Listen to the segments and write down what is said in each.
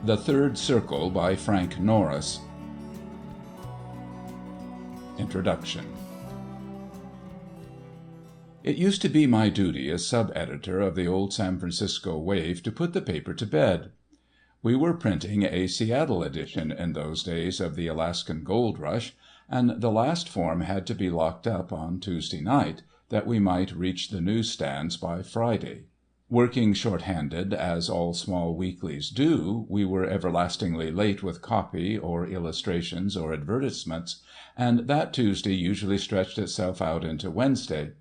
The Third Circle by Frank Norris. Introduction. It used to be my duty as sub-editor of the old San Francisco Wave to put the paper to bed. We were printing a Seattle edition in those days of the Alaskan gold rush, and the last form had to be locked up on Tuesday night, that we might reach the newsstands by Friday. Working short-handed, as all small weeklies do, we were everlastingly late with copy, or illustrations, or advertisements, and that Tuesday usually stretched itself out into Wednesday.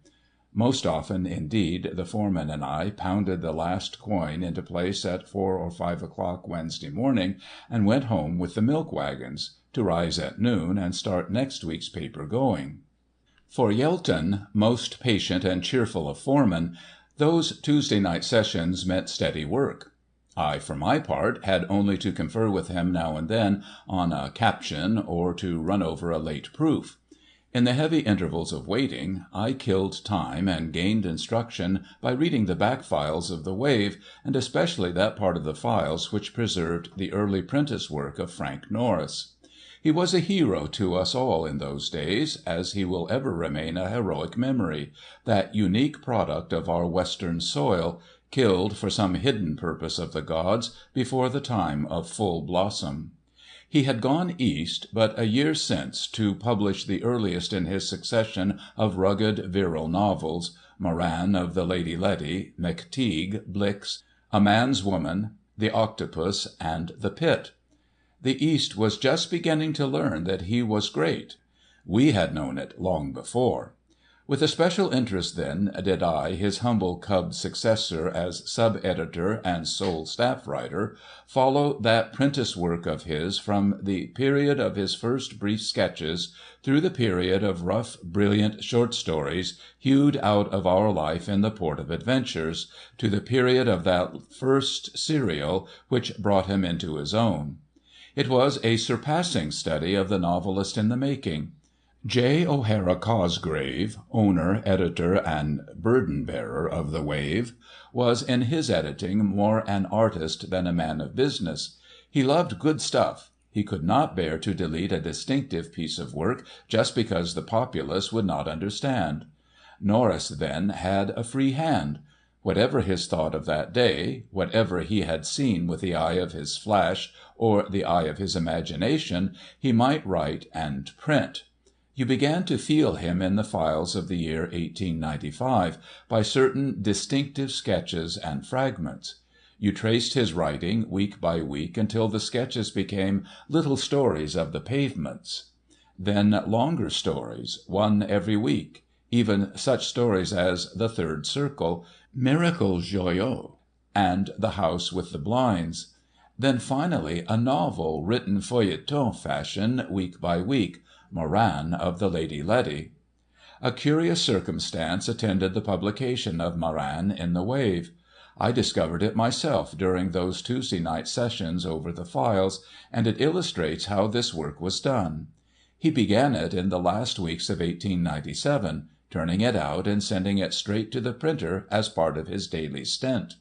Most often, indeed, the foreman and I pounded the last coin into place at 4 or 5 o'clock Wednesday morning, and went home with the milk wagons, to rise at noon and start next week's paper going. For Yelton, most patient and cheerful of foremen, those Tuesday night sessions meant steady work. I, for my part, had only to confer with him now and then on a caption, or to run over a late proof. In the heavy intervals of waiting, I killed time and gained instruction by reading the back files of the Wave, and especially that part of the files which preserved the early prentice work of Frank Norris. He was a hero to us all in those days, as he will ever remain a heroic memory, that unique product of our western soil, killed for some hidden purpose of the gods before the time of full blossom. He had gone East but a year since to publish the earliest in his succession of rugged, virile novels, Moran of the Lady Letty, McTeague, Blix, A Man's Woman, The Octopus, and The Pit. The East was just beginning to learn that he was great. We had known it long before. With a special interest, then, did I, his humble cub successor as sub-editor and sole staff writer, follow that prentice work of his from the period of his first brief sketches, through the period of rough, brilliant short stories hewed out of our life in the Port of Adventures, to the period of that first serial which brought him into his own. It was a surpassing study of the novelist in the making. J. O'Hara Cosgrave, owner, editor, and burden-bearer of the Wave, was in his editing more an artist than a man of business. He loved good stuff. He could not bear to delete a distinctive piece of work just because the populace would not understand. Norris, then, had a free hand. Whatever his thought of that day, whatever he had seen with the eye of his flash or the eye of his imagination, he might write and print. You began to feel him in the files of the year 1895, by certain distinctive sketches and fragments. You traced his writing week by week until the sketches became little stories of the pavements. Then longer stories, one every week, even such stories as The Third Circle, Miracle Joyeux, and The House with the Blinds. Then finally a novel written feuilleton fashion week by week, Moran of the Lady Letty. A curious circumstance attended the publication of Moran in the Wave. I discovered it myself during those Tuesday night sessions over the files, and it illustrates how this work was done. He began it in the last weeks of 1897, turning it out and sending it straight to the printer as part of his daily stint.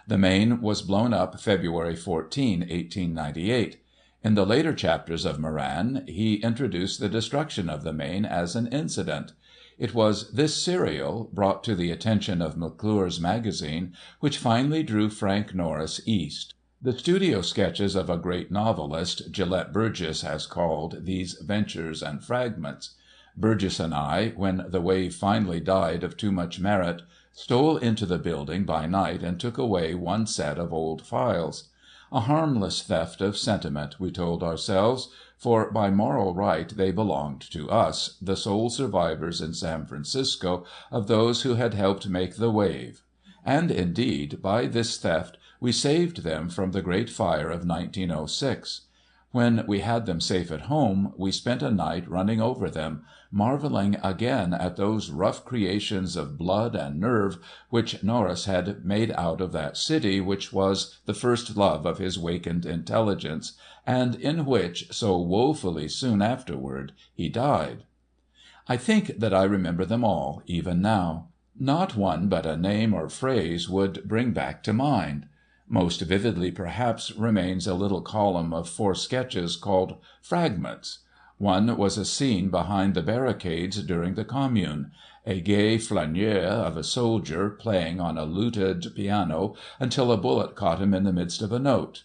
The main was blown up February 14, 1898. In the later chapters of Moran, he introduced the destruction of the main as an incident. It was this serial, brought to the attention of McClure's Magazine, which finally drew Frank Norris East. The studio sketches of a great novelist, Gillette Burgess has called these ventures and fragments. Burgess and I, when the Wave finally died of too much merit, stole into the building by night and took away one set of old files. A harmless theft of sentiment, we told ourselves, for by moral right they belonged to us, the sole survivors in San Francisco of those who had helped make the Wave. And indeed, by this theft we saved them from the great fire of 1906. When we had them safe at home, we spent a night running over them, marvelling again at those rough creations of blood and nerve which Norris had made out of that city which was the first love of his wakened intelligence, and in which, so woefully soon afterward, he died. I think that I remember them all, even now. Not one but a name or phrase would bring back to mind. Most vividly, perhaps, remains a little column of 4 sketches called Fragments. One was a scene behind the barricades during the Commune, a gay flaneur of a soldier playing on a luted piano until a bullet caught him in the midst of a note.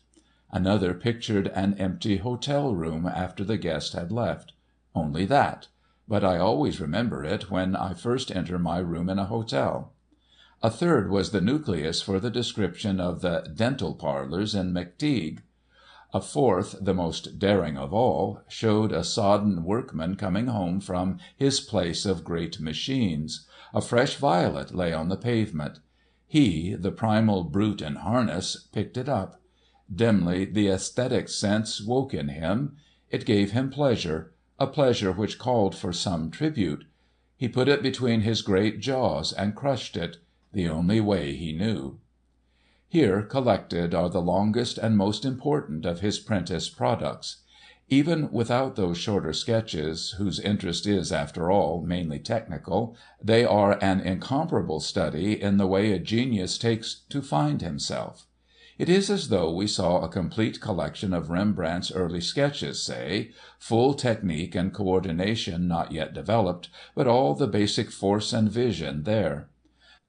Another pictured an empty hotel room after the guest had left. Only that. But I always remember it when I first enter my room in a hotel. A third was the nucleus for the description of the dental parlors in McTeague. A fourth, the most daring of all, showed a sodden workman coming home from his place of great machines. A fresh violet lay on the pavement. He, the primal brute in harness, picked it up. Dimly the aesthetic sense woke in him. It gave him pleasure, a pleasure which called for some tribute. He put it between his great jaws and crushed it, the only way he knew. Here collected are the longest and most important of his prentice products. Even without those shorter sketches, whose interest is, after all, mainly technical, they are an incomparable study in the way a genius takes to find himself. It is as though we saw a complete collection of Rembrandt's early sketches, say, full technique and coordination not yet developed, but all the basic force and vision there.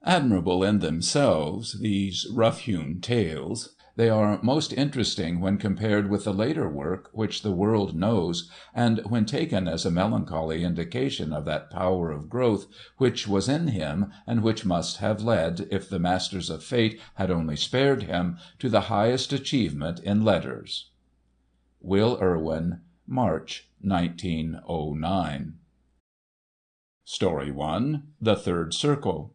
Admirable in themselves, these rough-hewn tales, they are most interesting when compared with the later work which the world knows, and when taken as a melancholy indication of that power of growth which was in him and which must have led, if the masters of fate had only spared him, to the highest achievement in letters. Will Irwin, March, 1909. Story 1. The Third Circle.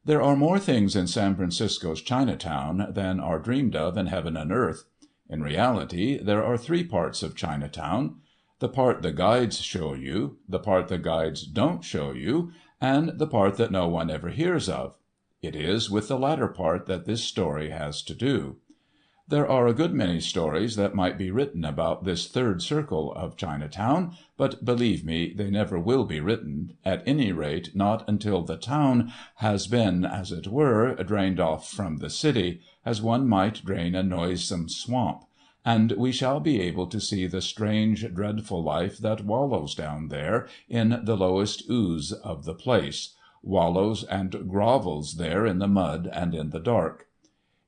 There are more things in San Francisco's Chinatown than are dreamed of in heaven and earth. In reality, there are 3 parts of Chinatown: the part the guides show you, the part the guides don't show you, and the part that no one ever hears of. It is with the latter part that this story has to do. There are a good many stories that might be written about this third circle of Chinatown, but believe me, they never will be written, at any rate not until the town has been, as it were, drained off from the city, as one might drain a noisome swamp, and we shall be able to see the strange, dreadful life that wallows down there in the lowest ooze of the place, wallows and grovels there in the mud and in the dark.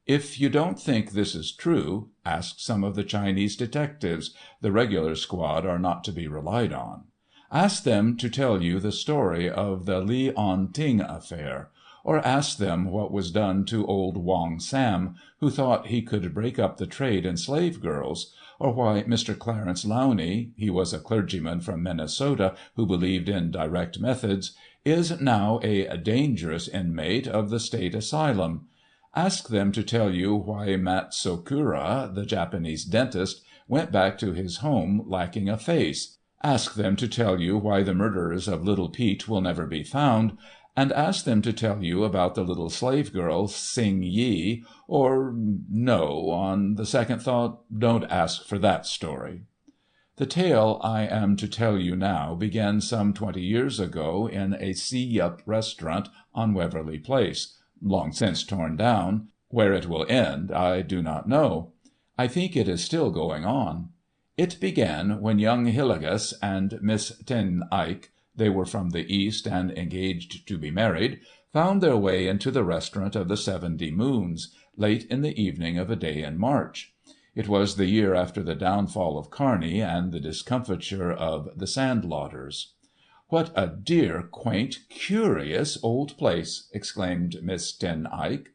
If you don't think this is true, ask some of the Chinese detectives, the regular squad are not to be relied on. Ask them to tell you the story of the Li On Ting affair, or ask them what was done to old Wong Sam, who thought he could break up the trade in slave girls, or why Mr. Clarence Lowney, he was a clergyman from Minnesota who believed in direct methods, is now a dangerous inmate of the State Asylum. Ask them to tell you why Matsukura, the Japanese dentist, went back to his home lacking a face. Ask them to tell you why the murderers of Little Pete will never be found, and ask them to tell you about the little slave girl Sing Yi, or no, on the second thought, don't ask for that story. The tale I am to tell you now began some 20 years ago in a See-Yup restaurant on Waverly Place, long since torn down. Where it will end I do not know. I think it is still going on. It began when young Hillegas and Miss Ten Eyck, they were from the East and engaged to be married, found their way into the restaurant of the 70 Moons, late in the evening of a day in March. It was the year after the downfall of Kearney and the discomfiture of the Sandlotters. "What a dear, quaint, curious old place!" exclaimed Miss Ten Eyck.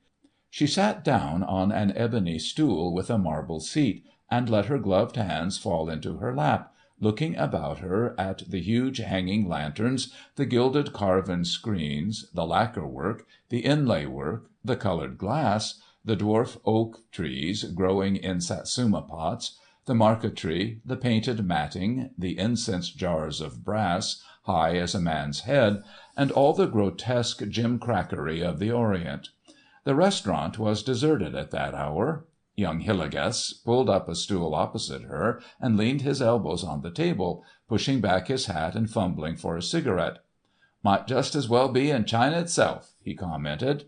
She sat down on an ebony stool with a marble seat, and let her gloved hands fall into her lap, looking about her at the huge hanging lanterns, the gilded carven screens, the lacquer work, the inlay work, the coloured glass, the dwarf oak trees growing in satsuma pots, the marquetry, the painted matting, the incense jars of brass, high as a man's head, and all the grotesque gimcrackery of the Orient. The restaurant was deserted at that hour. Young Hillegas pulled up a stool opposite her and leaned his elbows on the table, pushing back his hat and fumbling for a cigarette. "Might just as well be in China itself," he commented.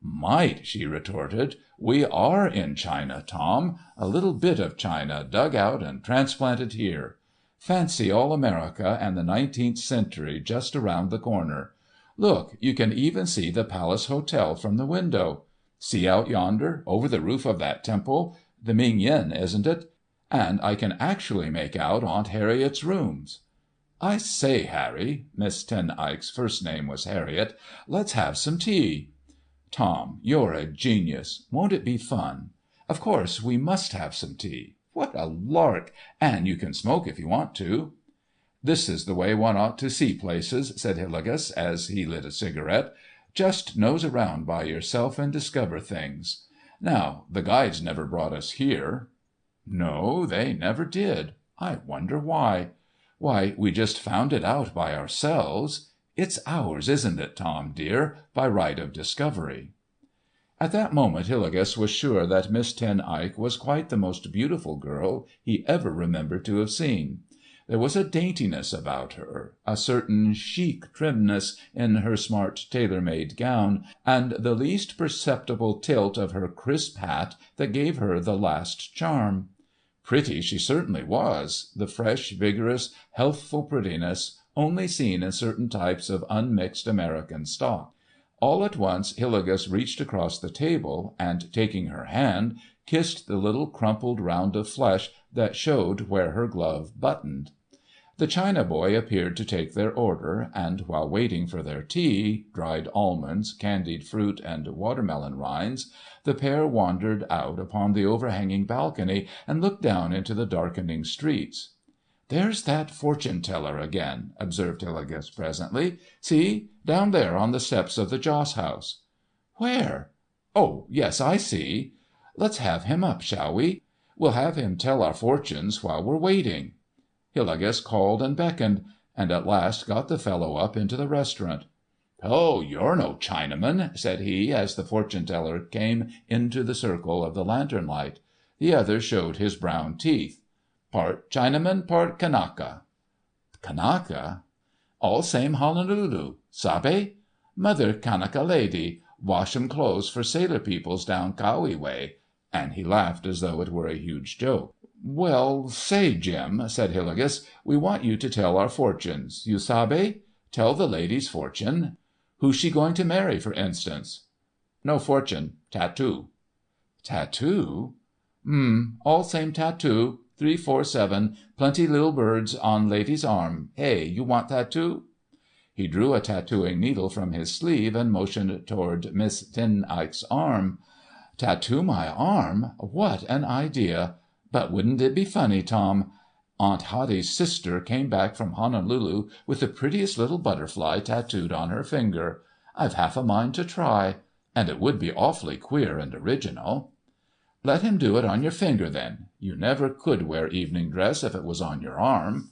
"Might," she retorted. "We are in China, Tom. A little bit of China dug out and transplanted here. Fancy all America and the 19th century just around the corner. Look, you can even see the Palace Hotel from the window. See out yonder, over the roof of that temple, the Ming Yen, isn't it? And I can actually make out Aunt Harriet's rooms. I say, Harry," Miss Ten Eyck's first name was Harriet, "let's have some tea. Tom, you're a genius. Won't it be fun? Of course we must have some tea. What a lark! And you can smoke if you want to." "This is the way one ought to see places," said Hillegas, as he lit a cigarette. "Just nose around by yourself and discover things. Now, the guides never brought us here." "No, they never did. I wonder why. Why, we just found it out by ourselves. It's ours, isn't it, Tom, dear, by right of discovery?" At that moment Hillegas was sure that Miss Ten Eyck was quite the most beautiful girl he ever remembered to have seen. There was a daintiness about her, a certain chic trimness in her smart tailor-made gown, and the least perceptible tilt of her crisp hat that gave her the last charm. Pretty she certainly was, the fresh, vigorous, healthful prettiness only seen in certain types of unmixed American stock. All at once Hillegas reached across the table, and taking her hand, kissed the little crumpled round of flesh that showed where her glove buttoned. The China boy appeared to take their order, and while waiting for their tea, dried almonds, candied fruit, and watermelon rinds, the pair wandered out upon the overhanging balcony and looked down into the darkening streets. "There's that fortune-teller again," observed Hillegas presently. "See, down there on the steps of the Joss house." "Where? Oh, yes, I see. Let's have him up, shall we? We'll have him tell our fortunes while we're waiting." Hillegas called and beckoned, and at last got the fellow up into the restaurant. "Oh, you're no Chinaman," said he, as the fortune-teller came into the circle of the lantern light. The other showed his brown teeth. "Part Chinaman, part Kanaka." "Kanaka?" "All same Honolulu. Sabe? Mother Kanaka lady. Wash 'em clothes for sailor peoples down Kaui way." And he laughed as though it were a huge joke. "Well, say, Jim," said Hillegas, "we want you to tell our fortunes. You sabe? Tell the lady's fortune. Who's she going to marry, for instance?" "No fortune. Tattoo." "Tattoo?" All same tattoo. 347, plenty li'l birds on lady's arm. Hey, you want tattoo?" He drew a tattooing needle from his sleeve and motioned toward Miss Ten Eyck's arm. "Tattoo my arm? What an idea! But wouldn't it be funny, Tom? Aunt Hattie's sister came back from Honolulu with the prettiest little butterfly tattooed on her finger. I've half a mind to try. And it would be awfully queer and original." "Let him do it on your finger, then. You never could wear evening dress if it was on your arm."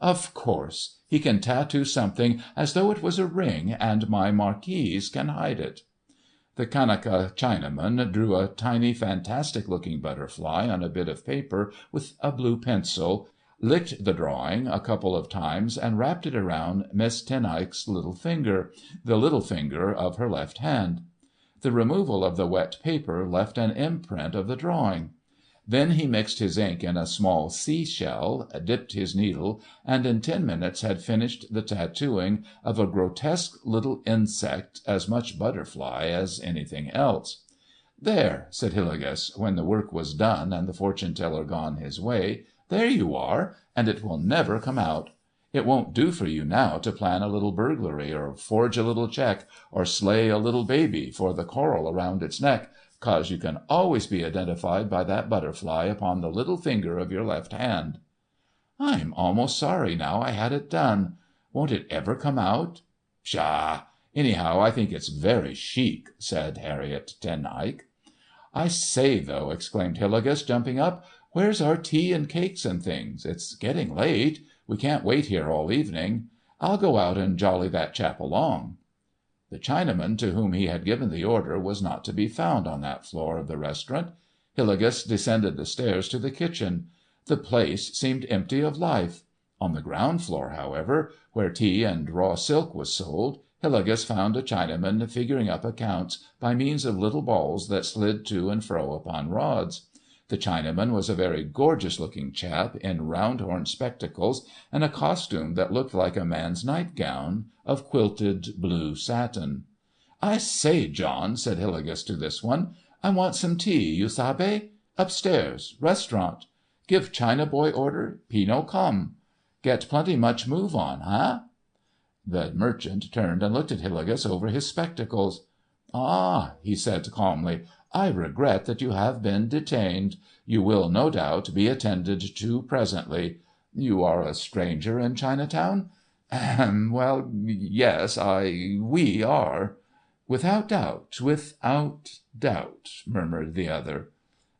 "Of course. He can tattoo something as though it was a ring, and my Marquise can hide it." The Kanaka Chinaman drew a tiny, fantastic-looking butterfly on a bit of paper with a blue pencil, licked the drawing a couple of times, and wrapped it around Miss Ten Eyck's little finger, the little finger of her left hand. The removal of the wet paper left an imprint of the drawing. Then he mixed his ink in a small sea-shell, dipped his needle, and in 10 minutes had finished the tattooing of a grotesque little insect, as much butterfly as anything else. "There," said Hillegas, when the work was done and the fortune-teller gone his way, "there you are, and it will never come out. It won't do for you now to plan a little burglary, or forge a little cheque, or slay a little baby for the coral around its neck, 'cause you can always be identified by that butterfly upon the little finger of your left hand." "I'm almost sorry now I had it done. Won't it ever come out?" "Pshaw! Anyhow, I think it's very chic," said Harriet Ten Eyck. "I say, though," exclaimed Hillegas, jumping up, "where's our tea and cakes and things? It's getting late. We can't wait here all evening. I'll go out and jolly that chap along." The Chinaman to whom he had given the order was not to be found on that floor of the restaurant. Hillegas descended the stairs to the kitchen. The place seemed empty of life. On the ground floor, however, where tea and raw silk was sold, Hillegas found a Chinaman figuring up accounts by means of little balls that slid to and fro upon rods. The Chinaman was a very gorgeous-looking chap in round-horn spectacles and a costume that looked like a man's nightgown, of quilted blue satin. "I say, John," said Hillegas to this one, "I want some tea, you sabe? Upstairs. Restaurant. Give China boy order, he no come. Get plenty much move on, huh?" The merchant turned and looked at Hillegas over his spectacles. "Ah," he said calmly, "I regret that you have been detained. You will, no doubt, be attended to presently. You are a stranger in Chinatown?" "Ahem, well, yes, we are." "Without doubt, without doubt," murmured the other.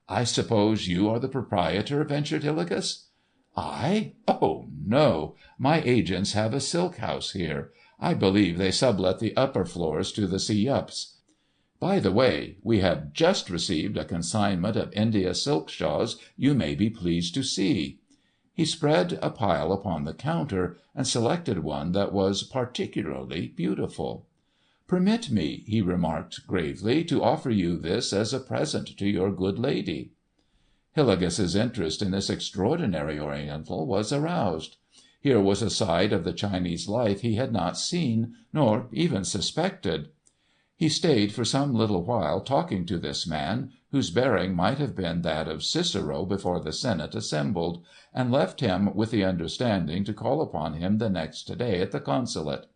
"I suppose you are the proprietor?" ventured Hillegas. "I? Oh, no. My agents have a silk house here. I believe they sublet the upper floors to the See-Yups. By the way, we have just received a consignment of India silk shawls you may be pleased to see." He spread a pile upon the counter, and selected one that was particularly beautiful. "Permit me," he remarked gravely, "to offer you this as a present to your good lady." Hillegas's interest in this extraordinary Oriental was aroused. Here was a side of the Chinese life he had not seen, nor even suspected. He stayed for some little while talking to this man, whose bearing might have been that of Cicero before the Senate assembled, and left him with the understanding to call upon him the next day at the Consulate.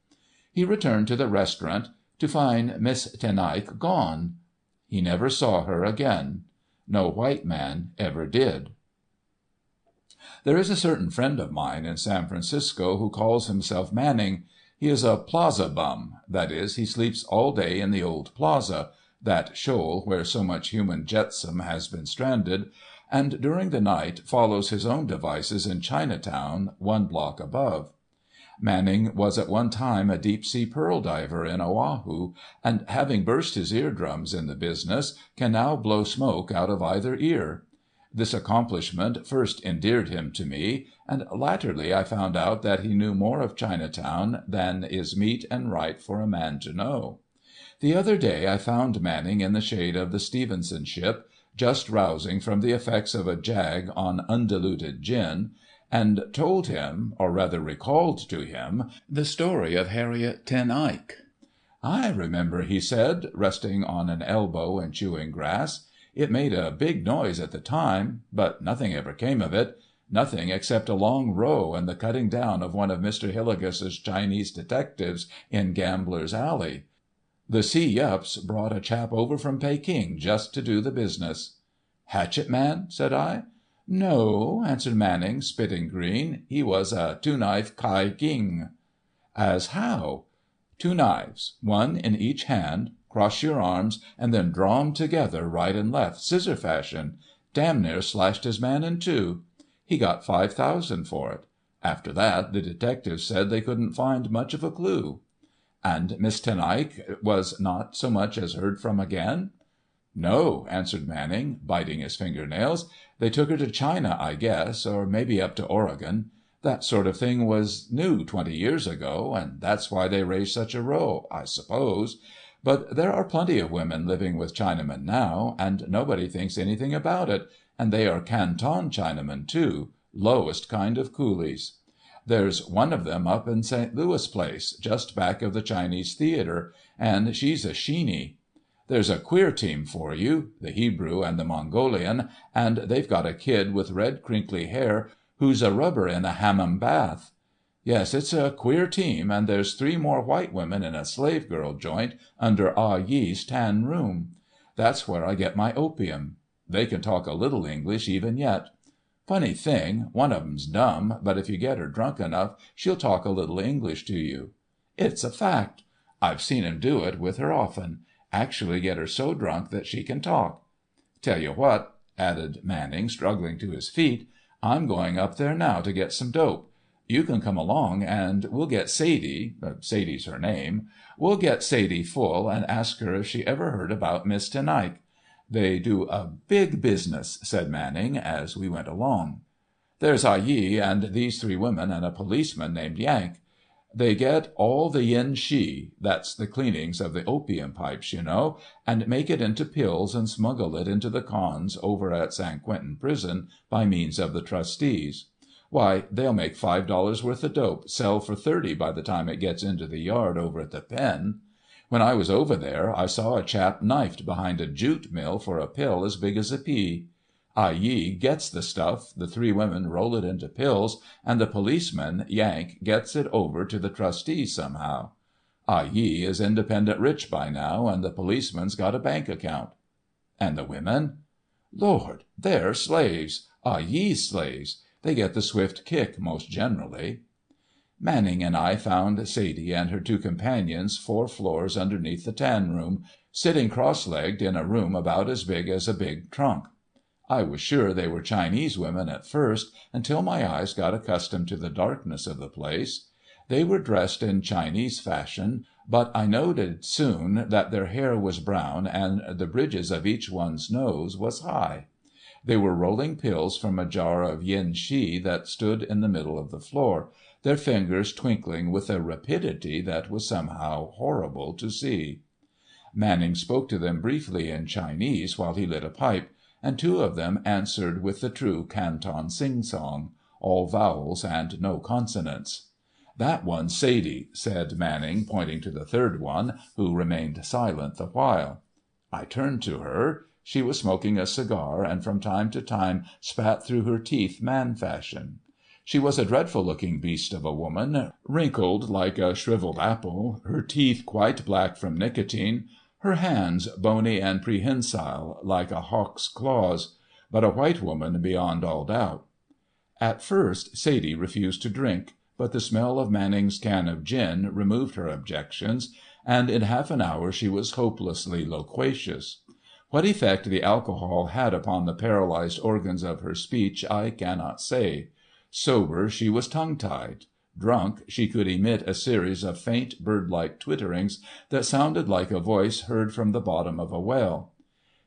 He returned to the restaurant to find Miss Ten Eyck gone. He never saw her again. No white man ever did. There is a certain friend of mine in San Francisco who calls himself Manning. He is a plaza bum, that is, he sleeps all day in the old plaza, that shoal where so much human jetsam has been stranded, and during the night follows his own devices in Chinatown, one block above. Manning was at one time a deep-sea pearl diver in Oahu, and having burst his eardrums in the business, can now blow smoke out of either ear. This accomplishment first endeared him to me, and latterly I found out that he knew more of Chinatown than is meet and right for a man to know. The other day I found Manning in the shade of the Stevenson ship, just rousing from the effects of a jag on undiluted gin, and told him, or rather recalled to him, the story of Harriet Ten Eyck. "I remember," he said, resting on an elbow and chewing grass. "It made a big noise at the time, but nothing ever came of it. Nothing except a long row and the cutting down of one of Mr. Hillegas's Chinese detectives in Gambler's Alley. The See-Yups brought a chap over from Peking just to do the business." "Hatchet man?" said I. "No," answered Manning, spitting green. "He was a two-knife Kai King." "As how?" "Two knives, one in each hand, cross your arms, and then draw 'em together right and left, scissor fashion. Damn near slashed his man in two. He got $5,000 for it. After that the detectives said they couldn't find much of a clue." "And Miss Ten Eyck was not so much as heard from again?" "No," answered Manning, biting his fingernails. "They took her to China, I guess, or maybe up to Oregon. That sort of thing was new 20 years ago, and that's why they raised such a row, I suppose. But there are plenty of women living with Chinamen now, and nobody thinks anything about it, and they are Canton Chinamen, too, lowest kind of coolies. There's one of them up in St. Louis Place, just back of the Chinese Theatre, and she's a sheeny. There's a queer team for you, the Hebrew and the Mongolian, and they've got a kid with red crinkly hair who's a rubber in a hammam bath. Yes, it's a queer team, and there's 3 more white women in a slave girl joint under Ah Yee's tan room. That's where I get my opium. They can talk a little English even yet. Funny thing, one of 'em's dumb, but if you get her drunk enough, she'll talk a little English to you. It's a fact. I've seen 'em do it with her often. Actually get her so drunk that she can talk. Tell you what," added Manning, struggling to his feet, "I'm going up there now to get some dope. You can come along, and we'll get Sadie—Sadie's her name—we'll get Sadie full and ask her if she ever heard about Miss Ten Eyck. They do a big business," said Manning, as we went along. "There's Ah Yee and these 3 women and a policeman named Yank. They get all the yen shi, that's the cleanings of the opium pipes, you know, and make it into pills and smuggle it into the cons over at San Quentin prison by means of the trustees. Why, they'll make $5 worth of dope sell for 30 by the time it gets into the yard over at the pen. When I was over there, I saw a chap knifed behind a jute mill for a pill as big as a pea. Ah Yee gets the stuff, the 3 women roll it into pills, and the policeman, Yank, gets it over to the trustees somehow. Ah Yee is independent rich by now, and the policeman's got a bank account. And the women? Lord, they're slaves. Ah Yee's slaves. They get the swift kick most generally. Manning and I found Sadie and her 2 companions 4 floors underneath the tan room, sitting cross-legged in a room about as big as a big trunk. I was sure they were Chinese women at first, until my eyes got accustomed to the darkness of the place. They were dressed in Chinese fashion, but I noted soon that their hair was brown and the bridges of each one's nose was high. They were rolling pills from a jar of yen shi that stood in the middle of the floor, their fingers twinkling with a rapidity that was somehow horrible to see. Manning spoke to them briefly in Chinese while he lit a pipe, and 2 of them answered with the true Canton sing-song, all vowels and no consonants. "That one's Sadie," said Manning, pointing to the 3rd one, who remained silent the while. I turned to her. She was smoking a cigar, and from time to time spat through her teeth man-fashion. She was a dreadful-looking beast of a woman, wrinkled like a shriveled apple, her teeth quite black from nicotine, her hands bony and prehensile like a hawk's claws, but a white woman beyond all doubt. At first Sadie refused to drink, but the smell of Manning's can of gin removed her objections, and in half an hour she was hopelessly loquacious. What effect the alcohol had upon the paralyzed organs of her speech I cannot say. Sober, she was tongue-tied. Drunk, she could emit a series of faint bird-like twitterings that sounded like a voice heard from the bottom of a well.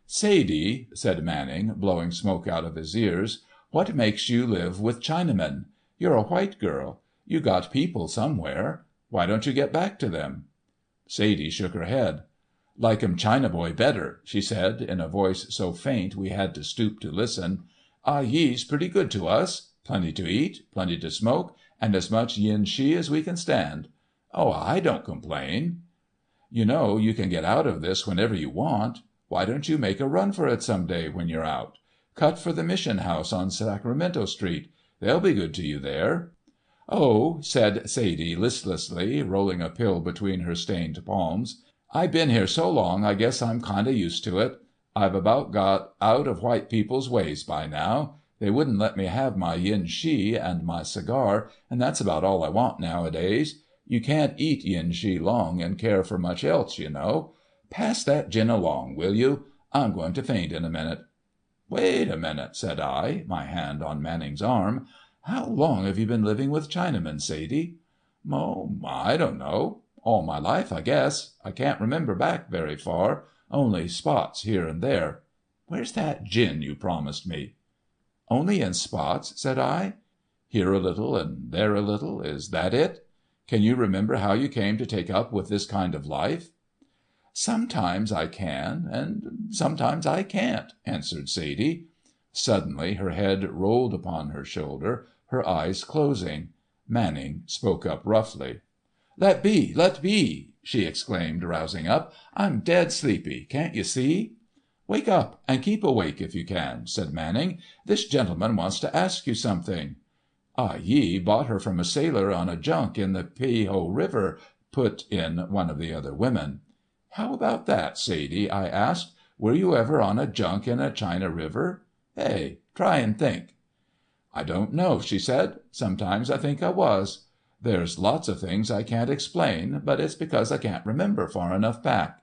"Sadie," said Manning, blowing smoke out of his ears, "what makes you live with Chinamen? You're a white girl. You got people somewhere. Why don't you get back to them?" Sadie shook her head. "Like 'em China boy better," she said, in a voice so faint we had to stoop to listen. "Ah Yee's pretty good to us. Plenty to eat, plenty to smoke, and as much yen shi as we can stand. Oh, I don't complain." "You know you can get out of this whenever you want. Why don't you make a run for it some day when you're out? Cut for the Mission House on Sacramento Street. They'll be good to you there." "Oh," said Sadie listlessly, rolling a pill between her stained palms, "I been here so long I guess I'm kind of used to it. I've about got out of white people's ways by now. They wouldn't let me have my yen shi and my cigar, and that's about all I want nowadays. You can't eat yen shi long and care for much else, you know. Pass that gin along, will you? I'm going to faint in a minute." "Wait a minute," said I, my hand on Manning's arm. "How long have you been living with Chinamen, Sadie?" "Oh, I don't know. All my life, I guess. I can't remember back very far. Only spots here and there. Where's that gin you promised me?" "Only in spots," said I. "Here a little and there a little. Is that it? Can you remember how you came to take up with this kind of life?" "Sometimes I can, and sometimes I can't," answered Sadie. Suddenly her head rolled upon her shoulder, her eyes closing. Manning spoke up roughly. "Let be! Let be!" she exclaimed, rousing up. "I'm dead sleepy. Can't you see?" "Wake up, and keep awake if you can," said Manning. "This gentleman wants to ask you something." "Ah Yee bought her from a sailor on a junk in the Peiho River," put in one of the other women. "How about that, Sadie?" I asked. "Were you ever on a junk in a China river? Hey, try and think." "I don't know," she said. "Sometimes I think I was. There's lots of things I can't explain, but it's because I can't remember far enough back."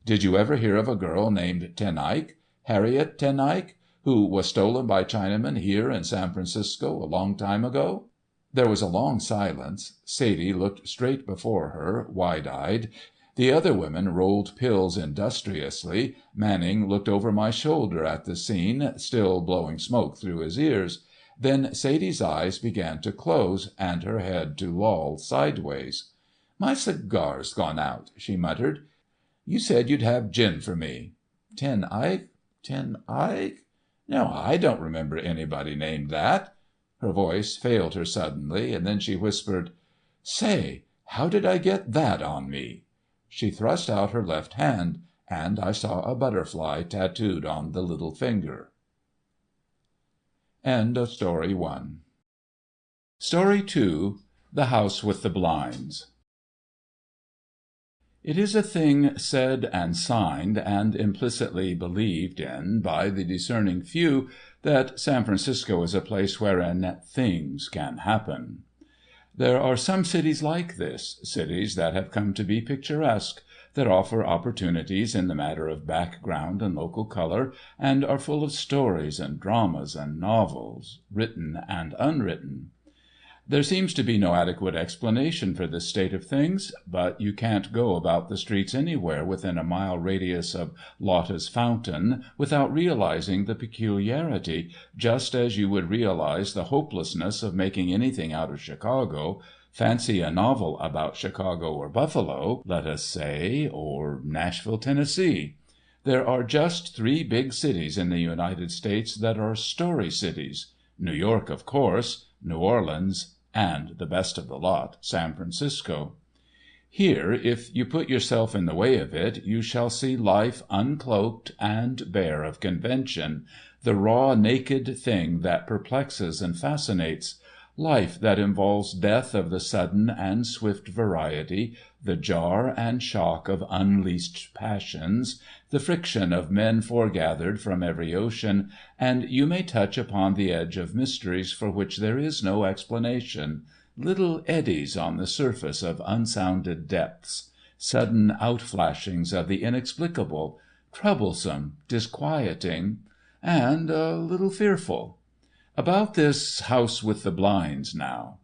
"Did you ever hear of a girl named Ten Eyck, Harriet Ten Eyck, who was stolen by Chinamen here in San Francisco a long time ago?" There was a long silence. Sadie looked straight before her, wide-eyed. The other women rolled pills industriously. Manning looked over my shoulder at the scene, still blowing smoke through his ears. Then Sadie's eyes began to close, and her head to loll sideways. "My cigar's gone out," she muttered. "You said you'd have gin for me." "Tin Ike? Tin Ike? No, I don't remember anybody named that." Her voice failed her suddenly, and then she whispered, "Say, how did I get that on me?" She thrust out her left hand, and I saw a butterfly tattooed on the little finger. End of Story 1. Story 2. The House with the Blinds. It is a thing said and signed and implicitly believed in by the discerning few that San Francisco is a place wherein things can happen. There are some cities like this, cities that have come to be picturesque, that offer opportunities in the matter of background and local color, and are full of stories and dramas and novels, written and unwritten. There seems to be no adequate explanation for this state of things, but you can't go about the streets anywhere within a mile radius of Lotta's Fountain without realizing the peculiarity, just as you would realize the hopelessness of making anything out of Chicago, fancy a novel about Chicago or Buffalo, let us say, or Nashville, Tennessee. There are just 3 big cities in the United States that are story cities: New York, of course, New Orleans, and the best of the lot, San Francisco. Here, if you put yourself in the way of it, you shall see life uncloaked and bare of convention, the raw, naked thing that perplexes and fascinates, life that involves death of the sudden and swift variety, the jar and shock of unleashed passions, the friction of men foregathered from every ocean, and you may touch upon the edge of mysteries for which there is no explanation, little eddies on the surface of unsounded depths, sudden outflashings of the inexplicable, troublesome, disquieting, and a little fearful. About this House with the Blinds, now.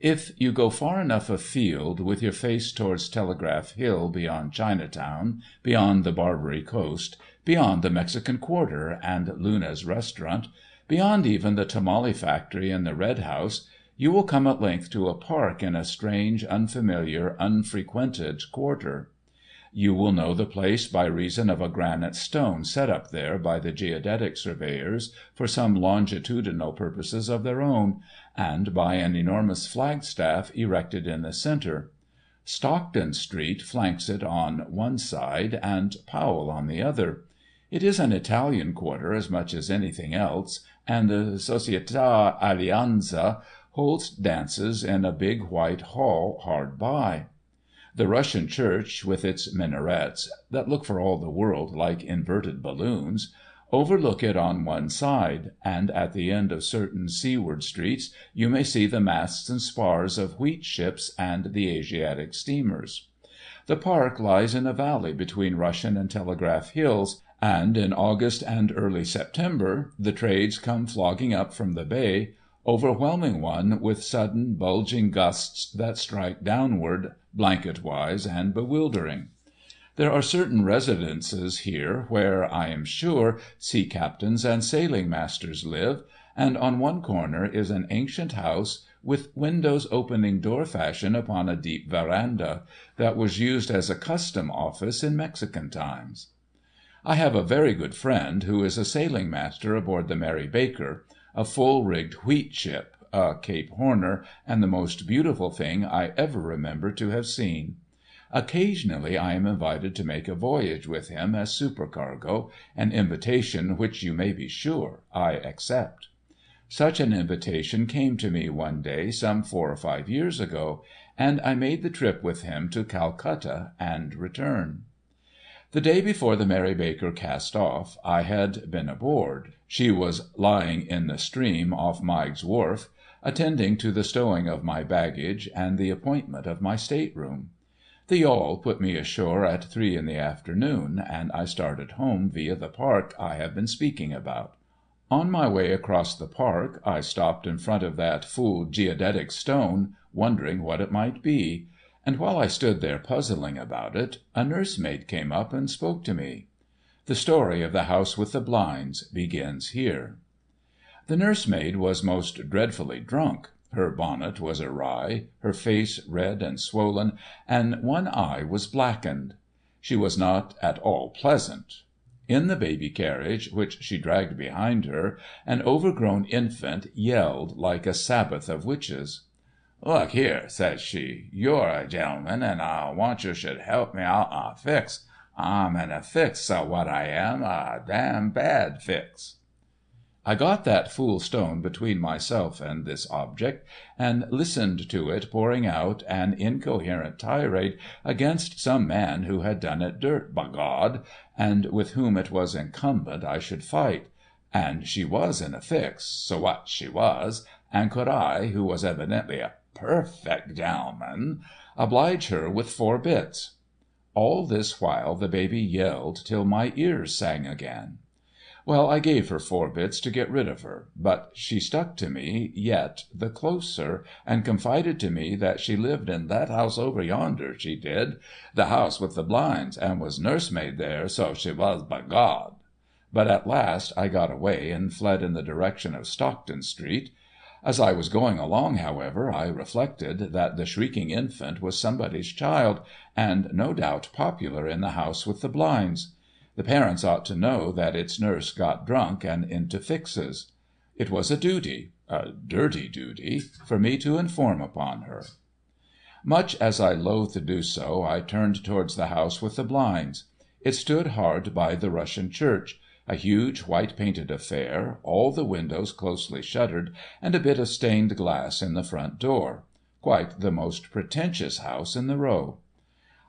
If you go far enough afield, with your face towards Telegraph Hill, beyond Chinatown, beyond the Barbary Coast, beyond the Mexican Quarter and Luna's Restaurant, beyond even the tamale factory and the Red House, you will come at length to a park in a strange, unfamiliar, unfrequented quarter. You will know the place by reason of a granite stone set up there by the geodetic surveyors for some longitudinal purposes of their own, and by an enormous flagstaff erected in the center. Stockton Street flanks it on one side, and Powell on the other. It is an Italian quarter as much as anything else, and the Società Alianza holds dances in a big white hall hard by. The Russian church, with its minarets, that look for all the world like inverted balloons, overlook it on one side, and at the end of certain seaward streets you may see the masts and spars of wheat ships and the Asiatic steamers. The park lies in a valley between Russian and Telegraph Hills, and in August and early September the trades come flogging up from the bay, overwhelming one with sudden, bulging gusts that strike downward, blanket-wise and bewildering. There are certain residences here where, I am sure, sea captains and sailing masters live, and on one corner is an ancient house with windows opening door fashion upon a deep veranda, that was used as a custom office in Mexican times. I have a very good friend who is a sailing master aboard the Mary Baker, a full-rigged wheat ship, a Cape Horner, and the most beautiful thing I ever remember to have seen. Occasionally I am invited to make a voyage with him as supercargo, an invitation which you may be sure I accept. Such an invitation came to me one day some 4 or 5 years ago, and I made the trip with him to Calcutta and return. The day before the Mary Baker cast off, I had been aboard. She was lying in the stream off Meigg's Wharf, attending to the stowing of my baggage and the appointment of my stateroom. The yawl put me ashore at 3 in the afternoon, and I started home via the park I have been speaking about. On my way across the park, I stopped in front of that fool geodetic stone, wondering what it might be, and while I stood there puzzling about it, a nursemaid came up and spoke to me. The story of the House with the Blinds begins here. The nursemaid was most dreadfully drunk. Her bonnet was awry, her face red and swollen, and one eye was blackened. She was not at all pleasant. In the baby carriage, which she dragged behind her, an overgrown infant yelled like a sabbath of witches. "Look here," says she, "you're a gentleman, and I want you should help me out in a fix. I'm in a fix, so what I am, a damn bad fix." I got that fool stone between myself and this object, and listened to it pouring out an incoherent tirade against some man who had done it dirt, b'Gawd, and with whom it was incumbent I should fight. And she was in a fix, so what she was, and could I, who was evidently a perfect gentleman, oblige her with 4 bits? All this while the baby yelled till my ears sang again. Well, I gave her 4 bits to get rid of her, but she stuck to me yet the closer, and confided to me that she lived in that house over yonder, she did, the house with the blinds, and was nursemaid there, so she was, b'Gawd. But at last I got away and fled in the direction of Stockton Street. As I was going along, however, I reflected that the shrieking infant was somebody's child, and no doubt popular in the house with the blinds. The parents ought to know that its nurse got drunk and into fixes. It was a duty, a dirty duty, for me to inform upon her. Much as I loathed to do so, I turned towards the house with the blinds. It stood hard by the Russian church, a huge white-painted affair, all the windows closely shuttered, and a bit of stained glass in the front door. Quite the most pretentious house in the row.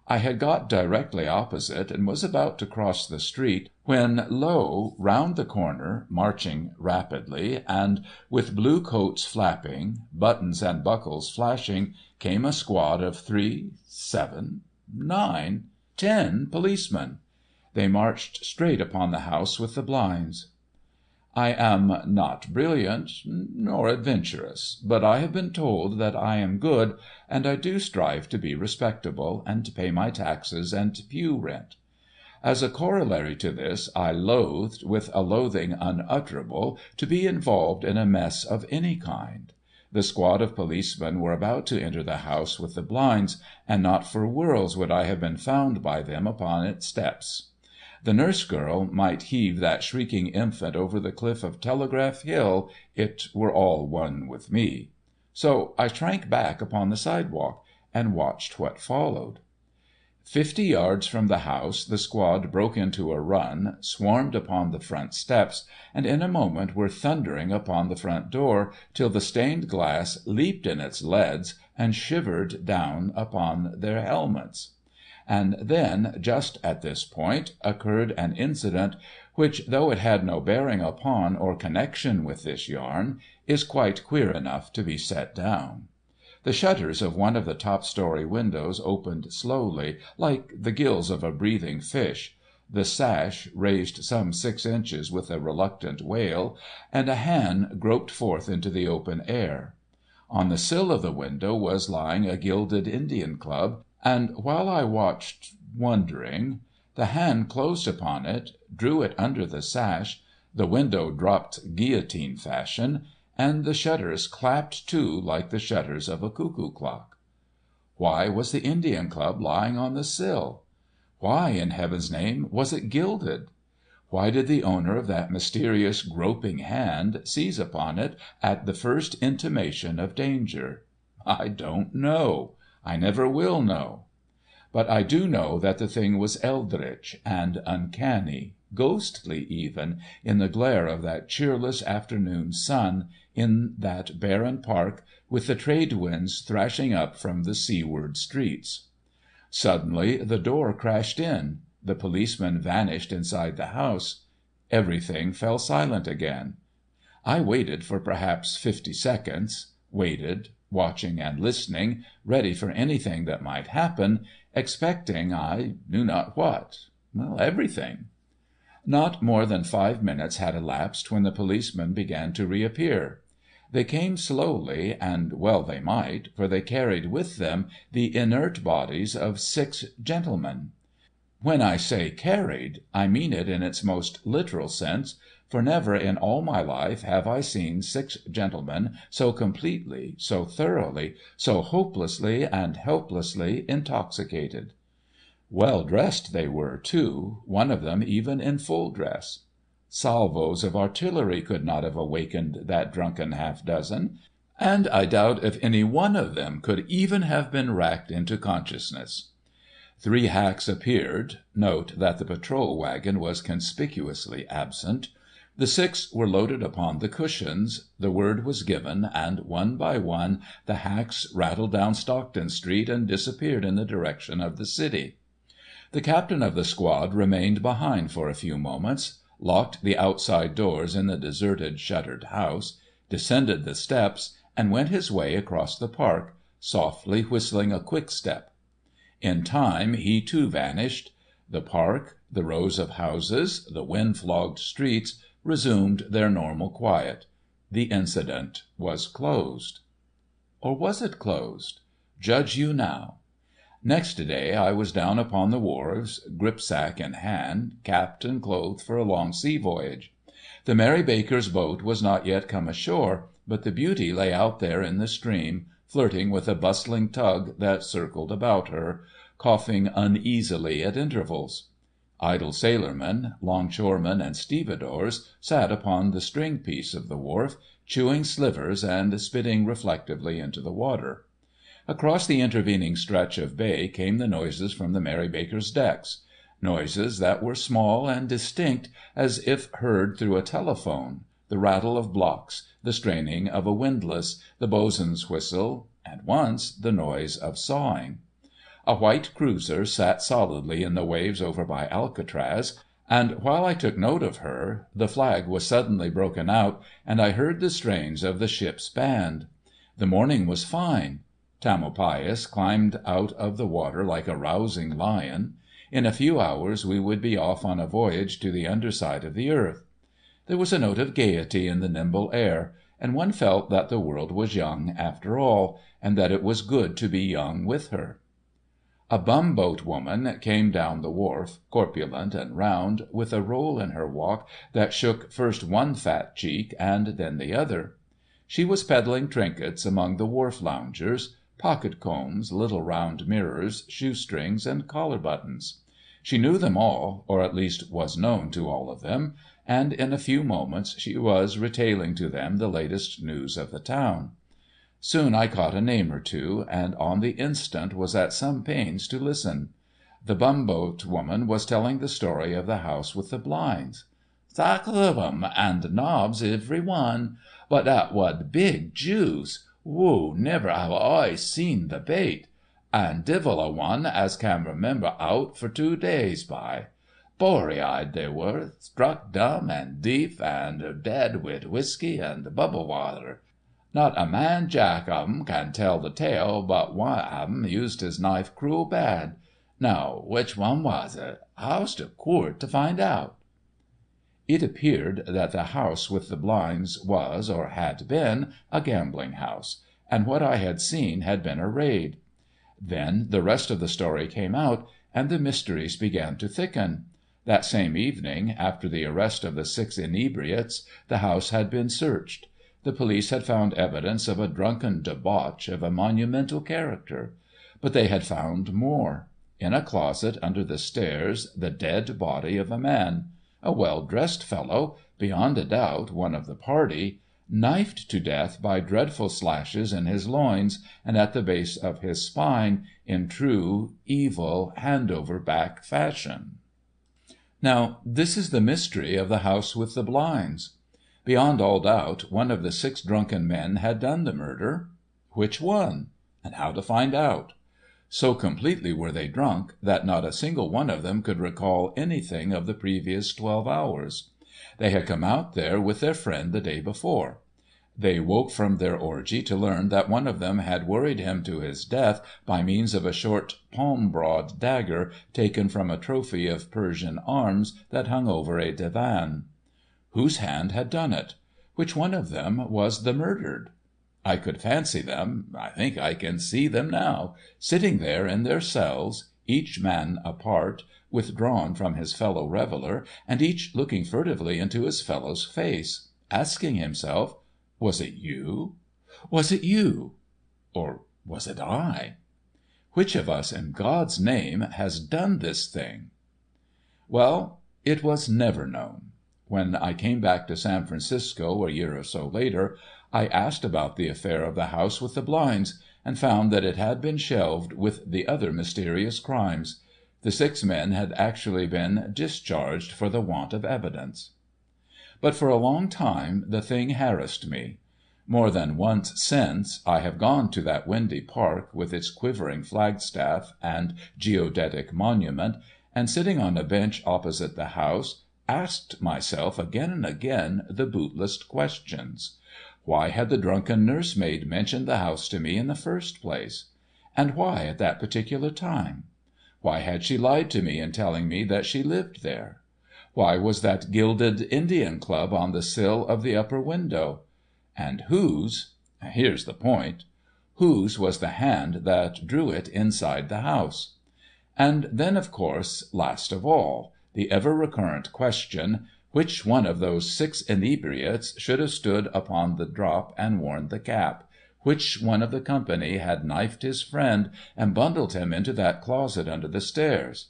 I had got directly opposite, and was about to cross the street, when lo! round the corner, marching rapidly, and with blue coats flapping, buttons and buckles flashing, came a squad of 3, 7, 9, 10 policemen. They marched straight upon the house with the blinds. I am not brilliant, nor adventurous, but I have been told that I am good, and I do strive to be respectable, and pay my taxes and pew rent. As a corollary to this, I loathed, with a loathing unutterable, to be involved in a mess of any kind. The squad of policemen were about to enter the house with the blinds, and not for worlds would I have been found by them upon its steps. The nurse girl might heave that shrieking infant over the cliff of Telegraph Hill, it were all one with me. So I shrank back upon the sidewalk, and watched what followed. 50 yards from the house the squad broke into a run, swarmed upon the front steps, and in a moment were thundering upon the front door, till the stained glass leaped in its leads, and shivered down upon their helmets. And then, just at this point, occurred an incident which, though it had no bearing upon or connection with this yarn, is quite queer enough to be set down. The shutters of one of the top-story windows opened slowly, like the gills of a breathing fish, the sash raised some 6 inches with a reluctant wail, and a hand groped forth into the open air. On the sill of the window was lying a gilded Indian club, and while I watched, wondering, the hand closed upon it, drew it under the sash, the window dropped guillotine fashion, and the shutters clapped to like the shutters of a cuckoo clock. Why was the Indian club lying on the sill? Why, in heaven's name, was it gilded? Why did the owner of that mysterious groping hand seize upon it at the first intimation of danger? I don't know. I never will know. But I do know that the thing was eldritch and uncanny, ghostly even, in the glare of that cheerless afternoon sun, in that barren park, with the trade winds thrashing up from the seaward streets. Suddenly the door crashed in. The policeman vanished inside the house. Everything fell silent again. I waited for perhaps 50 seconds, waited, watching and listening, ready for anything that might happen, expecting I knew not what, everything. Not more than 5 minutes had elapsed when the policemen began to reappear. They came slowly, and well they might, for they carried with them the inert bodies of 6 gentlemen. When I say carried, I mean it in its most literal sense, for never in all my life have I seen 6 gentlemen so completely, so thoroughly, so hopelessly and helplessly intoxicated. Well dressed they were, too, one of them even in full dress. Salvos of artillery could not have awakened that drunken half-dozen, and I doubt if any one of them could even have been racked into consciousness. 3 hacks appeared. Note that the patrol wagon was conspicuously absent. The 6 were loaded upon the cushions, the word was given, and one by one the hacks rattled down Stockton Street and disappeared in the direction of the city. The captain of the squad remained behind for a few moments, locked the outside doors in the deserted, shuttered house, descended the steps, and went his way across the park, softly whistling a quick-step. In time he too vanished. The park, the rows of houses, the wind-flogged streets resumed their normal quiet. The incident was closed. Or was it closed? Judge you now. Next day I was down upon the wharves, gripsack in hand, capped and clothed for a long sea voyage. The Mary Baker's boat was not yet come ashore, but the Beauty lay out there in the stream, flirting with a bustling tug that circled about her, coughing uneasily at intervals. Idle sailormen, longshoremen and stevedores sat upon the string-piece of the wharf, chewing slivers and spitting reflectively into the water. Across the intervening stretch of bay came the noises from the Mary Baker's decks, noises that were small and distinct as if heard through a telephone, the rattle of blocks, the straining of a windlass, the boatswain's whistle, and once the noise of sawing. A white cruiser sat solidly in the waves over by Alcatraz, and while I took note of her, the flag was suddenly broken out, and I heard the strains of the ship's band. The morning was fine. Tamalpais climbed out of the water like a rousing lion. In a few hours we would be off on a voyage to the underside of the earth. There was a note of gaiety in the nimble air, and one felt that the world was young after all, and that it was good to be young with her. A bumboat woman came down the wharf, corpulent and round, with a roll in her walk that shook first one fat cheek and then the other. She was peddling trinkets among the wharf loungers, pocket-combs, little round mirrors, shoestrings, and collar-buttons. She knew them all, or at least was known to all of them, and in a few moments she was retailing to them the latest news of the town. Soon I caught a name or two, and on the instant was at some pains to listen. The bumboat woman was telling the story of the house with the blinds. "Six of 'em, and knobs ivery one. But that wad big Jews. Whoa, never have I seen the bait. And divil a one as can remember owt for 2 days by. Bory-eyed they were, struck dumb and deef and dead wid whisky and bubble water. Not a man jack of 'em can tell the tale, but one of 'em used his knife cruel bad. Now, which one was it? How's to coort to find out?" It appeared that the house with the blinds was, or had been, a gambling house, and what I had seen had been a raid. Then the rest of the story came out, and the mysteries began to thicken. That same evening, after the arrest of the 6 inebriates, the house had been searched. The police had found evidence of a drunken debauch of a monumental character. But they had found more. In a closet under the stairs the dead body of a man, a well-dressed fellow, beyond a doubt one of the party, knifed to death by dreadful slashes in his loins and at the base of his spine, in true, evil, hand-over-back fashion. Now, this is the mystery of the house with the blinds. Beyond all doubt, one of the 6 drunken men had done the murder. Which one? And how to find out? So completely were they drunk that not a single one of them could recall anything of the previous 12 hours. They had come out there with their friend the day before. They woke from their orgy to learn that one of them had worried him to his death by means of a short, palm-broad dagger taken from a trophy of Persian arms that hung over a divan. Whose hand had done it? Which one of them was the murdered? I could fancy them, I think I can see them now, sitting there in their cells, each man apart, withdrawn from his fellow reveller, and each looking furtively into his fellow's face, asking himself, "Was it you? Was it you? Or was it I? Which of us, in God's name, has done this thing?" Well, it was never known. When I came back to San Francisco a year or so later, I asked about the affair of the house with the blinds, and found that it had been shelved with the other mysterious crimes. The 6 men had actually been discharged for the want of evidence. But for a long time the thing harassed me. More than once since, I have gone to that windy park with its quivering flagstaff and geodetic monument, and sitting on a bench opposite the house, asked myself again and again the bootless questions. Why had the drunken nursemaid mentioned the house to me in the first place? And why at that particular time? Why had she lied to me in telling me that she lived there? Why was that gilded Indian club on the sill of the upper window? And whose—here's the point—whose was the hand that drew it inside the house? And then, of course, last of all, the ever-recurrent question, which one of those 6 inebriates should have stood upon the drop and worn the cap? Which one of the company had knifed his friend and bundled him into that closet under the stairs?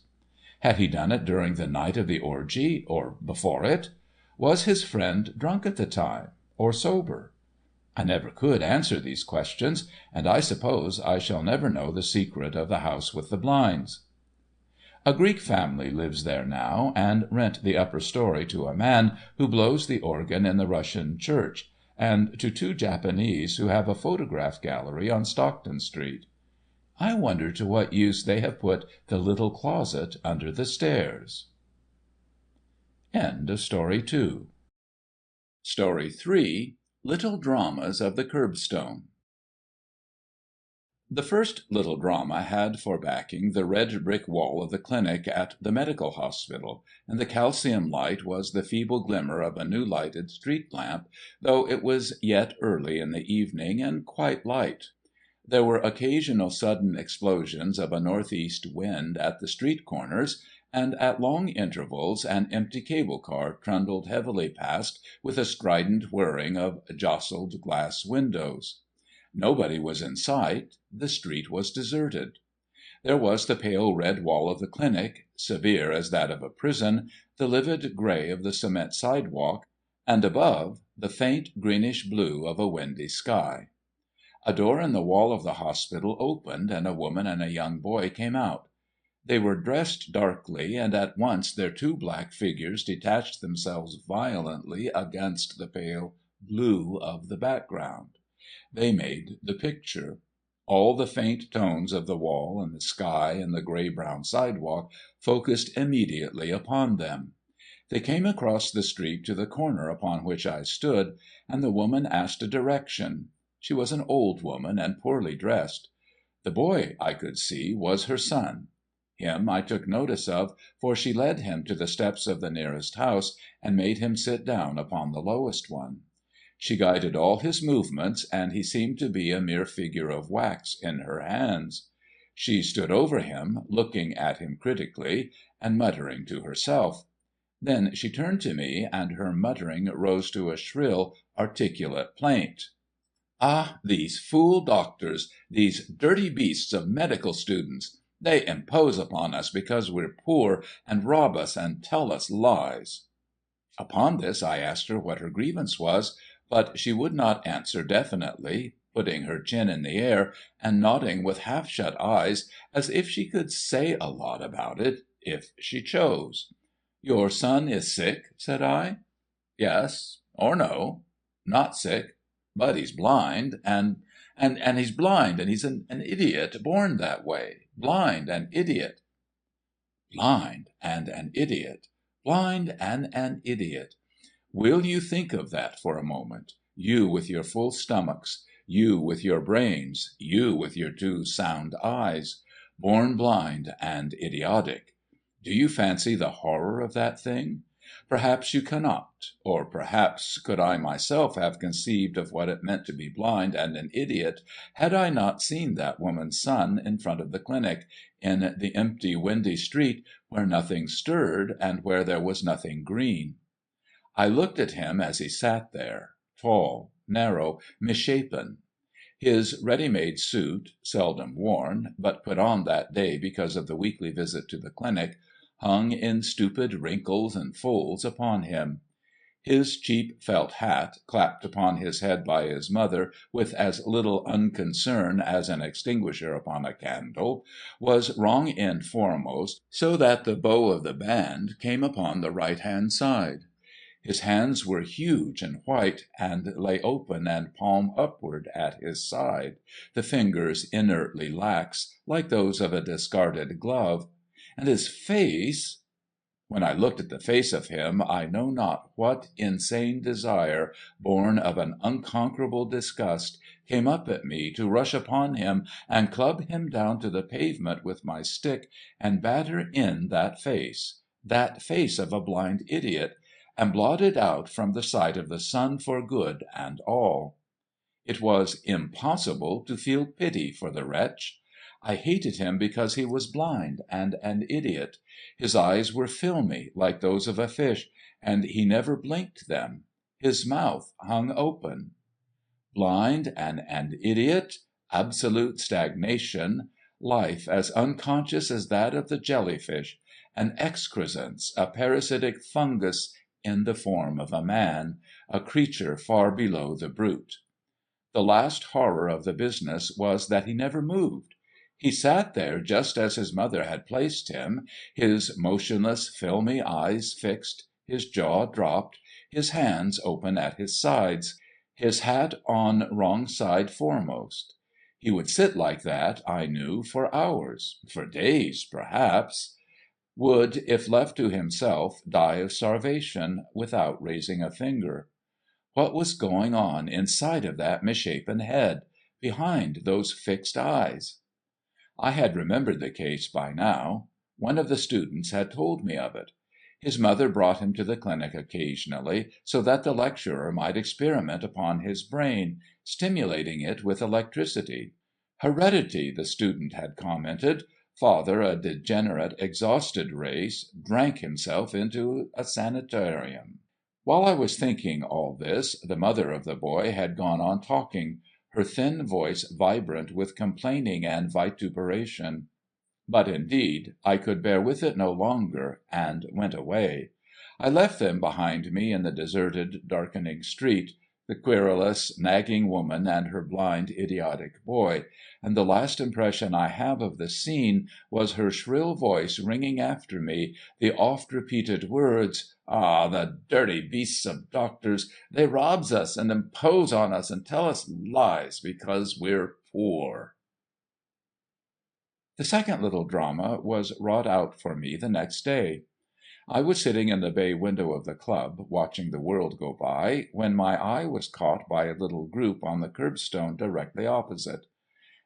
Had he done it during the night of the orgy, or before it? Was his friend drunk at the time, or sober? I never could answer these questions, and I suppose I shall never know the secret of the house with the blinds. A Greek family lives there now, and rent the upper story to a man who blows the organ in the Russian church, and to 2 Japanese who have a photograph gallery on Stockton Street. I wonder to what use they have put the little closet under the stairs. End of Story 2. Story 3. Little Dramas of the Curbstone. The first little drama had for backing the red brick wall of the clinic at the medical hospital, and the calcium light was the feeble glimmer of a new lighted street lamp, though it was yet early in the evening and quite light. There were occasional sudden explosions of a northeast wind at the street corners, and at long intervals an empty cable car trundled heavily past with a strident whirring of jostled glass windows. Nobody was in sight. The street was deserted. There was the pale red wall of the clinic, severe as that of a prison, the livid grey of the cement sidewalk, and above, the faint greenish blue of a windy sky. A door in the wall of the hospital opened, and a woman and a young boy came out. They were dressed darkly, and at once their 2 black figures detached themselves violently against the pale blue of the background. They made the picture. All the faint tones of the wall and the sky and the grey-brown sidewalk focused immediately upon them. They came across the street to the corner upon which I stood, and the woman asked a direction. She was an old woman and poorly dressed. The boy, I could see, was her son. Him I took notice of, for she led him to the steps of the nearest house, and made him sit down upon the lowest one. She guided all his movements, and he seemed to be a mere figure of wax in her hands. She stood over him, looking at him critically, and muttering to herself. Then she turned to me, and her muttering rose to a shrill, articulate plaint. "Ah, these fool doctors! These dirty beasts of medical students! They impose upon us because we're poor, and rob us and tell us lies." Upon this I asked her what her grievance was, but she would not answer definitely, putting her chin in the air and nodding with half-shut eyes as if she could say a lot about it, if she chose. "Your son is sick?" said I. "Yes, or no. Not sick. But he's blind, and he's blind, and he's an idiot, born that way. Blind and idiot." Blind and an idiot. Blind and an idiot. Will you think of that for a moment? You with your full stomachs, you with your brains, you with your 2 sound eyes. Born blind and idiotic. Do you fancy the horror of that thing? Perhaps you cannot, or perhaps could I myself have conceived of what it meant to be blind and an idiot, had I not seen that woman's son in front of the clinic, in the empty, windy street where nothing stirred and where there was nothing green. I looked at him as he sat there, tall, narrow, misshapen. His ready-made suit, seldom worn, but put on that day because of the weekly visit to the clinic, hung in stupid wrinkles and folds upon him. His cheap felt hat, clapped upon his head by his mother with as little unconcern as an extinguisher upon a candle, was wrong end foremost, so that the bow of the band came upon the right-hand side. His hands were huge and white, and lay open and palm upward at his side, the fingers inertly lax, like those of a discarded glove. And his face— When I looked at the face of him, I know not what insane desire, born of an unconquerable disgust, came up at me to rush upon him and club him down to the pavement with my stick and batter in that face of a blind idiot, and blot it out from the sight of the sun for good and all. It was impossible to feel pity for the wretch. I hated him because he was blind and an idiot. His eyes were filmy, like those of a fish, and he never blinked them. His mouth hung open. Blind and an idiot, absolute stagnation, life as unconscious as that of the jellyfish, an excrescence, a parasitic fungus in the form of a man, a creature far below the brute. The last horror of the business was that he never moved. He sat there just as his mother had placed him, his motionless, filmy eyes fixed, his jaw dropped, his hands open at his sides, his hat on wrong side foremost. He would sit like that, I knew, for hours, for days, perhaps; would, if left to himself, die of starvation, without raising a finger. What was going on inside of that misshapen head, behind those fixed eyes? I had remembered the case by now. One of the students had told me of it. His mother brought him to the clinic occasionally, so that the lecturer might experiment upon his brain, stimulating it with electricity. Heredity, the student had commented. Father, a degenerate, exhausted race, drank himself into a sanitarium. While I was thinking all this, the mother of the boy had gone on talking, her thin voice vibrant with complaining and vituperation. But indeed I could bear with it no longer, and went away. I left them behind me in the deserted, darkening street, the querulous, nagging woman and her blind, idiotic boy, and the last impression I have of the scene was her shrill voice ringing after me the oft-repeated words, "Ah, the dirty beasts of doctors! They robs us and impose on us and tell us lies because we're poor." The second little drama was wrought out for me the next day. I was sitting in the bay window of the club, watching the world go by, when my eye was caught by a little group on the curbstone directly opposite.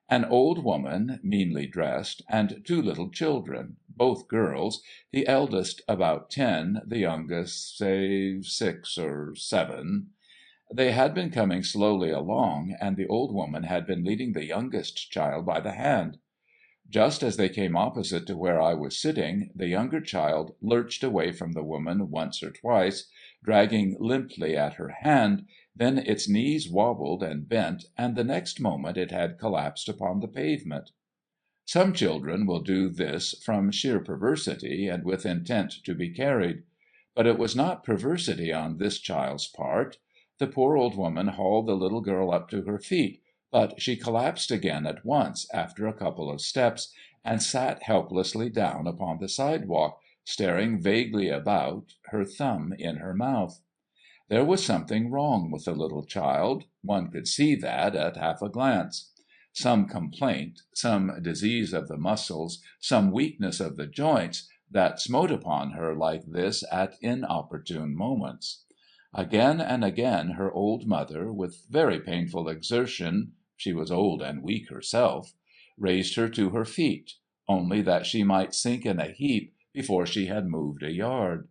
An old woman, meanly dressed, and two little children, both girls, the eldest about 10, the youngest, say 6 or 7. They had been coming slowly along, and the old woman had been leading the youngest child by the hand. Just as they came opposite to where I was sitting, the younger child lurched away from the woman once or twice, dragging limply at her hand, then its knees wobbled and bent, and the next moment it had collapsed upon the pavement. Some children will do this from sheer perversity, and with intent to be carried. But it was not perversity on this child's part. The poor old woman hauled the little girl up to her feet, but she collapsed again at once after a couple of steps, and sat helplessly down upon the sidewalk, staring vaguely about, her thumb in her mouth. There was something wrong with the little child; one could see that at half a glance. Some complaint, some disease of the muscles, some weakness of the joints, that smote upon her like this at inopportune moments. Again and again her old mother, with very painful exertion, she was old and weak herself, raised her to her feet, only that she might sink in a heap before she had moved a yard.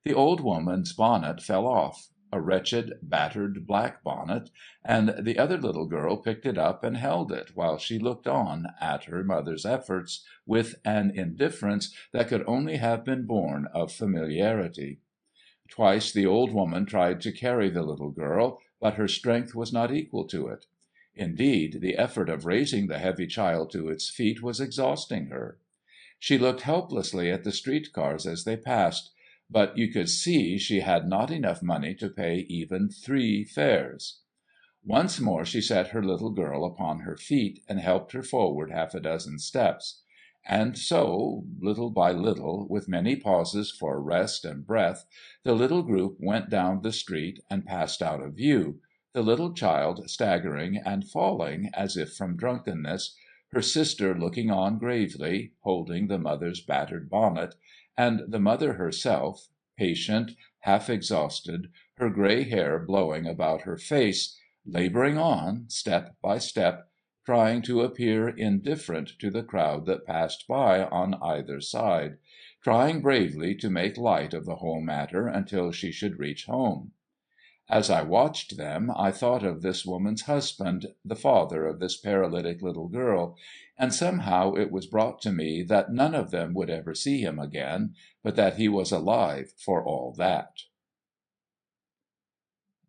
The old woman's bonnet fell off, a wretched, battered black bonnet, and the other little girl picked it up and held it while she looked on at her mother's efforts with an indifference that could only have been born of familiarity. Twice the old woman tried to carry the little girl, but her strength was not equal to it. Indeed, the effort of raising the heavy child to its feet was exhausting her. She looked helplessly at the street cars as they passed, but you could see she had not enough money to pay even 3 fares. Once more she set her little girl upon her feet and helped her forward half a dozen steps. And so, little by little, with many pauses for rest and breath, the little group went down the street and passed out of view, the little child staggering and falling as if from drunkenness, her sister looking on gravely, holding the mother's battered bonnet, and the mother herself, patient, half exhausted, her grey hair blowing about her face, labouring on, step by step, trying to appear indifferent to the crowd that passed by on either side, trying bravely to make light of the whole matter until she should reach home. As I watched them, I thought of this woman's husband, the father of this paralytic little girl, and somehow it was brought to me that none of them would ever see him again, but that he was alive for all that.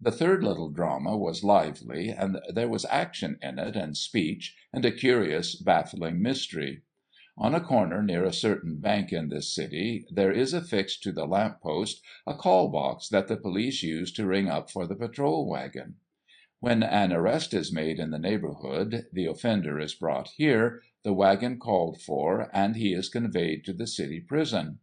The third little drama was lively, and there was action in it, and speech, and a curious, baffling mystery. On a corner near a certain bank in this city, there is affixed to the lamp post a call box that the police use to ring up for the patrol wagon. When an arrest is made in the neighbourhood, the offender is brought here, the wagon called for, and he is conveyed to the city prison.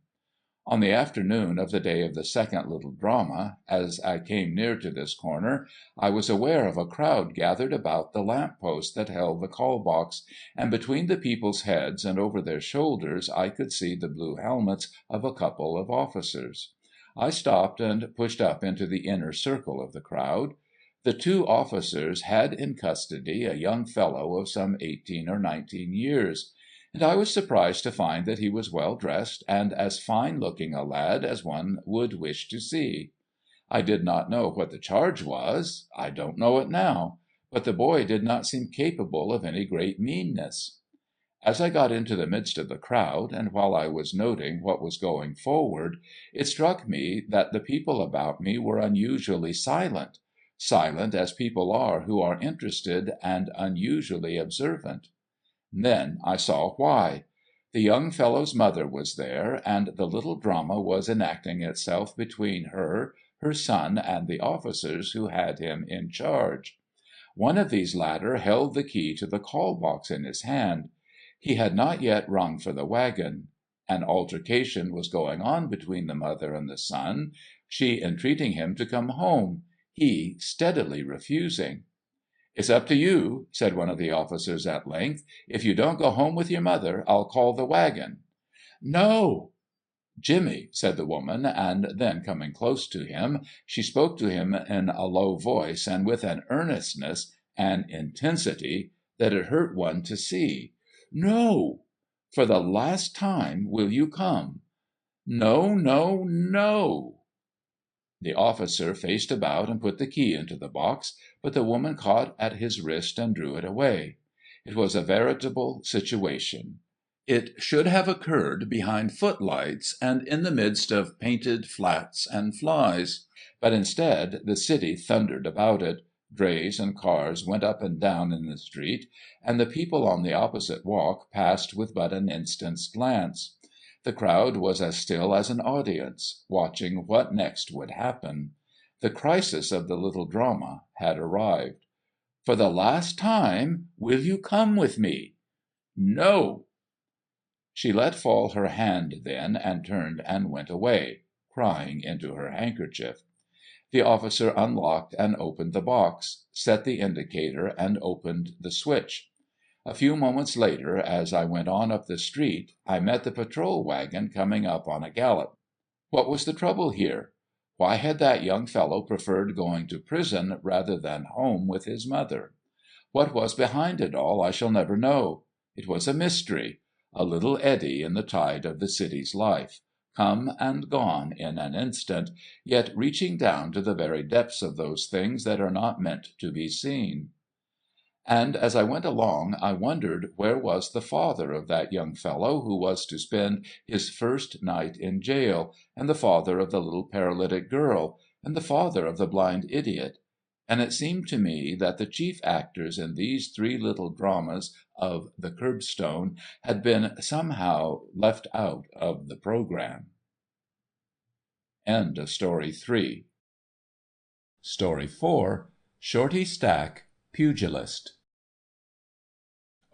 On the afternoon of the day of the second little drama, as I came near to this corner, I was aware of a crowd gathered about the lamp post that held the call box, and between the people's heads and over their shoulders I could see the blue helmets of a couple of officers. I stopped and pushed up into the inner circle of the crowd. The 2 officers had in custody a young fellow of some 18 or 19 years. And I was surprised to find that he was well dressed, and as fine-looking a lad as one would wish to see. I did not know what the charge was. I don't know it now. But the boy did not seem capable of any great meanness. As I got into the midst of the crowd, and while I was noting what was going forward, it struck me that the people about me were unusually silent as people are who are interested, and unusually observant. Then I saw why. The young fellow's mother was there, and the little drama was enacting itself between her, her son, and the officers who had him in charge. One of these latter held the key to the call box in his hand. He had not yet rung for the wagon. An altercation was going on between the mother and the son, she entreating him to come home, he steadily refusing. "It's up to you," said one of the officers at length. "If you don't go home with your mother, I'll call the wagon." "No!" "Jimmy," said the woman, and then coming close to him, she spoke to him in a low voice and with an earnestness, an intensity, that it hurt one to see. "No! For the last time, will you come? No, no, no!" The officer faced about and put the key into the box, but the woman caught at his wrist and drew it away. It was a veritable situation. It should have occurred behind footlights and in the midst of painted flats and flies, but instead the city thundered about it, drays and cars went up and down in the street, and the people on the opposite walk passed with but an instant's glance. The crowd was as still as an audience, watching what next would happen. The crisis of the little drama had arrived. "For the last time, will you come with me?" "No!" She let fall her hand then, and turned and went away, crying into her handkerchief. The officer unlocked and opened the box, set the indicator, and opened the switch. A few moments later, as I went on up the street, I met the patrol wagon coming up on a gallop. What was the trouble here? Why had that young fellow preferred going to prison rather than home with his mother? What was behind it all I shall never know. It was a mystery, a little eddy in the tide of the city's life, come and gone in an instant, yet reaching down to the very depths of those things that are not meant to be seen. And as I went along I wondered where was the father of that young fellow who was to spend his first night in jail, and the father of the little paralytic girl, and the father of the blind idiot. And it seemed to me that the chief actors in these three little dramas of the Curbstone had been somehow left out of the programme. End of Story 3. Story 4. Shorty Stack, Pugilist.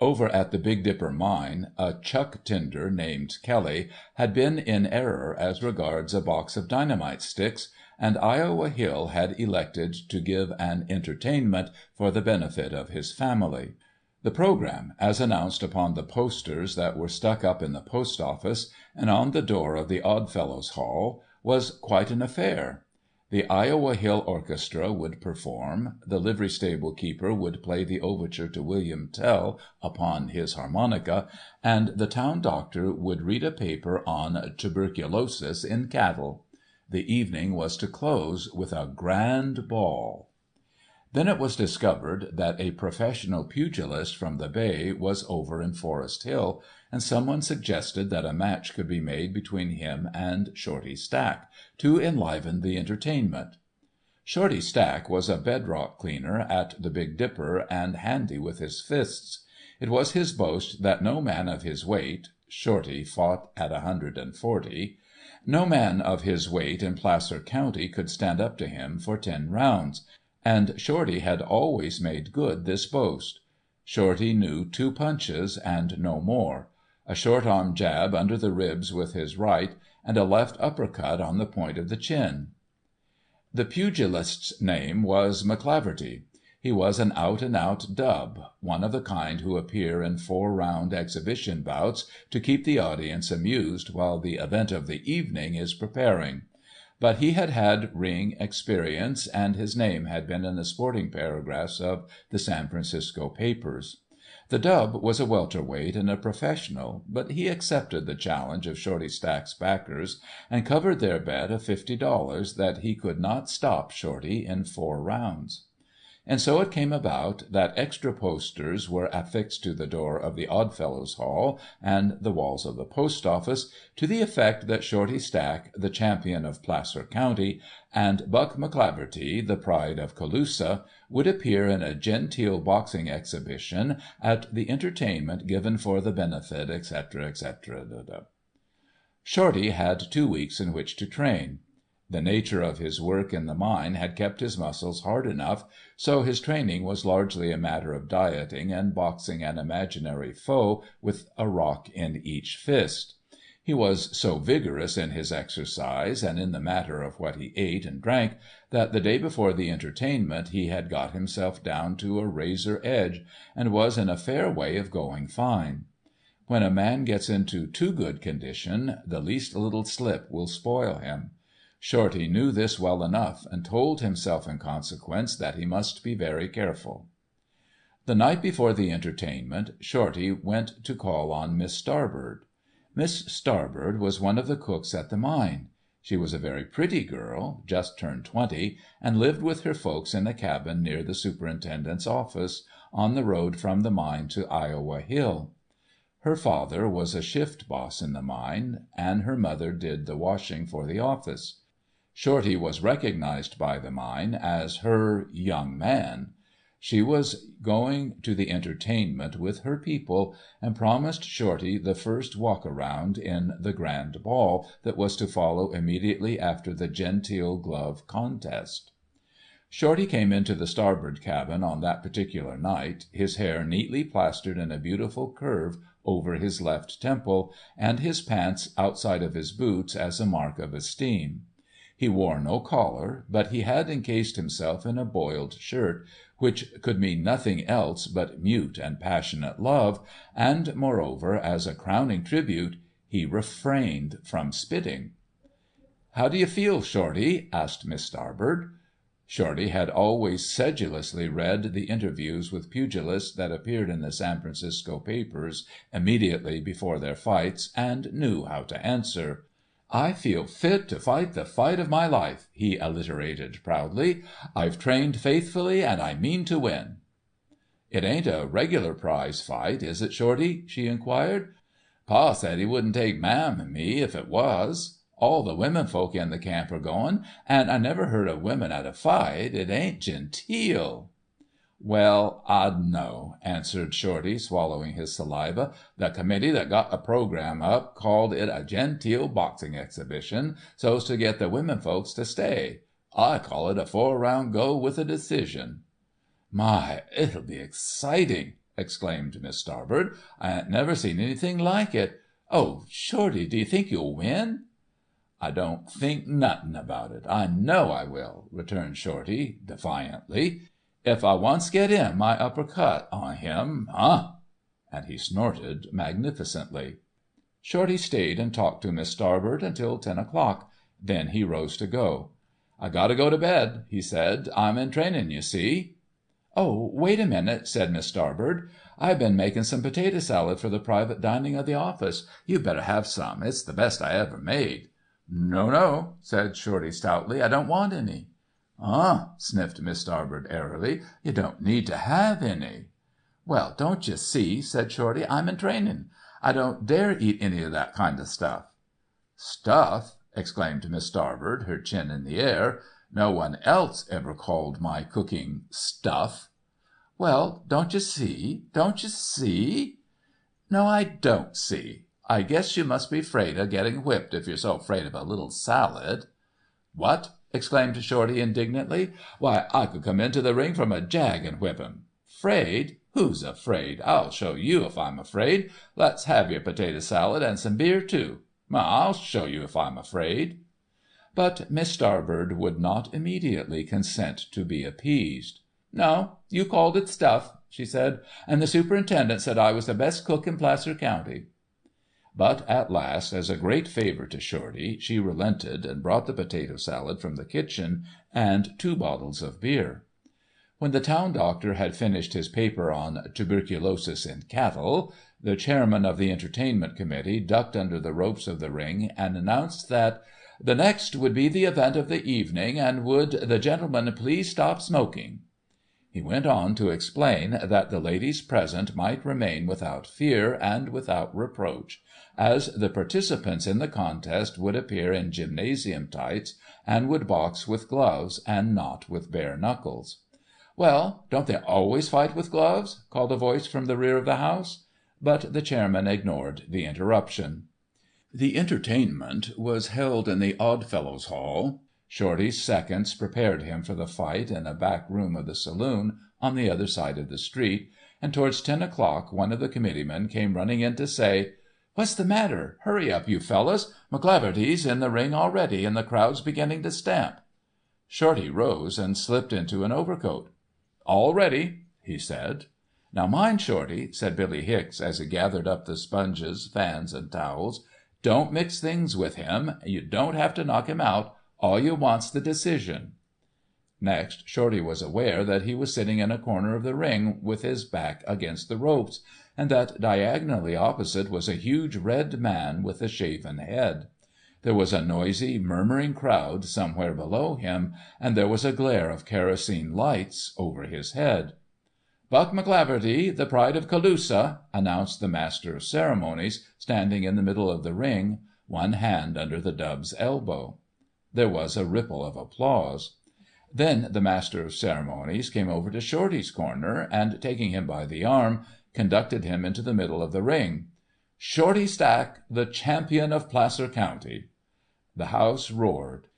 Over at the Big Dipper mine, a chuck tender named Kelly had been in error as regards a box of dynamite sticks, and Iowa Hill had elected to give an entertainment for the benefit of his family. The programme, as announced upon the posters that were stuck up in the post office and on the door of the Oddfellows' Hall, was quite an affair. The Iowa Hill Orchestra would perform, the livery stable keeper would play the overture to William Tell upon his harmonica, and the town doctor would read a paper on tuberculosis in cattle. The evening was to close with a grand ball. Then it was discovered that a professional pugilist from the Bay was over in Forest Hill, and someone suggested that a match could be made between him and Shorty Stack, to enliven the entertainment. Shorty Stack was a bedrock cleaner at the Big Dipper and handy with his fists. It was his boast that no man of his weight (Shorty fought at 140), no man of his weight in Placer County could stand up to him for 10 rounds, and Shorty had always made good this boast. Shorty knew 2 punches and no more, a short arm jab under the ribs with his right, and a left uppercut on the point of the chin. The pugilist's name was McCleaverty. He was an out-and-out dub, one of the kind who appear in 4-round exhibition bouts to keep the audience amused while the event of the evening is preparing. But he had had ring experience, and his name had been in the sporting paragraphs of the San Francisco papers. The dub was a welterweight and a professional, but he accepted the challenge of Shorty Stack's backers, and covered their bet of $50 that he could not stop Shorty in 4 rounds. And so it came about that extra posters were affixed to the door of the Oddfellows' Hall and the walls of the post office, to the effect that Shorty Stack, the champion of Placer County, and Buck McCleaverty, the pride of Colusa, would appear in a genteel boxing exhibition at the entertainment given for the benefit, etc., etc. Shorty had 2 weeks in which to train. The nature of his work in the mine had kept his muscles hard enough, so his training was largely a matter of dieting and boxing an imaginary foe with a rock in each fist. He was so vigorous in his exercise and in the matter of what he ate and drank that the day before the entertainment he had got himself down to a razor edge, and was in a fair way of going fine. When a man gets into too good condition, the least little slip will spoil him. Shorty knew this well enough, and told himself in consequence that he must be very careful. The night before the entertainment, Shorty went to call on Miss Starbird. Miss Starbird was one of the cooks at the mine. She was a very pretty girl, just turned 20, and lived with her folks in a cabin near the superintendent's office, on the road from the mine to Iowa Hill. Her father was a shift boss in the mine, and her mother did the washing for the office. Shorty was recognized by the mine as her young man. She was going to the entertainment with her people, and promised Shorty the first walk-around in the grand ball that was to follow immediately after the genteel glove contest. Shorty came into the starboard cabin on that particular night, his hair neatly plastered in a beautiful curve over his left temple, and his pants outside of his boots as a mark of esteem. He wore no collar, but he had encased himself in a boiled shirt, which could mean nothing else but mute and passionate love, and, moreover, as a crowning tribute, he refrained from spitting. "How do you feel, Shorty?" asked Miss Starbird. Shorty had always sedulously read the interviews with pugilists that appeared in the San Francisco papers immediately before their fights, and knew how to answer. "I feel fit to fight the fight of my life," he alliterated proudly. "I've trained faithfully, and I mean to win." "It ain't a regular prize fight, is it, Shorty?" she inquired. "Pa said he wouldn't take Mam and me if it was. All the women folk in the camp are goin', and I never heard of women at a fight. It ain't genteel." "Well, I dunno," answered Shorty, swallowing his saliva. "The committee that got the programme up called it a genteel boxing exhibition, so's to get the women folks to stay. I call it a 4-round go with a decision." "My, it'll be exciting!" exclaimed Miss Starbird. "I ain't never seen anything like it. Oh, Shorty, do you think you'll win?" "I don't think nothin' about it. I know I will," returned Shorty defiantly. "If I once get in my uppercut on him, huh!" And he snorted magnificently. Shorty stayed and talked to Miss Starbird until 10 o'clock. Then he rose to go. "I gotta go to bed," he said. "I'm in training, you see." "Oh, wait a minute," said Miss Starbird. "I've been making some potato salad for the private dining of the office. You'd better have some. It's the best I ever made." "No, no," said Shorty stoutly. "I don't want any." Sniffed Miss Starbird airily. "You don't need to have any." "Well, don't you see," said Shorty, "I'm in training. I don't dare eat any of that kind of stuff." "Stuff!" exclaimed Miss Starbird, her chin in the air. "No one else ever called my cooking stuff." "Well, don't you see? Don't you see?" "No, I don't see. I guess you must be 'fraid of getting whipped if you're so 'fraid of a little salad." "What!" exclaimed Shorty indignantly. "Why, I could come into the ring from a jag and whip him. 'Fraid? Who's afraid? I'll show you if I'm afraid. Let's have your potato salad and some beer too. I'll show you if I'm afraid." But Miss Starbird would not immediately consent to be appeased. "No, you called it stuff," she said, "and the superintendent said I was the best cook in Placer County." But at last, as a great favour to Shorty, she relented and brought the potato salad from the kitchen and 2 bottles of beer. When the town doctor had finished his paper on Tuberculosis in Cattle, the chairman of the entertainment committee ducked under the ropes of the ring and announced that "the next would be the event of the evening, and would the gentlemen please stop smoking." He went on to explain that the ladies present might remain without fear and without reproach, as the participants in the contest would appear in gymnasium tights and would box with gloves and not with bare knuckles. "Well, don't they always fight with gloves?" called a voice from the rear of the house. But the chairman ignored the interruption. The entertainment was held in the Oddfellows' Hall. Shorty's seconds prepared him for the fight in a back room of the saloon on the other side of the street, and towards 10 o'clock one of the committeemen came running in to say, "What's the matter? Hurry up, you fellows. McCleaverty's in the ring already, and the crowd's beginning to stamp." Shorty rose and slipped into an overcoat. "All ready," he said. "Now mind, Shorty," said Billy Hicks, as he gathered up the sponges, fans, and towels, "don't mix things with him. You don't have to knock him out. All you want's the decision." Next, Shorty was aware that he was sitting in a corner of the ring with his back against the ropes, and that diagonally opposite was a huge red man with a shaven head. There was a noisy, murmuring crowd somewhere below him, and there was a glare of kerosene lights over his head. "Buck McCleaverty, the pride of Colusa," announced the Master of Ceremonies, standing in the middle of the ring, one hand under the dub's elbow. There was a ripple of applause. Then the Master of Ceremonies came over to Shorty's corner, and taking him by the arm, conducted him into the middle of the ring. "Shorty Stack, the champion of Placer County." The house roared.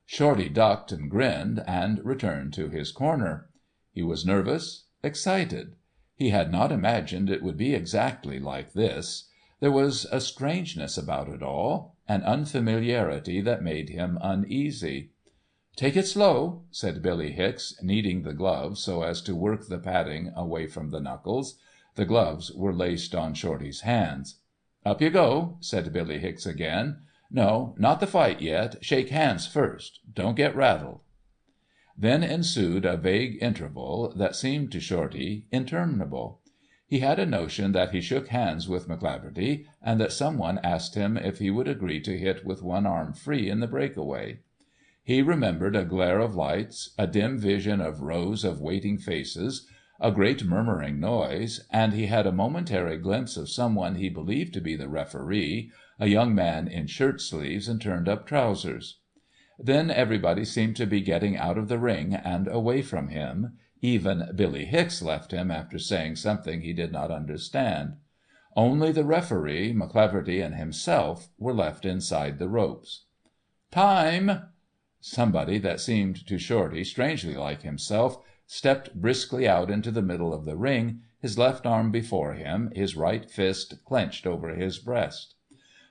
Shorty ducked and grinned, and returned to his corner. He was nervous, excited. He had not imagined it would be exactly like this. There was a strangeness about it all, an unfamiliarity that made him uneasy. "Take it slow," said Billy Hicks, kneading the gloves so as to work the padding away from the knuckles. The gloves were laced on Shorty's hands. "Up you go," said Billy Hicks again. "No, not the fight yet. Shake hands first. Don't get rattled." Then ensued a vague interval that seemed to Shorty interminable. He had a notion that he shook hands with McCleaverty, and that someone asked him if he would agree to hit with one arm free in the breakaway. He remembered a glare of lights, a dim vision of rows of waiting faces, a great murmuring noise, and he had a momentary glimpse of someone he believed to be the referee, a young man in shirt sleeves and turned-up trousers. Then everybody seemed to be getting out of the ring and away from him. Even Billy Hicks left him after saying something he did not understand. Only the referee, McCleaverty, and himself were left inside the ropes. "Time!" Somebody that seemed to Shorty strangely like himself stepped briskly out into the middle of the ring, his left arm before him, his right fist clenched over his breast.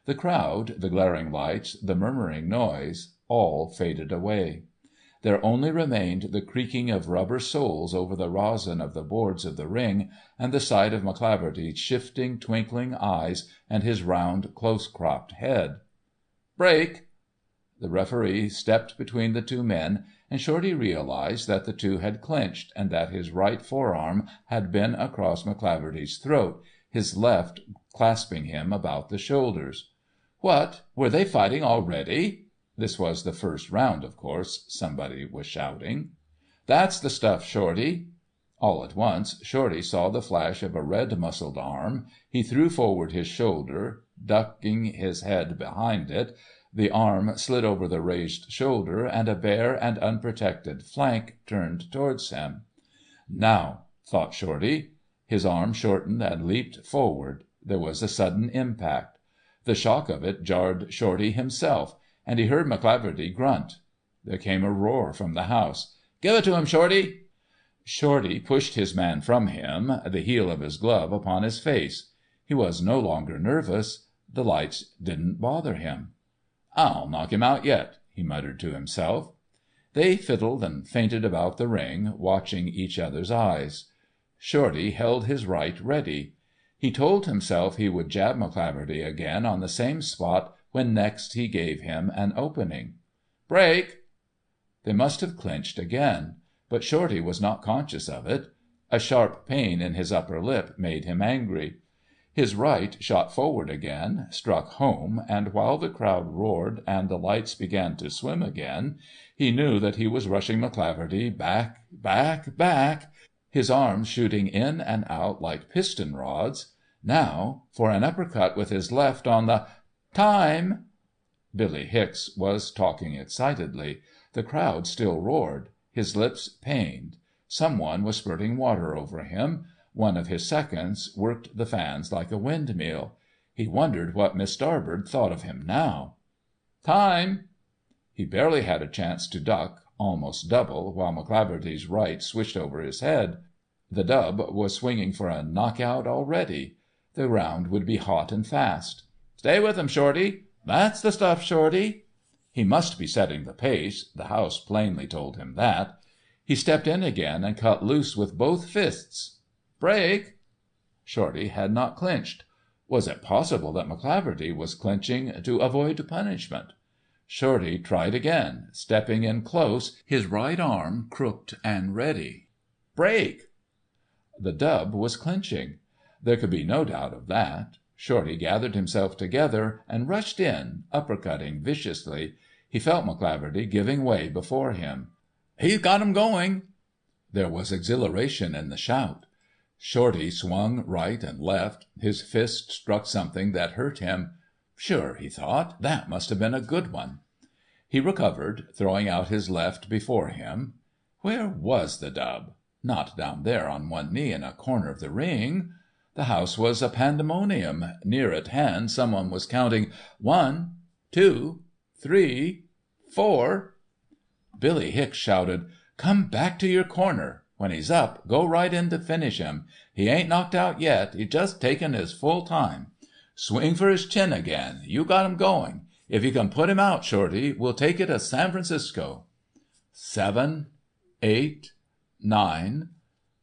The crowd, the glaring lights, the murmuring noise, all faded away. There only remained the creaking of rubber soles over the rosin of the boards of the ring, and the sight of McCleaverty's shifting, twinkling eyes and his round, close-cropped head. "Break!" The referee stepped between the two men, and Shorty realised that the two had clinched, and that his right forearm had been across McCleaverty's throat, his left clasping him about the shoulders. "What! Were they fighting already?" This was the first round, of course, somebody was shouting. "That's the stuff, Shorty." All at once Shorty saw the flash of a red-muscled arm. He threw forward his shoulder, ducking his head behind it. The arm slid over the raised shoulder, and a bare and unprotected flank turned towards him. "Now," thought Shorty. His arm shortened and leaped forward. There was a sudden impact. The shock of it jarred Shorty himself, and he heard McCleaverty grunt. There came a roar from the house. "Give it to him, Shorty!" Shorty pushed his man from him, the heel of his glove upon his face. He was no longer nervous. The lights didn't bother him. "I'll knock him out yet," he muttered to himself. They fiddled and feinted about the ring, watching each other's eyes. Shorty held his right ready. He told himself he would jab McCleaverty again on the same spot when next he gave him an opening. "Break!" They must have clinched again, but Shorty was not conscious of it. A sharp pain in his upper lip made him angry. His right shot forward again, struck home, and while the crowd roared and the lights began to swim again, he knew that he was rushing McCleaverty back, back, his arms shooting in and out like piston rods. Now for an uppercut with his left on the— "Time!" Billy Hicks was talking excitedly. The crowd still roared. His lips pained. Someone was spurting water over him. One of his seconds worked the fans like a windmill. He wondered what Miss Starbird thought of him now. "Time!" He barely had a chance to duck, almost double, while McCleaverty's right swished over his head. The dub was swinging for a knockout already. The round would be hot and fast. "Stay with him, Shorty!" "That's the stuff, Shorty!" He must be setting the pace, the house plainly told him that. He stepped in again and cut loose with both fists. "Break!" Shorty had not clinched. Was it possible that McCleaverty was clinching to avoid punishment? Shorty tried again, stepping in close, his right arm crooked and ready. "Break!" The dub was clinching. There could be no doubt of that. Shorty gathered himself together and rushed in, uppercutting viciously. He felt McCleaverty giving way before him. "He's got 'em going!" There was exhilaration in the shout. Shorty swung right and left. His fist struck something that hurt him. Sure, he thought, that must have been a good one. He recovered, throwing out his left before him. Where was the dub? Not down there on one knee in a corner of the ring. The house was a pandemonium. Near at hand someone was counting 1, 2, 3, 4. Billy Hicks shouted, "Come back to your corner. When he's up, go right in to finish him. He ain't knocked out yet. He's just taking his full time. Swing for his chin again. You got him going. If you can put him out, Shorty, we'll take it to San Francisco." 7, 8, 9.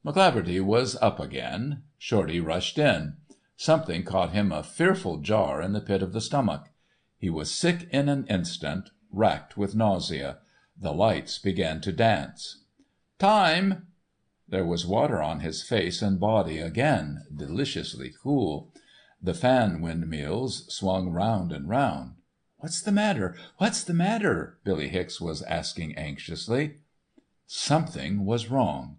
McCleaverty was up again. Shorty rushed in. Something caught him a fearful jar in the pit of the stomach. He was sick in an instant, racked with nausea. The lights began to dance. "Time!" There was water on his face and body again, deliciously cool. The fan windmills swung round and round. "What's the matter? What's the matter?" Billy Hicks was asking anxiously. Something was wrong.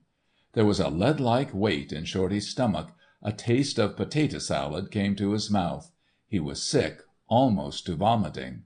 There was a lead-like weight in Shorty's stomach. A taste of potato salad came to his mouth. He was sick, almost to vomiting.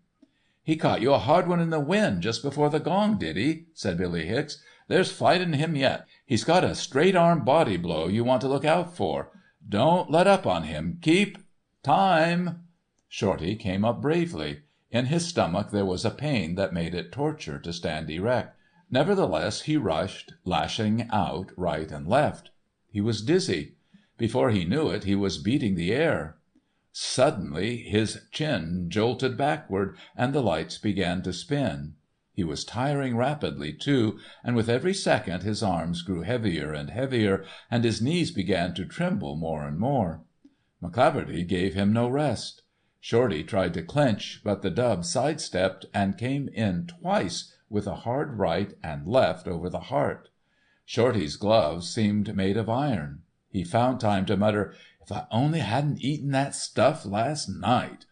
"He caught you a hard one in the wind just before the gong, did he?" said Billy Hicks. "There's fight in him yet. He's got a straight-arm body blow you want to look out for. Don't let up on him. Keep— Time!" Shorty came up bravely. In his stomach there was a pain that made it torture to stand erect. Nevertheless he rushed, lashing out right and left. He was dizzy. Before he knew it he was beating the air. Suddenly his chin jolted backward, and the lights began to spin. He was tiring rapidly, too, and with every second his arms grew heavier and heavier, and his knees began to tremble more and more. McCleaverty gave him no rest. Shorty tried to clinch, but the dub sidestepped and came in twice with a hard right and left over the heart. Shorty's gloves seemed made of iron. He found time to mutter, "If I only hadn't eaten that stuff last night."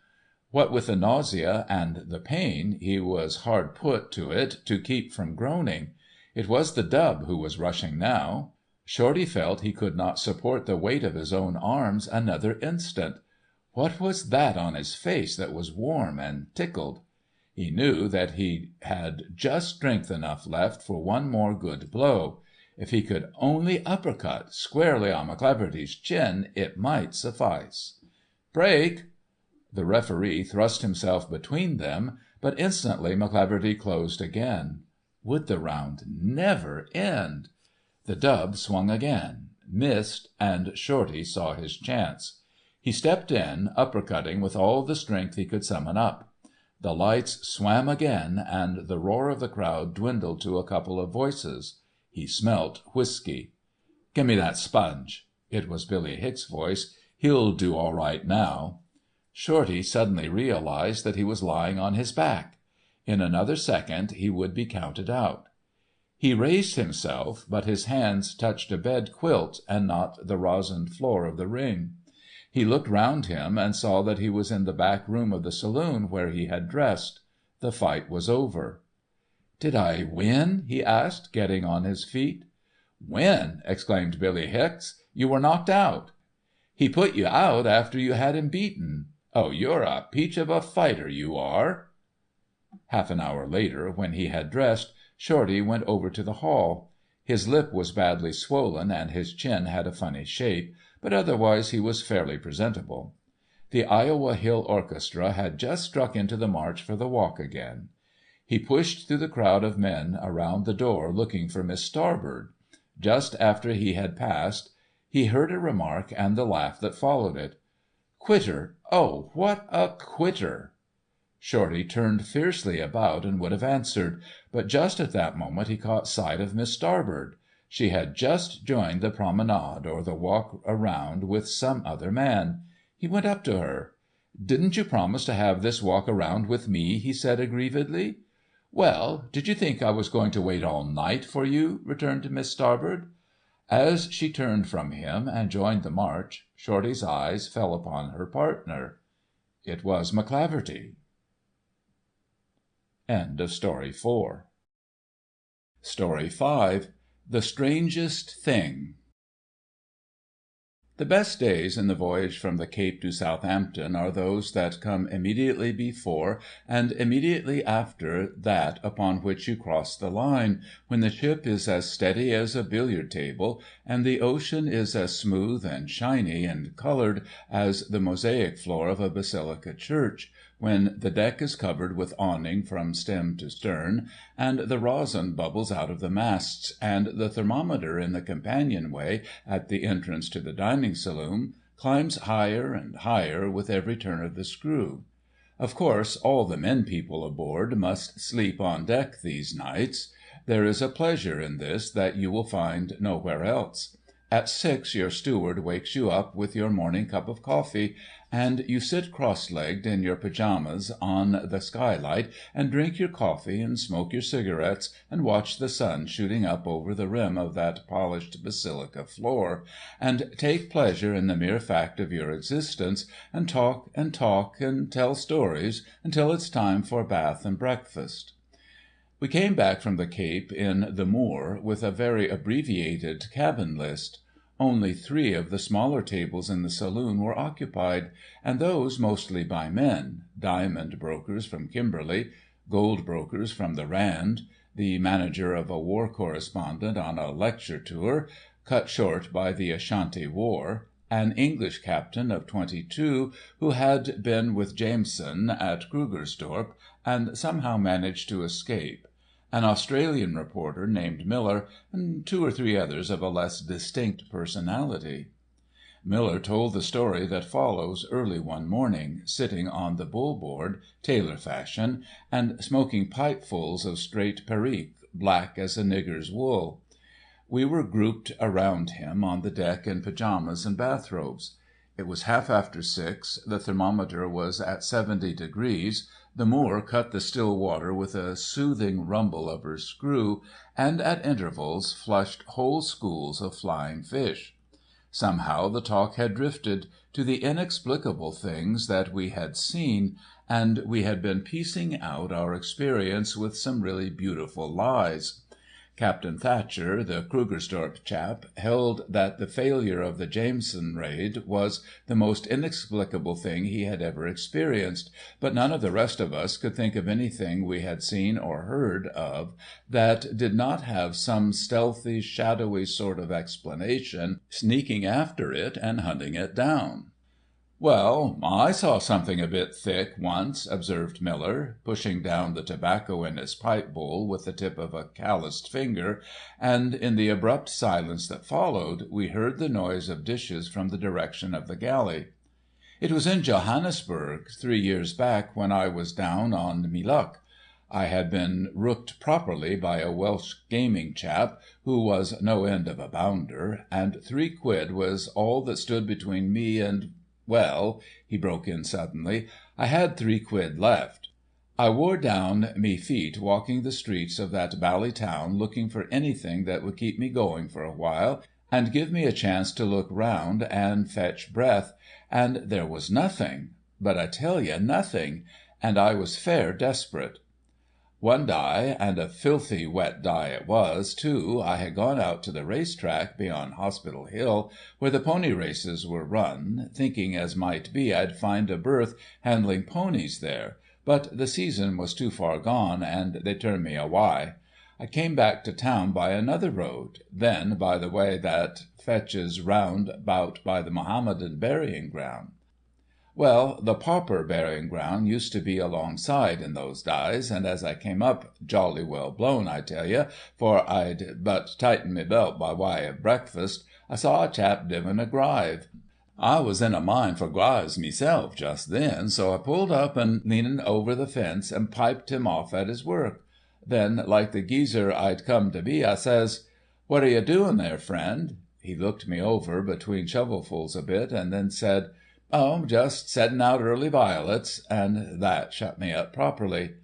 What with the nausea and the pain, he was hard put to it to keep from groaning. It was the dub who was rushing now. Shorty felt he could not support the weight of his own arms another instant. What was that on his face that was warm and tickled? He knew that he had just strength enough left for one more good blow. If he could only uppercut squarely on McCleaverty's chin, it might suffice. "Break!" The referee thrust himself between them, but instantly McCleaverty closed again. Would the round never end? The dub swung again, missed, and Shorty saw his chance. He stepped in, uppercutting with all the strength he could summon up. The lights swam again, and the roar of the crowd dwindled to a couple of voices. He smelt whiskey. "Gimme that sponge." It was Billy Hicks' voice. "He'll do all right now." Shorty suddenly realized that he was lying on his back. In another second he would be counted out. He raised himself, but his hands touched a bed quilt and not the rosined floor of the ring. He looked round him and saw that he was in the back room of the saloon where he had dressed. The fight was over. "Did I win?" he asked, getting on his feet. "Win!" exclaimed Billy Hicks. "You were knocked out. He put you out after you had him beaten. Oh, you're a peach of a fighter, you are." Half an hour later, when he had dressed, Shorty went over to the hall. His lip was badly swollen and his chin had a funny shape, but otherwise he was fairly presentable. The Iowa Hill Orchestra had just struck into the march for the walk again. He pushed through the crowd of men around the door looking for Miss Starbird. Just after he had passed, he heard a remark and the laugh that followed it. "Quitter! Oh, what a quitter!" Shorty turned fiercely about and would have answered, but just at that moment he caught sight of Miss Starbird. She had just joined the promenade or the walk around with some other man. He went up to her. "Didn't you promise to have this walk around with me?" he said aggrievedly. "Well, did you think I was going to wait all night for you?" returned Miss Starbird. As she turned from him and joined the march, Shorty's eyes fell upon her partner. It was McCleaverty. End of Story 4. Story 5. The Strangest Thing. The best days in the voyage from the Cape to Southampton are those that come immediately before and immediately after that upon which you cross the line, when the ship is as steady as a billiard table, and the ocean is as smooth and shiny and coloured as the mosaic floor of a basilica church, when the deck is covered with awning from stem to stern, and the rosin bubbles out of the masts, and the thermometer in the companionway at the entrance to the dining saloon climbs higher and higher with every turn of the screw. Of course all the men people aboard must sleep on deck these nights. There is a pleasure in this that you will find nowhere else. At 6 your steward wakes you up with your morning cup of coffee, and you sit cross-legged in your pyjamas on the skylight and drink your coffee and smoke your cigarettes and watch the sun shooting up over the rim of that polished basilica floor, and take pleasure in the mere fact of your existence, and talk and talk and tell stories until it's time for bath and breakfast. We came back from the Cape in the Moor with a very abbreviated cabin list. Only 3 of the smaller tables in the saloon were occupied, and those mostly by men, diamond brokers from Kimberley, gold brokers from the Rand, the manager of a war correspondent on a lecture tour, cut short by the Ashanti War, an English captain of 22 who had been with Jameson at Krugersdorp and somehow managed to escape, an Australian reporter named Miller, and 2 or 3 others of a less distinct personality. Miller told the story that follows early one morning, sitting on the bull-board, tailor fashion, and smoking pipefuls of straight Perique, black as a nigger's wool. We were grouped around him on the deck in pyjamas and bathrobes. It was half after 6, the thermometer was at 70 degrees, the Moor cut the still water with a soothing rumble of her screw, and at intervals flushed whole schools of flying fish. Somehow the talk had drifted to the inexplicable things that we had seen, and we had been piecing out our experience with some really beautiful lies. Captain Thatcher, the Krugersdorp chap, held that the failure of the Jameson raid was the most inexplicable thing he had ever experienced, but none of the rest of us could think of anything we had seen or heard of that did not have some stealthy, shadowy sort of explanation sneaking after it and hunting it down. "Well, I saw something a bit thick once," observed Miller, pushing down the tobacco in his pipe bowl with the tip of a calloused finger, and in the abrupt silence that followed we heard the noise of dishes from the direction of the galley. "It was in Johannesburg 3 years back when I was down on me luck. I had been rooked properly by a Welsh gaming chap who was no end of a bounder, and 3 quid was all that stood between me and— well," he broke in suddenly, "I had 3 quid left. I wore down me feet walking the streets of that bally town looking for anything that would keep me going for a while, and give me a chance to look round and fetch breath, and there was nothing, but I tell ye nothing, and I was fair desperate. One die, and a filthy wet die it was, too, I had gone out to the race track beyond Hospital Hill, where the pony races were run, thinking as might be I'd find a berth handling ponies there, but the season was too far gone, and they turned me awye. I came back to town by another road, then by the way that fetches round about by the Mohammedan burying ground. Well, the pauper burying ground used to be alongside in those days, and as I came up, jolly well blown, I tell ye, for I'd but tightened me belt by way of breakfast, I saw a chap divin' a grive. I was in a mind for grives meself just then, so I pulled up and leanin' over the fence and piped him off at his work. Then, like the geezer I'd come to be, I says, 'What are you doing there, friend?' He looked me over between shovelfuls a bit, and then said, 'Oh, just setting out early violets,' and that shut me up properly.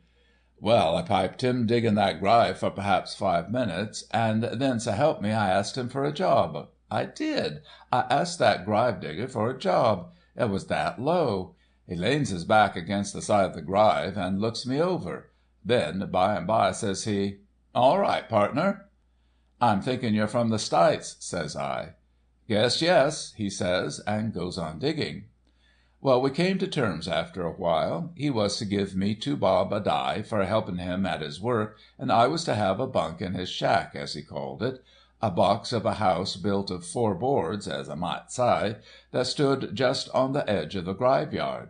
Well, I piped him, digging that grive for perhaps 5 minutes, and then, so help me, I asked him for a job. I did. I asked that grive digger for a job. It was that low. He leans his back against the side of the grive and looks me over. Then, by and by, says he, 'All right, partner.' 'I'm thinking you're from the States,' says I. 'Guess yes,' he says, and goes on digging. Well, we came to terms after a while. He was to give me 2 bob a die for helping him at his work, and I was to have a bunk in his shack, as he called it, a box of a house built of 4 boards, as I might say, that stood just on the edge of the graveyard.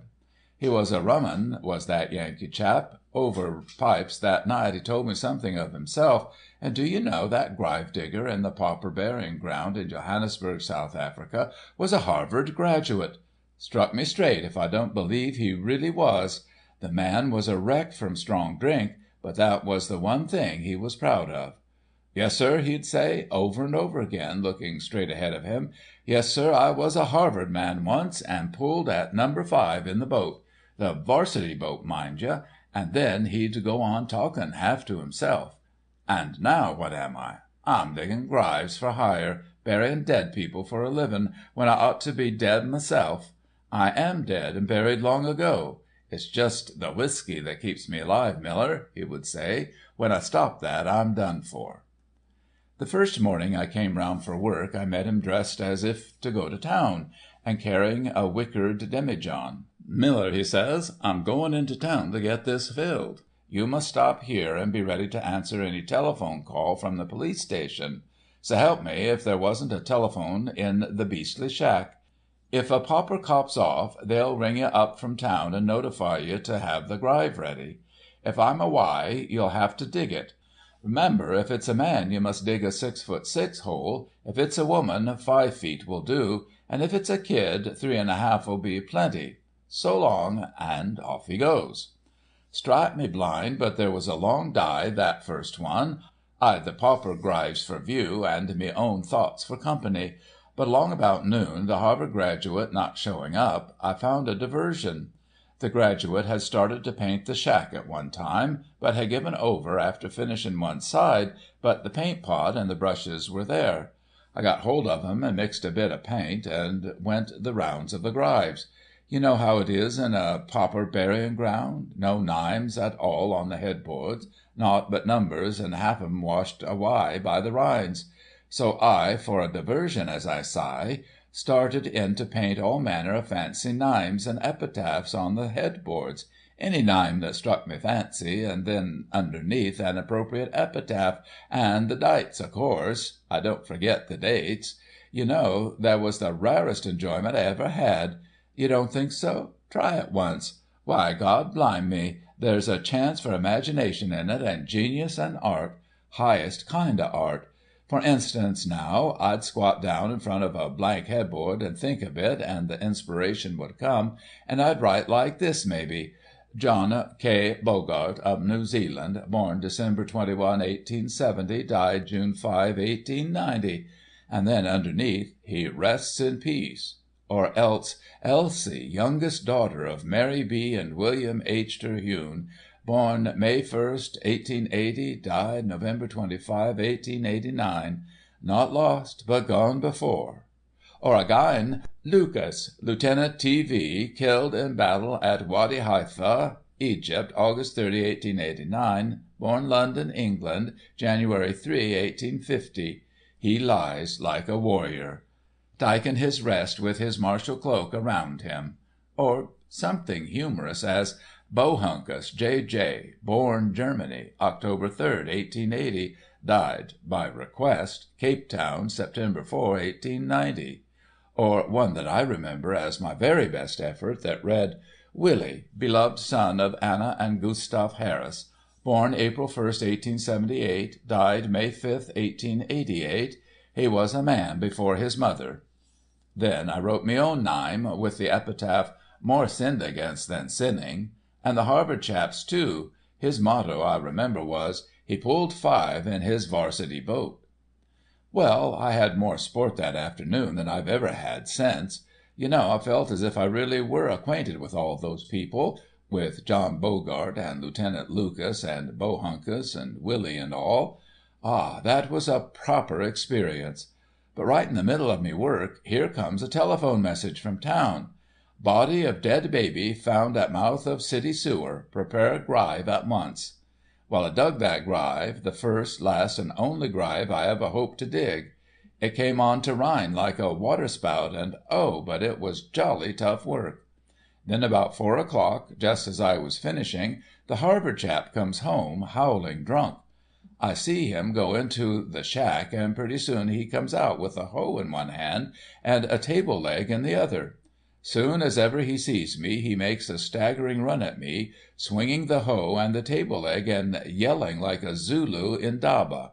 He was a rum 'un, was that Yankee chap. Over pipes that night he told me something of himself, and do you know that grive digger in the pauper burying ground in Johannesburg, South Africa, was a Harvard graduate. Struck me straight if I don't believe he really was. The man was a wreck from strong drink, but that was the one thing he was proud of. "Yes, sir," he'd say, over and over again, looking straight ahead of him. "Yes, sir, I was a Harvard man once, and pulled at number 5 in the boat. The 'varsity boat, mind you." And then he'd go on talking half to himself. "And now what am I? I'm digging graves for hire, burying dead people for a living, when I ought to be dead myself. I am dead and buried long ago. It's just the whiskey that keeps me alive, Miller," he would say. "When I stop that, I'm done for." The first morning I came round for work, I met him dressed as if to go to town, and carrying a wickered demijohn. "Miller," he says, "I'm going into town to get this filled. You must stop here and be ready to answer any telephone call from the police station. So help me if there wasn't a telephone in the beastly shack. If a pauper cops off, they'll ring you up from town and notify you to have the grive ready. If I'm a Y, you'll have to dig it. Remember, if it's a man you must dig a 6'6" hole, if it's a woman 5 feet will do, and if it's a kid 3½ will be plenty. So long," and off he goes. Strike me blind, but there was a long die that first one. I'd the pauper grives for view, and me own thoughts for company. But along about noon, the Harvard graduate not showing up, I found a diversion. The graduate had started to paint the shack at one time, but had given over after finishing one side, but the paint pot and the brushes were there. I got hold of 'em and mixed a bit of paint, and went the rounds of the grives. You know how it is in a pauper burying ground? No names at all on the headboards, naught but numbers, and half 'em washed away by the rines. So I, for a diversion as I say, started in to paint all manner of fancy names and epitaphs on the headboards, any name that struck me fancy, and then underneath an appropriate epitaph, and the dates, of course. I don't forget the dates. You know, that was the rarest enjoyment I ever had. You don't think so? Try it once. Why, God blime me, there's a chance for imagination in it, and genius and art. Highest kind of art. For instance, now, I'd squat down in front of a blank headboard and think a bit, and the inspiration would come, and I'd write like this, maybe: "John K. Bogart, of New Zealand, born December 21, 1870, died June 5, 1890. And then underneath, he rests in peace. Or else, Elsie, youngest daughter of Mary B. and William H. Terhune, born May 1st, 1880, died November 25, 1889. Not lost, but gone before." Or again, "Lucas, Lieutenant T.V., killed in battle at Wadi Haifa, Egypt, August 30, 1889, born London, England, January 3, 1850. He lies like a warrior. Taking his rest with his martial cloak around him." Or something humorous as "Bohunkus, J.J., born Germany, October 3rd, 1880, died, by request, Cape Town, September 4, 1890. Or one that I remember as my very best effort, that read: "Willie, beloved son of Anna and Gustav Harris, born April 1st, 1878, died May 5th, 1888. He was a man before his mother." Then I wrote me own name, with the epitaph, "More sinned against than sinning." And the Harvard chap's too. His motto, I remember, was, "He pulled 5 in his 'varsity boat." Well, I had more sport that afternoon than I've ever had since. You know, I felt as if I really were acquainted with all those people, with John Bogart and Lieutenant Lucas and Bohunkus and Willie and all. Ah, that was a proper experience. But right in the middle of me work, here comes a telephone message from town. "Body of dead baby found at mouth of city sewer. Prepare grive at once." Well, I dug that grive, the first, last, and only grive I ever hoped to dig. It came on to Rhine like a waterspout, and oh, but it was jolly tough work. Then about 4 o'clock, just as I was finishing, the Harvard chap comes home, howling drunk. I see him go into the shack, and pretty soon he comes out with a hoe in one hand and a table leg in the other. Soon as ever he sees me, he makes a staggering run at me, swinging the hoe and the table leg, and yelling like a Zulu indaba.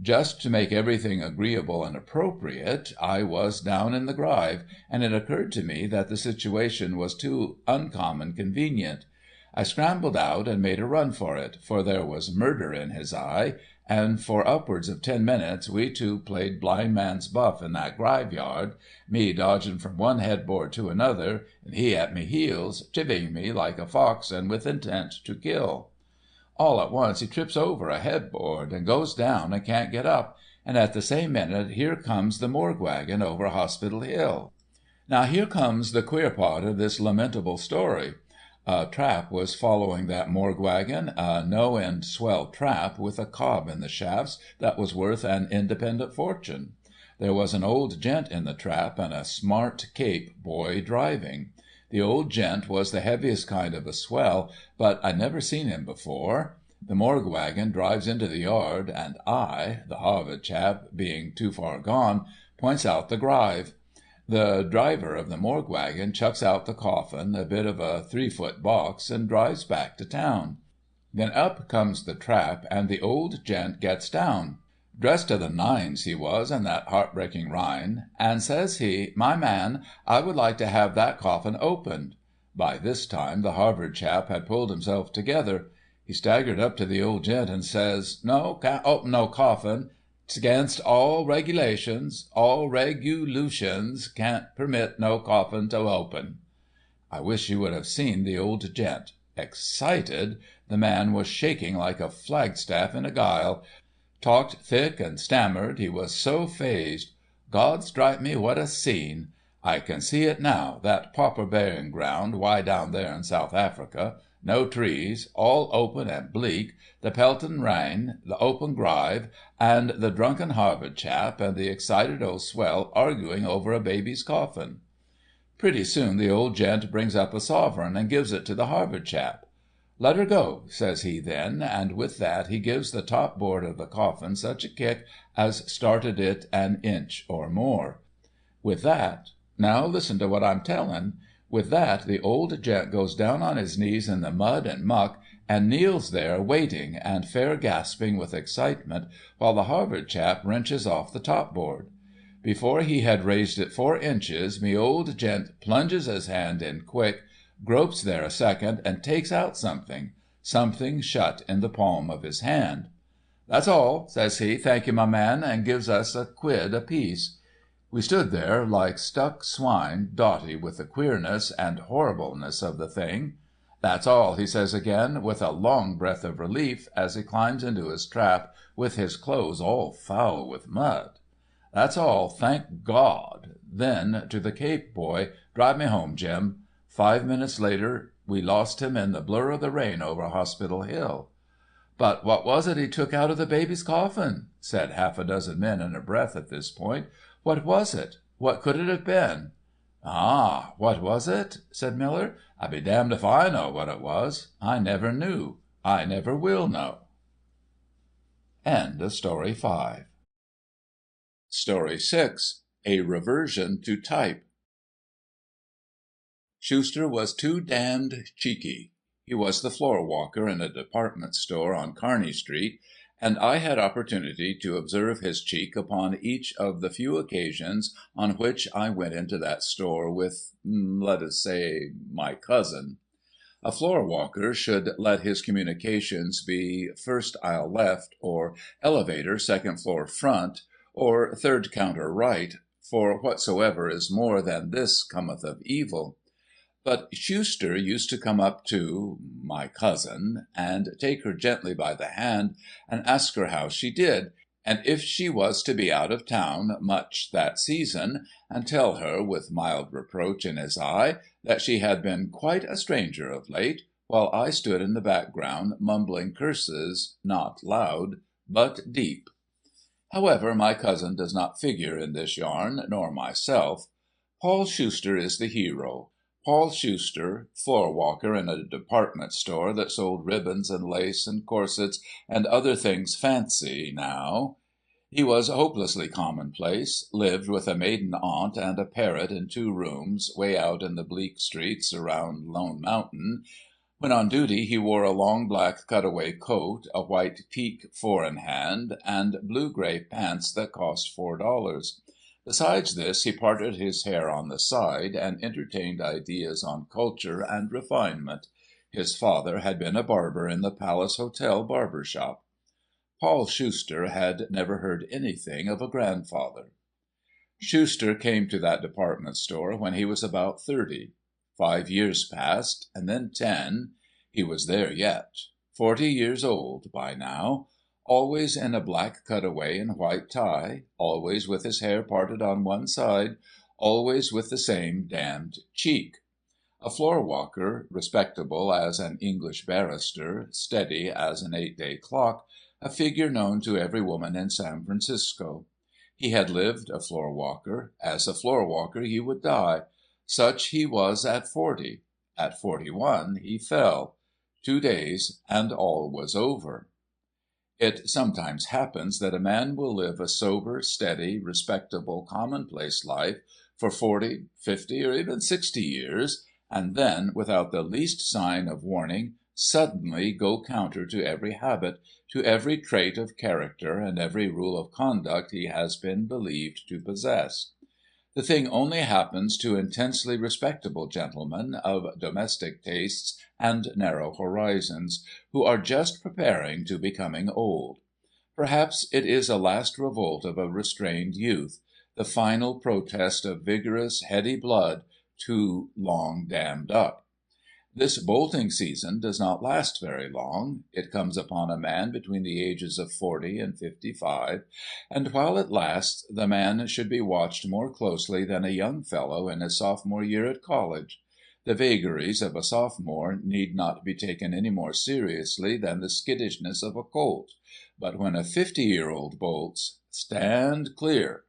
Just to make everything agreeable and appropriate, I was down in the grive, and it occurred to me that the situation was too uncommon convenient. I scrambled out and made a run for it, for there was murder in his eye, and for upwards of 10 minutes we two played blind man's buff in that graveyard, me dodging from one headboard to another, and he at me heels, chivying me like a fox and with intent to kill. All at once he trips over a headboard and goes down and can't get up, and at the same minute here comes the morgue wagon over Hospital Hill. Now here comes the queer part of this lamentable story. A trap was following that morgue wagon, a no-end swell trap with a cob in the shafts that was worth an independent fortune. There was an old gent in the trap and a smart Cape boy driving. The old gent was the heaviest kind of a swell, but I'd never seen him before. The morgue wagon drives into the yard, and I, the Harvard chap, being too far gone, points out the grive. The driver of the morgue wagon chucks out the coffin, a bit of a 3-foot box, and drives back to town. Then up comes the trap, and the old gent gets down. Dressed to the nines he was in that heartbreaking rime, and says he, "My man, I would like to have that coffin opened." By this time the Harvard chap had pulled himself together. He staggered up to the old gent and says, "No, can't open no coffin. It's against all regulations, can't permit no coffin to open." I wish you would have seen the old gent. Excited, the man was shaking like a flagstaff in a gale, talked thick and stammered, he was so phased. God strike me, what a scene! I can see it now, that pauper burying ground way down there in South Africa, no trees, all open and bleak, the peltin' rain, the open grive, and the drunken Harvard chap and the excited old swell arguing over a baby's coffin. Pretty soon the old gent brings up a sovereign and gives it to the Harvard chap. "Let her go," says he then, and with that he gives the top board of the coffin such a kick as started it an inch or more. With that—now listen to what I'm tellin'—with that the old gent goes down on his knees in the mud and muck, and kneels there waiting and fair gasping with excitement, while the Harvard chap wrenches off the top board. Before he had raised it 4 inches, me old gent plunges his hand in quick, gropes there a second, and takes out something shut in the palm of his hand. "That's all," says he, "thank you, my man," and gives us a quid apiece. We stood there like stuck swine, dotty with the queerness and horribleness of the thing. "That's all," he says again, with a long breath of relief, as he climbs into his trap with his clothes all foul with mud. "That's all, thank God." Then to the Cape boy, "Drive me home, Jim." 5 minutes later we lost him in the blur of the rain over Hospital Hill. "But what was it he took out of the baby's coffin?" said half a dozen men in a breath at this point. "What was it? What could it have been?" "Ah, what was it?" said Miller. "I'd be damned if I know what it was. I never knew. I never will know." End of Story 5. Story 6. A Reversion to Type. Schuster was too damned cheeky. He was the floor walker in a department store on Kearny Street, and I had opportunity to observe his cheek upon each of the few occasions on which I went into that store with, let us say, my cousin. A floor walker should let his communications be first aisle left, or elevator second floor front, or third counter right, for whatsoever is more than this cometh of evil. But Schuster used to come up to my cousin, and take her gently by the hand, and ask her how she did, and if she was to be out of town much that season, and tell her, with mild reproach in his eye, that she had been quite a stranger of late, while I stood in the background mumbling curses, not loud, but deep. However, my cousin does not figure in this yarn, nor myself. Paul Schuster is the hero. Paul Schuster, floor walker in a department store that sold ribbons and lace and corsets and other things fancy now. He was hopelessly commonplace, lived with a maiden aunt and a parrot in 2 rooms way out in the bleak streets around Lone Mountain. When on duty he wore a long black cutaway coat, a white teak 4-in-hand, and blue-gray pants that cost $4. Besides this, he parted his hair on the side, and entertained ideas on culture and refinement. His father had been a barber in the Palace Hotel barber shop. Paul Schuster had never heard anything of a grandfather. Schuster came to that department store when he was about 30. 5 years passed, and then 10. He was there yet. 40 years old by now. Always in a black cutaway and white tie. Always with his hair parted on one side. Always with the same damned cheek. A floor walker, respectable as an English barrister, steady as an 8-day clock, a figure known to every woman in San Francisco. He had lived a floor walker. As a floor walker he would die. Such he was at 40. At 41 he fell. 2 days, and all was over. It sometimes happens that a man will live a sober, steady, respectable, commonplace life for 40, 50, or even 60 years, and then, without the least sign of warning, suddenly go counter to every habit, to every trait of character and every rule of conduct he has been believed to possess. The thing only happens to intensely respectable gentlemen of domestic tastes and narrow horizons, who are just preparing to becoming old. Perhaps it is a last revolt of a restrained youth, the final protest of vigorous, heady blood too long dammed up. This bolting season does not last very long. It comes upon a man between the ages of 40 and 55, and while it lasts the man should be watched more closely than a young fellow in his sophomore year at college. The vagaries of a sophomore need not be taken any more seriously than the skittishness of a colt, but when a 50-year-old bolts, stand clear.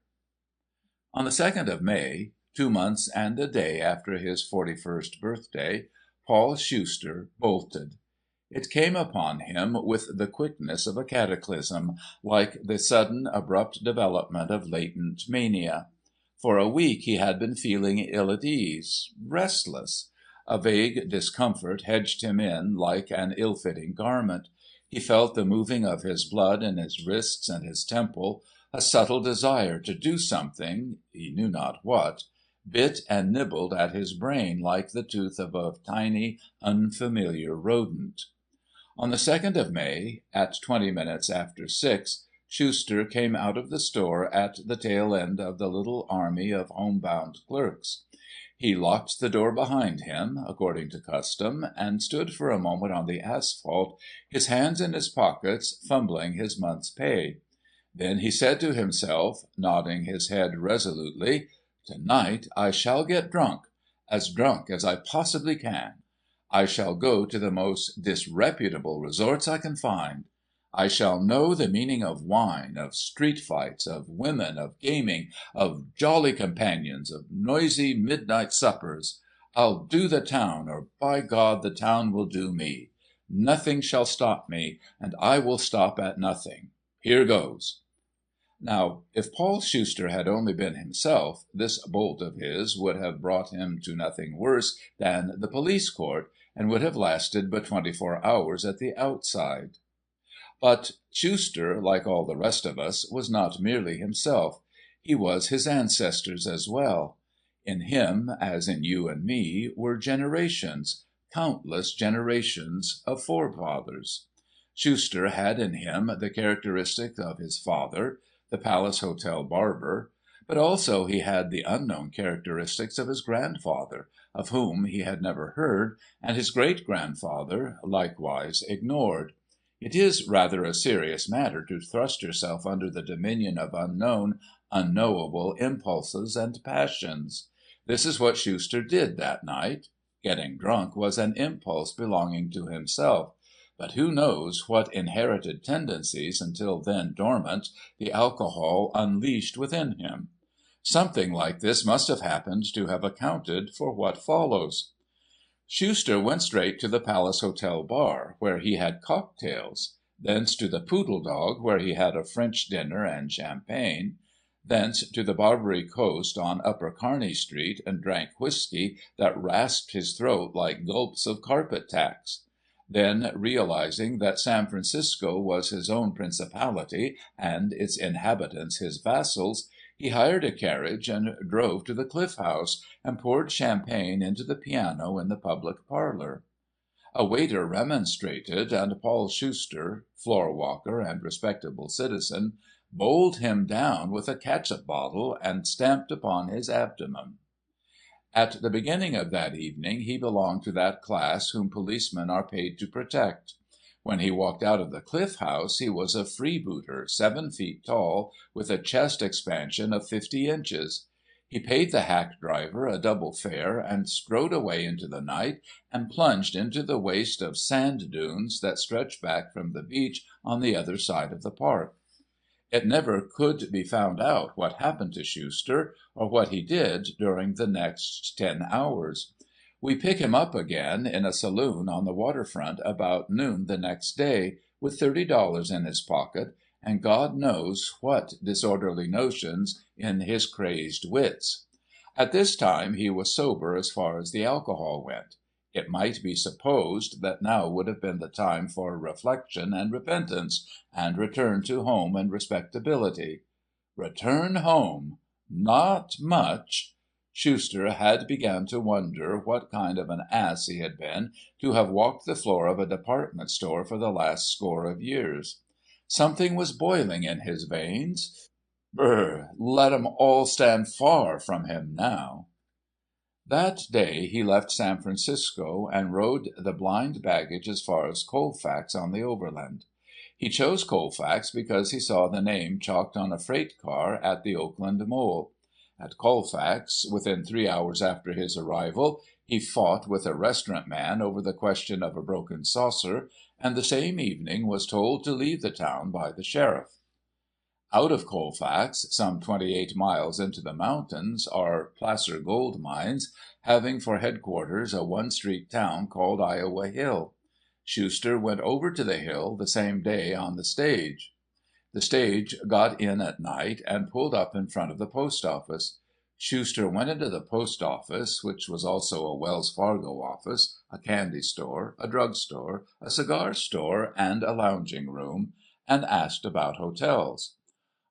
On the 2nd of May, 2 months and a day after his 41st birthday, Paul Schuster bolted. It came upon him with the quickness of a cataclysm, like the sudden, abrupt development of latent mania. For a week he had been feeling ill at ease, restless. A vague discomfort hedged him in like an ill-fitting garment. He felt the moving of his blood in his wrists and his temple, a subtle desire to do something, he knew not what, bit and nibbled at his brain like the tooth of a tiny, unfamiliar rodent. On the 2nd of May, at 20 minutes after 6, Schuster came out of the store at the tail end of the little army of homebound clerks. He locked the door behind him, according to custom, and stood for a moment on the asphalt, his hands in his pockets, fumbling his month's pay. Then he said to himself, nodding his head resolutely, "Tonight I shall get drunk as I possibly can. I shall go to the most disreputable resorts I can find. I shall know the meaning of wine, of street fights, of women, of gaming, of jolly companions, of noisy midnight suppers. I'll do the town, or by God the town will do me. Nothing shall stop me, and I will stop at nothing. Here goes." Now, if Paul Schuster had only been himself, this bolt of his would have brought him to nothing worse than the police court, and would have lasted but 24 hours at the outside. But Schuster, like all the rest of us, was not merely himself. He was his ancestors as well. In him, as in you and me, were generations, countless generations of forefathers. Schuster had in him the characteristics of his father, the Palace Hotel barber, but also he had the unknown characteristics of his grandfather, of whom he had never heard, and his great-grandfather, likewise ignored. It is rather a serious matter to thrust yourself under the dominion of unknown, unknowable impulses and passions. This is what Schuster did that night. Getting drunk was an impulse belonging to himself. But who knows what inherited tendencies, until then dormant, the alcohol unleashed within him? Something like this must have happened to have accounted for what follows. Schuster went straight to the Palace Hotel bar, where he had cocktails; thence to the Poodle Dog, where he had a French dinner and champagne; thence to the Barbary Coast on Upper Kearny Street, and drank whiskey that rasped his throat like gulps of carpet tacks. Then, realizing that San Francisco was his own principality, and its inhabitants his vassals, he hired a carriage and drove to the Cliff House, and poured champagne into the piano in the public parlour. A waiter remonstrated, and Paul Schuster, floor walker and respectable citizen, bowled him down with a catsup bottle and stamped upon his abdomen. At the beginning of that evening he belonged to that class whom policemen are paid to protect. When he walked out of the Cliff House he was a freebooter 7 feet tall, with a chest expansion of 50 inches. He paid the hack driver a double fare and strode away into the night and plunged into the waste of sand dunes that stretched back from the beach on the other side of the park. It never could be found out what happened to Schuster, or what he did during the next 10 hours. We pick him up again in a saloon on the waterfront about noon the next day, with $30 in his pocket, and God knows what disorderly notions in his crazed wits. At this time he was sober as far as the alcohol went. It might be supposed that now would have been the time for reflection and repentance, and return to home and respectability. Return home! Not much! Schuster had begun to wonder what kind of an ass he had been to have walked the floor of a department store for the last score of years. Something was boiling in his veins. Brr! Let 'em all stand far from him now. That day he left San Francisco and rode the blind baggage as far as Colfax on the Overland. He chose Colfax because he saw the name chalked on a freight car at the Oakland Mole. At Colfax, within 3 hours after his arrival, he fought with a restaurant man over the question of a broken saucer, and the same evening was told to leave the town by the sheriff. Out of Colfax, some 28 miles into the mountains, are placer gold mines, having for headquarters a one-street town called Iowa Hill. Schuster went over to the hill the same day on the stage. The stage got in at night and pulled up in front of the post office. Schuster went into the post office, which was also a Wells Fargo office, a candy store, a drug store, a cigar store, and a lounging room, and asked about hotels.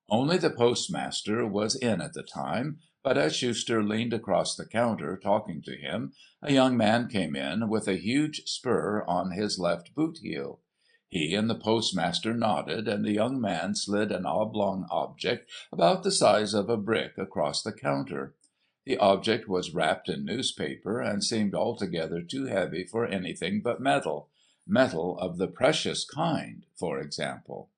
Only the postmaster was in at the time, but as Schuster leaned across the counter talking to him, a young man came in with a huge spur on his left boot heel. He and the postmaster nodded, and the young man slid an oblong object about the size of a brick across the counter. The object was wrapped in newspaper, and seemed altogether too heavy for anything but metal of the precious kind, for example.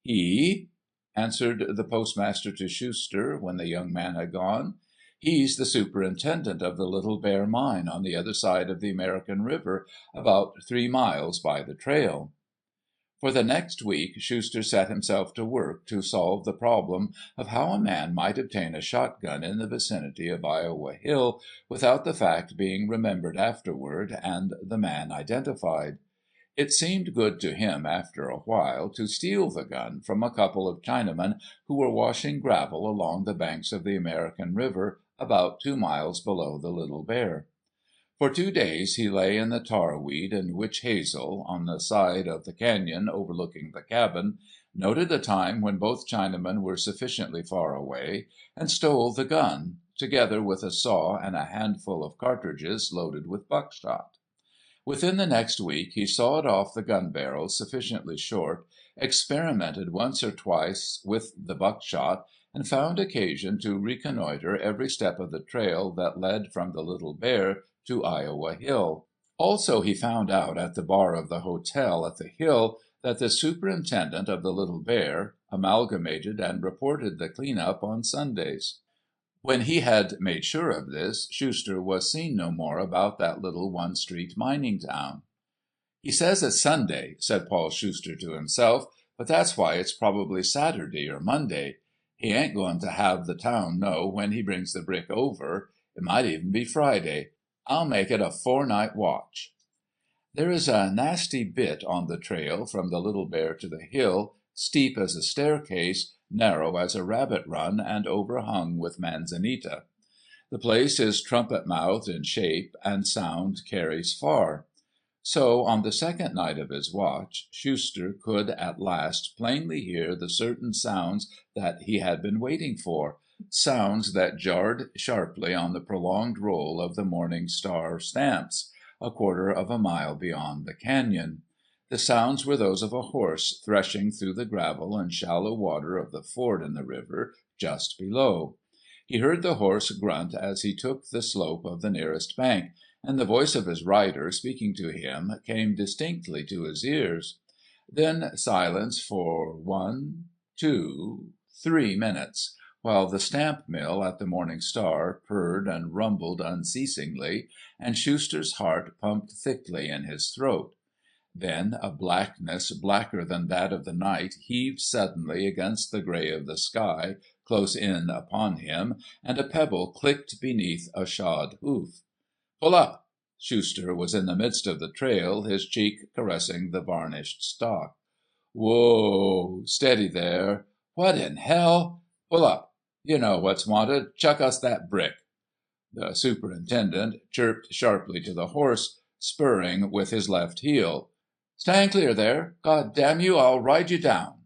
"He?" answered the postmaster to Schuster, when the young man had gone. "He's the superintendent of the Little Bear mine on the other side of the American River, about 3 miles by the trail." For the next week Schuster set himself to work to solve the problem of how a man might obtain a shotgun in the vicinity of Iowa Hill without the fact being remembered afterward and the man identified. It seemed good to him after a while to steal the gun from a couple of Chinamen who were washing gravel along the banks of the American River about 2 miles below the Little Bear. For 2 days he lay in the tarweed and witch hazel on the side of the canyon overlooking the cabin, noted the time when both Chinamen were sufficiently far away, and stole the gun, together with a saw and a handful of cartridges loaded with buckshot. Within the next week he sawed off the gun barrels sufficiently short, experimented once or twice with the buckshot, and found occasion to reconnoitre every step of the trail that led from the Little Bear to Iowa Hill. Also he found out at the bar of the hotel at the Hill that the superintendent of the Little Bear amalgamated and reported the clean-up on Sundays. When he had made sure of this, Schuster was seen no more about that little one-street mining town. "He says it's Sunday," said Paul Schuster to himself, "but that's why it's probably Saturday or Monday. He ain't going to have the town know when he brings the brick over. It might even be Friday. I'll make it a 4-night watch." There is a nasty bit on the trail from the Little Bear to the Hill, steep as a staircase, narrow as a rabbit run, and overhung with manzanita. The place is trumpet-mouthed in shape, and sound carries far. So, on the second night of his watch, Schuster could at last plainly hear the certain sounds that he had been waiting for, sounds that jarred sharply on the prolonged roll of the Morning Star stamps, a quarter of a mile beyond the canyon. The sounds were those of a horse threshing through the gravel and shallow water of the ford in the river just below. He heard the horse grunt as he took the slope of the nearest bank, and the voice of his rider speaking to him came distinctly to his ears. Then silence for 1, 2, 3 minutes, while the stamp mill at the Morning Star purred and rumbled unceasingly, and Schuster's heart pumped thickly in his throat. Then a blackness blacker than that of the night heaved suddenly against the grey of the sky close in upon him, and a pebble clicked beneath a shod hoof. "Pull up!" Schuster was in the midst of the trail, his cheek caressing the varnished stock. "Whoa! Steady there! What in hell? Pull up! You know what's wanted. Chuck us that brick." The superintendent chirped sharply to the horse, spurring with his left heel. "Stand clear there! God damn you, I'll ride you down!"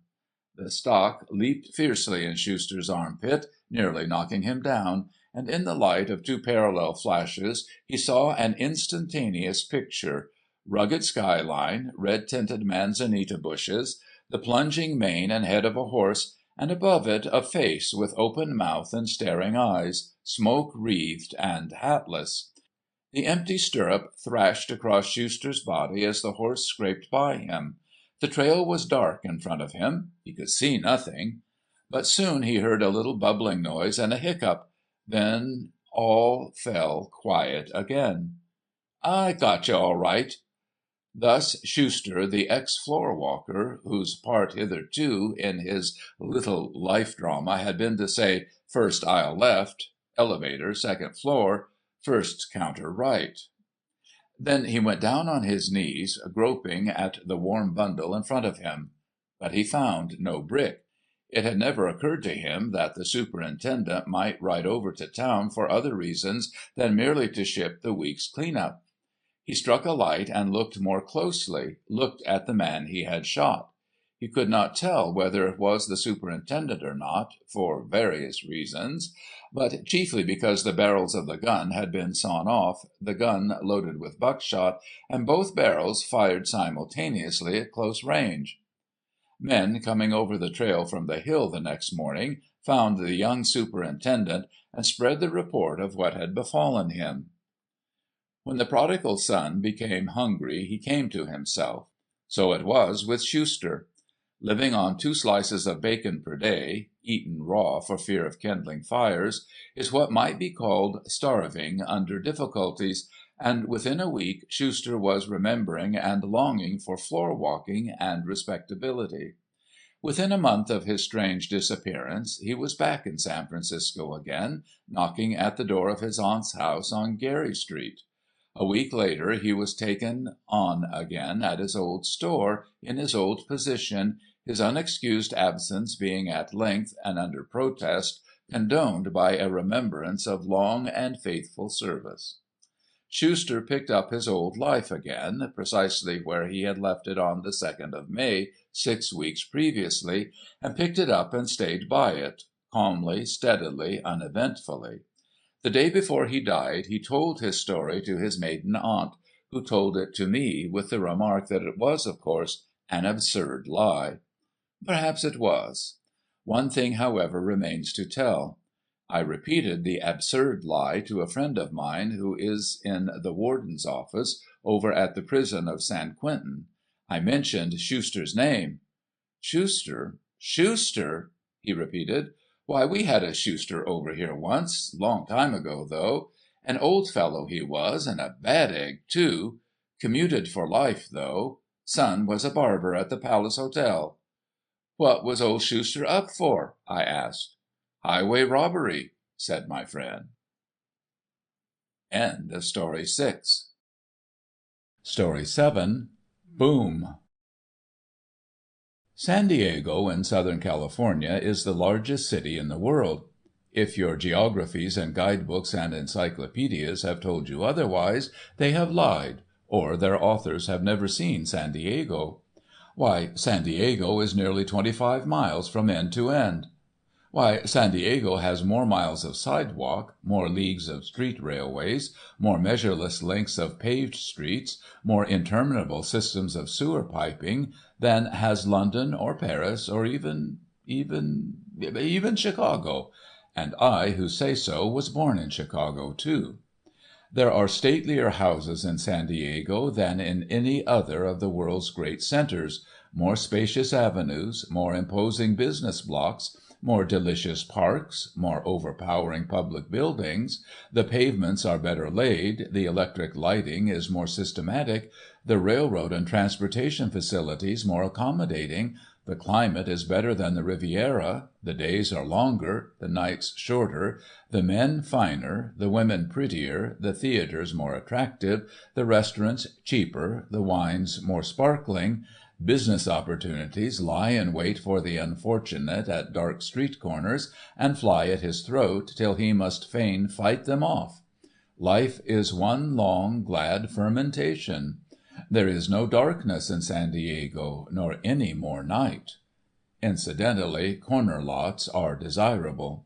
The stock leaped fiercely in Schuster's armpit, nearly knocking him down, and in the light of two parallel flashes he saw an instantaneous picture: rugged skyline, red-tinted manzanita bushes, the plunging mane and head of a horse, and above it a face with open mouth and staring eyes, smoke-wreathed and hatless. The empty stirrup thrashed across Schuster's body as the horse scraped by him. The trail was dark in front of him. He could see nothing. But soon he heard a little bubbling noise and a hiccup. Then all fell quiet again. "I got you all right." Thus Schuster, the ex-floor walker, whose part hitherto in his little life drama had been to say, "First aisle left, elevator, second floor, first counter right." Then he went down on his knees, groping at the warm bundle in front of him. But he found no brick. It had never occurred to him that the superintendent might ride over to town for other reasons than merely to ship the week's clean-up. He struck a light and looked more closely, looked at the man he had shot. He could not tell whether it was the superintendent or not, for various reasons, but chiefly because the barrels of the gun had been sawn off, the gun loaded with buckshot, and both barrels fired simultaneously at close range. Men coming over the trail from the hill the next morning found the young superintendent and spread the report of what had befallen him. When the prodigal son became hungry he came to himself. So it was with Schuster. Living on 2 slices of bacon per day, eaten raw for fear of kindling fires, is what might be called starving under difficulties, and within a week Schuster was remembering and longing for floor walking and respectability. Within a month of his strange disappearance he was back in San Francisco again, knocking at the door of his aunt's house on Geary Street. A week later he was taken on again at his old store, in his old position, his unexcused absence being at length, and under protest, condoned by a remembrance of long and faithful service. Schuster picked up his old life again, precisely where he had left it on the 2nd of May, 6 weeks previously, and picked it up and stayed by it, calmly, steadily, uneventfully. The day before he died he told his story to his maiden aunt, who told it to me with the remark that it was, of course, an absurd lie. Perhaps it was. One thing, however, remains to tell. I repeated the absurd lie to a friend of mine who is in the warden's office over at the prison of San Quentin. I mentioned Schuster's name. "Schuster? Schuster?" he repeated. "Why, we had a Schuster over here once, long time ago, though. An old fellow he was, and a bad egg, too. Commuted for life, though. Son was a barber at the Palace Hotel." "What was old Schuster up for?" I asked. "Highway robbery," said my friend. End of Story 6. Story 7. Boom. San Diego in Southern California is the largest city in the world. If your geographies and guidebooks and encyclopedias have told you otherwise, they have lied, or their authors have never seen San Diego. Why, San Diego is nearly 25 miles from end to end. Why, San Diego has more miles of sidewalk, more leagues of street railways, more measureless lengths of paved streets, more interminable systems of sewer piping, than has London or Paris or even Chicago. And I, who say so, was born in Chicago, too. There are statelier houses in San Diego than in any other of the world's great centers, more spacious avenues, more imposing business blocks, more delicious parks, more overpowering public buildings, the pavements are better laid, the electric lighting is more systematic, the railroad and transportation facilities more accommodating, the climate is better than the Riviera, the days are longer, the nights shorter, the men finer, the women prettier, the theatres more attractive, the restaurants cheaper, the wines more sparkling. Business opportunities lie in wait for the unfortunate at dark street corners, and fly at his throat till he must fain fight them off. Life is one long, glad fermentation. There is no darkness in San Diego, nor any more night. Incidentally, corner lots are desirable.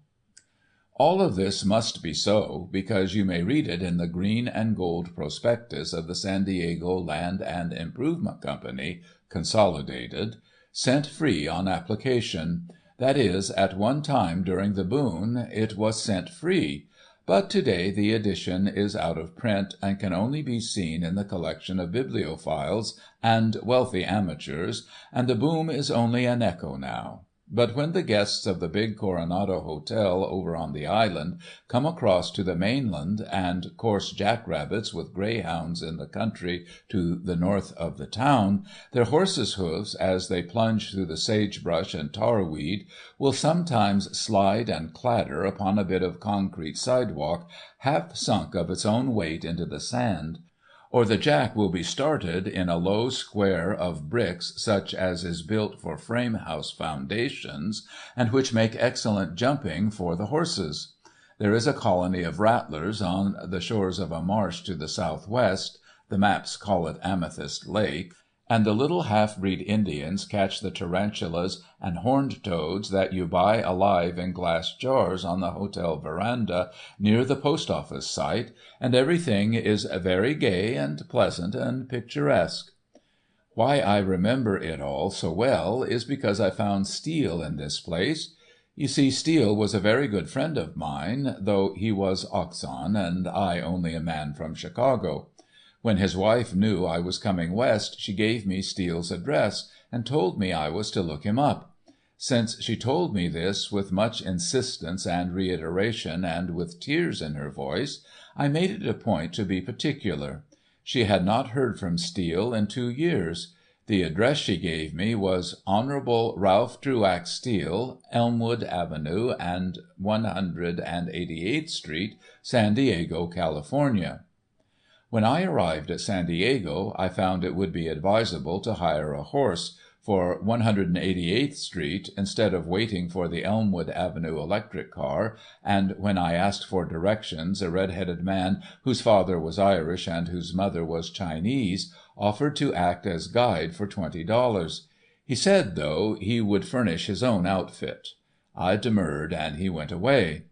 All of this must be so, because you may read it in the green and gold prospectus of the San Diego Land and Improvement Company, Consolidated, sent free on application. That is, at one time during the boom it was sent free, but today the edition is out of print and can only be seen in the collection of bibliophiles and wealthy amateurs, and the boom is only an echo now. But when the guests of the big Coronado Hotel over on the island come across to the mainland and course jackrabbits with greyhounds in the country to the north of the town, their horses' hoofs, as they plunge through the sagebrush and tarweed, will sometimes slide and clatter upon a bit of concrete sidewalk half sunk of its own weight into the sand. Or the jack will be started in a low square of bricks such as is built for frame house foundations, and which make excellent jumping for the horses. There is a colony of rattlers on the shores of a marsh to the southwest, the maps call it Amethyst Lake, and the little half-breed Indians catch the tarantulas and horned toads that you buy alive in glass jars on the hotel veranda near the post office site, and everything is very gay and pleasant and picturesque. Why I remember it all so well is because I found Steele in this place. You see, Steele was a very good friend of mine, though he was Oxon and I only a man from Chicago. When his wife knew I was coming west, she gave me Steele's address, and told me I was to look him up. Since she told me this with much insistence and reiteration and with tears in her voice, I made it a point to be particular. She had not heard from Steele in 2 years. The address she gave me was Hon. Ralph Truax Steele, Elmwood Avenue and 188th Street, San Diego, California. When I arrived at San Diego, I found it would be advisable to hire a horse for 188th Street instead of waiting for the Elmwood Avenue electric car, and when I asked for directions, a red-headed man whose father was Irish and whose mother was Chinese offered to act as guide for $20. He said, though, he would furnish his own outfit. I demurred, and he went away.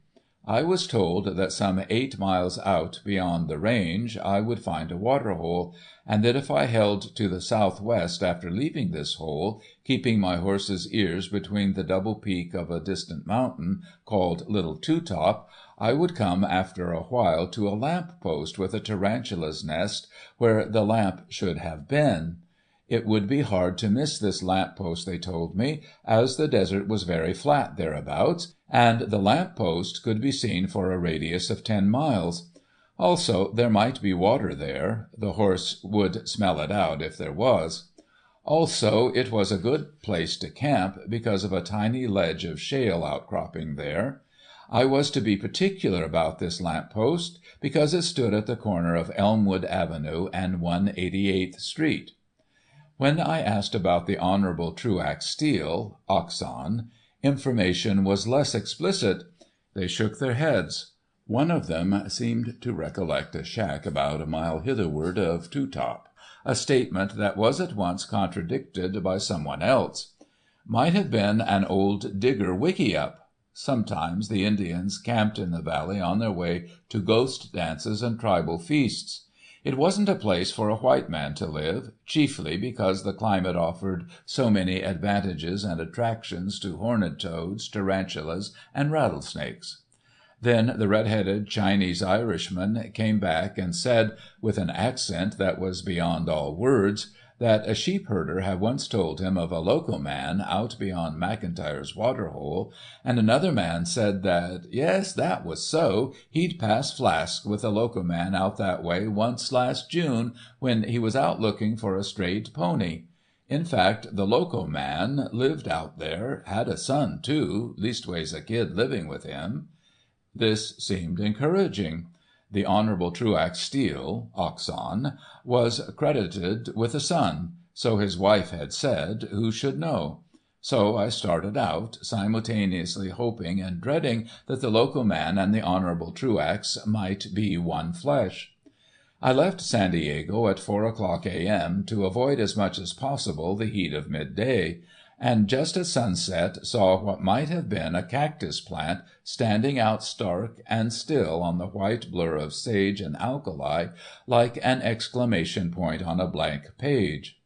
I was told that some 8 miles out beyond the range I would find a water hole, and that if I held to the southwest after leaving this hole, keeping my horse's ears between the double peak of a distant mountain called Little Two Top, I would come after a while to a lamp post with a tarantula's nest where the lamp should have been. It would be hard to miss this lamp post, they told me, as the desert was very flat thereabouts, and the lamp post could be seen for a radius of 10 miles. Also, there might be water there. The horse would smell it out if there was. Also, it was a good place to camp because of a tiny ledge of shale outcropping there. I was to be particular about this lamp post because it stood at the corner of Elmwood Avenue and 188th Street. When I asked about the Hon. Truax Steele, Oxon, information was less explicit. They shook their heads. One of them seemed to recollect a shack about a mile hitherward of Two Top, a statement that was at once contradicted by someone else. Might have been an old digger wickiup. Sometimes the Indians camped in the valley on their way to ghost dances and tribal feasts. It wasn't a place for a white man to live, chiefly because the climate offered so many advantages and attractions to horned toads, tarantulas, and rattlesnakes. Then the red-headed Chinese Irishman came back and said, with an accent that was beyond all words, that a sheep-herder had once told him of a loco man out beyond McIntyre's water-hole, and another man said that, yes, that was so, he'd passed Flask with a loco man out that way once last June, when he was out looking for a strayed pony. In fact, the loco man lived out there, had a son, too, leastways a kid living with him. This seemed encouraging. The Honourable Truax Steele, Oxon, was credited with a son, so his wife had said, who should know? So I started out, simultaneously hoping and dreading that the loco man and the Honourable Truax might be one flesh. I left San Diego at 4:00 a.m. to avoid as much as possible the heat of midday, and just at sunset saw what might have been a cactus plant standing out stark and still on the white blur of sage and alkali like an exclamation point on a blank page.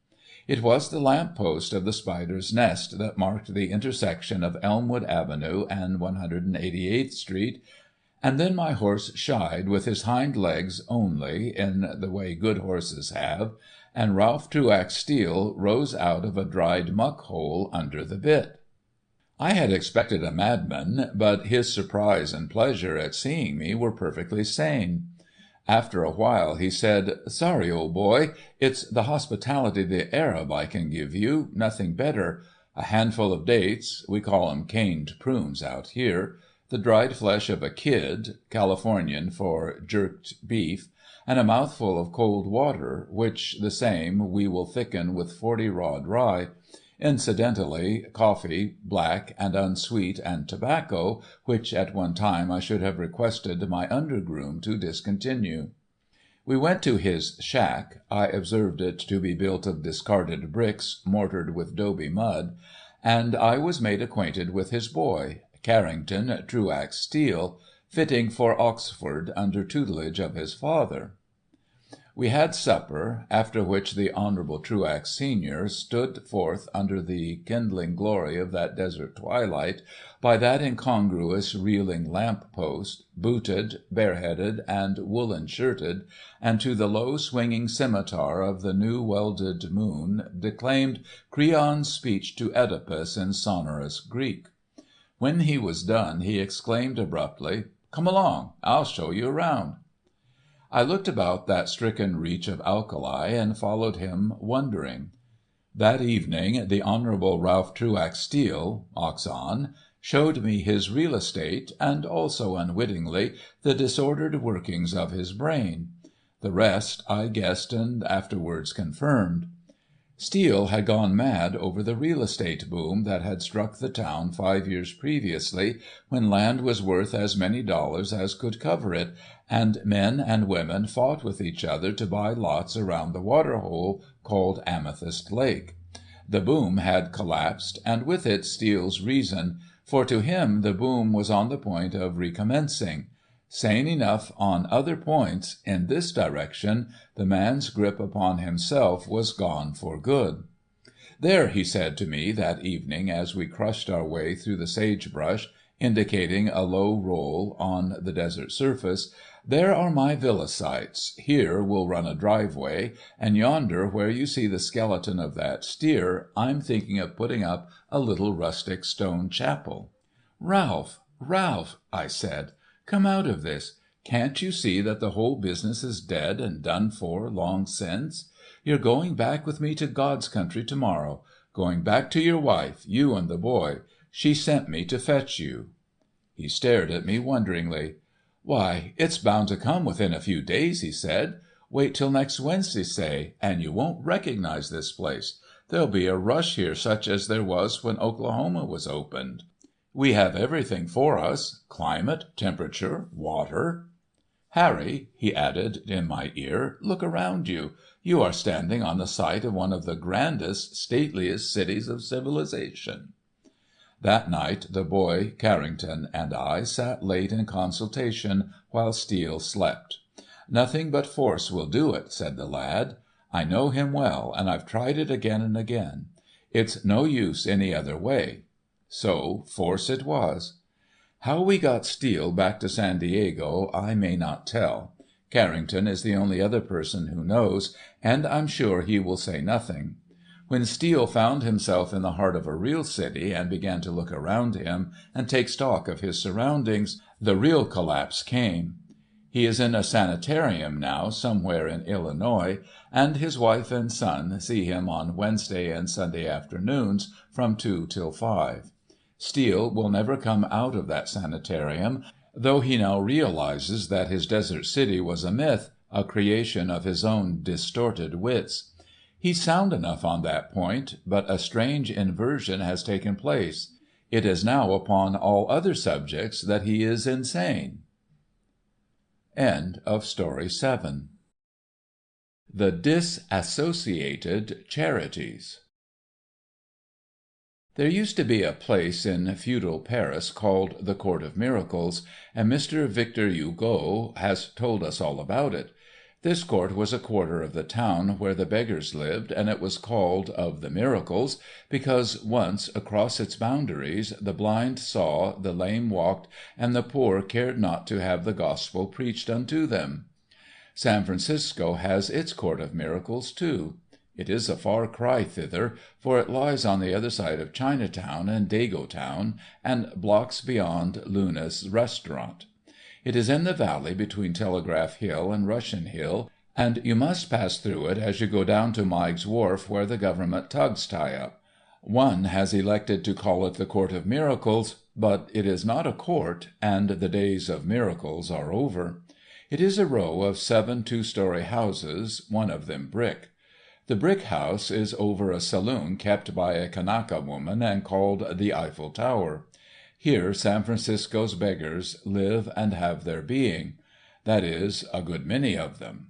It was the lamp post of the Spider's Nest that marked the intersection of Elmwood Avenue and 188th Street, and then my horse shied with his hind legs only, in the way good horses have, and Ralph Truax Steele rose out of a dried muck hole under the bit. I had expected a madman, but his surprise and pleasure at seeing me were perfectly sane. After a while he said, "Sorry, old boy, it's the hospitality the Arab I can give you, nothing better. A handful of dates, we call 'em caned prunes out here, the dried flesh of a kid, Californian for jerked beef, and a mouthful of cold water, which the same we will thicken with 40 rod rye, incidentally coffee, black and unsweet, and tobacco, which at one time I should have requested my undergroom to discontinue." We went to his shack. I observed it to be built of discarded bricks, mortared with 'dobe mud, and I was made acquainted with his boy, Carrington Truax Steele, fitting for Oxford under tutelage of his father. We had supper, after which the Honourable Truax Senior stood forth under the kindling glory of that desert twilight, by that incongruous reeling lamp-post, booted, bareheaded, and woolen-shirted, and to the low swinging scimitar of the new welded moon declaimed Creon's speech to Oedipus in sonorous Greek. When he was done he exclaimed abruptly, "Come along, I'll show you around." I looked about that stricken reach of alkali, and followed him wondering. That evening the Honourable Ralph Truax Steele, Oxon, showed me his real estate, and also unwittingly the disordered workings of his brain. The rest I guessed and afterwards confirmed. Steele had gone mad over the real estate boom that had struck the town 5 years previously, when land was worth as many dollars as could cover it, and men and women fought with each other to buy lots around the water-hole called Amethyst Lake. The boom had collapsed, and with it Steele's reason, for to him the boom was on the point of recommencing. Sane enough on other points, in this direction the man's grip upon himself was gone for good. "There," he said to me that evening as we crushed our way through the sagebrush, indicating a low roll on the desert surface, "there are my villa sites, here we'll run a driveway, and yonder where you see the skeleton of that steer, I'm thinking of putting up a little rustic stone chapel." "Ralph, Ralph," I said, "come out of this. Can't you see that the whole business is dead and done for long since? You're going back with me to God's country to morrow. Going back to your wife, you and the boy. She sent me to fetch you." He stared at me wonderingly. "Why, it's bound to come within a few days," he said. "Wait till next Wednesday, say, and you won't recognize this place. There'll be a rush here such as there was when Oklahoma was opened. We have everything for us, climate, temperature, water. Harry," he added in my ear, "look around you. You are standing on the site of one of the grandest, stateliest cities of civilization." That night the boy, Carrington, and I sat late in consultation while Steele slept. "Nothing but force will do it," said the lad. "I know him well, and I've tried it again and again. It's no use any other way." So force it was. How we got Steele back to San Diego I may not tell. Carrington is the only other person who knows, and I'm sure he will say nothing. When Steele found himself in the heart of a real city and began to look around him and take stock of his surroundings, the real collapse came. He is in a sanitarium now somewhere in Illinois, and his wife and son see him on Wednesday and Sunday afternoons from 2 till 5. Steele will never come out of that sanitarium, though he now realizes that his desert city was a myth, a creation of his own distorted wits. He's sound enough on that point, but a strange inversion has taken place. It is now upon all other subjects that he is insane. End of Story 7. The Dis-Associated Charities. There used to be a place in feudal Paris called the Court of Miracles, and Mr. Victor Hugo has told us all about it. This court was a quarter of the town where the beggars lived, and it was called of the Miracles because once, across its boundaries, the blind saw, the lame walked, and the poor cared not to have the gospel preached unto them. San Francisco has its Court of Miracles, too. It is a far cry thither, for it lies on the other side of Chinatown and Dagotown, and blocks beyond Luna's restaurant. It is in the valley between Telegraph Hill and Russian Hill, and you must pass through it as you go down to Meigg's Wharf where the government tugs tie up. One has elected to call it the Court of Miracles, but it is not a court, and the days of miracles are over. It is a row of 7 two-story houses, one of them brick. The brick house is over a saloon kept by a Kanaka woman and called the Eiffel Tower. Here San Francisco's beggars live and have their being. That is, a good many of them.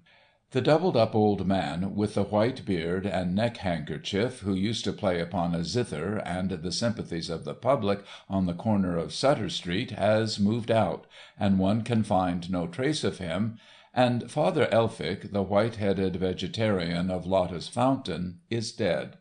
The doubled-up old man with the white beard and neck-handkerchief who used to play upon a zither and the sympathies of the public on the corner of Sutter Street has moved out, and one can find no trace of him, and Father Elphick, the white-headed vegetarian of Lotta's Fountain, is dead.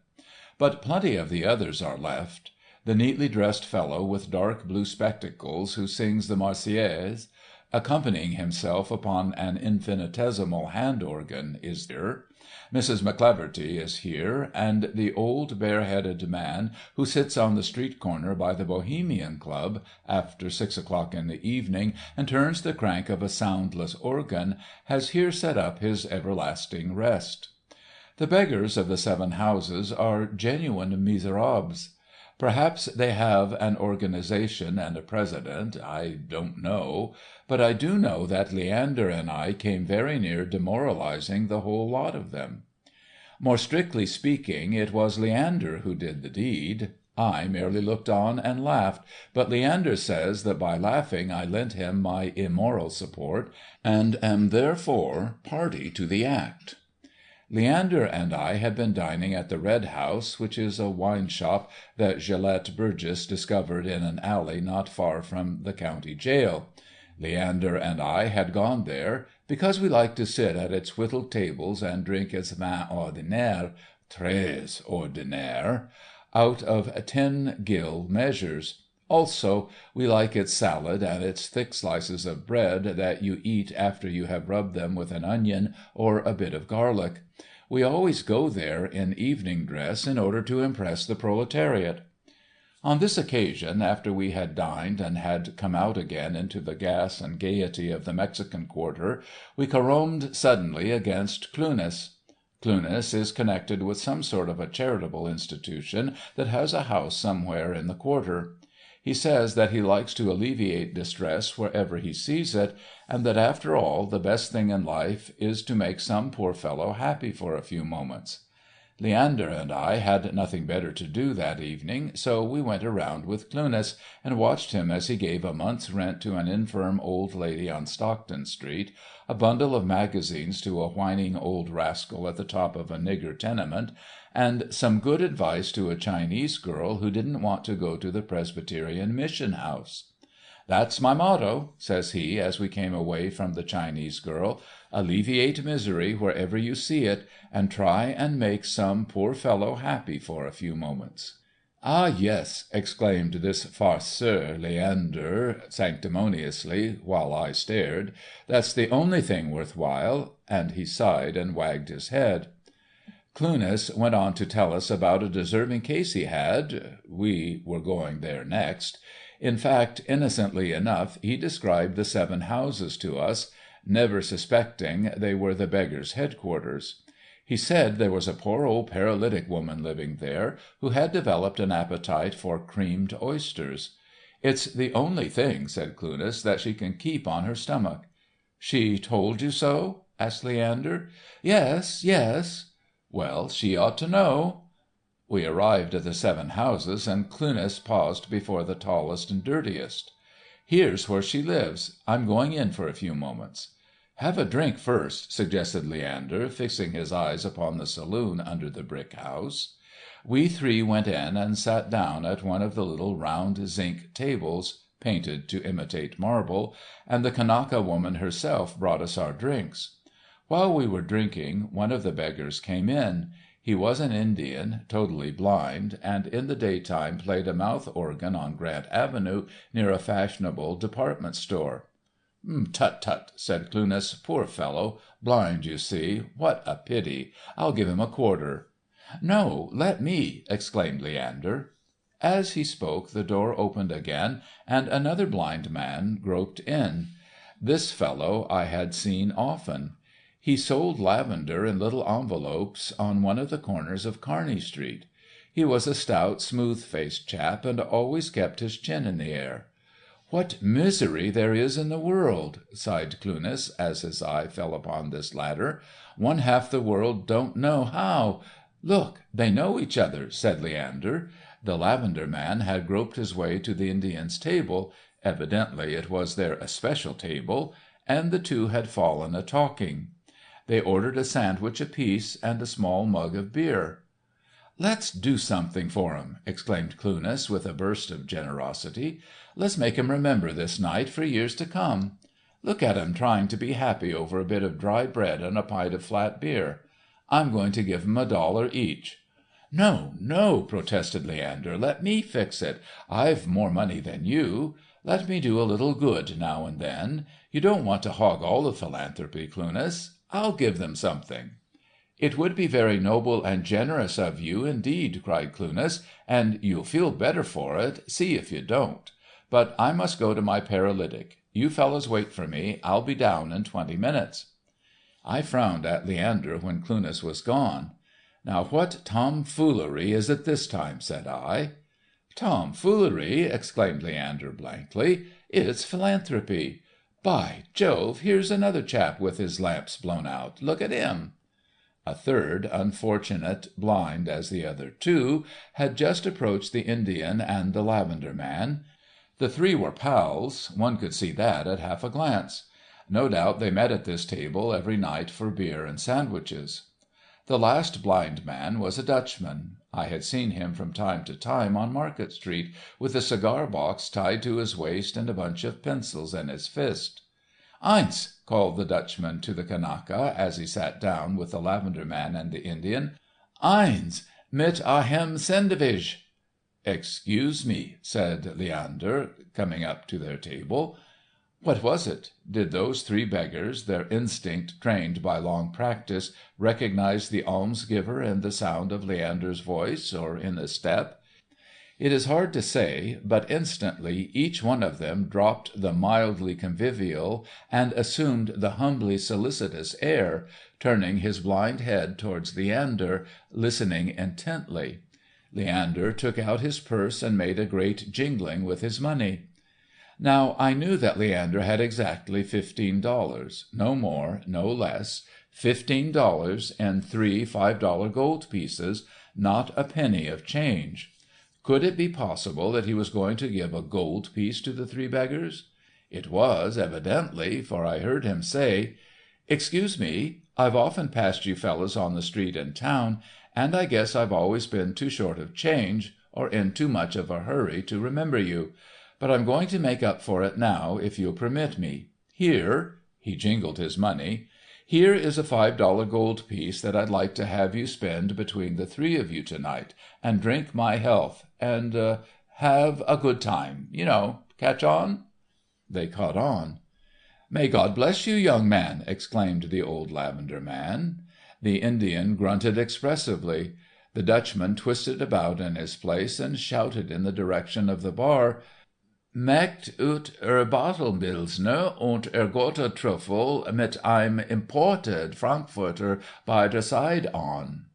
But plenty of the others are left. The neatly dressed fellow with dark blue spectacles who sings the Marseillaise, accompanying himself upon an infinitesimal hand-organ, is here. Mrs. McCleverty is here, and the old bare-headed man who sits on the street corner by the Bohemian Club after 6 o'clock in the evening and turns the crank of a soundless organ has here set up his everlasting rest. The beggars of the 7 houses are genuine miserables. Perhaps they have an organization and a president, I don't know, but I do know that Leander and I came very near demoralizing the whole lot of them. More strictly speaking, it was Leander who did the deed. I merely looked on and laughed, but Leander says that by laughing I lent him my immoral support, and am therefore party to the act. Leander and I had been dining at the Red House, which is a wine shop that Gillette Burgess discovered in an alley not far from the county jail. Leander and I had gone there because we like to sit at its whittled tables and drink its vin ordinaire, très ordinaire, out of 10-gill measures. Also, we like its salad and its thick slices of bread that you eat after you have rubbed them with an onion or a bit of garlic. We always go there in evening dress in order to impress the proletariat. On this occasion, after we had dined and had come out again into the gas and gaiety of the Mexican quarter, we carromed suddenly against Clunis. Clunis is connected with some sort of a charitable institution that has a house somewhere in the quarter. He says that he likes to alleviate distress wherever he sees it, and that after all the best thing in life is to make some poor fellow happy for a few moments. Leander and I had nothing better to do that evening, so we went around with Cluness, and watched him as he gave a month's rent to an infirm old lady on Stockton Street, a bundle of magazines to a whining old rascal at the top of a nigger tenement, and some good advice to a Chinese girl who didn't want to go to the Presbyterian Mission House. "That's my motto," says he, as we came away from the Chinese girl. "Alleviate misery wherever you see it, and try and make some poor fellow happy for a few moments." "Ah, yes," exclaimed this farceur Leander sanctimoniously, while I stared. "That's the only thing worth while," and he sighed and wagged his head. Cluness went on to tell us about a deserving case he had. We were going there next. In fact, innocently enough, he described the 7 houses to us, never suspecting they were the beggars' headquarters. He said there was a poor old paralytic woman living there, who had developed an appetite for creamed oysters. "It's the only thing," said Cluness, "that she can keep on her stomach." "She told you so?" asked Leander. "Yes, yes." "Well, she ought to know." We arrived at the 7 houses, and Cluness paused before the tallest and dirtiest. "Here's where she lives. I'm going in for a few moments." "Have a drink first," suggested Leander, fixing his eyes upon the saloon under the brick house. We 3 went in and sat down at one of the little round zinc tables, painted to imitate marble, and the Kanaka woman herself brought us our drinks. While we were drinking, one of the beggars came in. He was an Indian, totally blind, and in the daytime played a mouth organ on Grant Avenue near a fashionable department store. "Tut, tut," said Cluness. "Poor fellow. Blind, you see. What a pity. I'll give him a quarter." "No, let me," exclaimed Leander. As he spoke, the door opened again, and another blind man groped in. This fellow I had seen often. He sold lavender in little envelopes on one of the corners of Kearny Street. He was a stout, smooth-faced chap, and always kept his chin in the air. "What misery there is in the world!" sighed Cluness, as his eye fell upon this latter. "One half the world don't know how—" "Look, they know each other," said Leander. The lavender man had groped his way to the Indian's table, evidently it was their especial table, and the 2 had fallen a-talking. They ordered a sandwich apiece and a small mug of beer. "Let's do something for 'em!" exclaimed Cluness, with a burst of generosity. "Let's make 'em remember this night for years to come. Look at 'em trying to be happy over a bit of dry bread and a pint of flat beer. I'm going to give 'em $1 each." "No, no," protested Leander. "Let me fix it. I've more money than you. Let me do a little good now and then. You don't want to hog all the philanthropy, Cluness. I'll give them something." "It would be very noble and generous of you indeed," cried Cluness, "and you'll feel better for it, see if you don't. But I must go to my paralytic. You fellows wait for me. I'll be down in 20 minutes." I frowned at Leander when Cluness was gone. "Now what tomfoolery is it this time?" said I. "Tomfoolery!" exclaimed Leander blankly. "It's philanthropy. By Jove, here's another chap with his lamps blown out. Look at him." A third, unfortunate, blind as the other 2, had just approached the Indian and the lavender man. The 3 were pals, one could see that at half a glance. No doubt they met at this table every night for beer and sandwiches. The last blind man was a Dutchman. I had seen him from time to time on Market Street, with a cigar box tied to his waist and a bunch of pencils in his fist. "Eins!" called the Dutchman to the Kanaka, as he sat down with the lavender man and the Indian. "Eins! Mit a hem sandwich!" "Excuse me," said Leander, coming up to their table. What was it? Did those 3 beggars, their instinct trained by long practice, recognize the almsgiver in the sound of Leander's voice, or in the step? It is hard to say, but instantly each one of them dropped the mildly convivial and assumed the humbly solicitous air, turning his blind head towards Leander, listening intently. Leander took out his purse and made a great jingling with his money. Now I knew that Leander had exactly $15, no more, no less, $15 in 3 $5 gold pieces, not a penny of change. Could it be possible that he was going to give a gold piece to the 3 beggars? It was, evidently, for I heard him say, "Excuse me, I've often passed you fellows on the street in town, and I guess I've always been too short of change, or in too much of a hurry to remember you. But I'm going to make up for it now, if you'll permit me. Here," he jingled his money, "here is a $5 gold piece that I'd like to have you spend between the 3 of you tonight, and drink my health, and have a good time, you know. Catch on?" They caught on. "May God bless you, young man!" exclaimed the old lavender man. The Indian grunted expressively. The Dutchman twisted about in his place and shouted in the direction of the bar, "Meckt ut Bottlebildner und Gota Truffel mit einem imported Frankfurter by der Side on."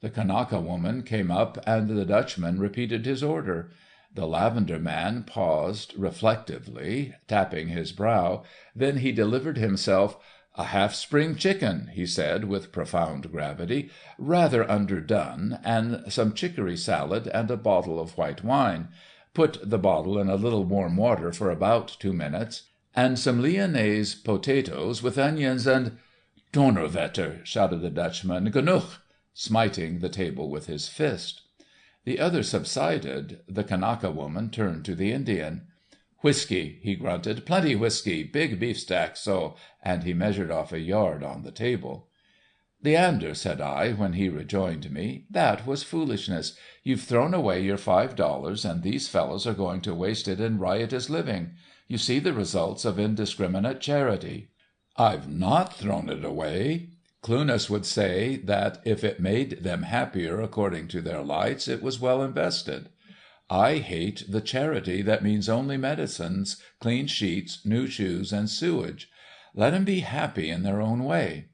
The Kanaka woman came up, and the Dutchman repeated his order. The lavender man paused reflectively, tapping his brow. Then he delivered himself. "A half-spring chicken," he said with profound gravity, "rather underdone, and some chicory salad and a bottle of white wine. Put the bottle in a little warm water for about 2 minutes. And some Lyonnaise potatoes with onions and—" "Donnerwetter!" shouted the Dutchman. "Genug!" smiting the table with his fist. The other subsided. The Kanaka woman turned to the Indian. "Whiskey," he grunted. "Plenty whiskey. Big beefsteak, so," and he measured off a yard on the table. "Leander," said I, when he rejoined me, "that was foolishness. You've thrown away your $5, and these fellows are going to waste it in riotous living. You see the results of indiscriminate charity." "I've not thrown it away. Cluness would say that if it made them happier according to their lights, it was well invested. I hate the charity that means only medicines, clean sheets, new shoes, and sewage. Let 'em be happy in their own way."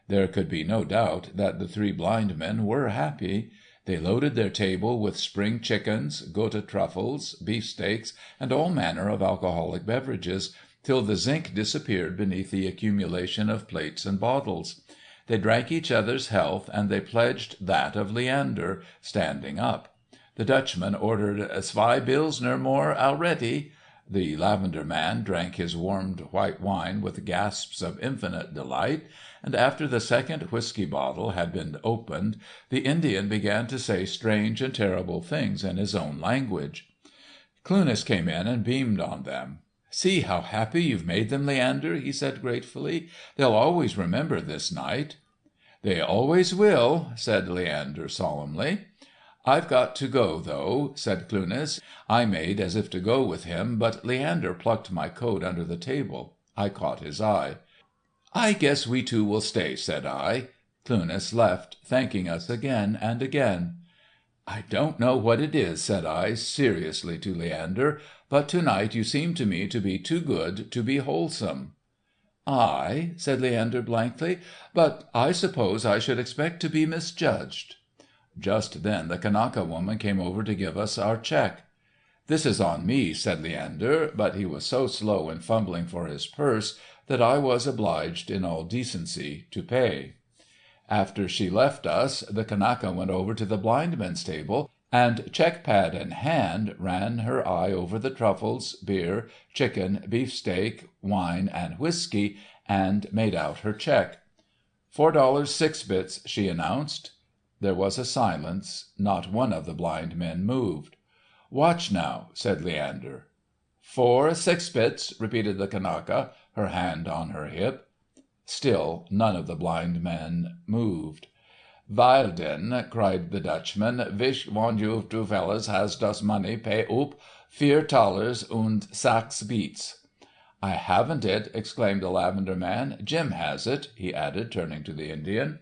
There could be no doubt that the 3 blind men were happy. They loaded their table with spring chickens, Gotha truffles, beefsteaks, and all manner of alcoholic beverages, till the zinc disappeared beneath the accumulation of plates and bottles. They drank each other's health, and they pledged that of Leander, standing up. The Dutchman ordered "2 Pilsner more already." The lavender man drank his warmed white wine with gasps of infinite delight, and after the second whiskey bottle had been opened, the Indian began to say strange and terrible things in his own language. Cluness came in and beamed on them. "See how happy you've made them, Leander," he said gratefully. "They'll always remember this night." "They always will," said Leander solemnly. "I've got to go, though," said Cluness. I made as if to go with him, but Leander plucked my coat under the table. I caught his eye. "I guess we 2 will stay," said I. Cluness left, thanking us again and again. "I don't know what it is," said I seriously to Leander, "but to-night you seem to me to be too good to be wholesome." "I?" said Leander blankly. "But I suppose I should expect to be misjudged." Just then the Kanaka woman came over to give us our check. "This is on me," said Leander, but he was so slow in fumbling for his purse that I was obliged, in all decency, to pay. After she left us, the Kanaka went over to the blind men's table, and, check-pad in hand, ran her eye over the truffles, beer, chicken, beefsteak, wine, and whiskey, and made out her check. $4 6 bits, she announced. There was a silence. Not one of the blind men moved. "Watch now," said Leander. 4 6 bits, repeated the Kanaka, her hand on her hip. Still none of the blind men moved. "Weil denn," cried the Dutchman, "wish one you 2 fellers has das money pay oop $4 und 6 beats." "I haven't it," exclaimed the lavender man. "Jim has it," he added, turning to the Indian.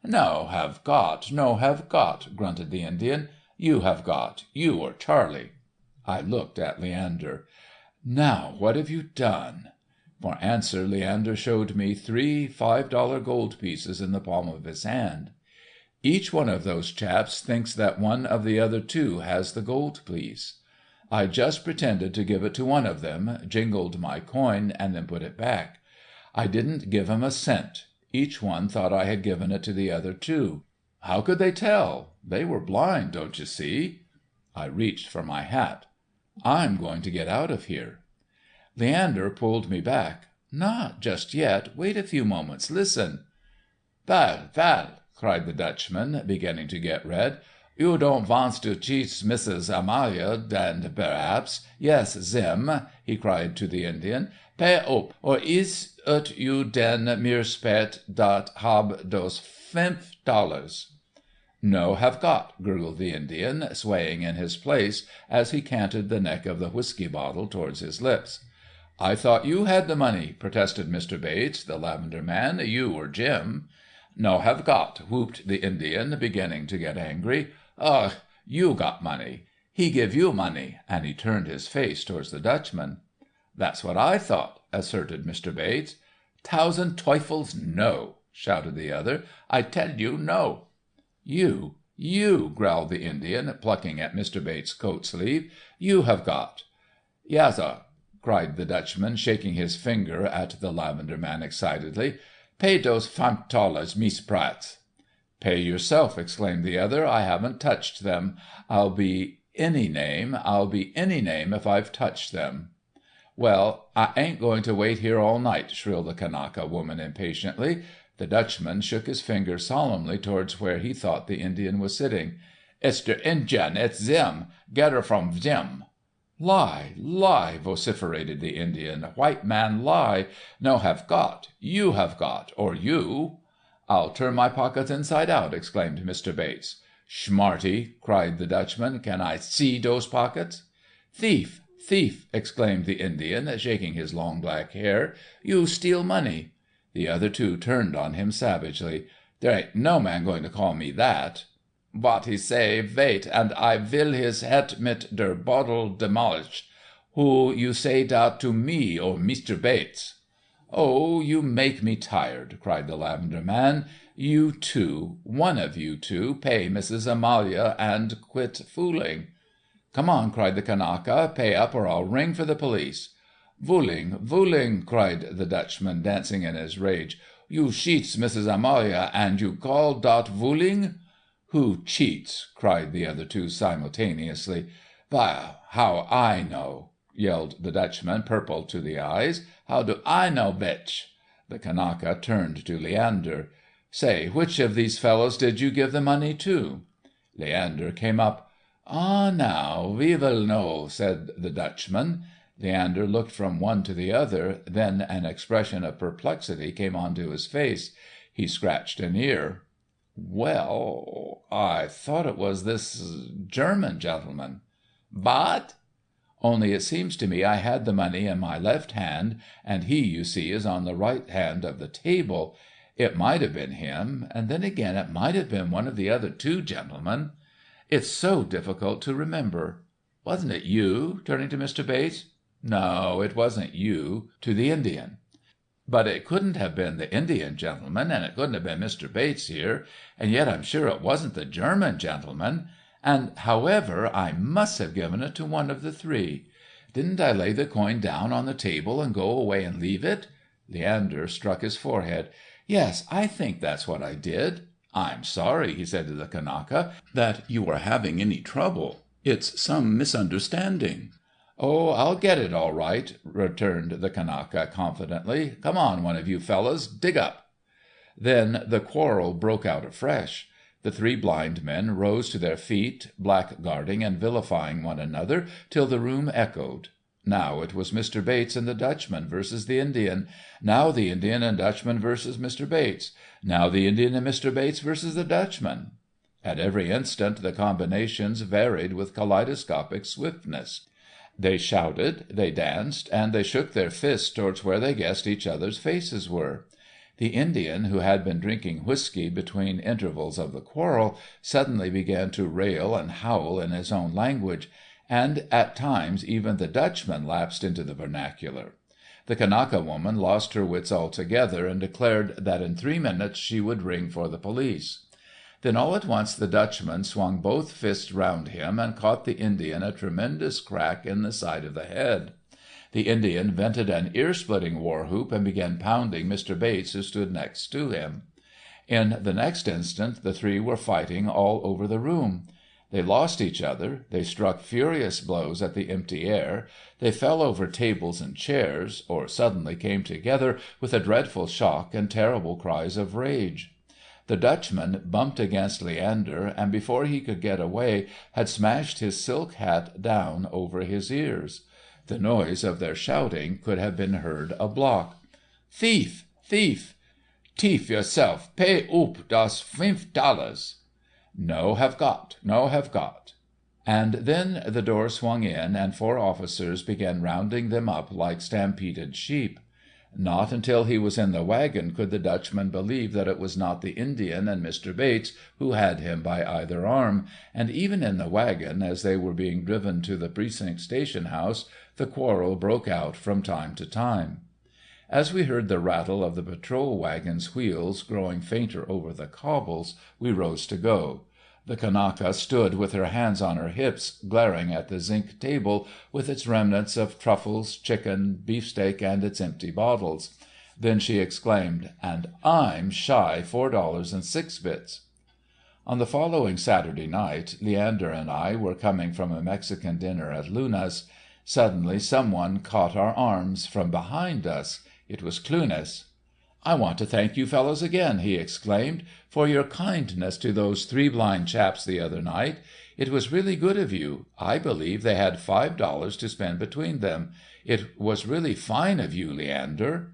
"No have got, no have got," grunted the Indian. "You have got, you or Charlie." I looked at Leander. "Now what have you done?" For answer Leander showed me 3 $5 gold pieces in the palm of his hand. "Each one of those chaps thinks that one of the other 2 has the gold piece." I just pretended to give it to one of them, jingled my coin, and then put it back. I didn't give 'em a cent. Each one thought I had given it to the other two. How could they tell? They were blind, don't you see?" I reached for my hat. "I'm going to get out of here." Leander pulled me back. "Not just yet. Wait a few moments. Listen." "Val, Val," cried the Dutchman, beginning to get red. "You don't vants to cheat Mrs. Amalia, and perhaps, yes, Zim," he cried to the Indian, "pay up, or is ut you den mir spät dat hab dos $5?" "No, have got," gurgled the Indian, swaying in his place as he canted the neck of the whiskey bottle towards his lips. "I thought you had the money," protested Mr. Bates, the lavender man, "you or Jim." "No have got," whooped the Indian, beginning to get angry. "Ugh, you got money. He give you money," and he turned his face towards the Dutchman. "That's what I thought," asserted Mr. Bates. "Tausend Teufels, no!" shouted the other. "I tell you, no." You, growled the Indian, plucking at Mr. Bates' coat sleeve. "You have got." "Yasser," cried the Dutchman, shaking his finger at the lavender man excitedly. "Pay dose $5, Mees Pratt." "Pay yourself," exclaimed the other. "I haven't touched them. I'll be any name if I've touched them." "Well, I ain't going to wait here all night," shrilled the Kanaka woman impatiently. The Dutchman shook his finger solemnly towards where he thought the Indian was sitting. "It's der Injun, it's Zim. Get her from Zim." "Lie, lie," vociferated the Indian. "White man lie. No have got. You have got, or you." "I'll turn my pockets inside out," exclaimed Mr. Bates. "Schmarty," cried the Dutchman, "can I see dose pockets?" "Thief, thief," exclaimed the Indian, shaking his long black hair. "You steal money." The other two turned on him savagely. "There ain't no man going to call me that." "What he say, wait, and I will his head mit der bottle demolish. Who you say dat to me or Mr. Bates?" "Oh, you make me tired," cried the lavender man. "You two, one of you two, pay Mrs. Amalia and quit fooling." "Come on," cried the Kanaka. "Pay up or I'll ring for the police." "Vooling," cried the Dutchman, dancing in his rage. "You cheats Mrs. Amalia, and you call dot vooling?" "Who cheats?" cried the other two simultaneously. "Vile, how I know?" yelled the Dutchman, purple to the eyes. "How do I know, bitch?" The Kanaka turned to Leander. "Say, which of these fellows did you give the money to?" Leander came up. "Ah, now, we will know," said the Dutchman. Leander looked from one to the other, then an expression of perplexity came onto his face. He scratched an ear. "Well, I thought it was this German gentleman." "What?" "Only it seems to me I had the money in my left hand, and he, you see, is on the right hand of the table. It might have been him, and then again it might have been one of the other two gentlemen. It's so difficult to remember. Wasn't it you?" turning to Mr. Bates. "No, it wasn't you," to the Indian. "But it couldn't have been the Indian gentleman, and it couldn't have been Mr. Bates here, and yet I'm sure it wasn't the German gentleman. And, however, I must have given it to one of the three. Didn't I lay the coin down on the table and go away and leave it?" Leander struck his forehead. "Yes, I think that's what I did." "I'm sorry," he said to the Kanaka, "that you are having any trouble. It's some misunderstanding." "Oh, I'll get it all right," returned the Kanaka confidently. "Come on, one of you fellows, dig up." Then the quarrel broke out afresh. The three blind men rose to their feet, blackguarding and vilifying one another till the room echoed. Now it was Mr. Bates and the Dutchman versus the Indian, now the Indian and Dutchman versus Mr. Bates, now the Indian and Mr. Bates versus the Dutchman. At every instant the combinations varied with kaleidoscopic swiftness. They shouted, they danced, and they shook their fists towards where they guessed each other's faces were. The Indian, who had been drinking whiskey between intervals of the quarrel, suddenly began to rail and howl in his own language, and at times even the Dutchman lapsed into the vernacular. The Kanaka woman lost her wits altogether, and declared that in 3 minutes she would ring for the police. Then all at once the Dutchman swung both fists round him and caught the Indian a tremendous crack in the side of the head. The Indian vented an ear-splitting war-whoop and began pounding Mr. Bates, who stood next to him. In the next instant the three were fighting all over the room. They lost each other, they struck furious blows at the empty air, they fell over tables and chairs, or suddenly came together with a dreadful shock and terrible cries of rage. The Dutchman bumped against Leander, and before he could get away had smashed his silk hat down over his ears. The noise of their shouting could have been heard a block. "Thief! Thief! Tief yourself! Pay oop das $5! No have got! No have got!" And then the door swung in, and 4 officers began rounding them up like stampeded sheep. Not until he was in the wagon could the Dutchman believe that it was not the Indian and Mr. Bates who had him by either arm, and even in the wagon, as they were being driven to the precinct station house, the quarrel broke out from time to time. As we heard the rattle of the patrol wagon's wheels growing fainter over the cobbles, we rose to go. The Kanaka stood with her hands on her hips, glaring at the zinc table with its remnants of truffles, chicken, beefsteak, and its empty bottles. Then she exclaimed, "And I'm shy $4.06." On the following Saturday night, Leander and I were coming from a Mexican dinner at Luna's. Suddenly someone caught our arms from behind us. It was Cluness. "I want to thank you fellows again," he exclaimed, "for your kindness to those 3 blind chaps the other night. It was really good of you. I believe they had $5 to spend between them. It was really fine of you, Leander."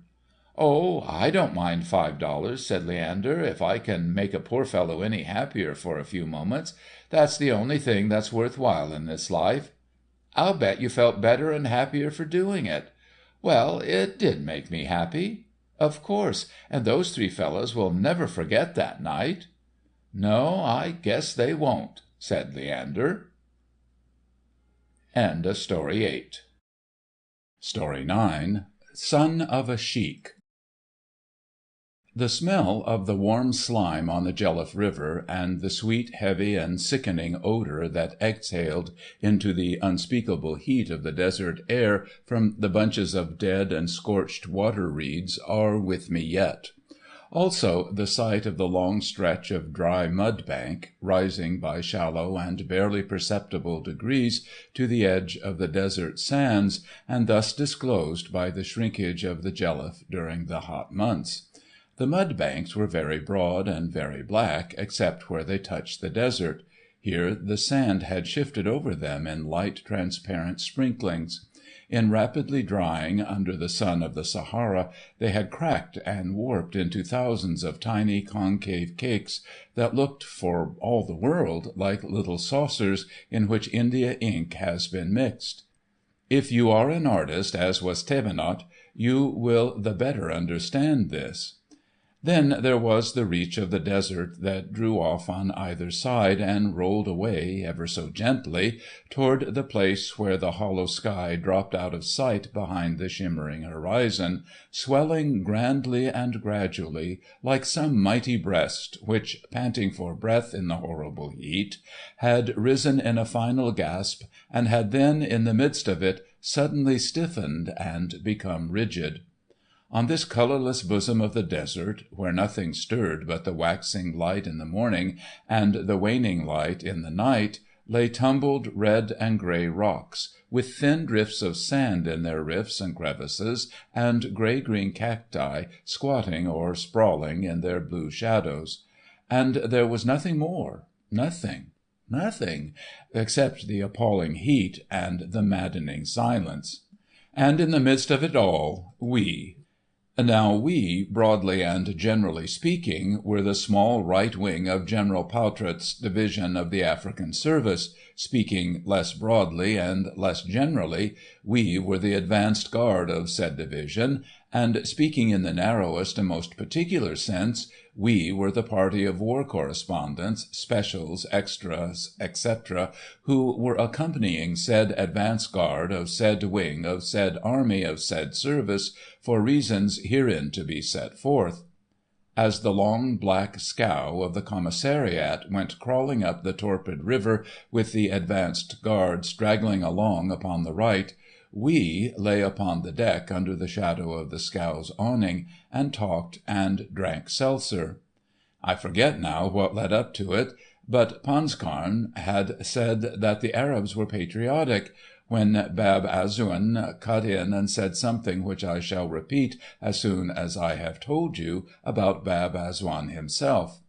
"Oh, I don't mind $5, said Leander, "if I can make a poor fellow any happier for a few moments. That's the only thing that's worth while in this life." "I'll bet you felt better and happier for doing it." "Well, it did make me happy." "Of course, and those 3 fellows will never forget that night." "No, I guess they won't," said Leander. End of Story 8. Story 9. Son of a Sheik. The smell of the warm slime on the Jelliff River, and the sweet, heavy, and sickening odour that exhaled into the unspeakable heat of the desert air from the bunches of dead and scorched water-reeds are with me yet. Also the sight of the long stretch of dry mud-bank, rising by shallow and barely perceptible degrees to the edge of the desert sands, and thus disclosed by the shrinkage of the Jelliff during the hot months. The mud-banks were very broad and very black, except where they touched the desert. Here the sand had shifted over them in light, transparent sprinklings. In rapidly drying under the sun of the Sahara, they had cracked and warped into thousands of tiny concave cakes that looked for all the world like little saucers in which India ink has been mixed. If you are an artist, as was Thévenot, you will the better understand this. Then there was the reach of the desert that drew off on either side and rolled away, ever so gently, toward the place where the hollow sky dropped out of sight behind the shimmering horizon, swelling grandly and gradually, like some mighty breast which, panting for breath in the horrible heat, had risen in a final gasp, and had then, in the midst of it, suddenly stiffened and become rigid. On this colourless bosom of the desert, where nothing stirred but the waxing light in the morning and the waning light in the night, lay tumbled red and grey rocks, with thin drifts of sand in their rifts and crevices, and grey-green cacti squatting or sprawling in their blue shadows. And there was nothing more, nothing, except the appalling heat and the maddening silence. And in the midst of it all, we. Now we, broadly and generally speaking, were the small right wing of General Pautrat's division of the African service. Speaking less broadly and less generally, we were the advanced guard of said division, and speaking in the narrowest and most particular sense, we were the party of war correspondents, specials, extras, etc., who were accompanying said advance guard of said wing of said army of said service for reasons herein to be set forth. As the long black scow of the commissariat went crawling up the torpid river with the advanced guard straggling along upon the right, we lay upon the deck under the shadow of the scow's awning, and talked and drank seltzer. I forget now what led up to it, but Ponscarn had said that the Arabs were patriotic, when Bab Azzoun cut in and said something which I shall repeat as soon as I have told you about Bab Azzoun himself.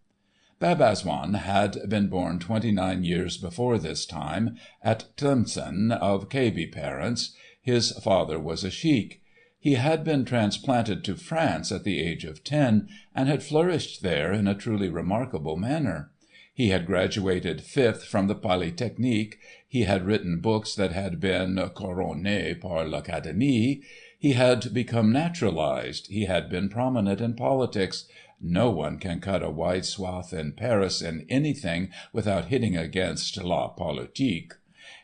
Bab Azzoun had been born 29 years before this time, at Tlemcen, of Kabyle parents. His father was a Sheik. He had been transplanted to France at the age of 10, and had flourished there in a truly remarkable manner. He had graduated 5th from the Polytechnique, he had written books that had been couronnées par l'Académie, he had become naturalized, he had been prominent in politics. No one can cut a wide swath in Paris in anything without hitting against la politique.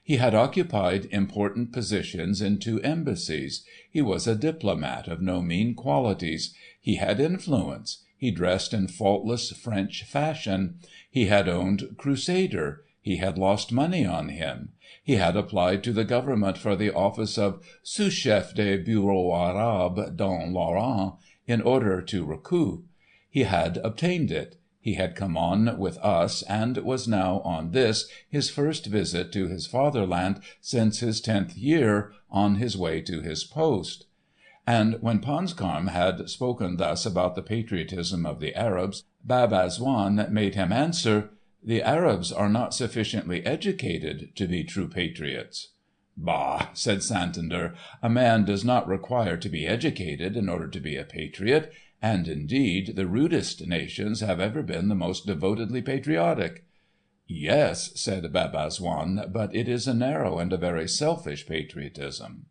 He had occupied important positions in 2 embassies. He was a diplomat of no mean qualities. He had influence. He dressed in faultless French fashion. He had owned Crusader. He had lost money on him. He had applied to the government for the office of sous-chef de bureau arabe dans l'Orient in order to recoup. He had obtained it. He had come on with us, and was now on this, his first visit to his fatherland since his 10th year, on his way to his post. And when Ponscarn had spoken thus about the patriotism of the Arabs, Bab Azzoun made him answer, "The Arabs are not sufficiently educated to be true patriots." "Bah!" said Santander, "a man does not require to be educated in order to be a patriot, and indeed the rudest nations have ever been the most devotedly patriotic." "Yes," said Bab Azzoun, "but it is a narrow and a very selfish patriotism."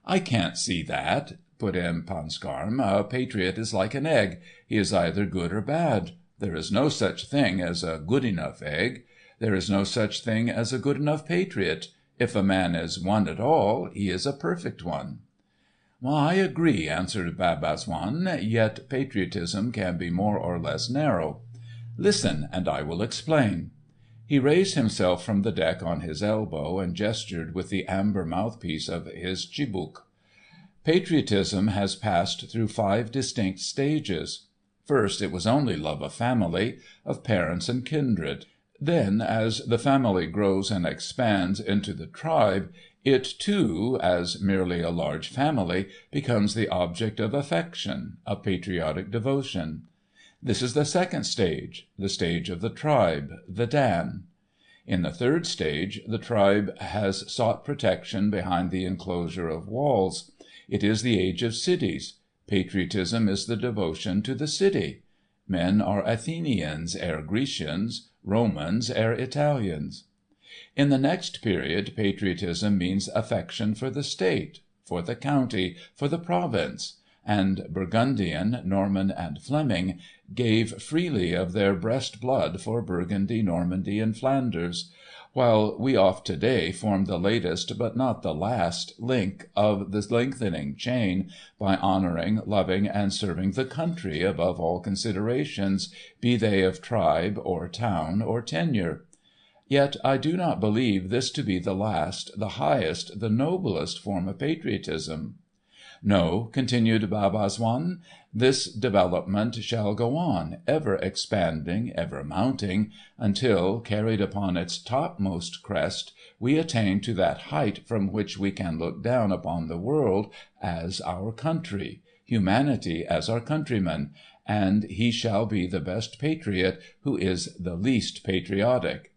"I can't see that," put in Ponscarn. "A patriot is like an egg. He is either good or bad. There is no such thing as a good enough egg. There is no such thing as a good enough patriot. If a man is one at all, he is a perfect one." "I agree," answered Bab Azzoun, "yet patriotism can be more or less narrow. Listen, and I will explain." He raised himself from the deck on his elbow, and gestured with the amber mouthpiece of his chibouk. "Patriotism has passed through 5 distinct stages. First it was only love of family, of parents and kindred. Then, as the family grows and expands into the tribe, it too, as merely a large family, becomes the object of affection, of patriotic devotion. This is the second stage, the stage of the tribe, the Dan. In the third stage, the tribe has sought protection behind the enclosure of walls. It is the age of cities. Patriotism is the devotion to the city. Men are Athenians ere Grecians, Romans ere Italians. In the next period, patriotism means affection for the state, for the county, for the province, and Burgundian, Norman, and Fleming gave freely of their breast blood for Burgundy, Normandy, and Flanders, while we of to-day form the latest but not the last link of the lengthening chain by honouring, loving, and serving the country above all considerations, be they of tribe or town or tenure. Yet I do not believe this to be the last, the highest, the noblest form of patriotism. No," continued Bab Azzoun, "this development shall go on, ever expanding, ever mounting, until, carried upon its topmost crest, we attain to that height from which we can look down upon the world as our country, humanity as our countrymen, and he shall be the best patriot who is the least patriotic."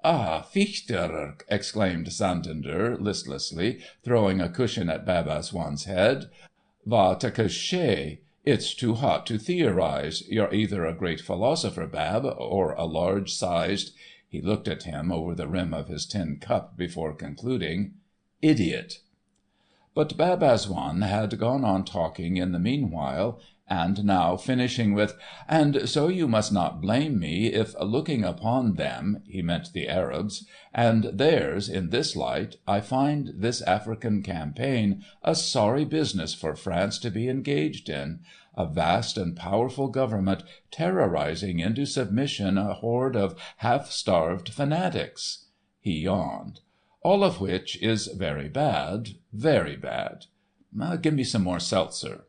"Ah, Fichtre!" exclaimed Santander listlessly, throwing a cushion at Bab Azzoun's head. "Va te coucher. It's too hot to theorise. You're either a great philosopher, Bab, or a large-sized—" he looked at him over the rim of his tin cup before concluding—"idiot." But Bab Azzoun had gone on talking in the meanwhile, and now finishing with, "And so you must not blame me if, looking upon them," he meant the Arabs, "and theirs in this light, I find this African campaign a sorry business for France to be engaged in. a vast and powerful government terrorizing into submission a horde of half-starved fanatics." He yawned. "All of which is very bad, very bad. Give me some more seltzer."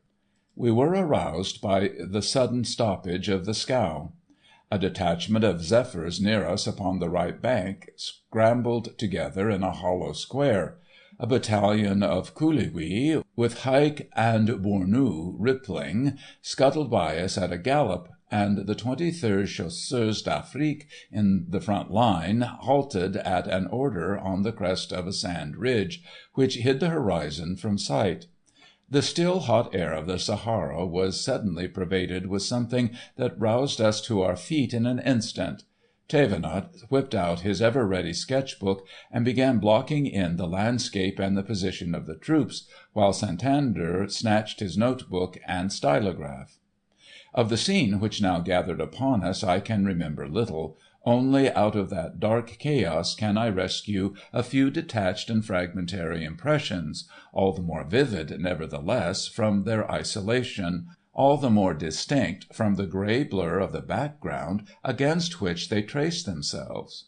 We were aroused by the sudden stoppage of the scow. A detachment of Zephyrs near us upon the right bank scrambled together in a hollow square. A battalion of Couliwii, with Haik and Bournou rippling, scuttled by us at a gallop, and the 23rd Chasseurs d'Afrique in the front line halted at an order on the crest of a sand ridge, which hid the horizon from sight. The still hot air of the Sahara was suddenly pervaded with something that roused us to our feet in an instant. Thévenot whipped out his ever ready sketch book and began blocking in the landscape and the position of the troops, while Santander snatched his notebook and stylograph. Of the scene which now gathered upon us I can remember little. Only out of that dark chaos can I rescue a few detached and fragmentary impressions, all the more vivid, nevertheless, from their isolation, all the more distinct from the grey blur of the background against which they trace themselves.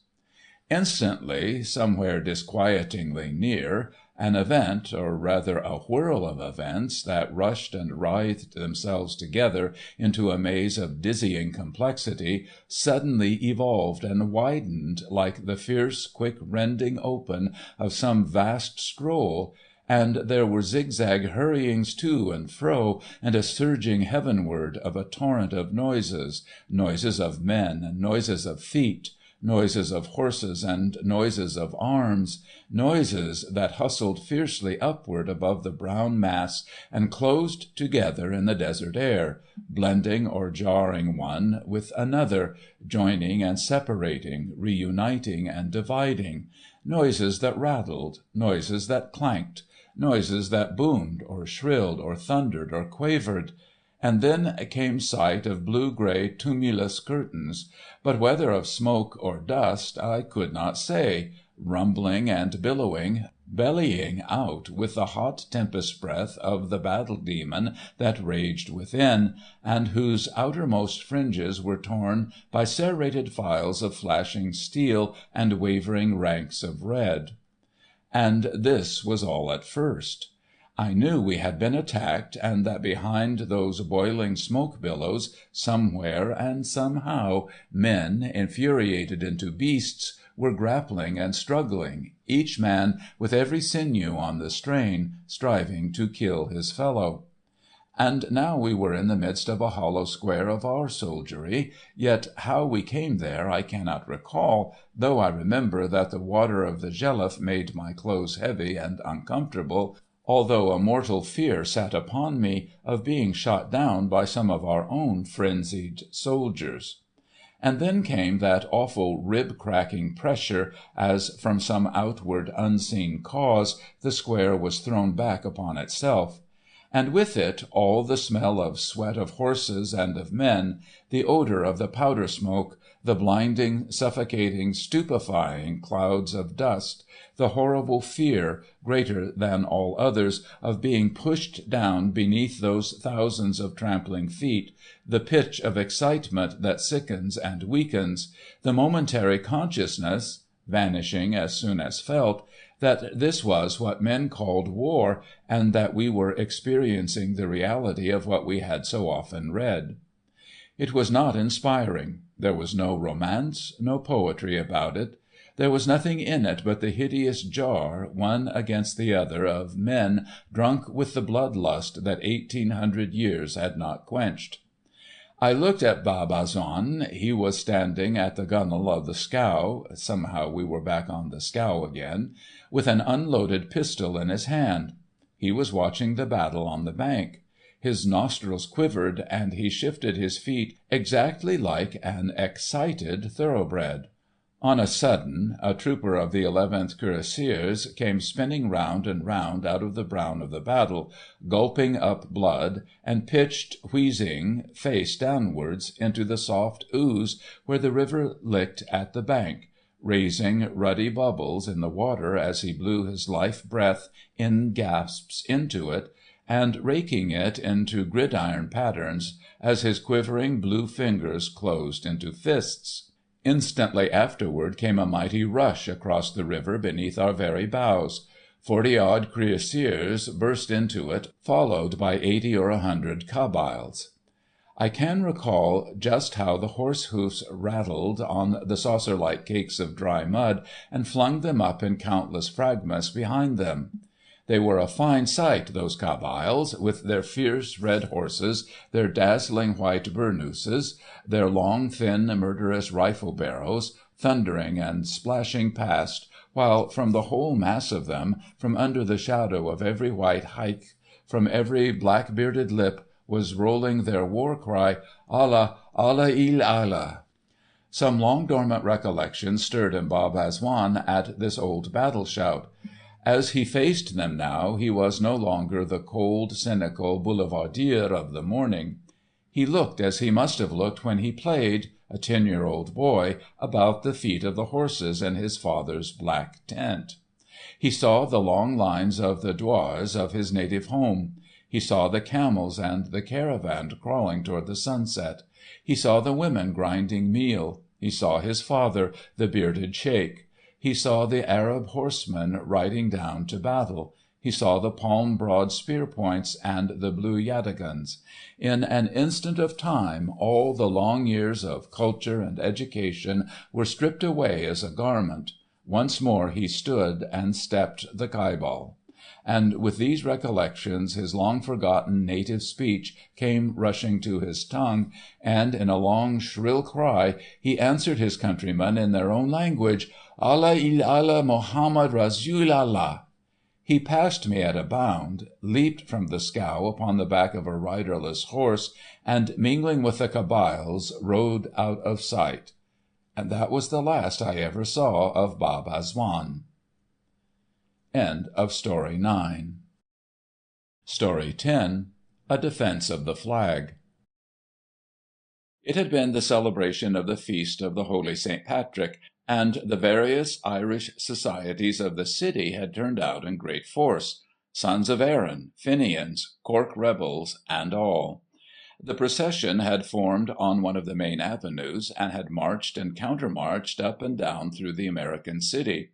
Instantly, somewhere disquietingly near, an event, or rather a whirl of events that rushed and writhed themselves together into a maze of dizzying complexity, suddenly evolved and widened like the fierce, quick rending open of some vast scroll, and there were zigzag hurryings to and fro, and a surging heavenward of a torrent of noises, noises of men and noises of feet, noises of horses and noises of arms, noises that hustled fiercely upward above the brown mass and closed together in the desert air, blending or jarring one with another, joining and separating, reuniting and dividing, noises that rattled, noises that clanked, noises that boomed or shrilled or thundered or quavered. And then came sight of blue-grey tumulus curtains, but whether of smoke or dust I could not say, rumbling and billowing, bellying out with the hot tempest breath of the battle demon that raged within, and whose outermost fringes were torn by serrated files of flashing steel and wavering ranks of red. And this was all at first. I knew we had been attacked, and that behind those boiling smoke billows, somewhere and somehow, men, infuriated into beasts, were grappling and struggling, each man with every sinew on the strain, striving to kill his fellow. And now we were in the midst of a hollow square of our soldiery, yet how we came there I cannot recall, though I remember that the water of the Gelef made my clothes heavy and uncomfortable, although a mortal fear sat upon me of being shot down by some of our own frenzied soldiers. And then came that awful rib-cracking pressure, as from some outward unseen cause the square was thrown back upon itself. And with it all the smell of sweat of horses and of men, the odour of the powder smoke, the blinding, suffocating, stupefying clouds of dust, the horrible fear, greater than all others, of being pushed down beneath those thousands of trampling feet, the pitch of excitement that sickens and weakens, the momentary consciousness, vanishing as soon as felt, that this was what men called war, and that we were experiencing the reality of what we had so often read. It was not inspiring. There was no romance, no poetry about it. There was nothing in it but the hideous jar, one against the other, of men drunk with the bloodlust that 1800 years had not quenched. I looked at Barbazon. He was standing at the gunwale of the scow (somehow we were back on the scow again), with an unloaded pistol in his hand. He was watching the battle on the bank. His nostrils quivered, and he shifted his feet exactly like an excited thoroughbred. On a sudden, a trooper of the 11th Cuirassiers came spinning round and round out of the brown of the battle, gulping up blood, and pitched, wheezing, face downwards, into the soft ooze where the river licked at the bank, raising ruddy bubbles in the water as he blew his life breath in gasps into it, and raking it into gridiron patterns as his quivering blue fingers closed into fists. Instantly afterward came a mighty rush across the river beneath our very bows. 40-odd cuirassiers burst into it, followed by 80 or 100 Kabyles. I can recall just how the horse hoofs rattled on the saucer-like cakes of dry mud and flung them up in countless fragments behind them. They were a fine sight, those Kabyles, with their fierce red horses, their dazzling white burnooses, their long, thin, murderous rifle barrows, thundering and splashing past, while from the whole mass of them, from under the shadow of every white haik, from every black-bearded lip, was rolling their war-cry, Allah, Allah il Allah. Some long-dormant recollections stirred in Bab Azzoun at this old battle-shout. As he faced them now, he was no longer the cold, cynical boulevardier of the morning. He looked as he must have looked when he played, a 10-year-old boy, about the feet of the horses in his father's black tent. He saw the long lines of the douars of his native home. He saw the camels and the caravan crawling toward the sunset. He saw the women grinding meal. He saw his father, the bearded Sheik. He saw the Arab horsemen riding down to battle. He saw the palm-broad spear points and the blue yataghans. In an instant of time all the long years of culture and education were stripped away as a garment. Once more he stood and stepped the Kaibal. And with these recollections his long-forgotten native speech came rushing to his tongue, and in a long shrill cry he answered his countrymen in their own language, Allah il Allah Muhammad Rasul Allah. He passed me at a bound, leaped from the scow upon the back of a riderless horse, and mingling with the Kabyles rode out of sight. And that was the last I ever saw of Bab Azzoun. End of Story 9. Story 10. A Defence of the Flag. It had been the celebration of the feast of the Holy St. Patrick, and the various Irish societies of the city had turned out in great force, Sons of Erin, Fenians, Cork rebels, and all. The procession had formed on one of the main avenues, and had marched and countermarched up and down through the American city,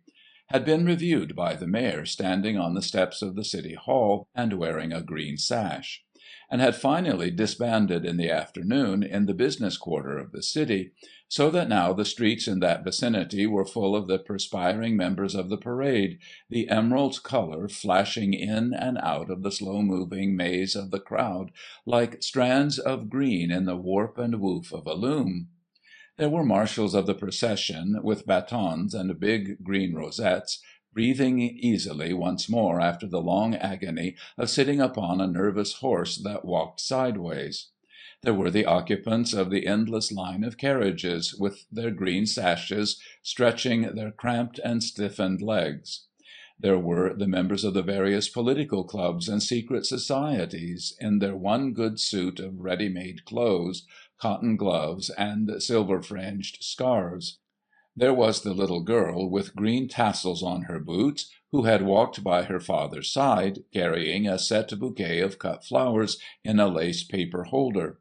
had been reviewed by the mayor standing on the steps of the city hall and wearing a green sash, and had finally disbanded in the afternoon in the business quarter of the city, so that now the streets in that vicinity were full of the perspiring members of the parade, the emerald colour flashing in and out of the slow-moving maze of the crowd like strands of green in the warp and woof of a loom. There were marshals of the procession, with batons and big green rosettes, breathing easily once more after the long agony of sitting upon a nervous horse that walked sideways. There were the occupants of the endless line of carriages, with their green sashes stretching their cramped and stiffened legs. There were the members of the various political clubs and secret societies, in their one good suit of ready-made clothes, cotton gloves, and silver-fringed scarves. There was the little girl with green tassels on her boots, who had walked by her father's side, carrying a set bouquet of cut flowers in a lace paper holder.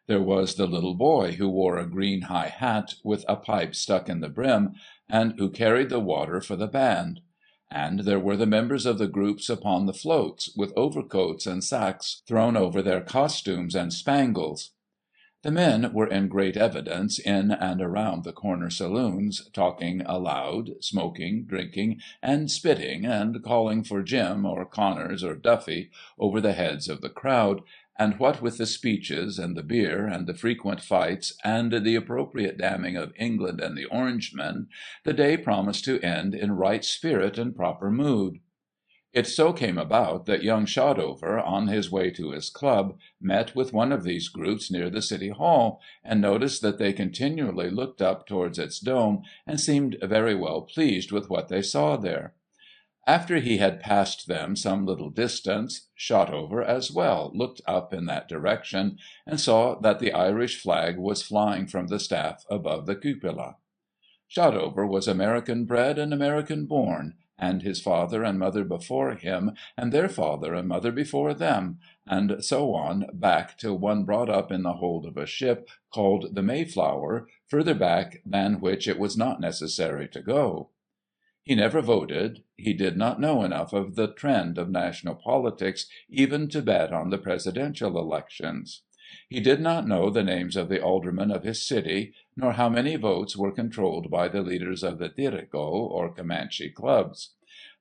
There was the little boy who wore a green high hat with a pipe stuck in the brim, and who carried the water for the band. And there were the members of the groups upon the floats, with overcoats and sacks thrown over their costumes and spangles. The men were in great evidence in and around the corner saloons, talking aloud, smoking, drinking, and spitting, and calling for Jim or Connors or Duffy over the heads of the crowd, and what with the speeches and the beer and the frequent fights and the appropriate damning of England and the Orangemen, the day promised to end in right spirit and proper mood. It so came about that young Shotover, on his way to his club, met with one of these groups near the City Hall, and noticed that they continually looked up towards its dome, and seemed very well pleased with what they saw there. After he had passed them some little distance, Shotover as well looked up in that direction, and saw that the Irish flag was flying from the staff above the cupola. Shotover was American bred and American born, and his father and mother before him, and their father and mother before them, and so on back till one brought up in the hold of a ship called the Mayflower, further back than which it was not necessary to go. He never voted. He did not know enough of the trend of national politics even to bet on the presidential elections. He did not know the names of the aldermen of his city, nor how many votes were controlled by the leaders of the Tirico, or Comanche clubs.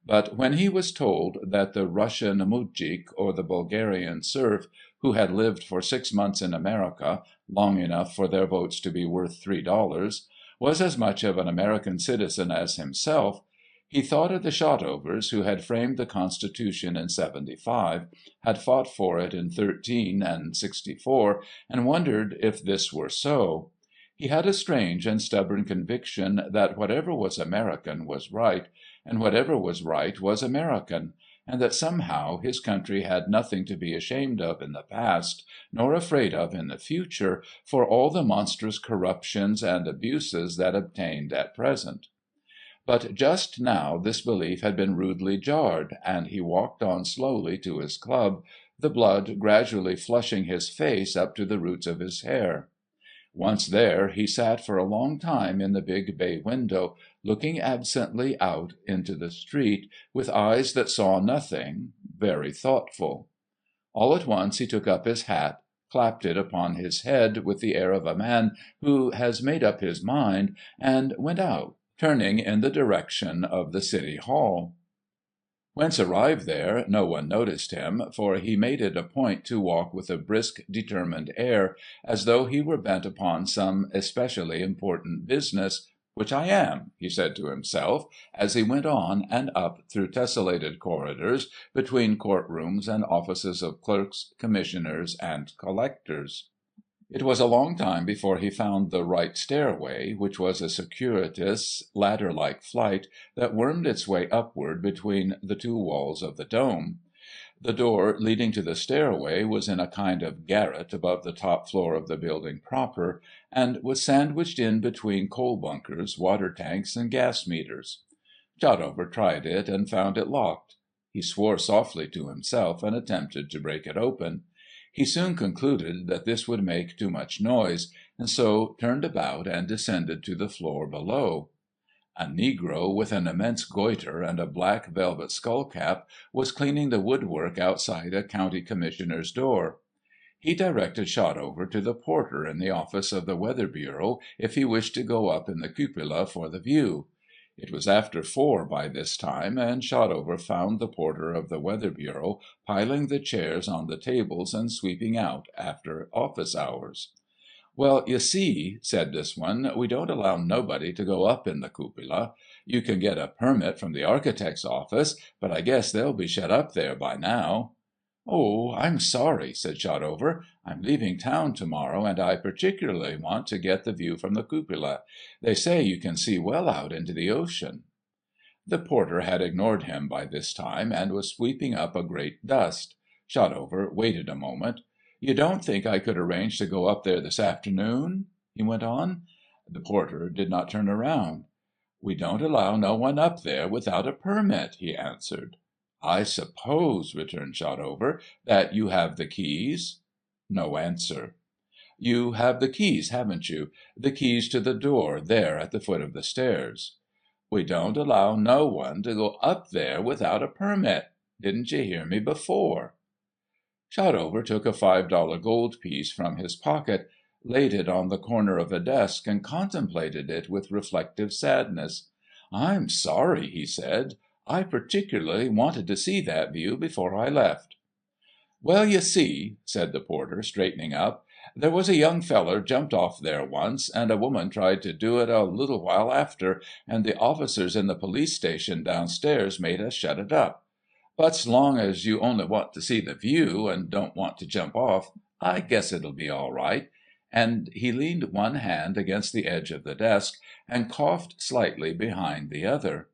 But when he was told that the Russian mujik, or the Bulgarian serf, who had lived for 6 months in America, long enough for their votes to be worth $3, was as much of an American citizen as himself, he thought of the Shotovers who had framed the Constitution in '75, had fought for it in '13 and '64, and wondered if this were so. He had a strange and stubborn conviction that whatever was American was right, and whatever was right was American, and that somehow his country had nothing to be ashamed of in the past, nor afraid of in the future, for all the monstrous corruptions and abuses that obtained at present. But just now this belief had been rudely jarred, and he walked on slowly to his club, the blood gradually flushing his face up to the roots of his hair. Once there, he sat for a long time in the big bay window, looking absently out into the street, with eyes that saw nothing, very thoughtful. All at once he took up his hat, clapped it upon his head with the air of a man who has made up his mind, and went out, turning in the direction of the City Hall. Whence arrived there, no one noticed him, for he made it a point to walk with a brisk, determined air, as though he were bent upon some especially important business, "which I am," he said to himself, as he went on and up through tessellated corridors, between court-rooms and offices of clerks, commissioners, and collectors. It was a long time before he found the right stairway, which was a circuitous, ladder-like flight that wormed its way upward between the two walls of the dome. The door leading to the stairway was in a kind of garret above the top floor of the building proper, and was sandwiched in between coal bunkers, water tanks, and gas meters. Shotover tried it and found it locked. He swore softly to himself and attempted to break it open. He soon concluded that this would make too much noise, and so turned about and descended to the floor below. A negro with an immense goiter and a black velvet skull-cap was cleaning the woodwork outside a county commissioner's door. He directed Shotover to the porter in the office of the Weather Bureau if he wished to go up in the cupola for the view. It was after 4 by this time, and Shotover found the porter of the Weather Bureau piling the chairs on the tables and sweeping out after office hours. "Well, you see," said this one, "we don't allow nobody to go up in the cupola. You can get a permit from the architect's office, but I guess they'll be shut up there by now." "Oh, I'm sorry," said Shotover. "I'm leaving town to-morrow, and I particularly want to get the view from the cupola. They say you can see well out into the ocean." The porter had ignored him by this time, and was sweeping up a great dust. Shotover waited a moment. "You don't think I could arrange to go up there this afternoon?" he went on. The porter did not turn around. "We don't allow no one up there without a permit," he answered. "I suppose," returned Shotover, "that you have the keys?" No answer. "You have the keys, haven't you? The keys to the door there at the foot of the stairs?" "We don't allow no one to go up there without a permit. Didn't you hear me before?" Shotover took a $5 gold piece from his pocket, laid it on the corner of a desk, and contemplated it with reflective sadness. "I'm sorry," he said. "I particularly wanted to see that view before I left." "Well, you see," said the porter, straightening up, "there was a young feller jumped off there once, and a woman tried to do it a little while after, and the officers in the police station downstairs made us shut it up. But 's long as you only want to see the view, and don't want to jump off, I guess it'll be all right." And he leaned one hand against the edge of the desk, and coughed slightly behind the other.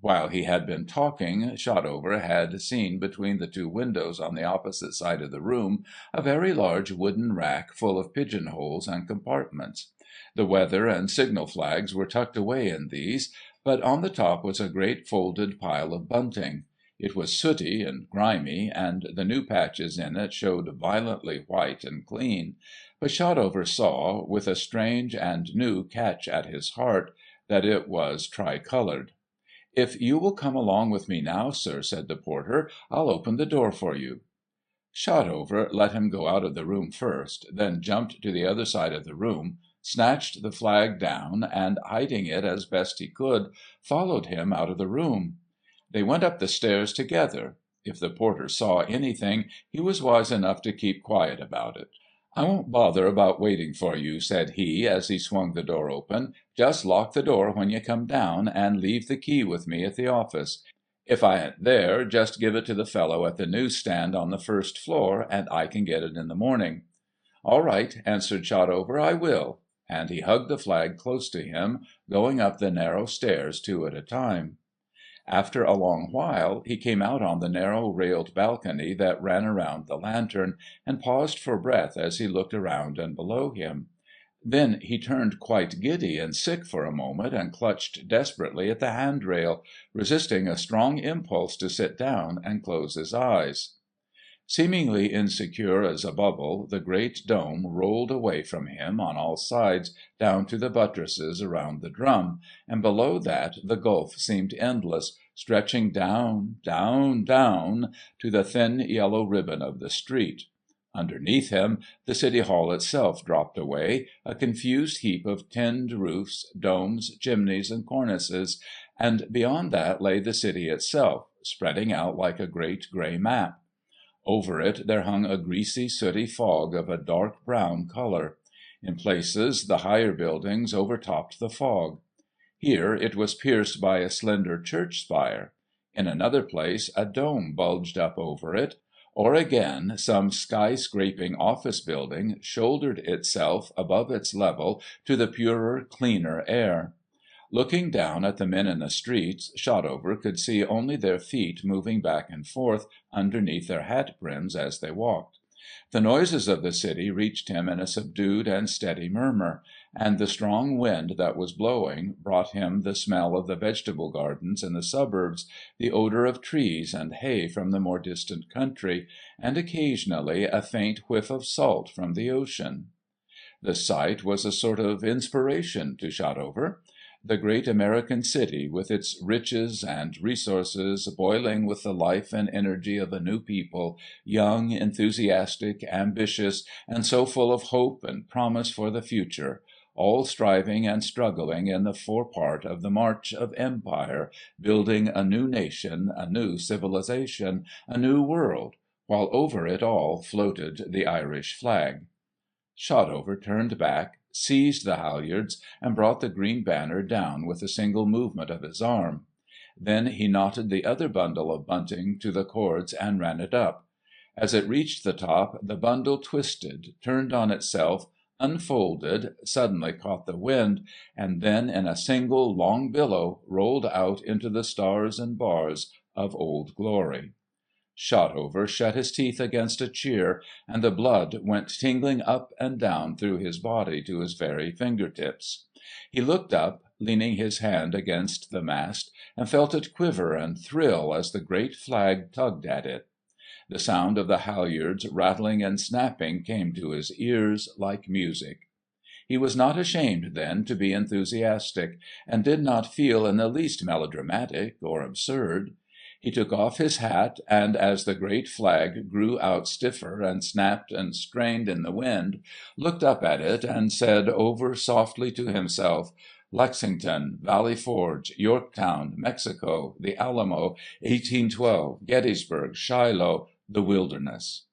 While he had been talking, Shotover had seen between the two windows on the opposite side of the room a very large wooden rack full of pigeon-holes and compartments. The weather and signal flags were tucked away in these, but on the top was a great folded pile of bunting. It was sooty and grimy, and the new patches in it showed violently white and clean, but Shotover saw, with a strange and new catch at his heart, that it was tricoloured. "If you will come along with me now, sir," said the porter, "I'll open the door for you." Shotover let him go out of the room first, then jumped to the other side of the room, snatched the flag down, and, hiding it as best he could, followed him out of the room. They went up the stairs together. If the porter saw anything, he was wise enough to keep quiet about it. "I won't bother about waiting for you," said he, as he swung the door open. "Just lock the door when you come down, and leave the key with me at the office. If I ain't there, just give it to the fellow at the newsstand on the first floor, and I can get it in the morning." "All right," answered Shotover, "I will," and he hugged the flag close to him, going up the narrow stairs two at a time. After a long while he came out on the narrow railed balcony that ran around the lantern, and paused for breath as he looked around and below him. Then he turned quite giddy and sick for a moment, and clutched desperately at the handrail, resisting a strong impulse to sit down and close his eyes. Seemingly insecure as a bubble, the great dome rolled away from him on all sides down to the buttresses around the drum, and below that the gulf seemed endless, stretching down, down, down, to the thin yellow ribbon of the street. Underneath him the City Hall itself dropped away, a confused heap of tinned roofs, domes, chimneys, and cornices, and beyond that lay the city itself, spreading out like a great grey map. Over it there hung a greasy, sooty fog of a dark brown colour. In places the higher buildings overtopped the fog. Here it was pierced by a slender church spire. In another place a dome bulged up over it, or again some sky-scraping office building shouldered itself above its level to the purer, cleaner air. Looking down at the men in the streets, Shotover could see only their feet moving back and forth underneath their hat brims as they walked. The noises of the city reached him in a subdued and steady murmur, and the strong wind that was blowing brought him the smell of the vegetable gardens in the suburbs, the odour of trees and hay from the more distant country, and occasionally a faint whiff of salt from the ocean. The sight was a sort of inspiration to Shotover. The great American city, with its riches and resources, boiling with the life and energy of a new people, young, enthusiastic, ambitious, and so full of hope and promise for the future, all striving and struggling in the forepart of the march of empire, building a new nation, a new civilization, a new world, while over it all floated the Irish flag. Shotover turned back, seized the halyards, and brought the green banner down with a single movement of his arm. Then he knotted the other bundle of bunting to the cords and ran it up. As it reached the top, the bundle twisted, turned on itself, unfolded, suddenly caught the wind, and then in a single long billow rolled out into the stars and bars of Old Glory. Shotover shut his teeth against a cheer, and the blood went tingling up and down through his body to his very finger-tips. He looked up, leaning his hand against the mast, and felt it quiver and thrill as the great flag tugged at it. The sound of the halyards rattling and snapping came to his ears like music. He was not ashamed then to be enthusiastic, and did not feel in the least melodramatic or absurd. He took off his hat, and as the great flag grew out stiffer and snapped and strained in the wind, looked up at it and said over softly to himself, "Lexington, Valley Forge, Yorktown, Mexico, the Alamo, 1812, Gettysburg, Shiloh, the Wilderness."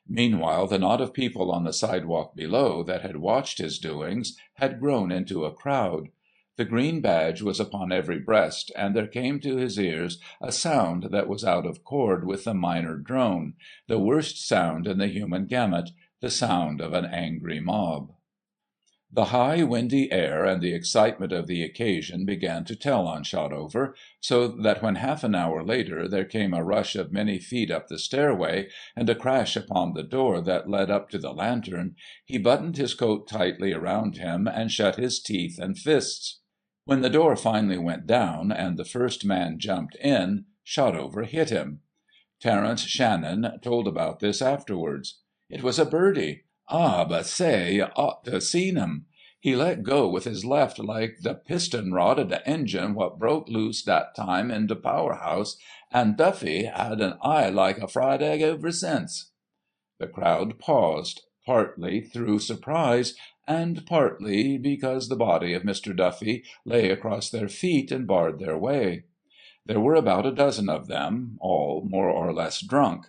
Meanwhile the knot of people on the sidewalk below that had watched his doings had grown into a crowd. The green badge was upon every breast, and there came to his ears a sound that was out of chord with the minor drone, the worst sound in the human gamut, the sound of an angry mob. The high, windy air and the excitement of the occasion began to tell on Shotover, so that when half an hour later there came a rush of many feet up the stairway, and a crash upon the door that led up to the lantern, he buttoned his coat tightly around him and shut his teeth and fists. When the door finally went down and the first man jumped in, Shotover hit him. Terence Shannon told about this afterwards. "It was a birdie. Ah, but say, you ought to seen him. He let go with his left like the piston rod of the engine what broke loose that time in the power house, and Duffy had an eye like a fried egg ever since." The crowd paused, partly through surprise, and partly because the body of Mr. Duffy lay across their feet and barred their way. There were about a dozen of them, all more or less drunk.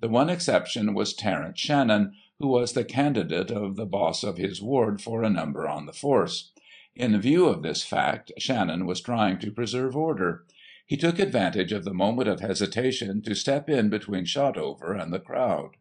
The one exception was Terence Shannon, who was the candidate of the boss of his ward for a number on the force. In view of this fact, Shannon was trying to preserve order. He took advantage of the moment of hesitation to step in between Shotover and the crowd.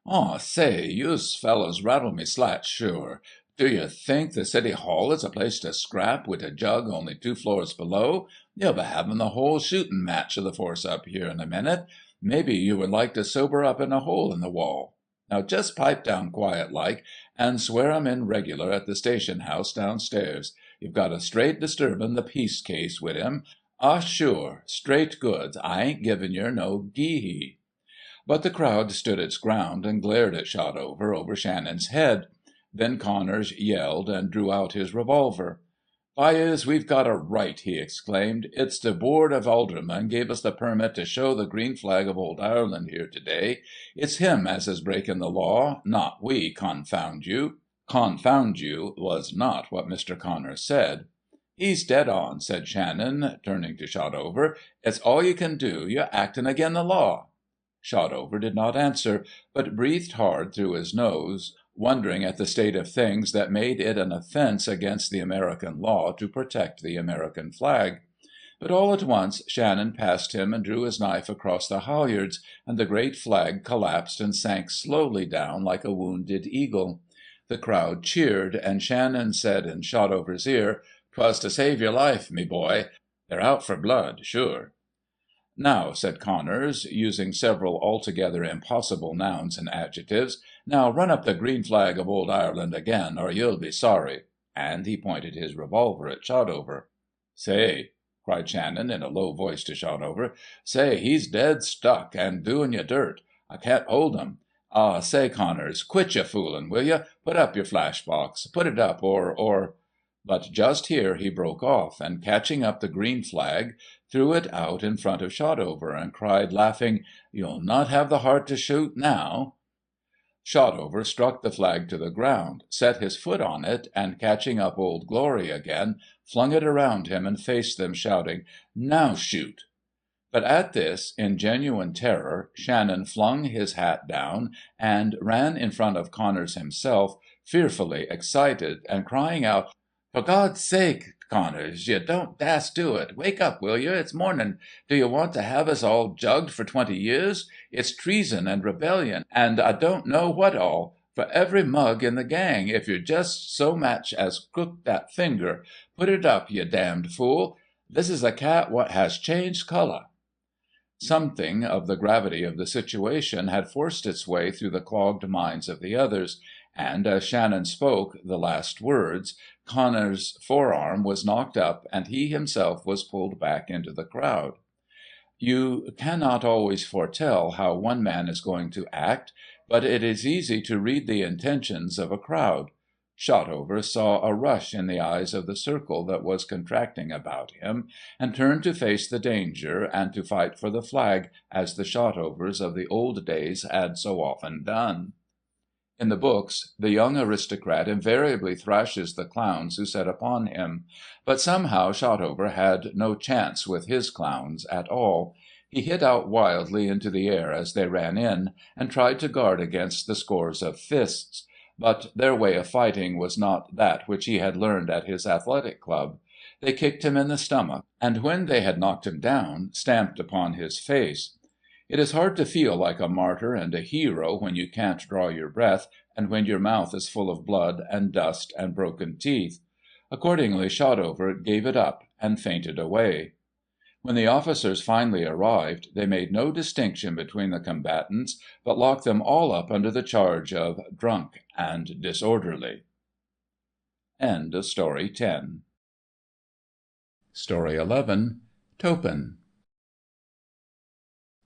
"Aw, say, youse fellows rattle me slats, sure. Do you think the City Hall is a place to scrap wid a jug only 2 floors below? You'll be having the whole shootin' match of the force up here in a minute. Maybe you would like to sober up in a hole in the wall. Now just pipe down quiet-like, and swear 'em in regular at the station house downstairs. You've got a straight disturbin' the peace case wid him. Ah, sure, straight goods. I ain't givin' yer no gee-hee." But the crowd stood its ground and glared at Shotover over Shannon's head. Then Connors yelled and drew out his revolver. "Byes, we've got a right," he exclaimed. "It's the Board of Aldermen gave us the permit to show the green flag of old Ireland here today. It's him as is breaking the law, not we, confound you." "Confound you" was not what Mr. Connors said. "He's dead on," said Shannon, turning to Shotover. "It's all you can do. You're acting agin the law." Shotover did not answer, but breathed hard through his nose, wondering at the state of things that made it an offence against the American law to protect the American flag. But all at once Shannon passed him and drew his knife across the halyards, and the great flag collapsed and sank slowly down like a wounded eagle. The crowd cheered, and Shannon said in Shotover's ear, "'Twas to save your life, me boy. They're out for blood, sure." "Now," said Connors, using several altogether impossible nouns and adjectives, "now run up the green flag of old Ireland again, or you'll be sorry," and he pointed his revolver at Shotover. "Say," cried Shannon in a low voice to Shotover, "say, he's dead stuck, and doin' you dirt. I can't hold him. Ah, say, Connors, quit your foolin', will you? Put up your flash box. Put it up, or—" But just here he broke off, and catching up the green flag, threw it out in front of Shotover, and cried, laughing, "You'll not have the heart to shoot now." Shotover struck the flag to the ground, set his foot on it, and catching up Old Glory again, flung it around him and faced them, shouting, "Now shoot!" But at this, in genuine terror, Shannon flung his hat down and ran in front of Connors himself, fearfully excited, and crying out, "For God's sake, Connors, you don't dast do it. Wake up, will you? It's morning. Do you want to have us all jugged for 20 years? It's treason and rebellion, and I don't know what all, for every mug in the gang, if you're just so much as crook that finger. Put it up, you damned fool. This is a cat what has changed colour." Something of the gravity of the situation had forced its way through the clogged minds of the others, and as Shannon spoke the last words, Connor's forearm was knocked up, and he himself was pulled back into the crowd. You cannot always foretell how one man is going to act, but it is easy to read the intentions of a crowd. Shotover saw a rush in the eyes of the circle that was contracting about him, and turned to face the danger and to fight for the flag as the Shotovers of the old days had so often done. In the books, the young aristocrat invariably thrashes the clowns who set upon him, but somehow Shotover had no chance with his clowns at all. He hit out wildly into the air as they ran in, and tried to guard against the scores of fists, but their way of fighting was not that which he had learned at his athletic club. They kicked him in the stomach, and when they had knocked him down, stamped upon his face. It is hard to feel like a martyr and a hero when you can't draw your breath, and when your mouth is full of blood and dust and broken teeth. Accordingly Shotover gave it up and fainted away. When the officers finally arrived, they made no distinction between the combatants, but locked them all up under the charge of drunk and disorderly. End of Story 10. Story 11. Toppan.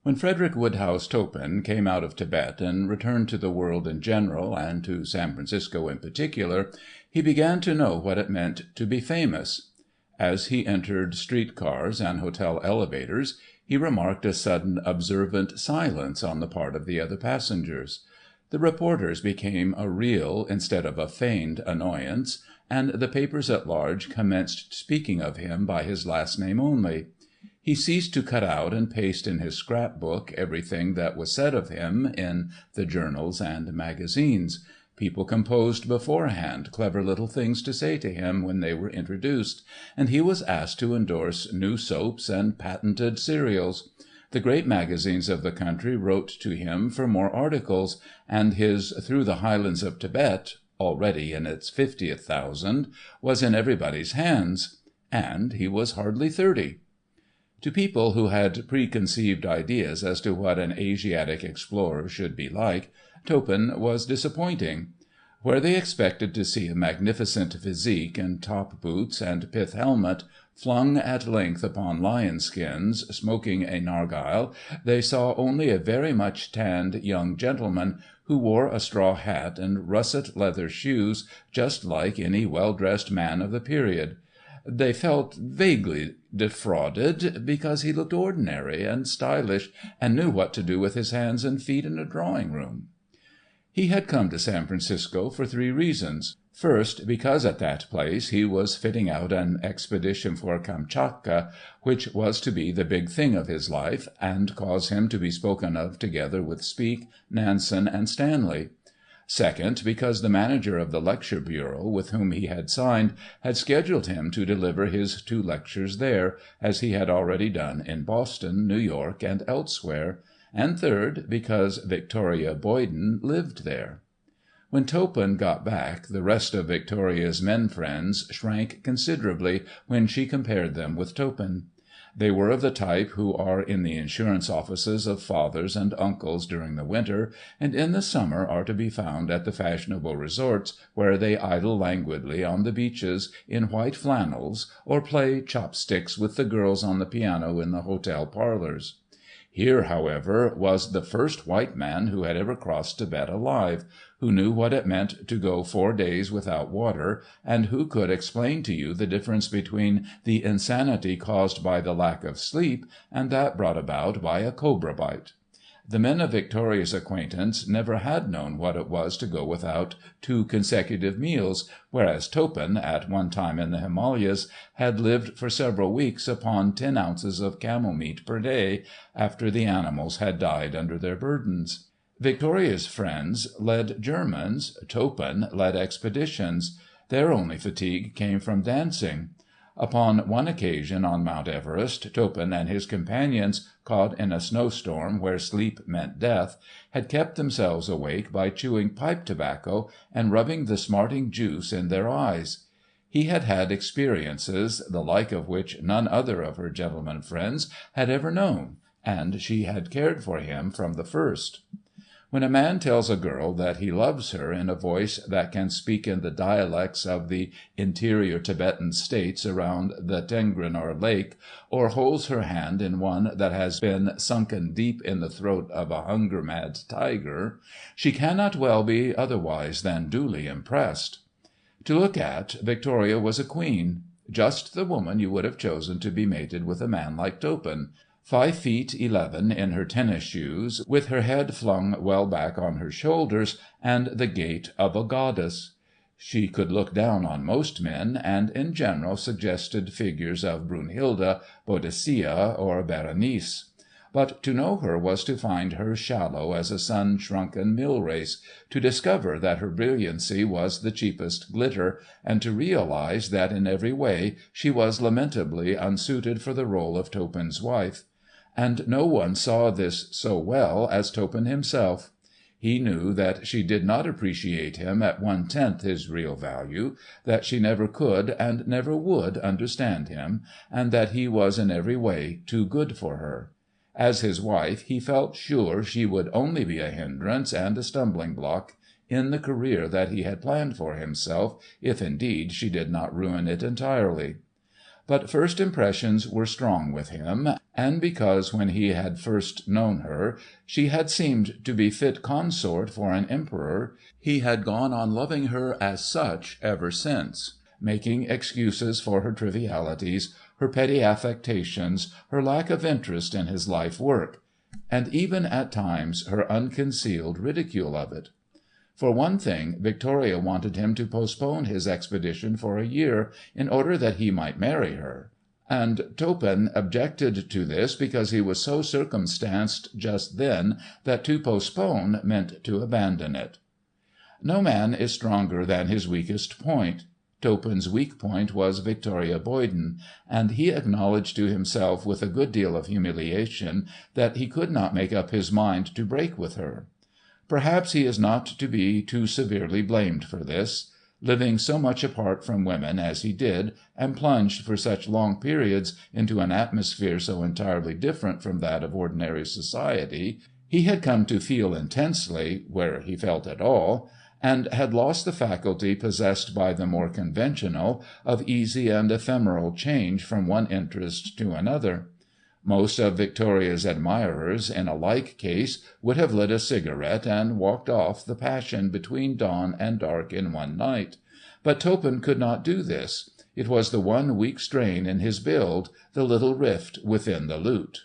When Frederick Woodhouse Toppan came out of Tibet and returned to the world in general, and to San Francisco in particular, he began to know what it meant to be famous. As he entered street cars and hotel elevators, he remarked a sudden observant silence on the part of the other passengers. The reporters became a real instead of a feigned annoyance, and the papers at large commenced speaking of him by his last name only. He ceased to cut out and paste in his scrapbook everything that was said of him in the journals and magazines. People composed beforehand clever little things to say to him when they were introduced, and he was asked to endorse new soaps and patented cereals. The great magazines of the country wrote to him for more articles, and his Through the Highlands of Tibet, already in its 50th thousand, was in everybody's hands. And he was hardly 30. To people who had preconceived ideas as to what an Asiatic explorer should be like, Toppan was disappointing. Where they expected to see a magnificent physique and top boots and pith helmet, flung at length upon lion skins, smoking a narghile, they saw only a very much tanned young gentleman who wore a straw hat and russet leather shoes just like any well-dressed man of the period. They felt vaguely defrauded, because he looked ordinary and stylish, and knew what to do with his hands and feet in a drawing-room. He had come to San Francisco for 3 reasons. First, because at that place he was fitting out an expedition for Kamchatka, which was to be the big thing of his life, and cause him to be spoken of together with Speke, Nansen, and Stanley. Second, because the manager of the lecture bureau with whom he had signed had scheduled him to deliver his 2 lectures there, as he had already done in Boston, New York, and elsewhere. And third, because Victoria Boyden lived there. When Toppan got back, the rest of Victoria's men friends shrank considerably when she compared them with Toppan. They were of the type who are in the insurance offices of fathers and uncles during the winter, and in the summer are to be found at the fashionable resorts where they idle languidly on the beaches in white flannels, or play chopsticks with the girls on the piano in the hotel parlors. Here, however, was the first white man who had ever crossed Tibet alive, who knew what it meant to go 4 days without water, and who could explain to you the difference between the insanity caused by the lack of sleep and that brought about by a cobra bite. The men of Victoria's acquaintance never had known what it was to go without 2 consecutive meals, whereas Toppan, at one time in the Himalayas, had lived for several weeks upon 10 ounces of camel meat per day, after the animals had died under their burdens. Victoria's friends led Germans, Toppan led expeditions. Their only fatigue came from dancing. Upon one occasion on Mount Everest, Toppan and his companions, caught in a snowstorm where sleep meant death, had kept themselves awake by chewing pipe tobacco and rubbing the smarting juice in their eyes. He had had experiences, the like of which none other of her gentlemen friends had ever known, and she had cared for him from the first. When a man tells a girl that he loves her in a voice that can speak in the dialects of the interior Tibetan states around the Tengrinor lake, or holds her hand in one that has been sunken deep in the throat of a hunger-mad tiger, she cannot well be otherwise than duly impressed. To look at, Victoria was a queen. Just the woman you would have chosen to be mated with a man like Toppan. 5 feet 11 in her tennis shoes, with her head flung well back on her shoulders, and the gait of a goddess. She could look down on most men, and in general suggested figures of Brunhilde, Boadicea, or Berenice. But to know her was to find her shallow as a sun-shrunken mill-race, to discover that her brilliancy was the cheapest glitter, and to realise that in every way she was lamentably unsuited for the rôle of Toppan's wife. And no one saw this so well as Toppan himself. He knew that she did not appreciate him at 1/10 his real value, that she never could and never would understand him, and that he was in every way too good for her. As his wife, he felt sure she would only be a hindrance and a stumbling block in the career that he had planned for himself, if indeed she did not ruin it entirely. But first impressions were strong with him, and because when he had first known her she had seemed to be fit consort for an emperor, he had gone on loving her as such ever since, making excuses for her trivialities, her petty affectations, her lack of interest in his life work, and even at times her unconcealed ridicule of it. For one thing, Victoria wanted him to postpone his expedition for a year, in order that he might marry her, and Toppan objected to this because he was so circumstanced just then that to postpone meant to abandon it. No man is stronger than his weakest point. Toppan's weak point was Victoria Boyden, and he acknowledged to himself with a good deal of humiliation that he could not make up his mind to break with her. Perhaps he is not to be too severely blamed for this. Living so much apart from women as he did, and plunged for such long periods into an atmosphere so entirely different from that of ordinary society, he had come to feel intensely, where he felt at all, and had lost the faculty possessed by the more conventional, of easy and ephemeral change from one interest to another. Most of Victoria's admirers, in a like case, would have lit a cigarette and walked off the passion between dawn and dark in one night. But Toppan could not do this. It was the one weak strain in his build, the little rift within the lute.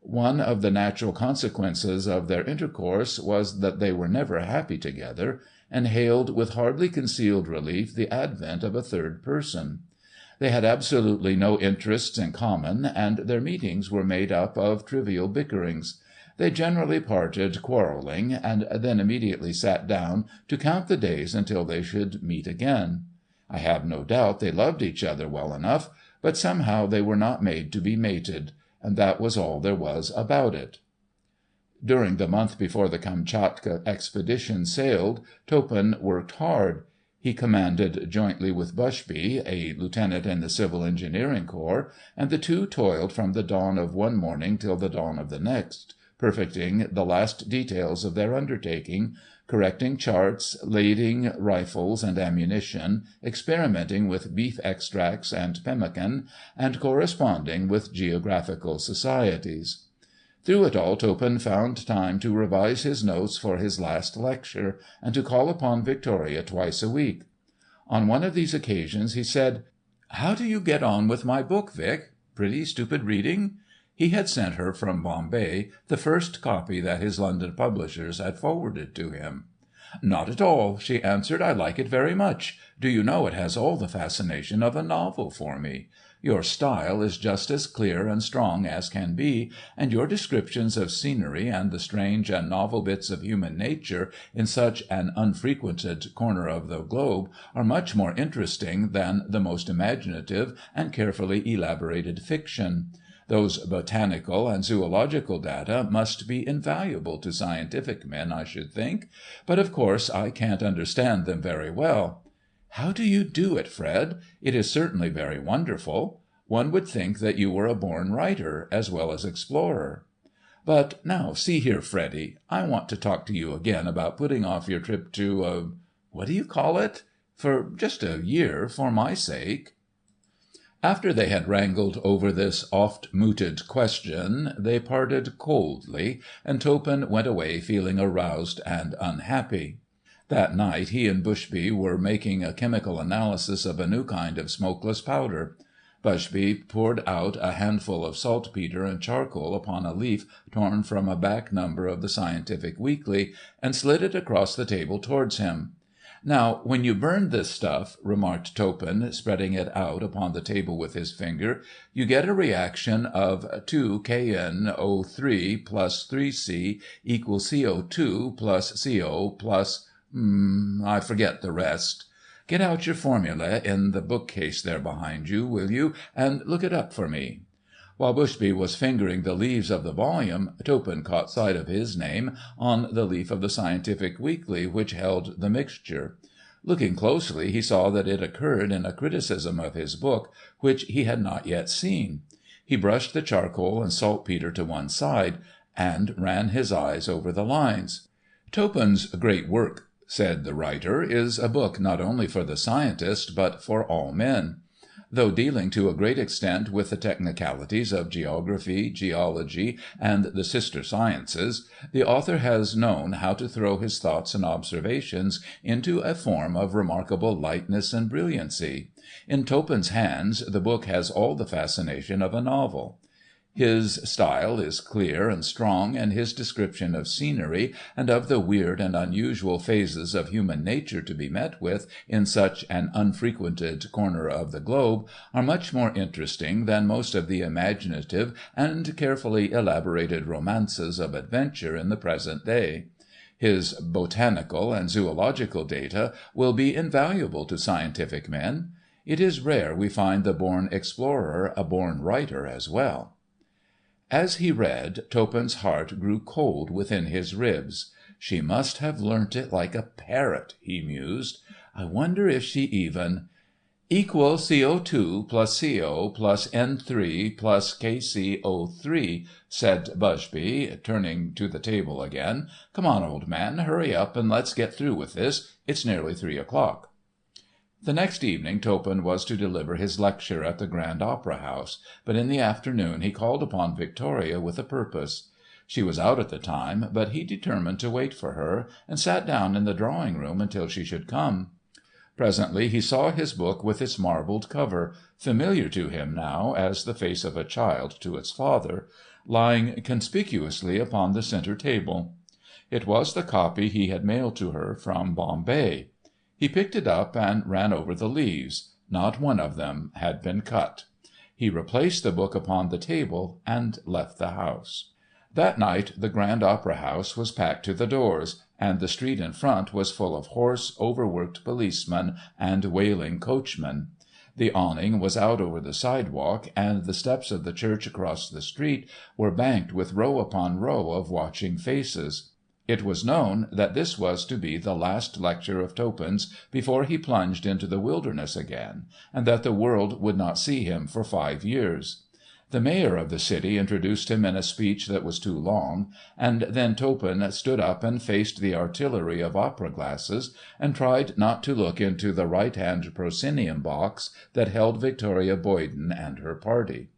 One of the natural consequences of their intercourse was that they were never happy together, and hailed with hardly concealed relief the advent of a third person. They had absolutely no interests in common, and their meetings were made up of trivial bickerings. They generally parted quarrelling, and then immediately sat down to count the days until they should meet again. I have no doubt they loved each other well enough, but somehow they were not made to be mated, and that was all there was about it. During the month before the Kamtchatka expedition sailed, Toppan worked hard. He commanded jointly with Bushby, a lieutenant in the Civil Engineering Corps, and the two toiled from the dawn of one morning till the dawn of the next, perfecting the last details of their undertaking, correcting charts, lading rifles and ammunition, experimenting with beef extracts and pemmican, and corresponding with geographical societies. Through it all Toppan found time to revise his notes for his last lecture, and to call upon Victoria twice a week. On one of these occasions he said, "How do you get on with my book, Vic? Pretty stupid reading?" He had sent her from Bombay the first copy that his London publishers had forwarded to him. "Not at all," she answered. "I like it very much. Do you know, it has all the fascination of a novel for me. Your style is just as clear and strong as can be, and your descriptions of scenery and the strange and novel bits of human nature in such an unfrequented corner of the globe are much more interesting than the most imaginative and carefully elaborated fiction. Those botanical and zoological data must be invaluable to scientific men, I should think, but of course I can't understand them very well. How do you do it, Fred? It is certainly very wonderful. One would think that you were a born writer, as well as explorer. But now, see here, Freddy, I want to talk to you again about putting off your trip to, what do you call it? For just a year, for my sake." After they had wrangled over this oft-mooted question, they parted coldly, and Toppan went away feeling aroused and unhappy. That night he and Bushby were making a chemical analysis of a new kind of smokeless powder. Bushby poured out a handful of saltpetre and charcoal upon a leaf torn from a back number of the Scientific Weekly, and slid it across the table towards him. "Now, when you burn this stuff," remarked Toppan, spreading it out upon the table with his finger, "you get a reaction of 2KNO3 plus 3C equals CO2 plus CO plus... I forget the rest. Get out your formula in the bookcase there behind you, will you, and look it up for me." While Bushby was fingering the leaves of the volume, Toppan caught sight of his name on the leaf of the Scientific Weekly which held the mixture. Looking closely, he saw that it occurred in a criticism of his book which he had not yet seen. He brushed the charcoal and saltpetre to one side, and ran his eyes over the lines. "Toppan's great work," said the writer, "is a book not only for the scientist, but for all men. Though dealing to a great extent with the technicalities of geography, geology, and the sister sciences, the author has known how to throw his thoughts and observations into a form of remarkable lightness and brilliancy. In Toppan's hands the book has all the fascination of a novel. His style is clear and strong, and his description of scenery, and of the weird and unusual phases of human nature to be met with in such an unfrequented corner of the globe, are much more interesting than most of the imaginative and carefully elaborated romances of adventure in the present day. His botanical and zoological data will be invaluable to scientific men. It is rare we find the born explorer a born writer as well. As he read, Toppan's heart grew cold within his ribs. "She must have learnt it like a parrot," he mused. "I wonder if she even—" "Equal CO2 plus CO plus N3 plus KCO3, said Busby, turning to the table again. "Come on, old man, hurry up and let's get through with this. It's nearly 3 o'clock." The next evening Toppan was to deliver his lecture at the Grand Opera House, but in the afternoon he called upon Victoria with a purpose. She was out at the time, but he determined to wait for her, and sat down in the drawing room until she should come. Presently he saw his book with its marbled cover, familiar to him now as the face of a child to its father, lying conspicuously upon the centre table. It was the copy he had mailed to her from Bombay. He picked it up and ran over the leaves. Not one of them had been cut. He replaced the book upon the table and left the house. That night the Grand Opera House was packed to the doors, and the street in front was full of hoarse, overworked policemen and wailing coachmen. The awning was out over the sidewalk, and the steps of the church across the street were banked with row upon row of watching faces. It was known that this was to be the last lecture of Toppan's before he plunged into the wilderness again, and that the world would not see him for 5 years. The mayor of the city introduced him in a speech that was too long, and then Toppan stood up and faced the artillery of opera glasses, and tried not to look into the right-hand proscenium box that held Victoria Boyden and her party.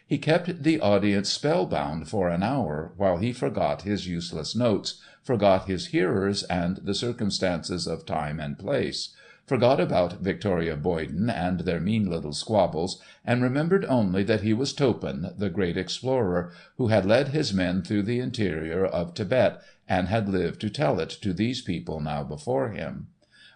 He kept the audience spellbound for an hour while he forgot his useless notes, forgot his hearers and the circumstances of time and place, forgot about Victoria Boyden and their mean little squabbles, and remembered only that he was Toppan, the great explorer, who had led his men through the interior of Tibet, and had lived to tell it to these people now before him.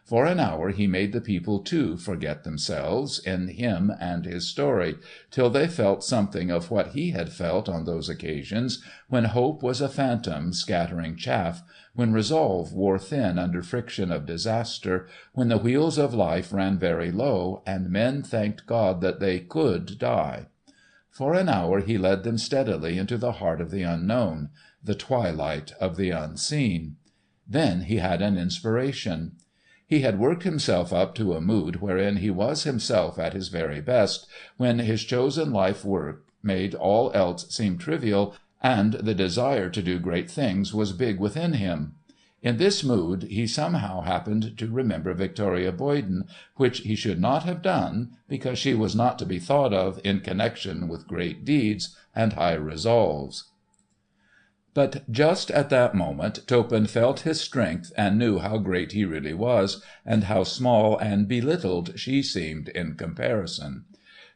For an hour he made the people too forget themselves in him and his story, till they felt something of what he had felt on those occasions when hope was a phantom scattering chaff, when resolve wore thin under friction of disaster, when the wheels of life ran very low, and men thanked God that they could die. For an hour he led them steadily into the heart of the unknown, the twilight of the unseen. Then he had an inspiration. He had worked himself up to a mood wherein he was himself at his very best, when his chosen life work made all else seem trivial, and the desire to do great things was big within him. In this mood he somehow happened to remember Victoria Boyden, which he should not have done, because she was not to be thought of in connection with great deeds and high resolves. But just at that moment Toppan felt his strength and knew how great he really was, and how small and belittled she seemed in comparison.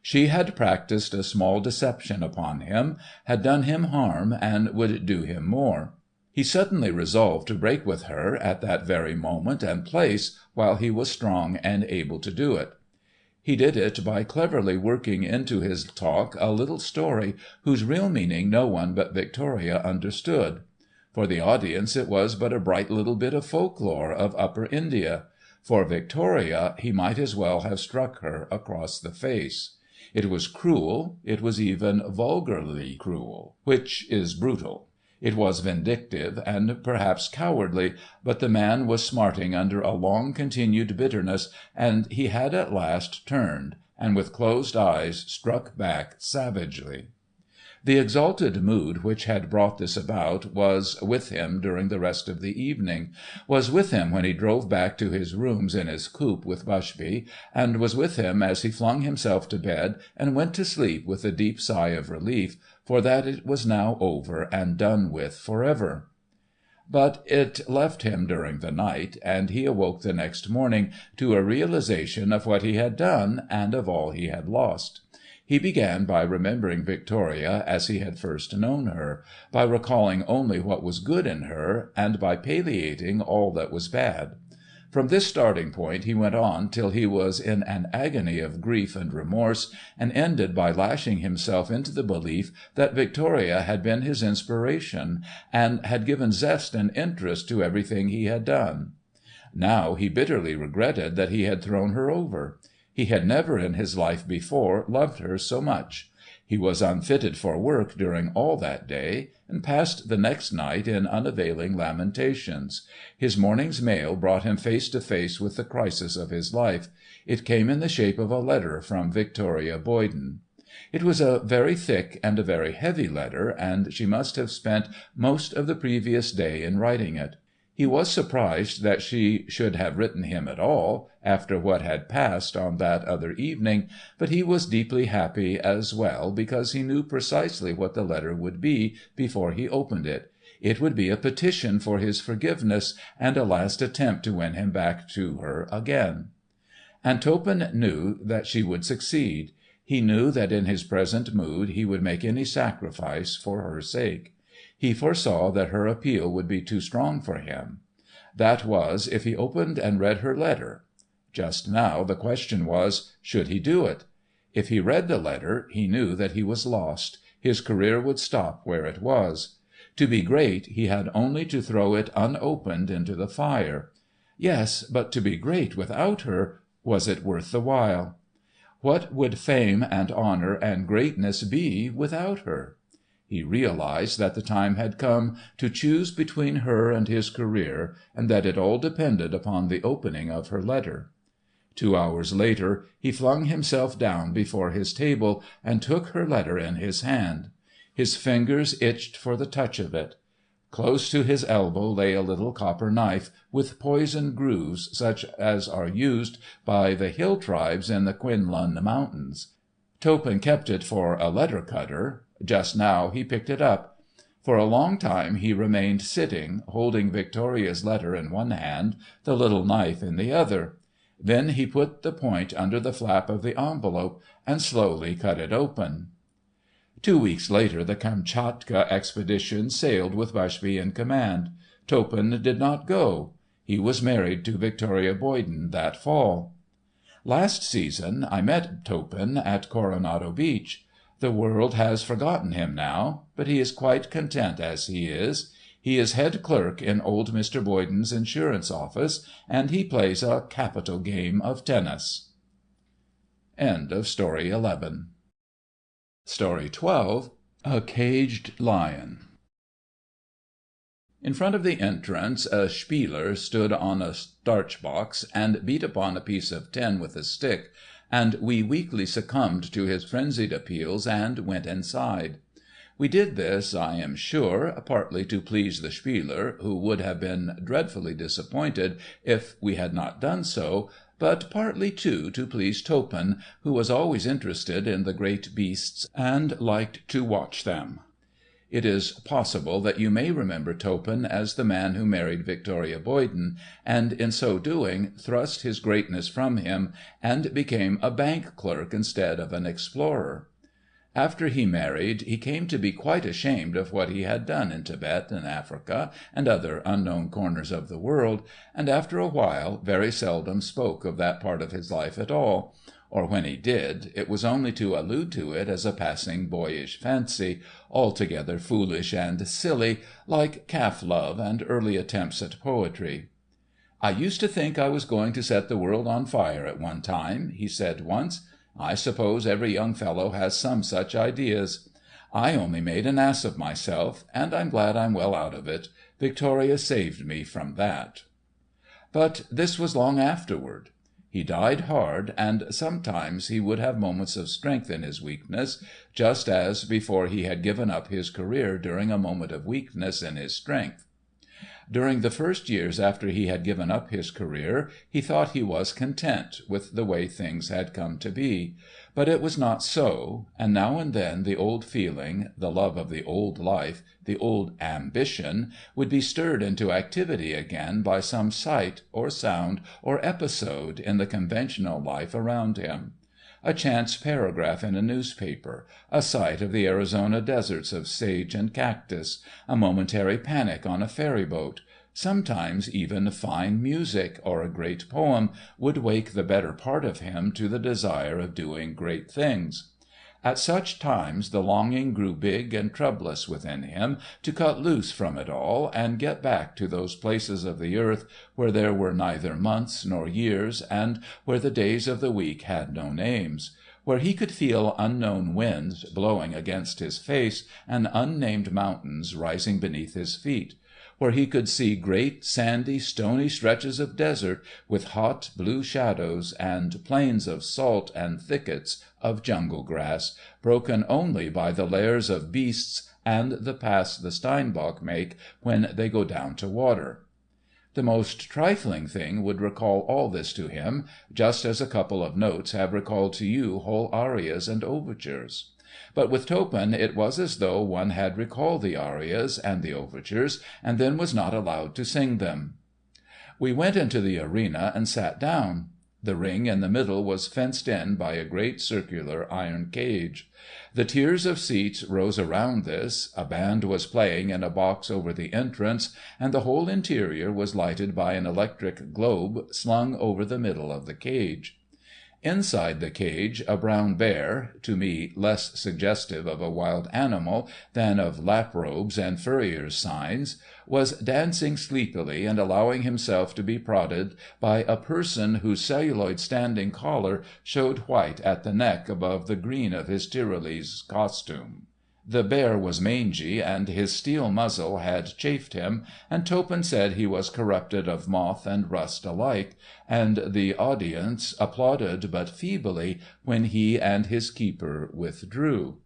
She had practised a small deception upon him, had done him harm, and would do him more. He suddenly resolved to break with her at that very moment and place, while he was strong and able to do it. He did it by cleverly working into his talk a little story whose real meaning no one but Victoria understood. For the audience it was but a bright little bit of folklore of Upper India. For Victoria he might as well have struck her across the face. It was cruel, it was even vulgarly cruel, which is brutal. It was vindictive and perhaps cowardly, but the man was smarting under a long-continued bitterness, and he had at last turned, and with closed eyes struck back savagely. The exalted mood which had brought this about was with him during the rest of the evening, was with him when he drove back to his rooms in his coupe with Bushby, and was with him as he flung himself to bed and went to sleep with a deep sigh of relief, for that it was now over and done with forever. But it left him during the night, and he awoke the next morning to a realization of what he had done and of all he had lost. He began by remembering Victoria as he had first known her, by recalling only what was good in her, and by palliating all that was bad. From this starting point he went on till he was in an agony of grief and remorse, and ended by lashing himself into the belief that Victoria had been his inspiration, and had given zest and interest to everything he had done. Now he bitterly regretted that he had thrown her over. He had never in his life before loved her so much. He was unfitted for work during all that day, and passed the next night in unavailing lamentations. His morning's mail brought him face to face with the crisis of his life. It came in the shape of a letter from Victoria Boyden. It was a very thick and a very heavy letter, and she must have spent most of the previous day in writing it. He was surprised that she should have written him at all, after what had passed on that other evening, but he was deeply happy as well, because he knew precisely what the letter would be before he opened it. It would be a petition for his forgiveness, and a last attempt to win him back to her again. And Toppan knew that she would succeed. He knew that in his present mood he would make any sacrifice for her sake. He foresaw that her appeal would be too strong for him. That was, if he opened and read her letter. Just now the question was, should he do it? If he read the letter, he knew that he was lost. His career would stop where it was. To be great, he had only to throw it unopened into the fire. Yes, but to be great without her, was it worth the while? What would fame and honour and greatness be without her? He realized that the time had come to choose between her and his career, and that it all depended upon the opening of her letter. 2 hours later he flung himself down before his table and took her letter in his hand. His fingers itched for the touch of it. Close to his elbow lay a little copper knife with poison grooves such as are used by the hill tribes in the Quinlan Mountains. Toppan kept it for a letter cutter. Just now he picked it up. For a long time he remained sitting, holding Victoria's letter in one hand, the little knife in the other. Then he put the point under the flap of the envelope and slowly cut it open. 2 weeks later the Kamtchatka expedition sailed with Bushby in command. Toppan did not go. He was married to Victoria Boyden that fall. Last season I met Toppan at Coronado Beach. The world has forgotten him now, but he is quite content as he is. He is head clerk in old Mr. Boyden's insurance office, and he plays a capital game of tennis. End of Story 11. Story 12. A Caged Lion. In front of the entrance a spieler stood on a starch box and beat upon a piece of tin with a stick, and we weakly succumbed to his frenzied appeals and went inside. We did this, I am sure, partly to please the spieler, who would have been dreadfully disappointed if we had not done so, but partly, too, to please Toppan, who was always interested in the great beasts and liked to watch them. It is possible that you may remember Toppan as the man who married Victoria Boyden, and in so doing thrust his greatness from him, and became a bank clerk instead of an explorer. After he married, he came to be quite ashamed of what he had done in Tibet and Africa and other unknown corners of the world, and after a while very seldom spoke of that part of his life at all, or when he did, it was only to allude to it as a passing boyish fancy, altogether foolish and silly, like calf-love and early attempts at poetry. "I used to think I was going to set the world on fire at one time," he said once. "I suppose every young fellow has some such ideas. I only made an ass of myself, and I'm glad I'm well out of it. Victoria saved me from that." But this was long afterward. He died hard, and sometimes he would have moments of strength in his weakness, just as before he had given up his career during a moment of weakness in his strength. During the first years after he had given up his career, he thought he was content with the way things had come to be. But it was not so, and now and then the old feeling, the love of the old life, the old ambition, would be stirred into activity again by some sight, or sound, or episode in the conventional life around him. A chance paragraph in a newspaper, a sight of the Arizona deserts of sage and cactus, a momentary panic on a ferry boat, sometimes even fine music or a great poem would wake the better part of him to the desire of doing great things. At such times the longing grew big and troublous within him to cut loose from it all and get back to those places of the earth where there were neither months nor years, and where the days of the week had no names, where he could feel unknown winds blowing against his face and unnamed mountains rising beneath his feet, where he could see great sandy, stony stretches of desert with hot blue shadows, and plains of salt and thickets of jungle grass, broken only by the lairs of beasts and the paths the steinbok make when they go down to water. The most trifling thing would recall all this to him, just as a couple of notes have recalled to you whole arias and overtures. But with Toppan it was as though one had recalled the arias and the overtures, and then was not allowed to sing them. We went into the arena and sat down. The ring in the middle was fenced in by a great circular iron cage. The tiers of seats rose around this, a band was playing in a box over the entrance, and the whole interior was lighted by an electric globe slung over the middle of the cage. Inside the cage a brown bear, to me less suggestive of a wild animal than of laprobes and furriers' signs, was dancing sleepily and allowing himself to be prodded by a person whose celluloid standing collar showed white at the neck above the green of his Tyrolese costume. The bear was mangy, and his steel muzzle had chafed him, and Toppan said he was corrupted of moth and rust alike, and the audience applauded but feebly when he and his keeper withdrew.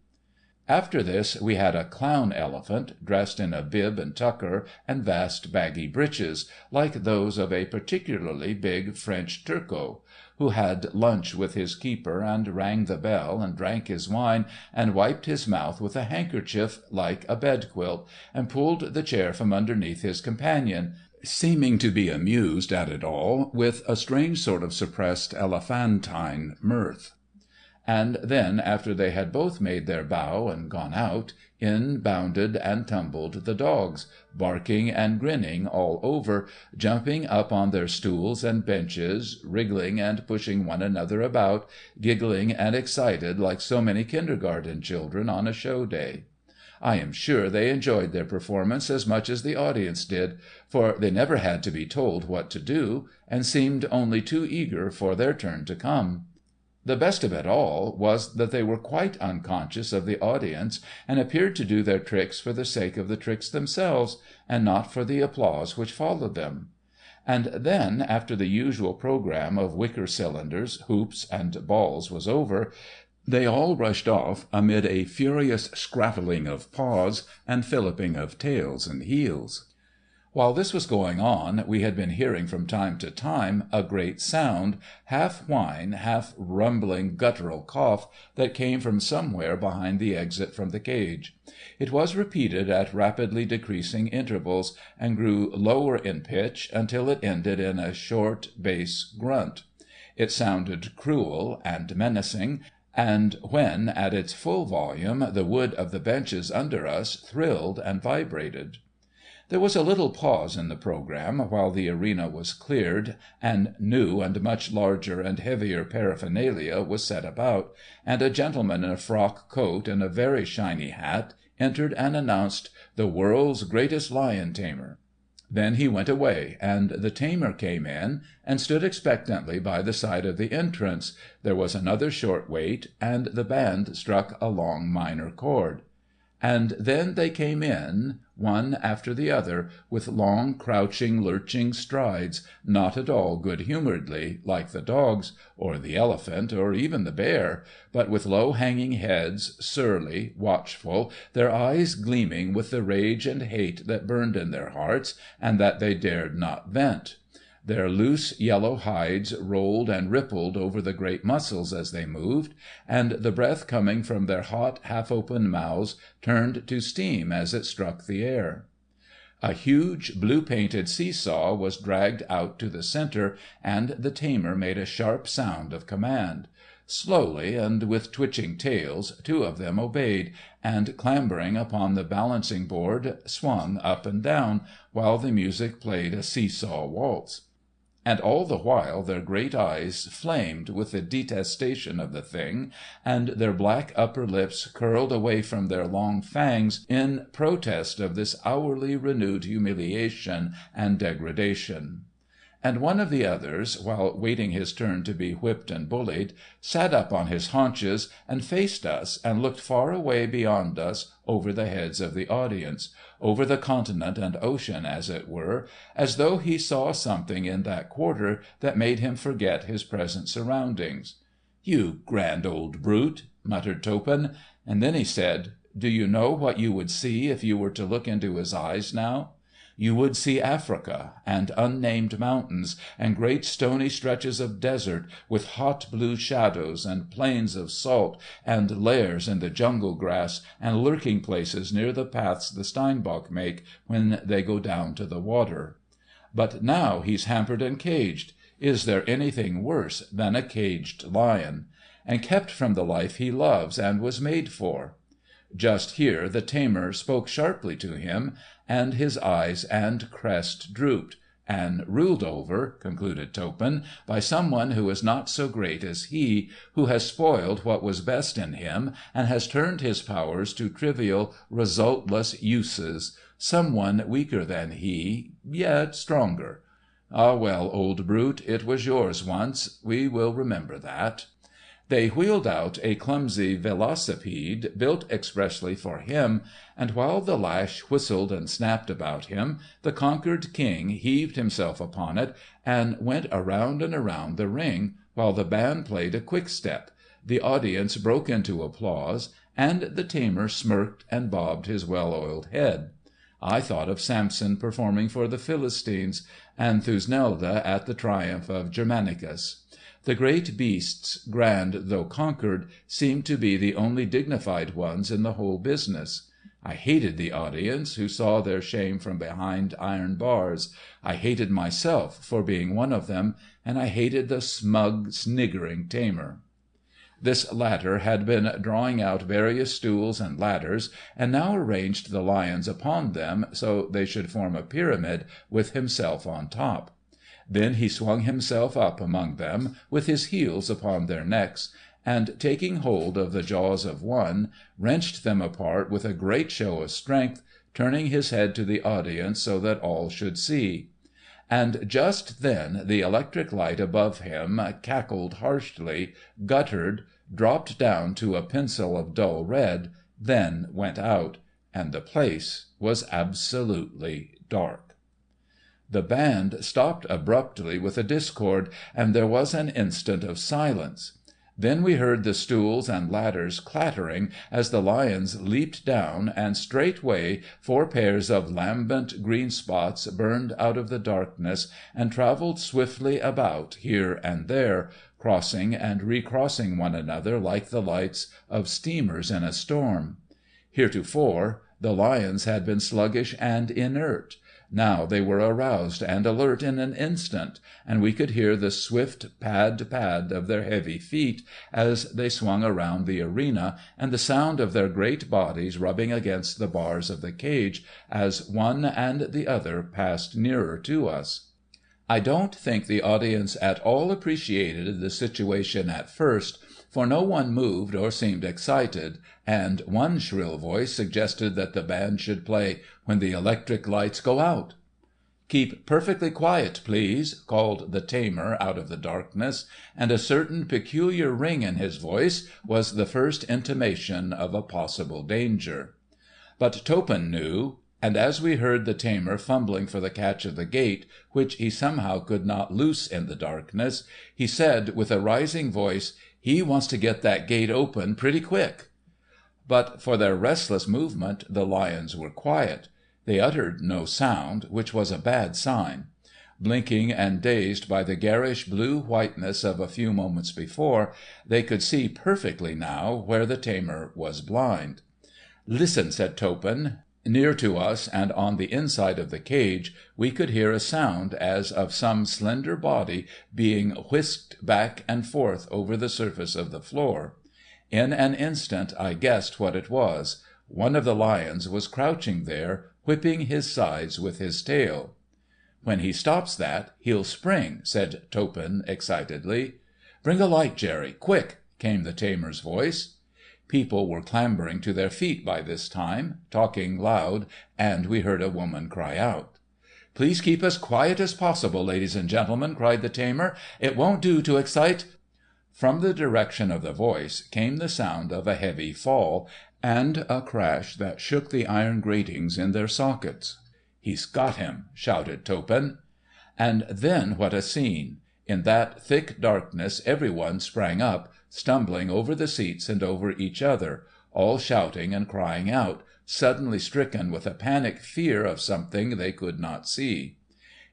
After this we had a clown elephant, dressed in a bib and tucker and vast baggy breeches, like those of a particularly big French turco, who had lunch with his keeper, and rang the bell, and drank his wine, and wiped his mouth with a handkerchief like a bed-quilt, and pulled the chair from underneath his companion, seeming to be amused at it all with a strange sort of suppressed elephantine mirth. And then, after they had both made their bow and gone out, in bounded and tumbled the dogs, barking and grinning all over, jumping up on their stools and benches, wriggling and pushing one another about, giggling and excited like so many kindergarten children on a show day. I am sure they enjoyed their performance as much as the audience did, for they never had to be told what to do, and seemed only too eager for their turn to come. The best of it all was that they were quite unconscious of the audience, and appeared to do their tricks for the sake of the tricks themselves, and not for the applause which followed them. And then, after the usual programme of wicker cylinders, hoops, and balls was over, they all rushed off amid a furious scrattling of paws and filliping of tails and heels. While this was going on, we had been hearing from time to time a great sound, half whine, half rumbling guttural cough, that came from somewhere behind the exit from the cage. It was repeated at rapidly decreasing intervals, and grew lower in pitch until it ended in a short bass grunt. It sounded cruel and menacing, and when, at its full volume, the wood of the benches under us thrilled and vibrated. There was a little pause in the programme while the arena was cleared, and new and much larger and heavier paraphernalia was set about, and a gentleman in a frock coat and a very shiny hat entered and announced "the world's greatest lion tamer." Then he went away, and the tamer came in, and stood expectantly by the side of the entrance. There was another short wait, and the band struck a long minor chord. And then they came in, one after the other, with long, crouching, lurching strides, not at all good-humouredly, like the dogs, or the elephant, or even the bear, but with low-hanging heads, surly, watchful, their eyes gleaming with the rage and hate that burned in their hearts, and that they dared not vent. Their loose yellow hides rolled and rippled over the great muscles as they moved, and the breath coming from their hot, half-open mouths turned to steam as it struck the air. A huge, blue-painted seesaw was dragged out to the centre, and the tamer made a sharp sound of command. Slowly, and with twitching tails, two of them obeyed, and clambering upon the balancing board, swung up and down, while the music played a seesaw waltz. And all the while their great eyes flamed with the detestation of the thing, and their black upper lips curled away from their long fangs in protest of this hourly renewed humiliation and degradation. And one of the others, while waiting his turn to be whipped and bullied, sat up on his haunches and faced us and looked far away beyond us over the heads of the audience, over the continent and ocean, as it were, as though he saw something in that quarter that made him forget his present surroundings. "You grand old brute!" muttered Toppan, and then he said, "Do you know what you would see if you were to look into his eyes now? You would see Africa, and unnamed mountains, and great stony stretches of desert, with hot blue shadows, and plains of salt, and lairs in the jungle grass, and lurking places near the paths the steinbok make when they go down to the water. But now he's hampered and caged. Is there anything worse than a caged lion? And kept from the life he loves and was made for." Just here the tamer spoke sharply to him, and his eyes and crest drooped, "and ruled over," concluded Toppan, "by someone who is not so great as he, who has spoiled what was best in him, and has turned his powers to trivial, resultless uses, someone weaker than he, yet stronger. Ah well, old brute, it was yours once, we will remember that." They wheeled out a clumsy velocipede built expressly for him, and while the lash whistled and snapped about him, the conquered king heaved himself upon it, and went around and around the ring, while the band played a quick-step, the audience broke into applause, and the tamer smirked and bobbed his well-oiled head. I thought of Samson performing for the Philistines, and Thusnelda at the triumph of Germanicus. The great beasts, grand though conquered, seemed to be the only dignified ones in the whole business. I hated the audience, who saw their shame from behind iron bars. I hated myself for being one of them, and I hated the smug, sniggering tamer. This latter had been drawing out various stools and ladders, and now arranged the lions upon them so they should form a pyramid with himself on top. Then he swung himself up among them, with his heels upon their necks, and taking hold of the jaws of one, wrenched them apart with a great show of strength, turning his head to the audience so that all should see. And just then the electric light above him cackled harshly, guttered, dropped down to a pencil of dull red, then went out, and the place was absolutely dark. The band stopped abruptly with a discord, and there was an instant of silence. Then we heard the stools and ladders clattering as the lions leaped down, and straightway 4 pairs of lambent green spots burned out of the darkness and travelled swiftly about here and there, crossing and recrossing one another like the lights of steamers in a storm. Heretofore the lions had been sluggish and inert. Now they were aroused and alert in an instant, and we could hear the swift pad-pad of their heavy feet as they swung around the arena, and the sound of their great bodies rubbing against the bars of the cage as one and the other passed nearer to us. I don't think the audience at all appreciated the situation at first, for no one moved or seemed excited, and one shrill voice suggested that the band should play "When the Electric Lights Go Out." "Keep perfectly quiet, please," called the tamer out of the darkness, and a certain peculiar ring in his voice was the first intimation of a possible danger. But Toppan knew, and as we heard the tamer fumbling for the catch of the gate, which he somehow could not loose in the darkness, he said with a rising voice, "He wants to get that gate open pretty quick." But for their restless movement the lions were quiet. They uttered no sound, which was a bad sign. Blinking and dazed by the garish blue whiteness of a few moments before, they could see perfectly now where the tamer was blind. "Listen," said Toppan. Near to us and on the inside of the cage we could hear a sound as of some slender body being whisked back and forth over the surface of the floor. In an instant I guessed what it was. One of the lions was crouching there, whipping his sides with his tail. "When he stops that, he'll spring," said Toppan excitedly. "Bring a light, Jerry, quick!" came the tamer's voice. People were clambering to their feet by this time, talking loud, and we heard a woman cry out. "Please keep as quiet as possible, ladies and gentlemen," cried the tamer. "It won't do to excite—" From the direction of the voice came the sound of a heavy fall, and a crash that shook the iron gratings in their sockets. "He's got him!" shouted Toppan. And then what a scene! In that thick darkness every one sprang up, stumbling over the seats and over each other, all shouting and crying out, suddenly stricken with a panic fear of something they could not see.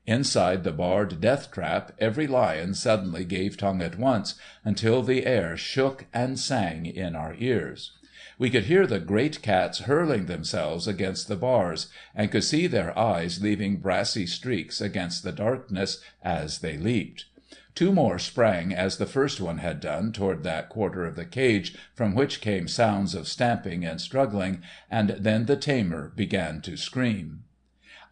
Inside the barred death trap every lion suddenly gave tongue at once, until the air shook and sang in our ears. We could hear the great cats hurling themselves against the bars, and could see their eyes leaving brassy streaks against the darkness as they leaped. Two more sprang as the first one had done toward that quarter of the cage from which came sounds of stamping and struggling, and then the tamer began to scream.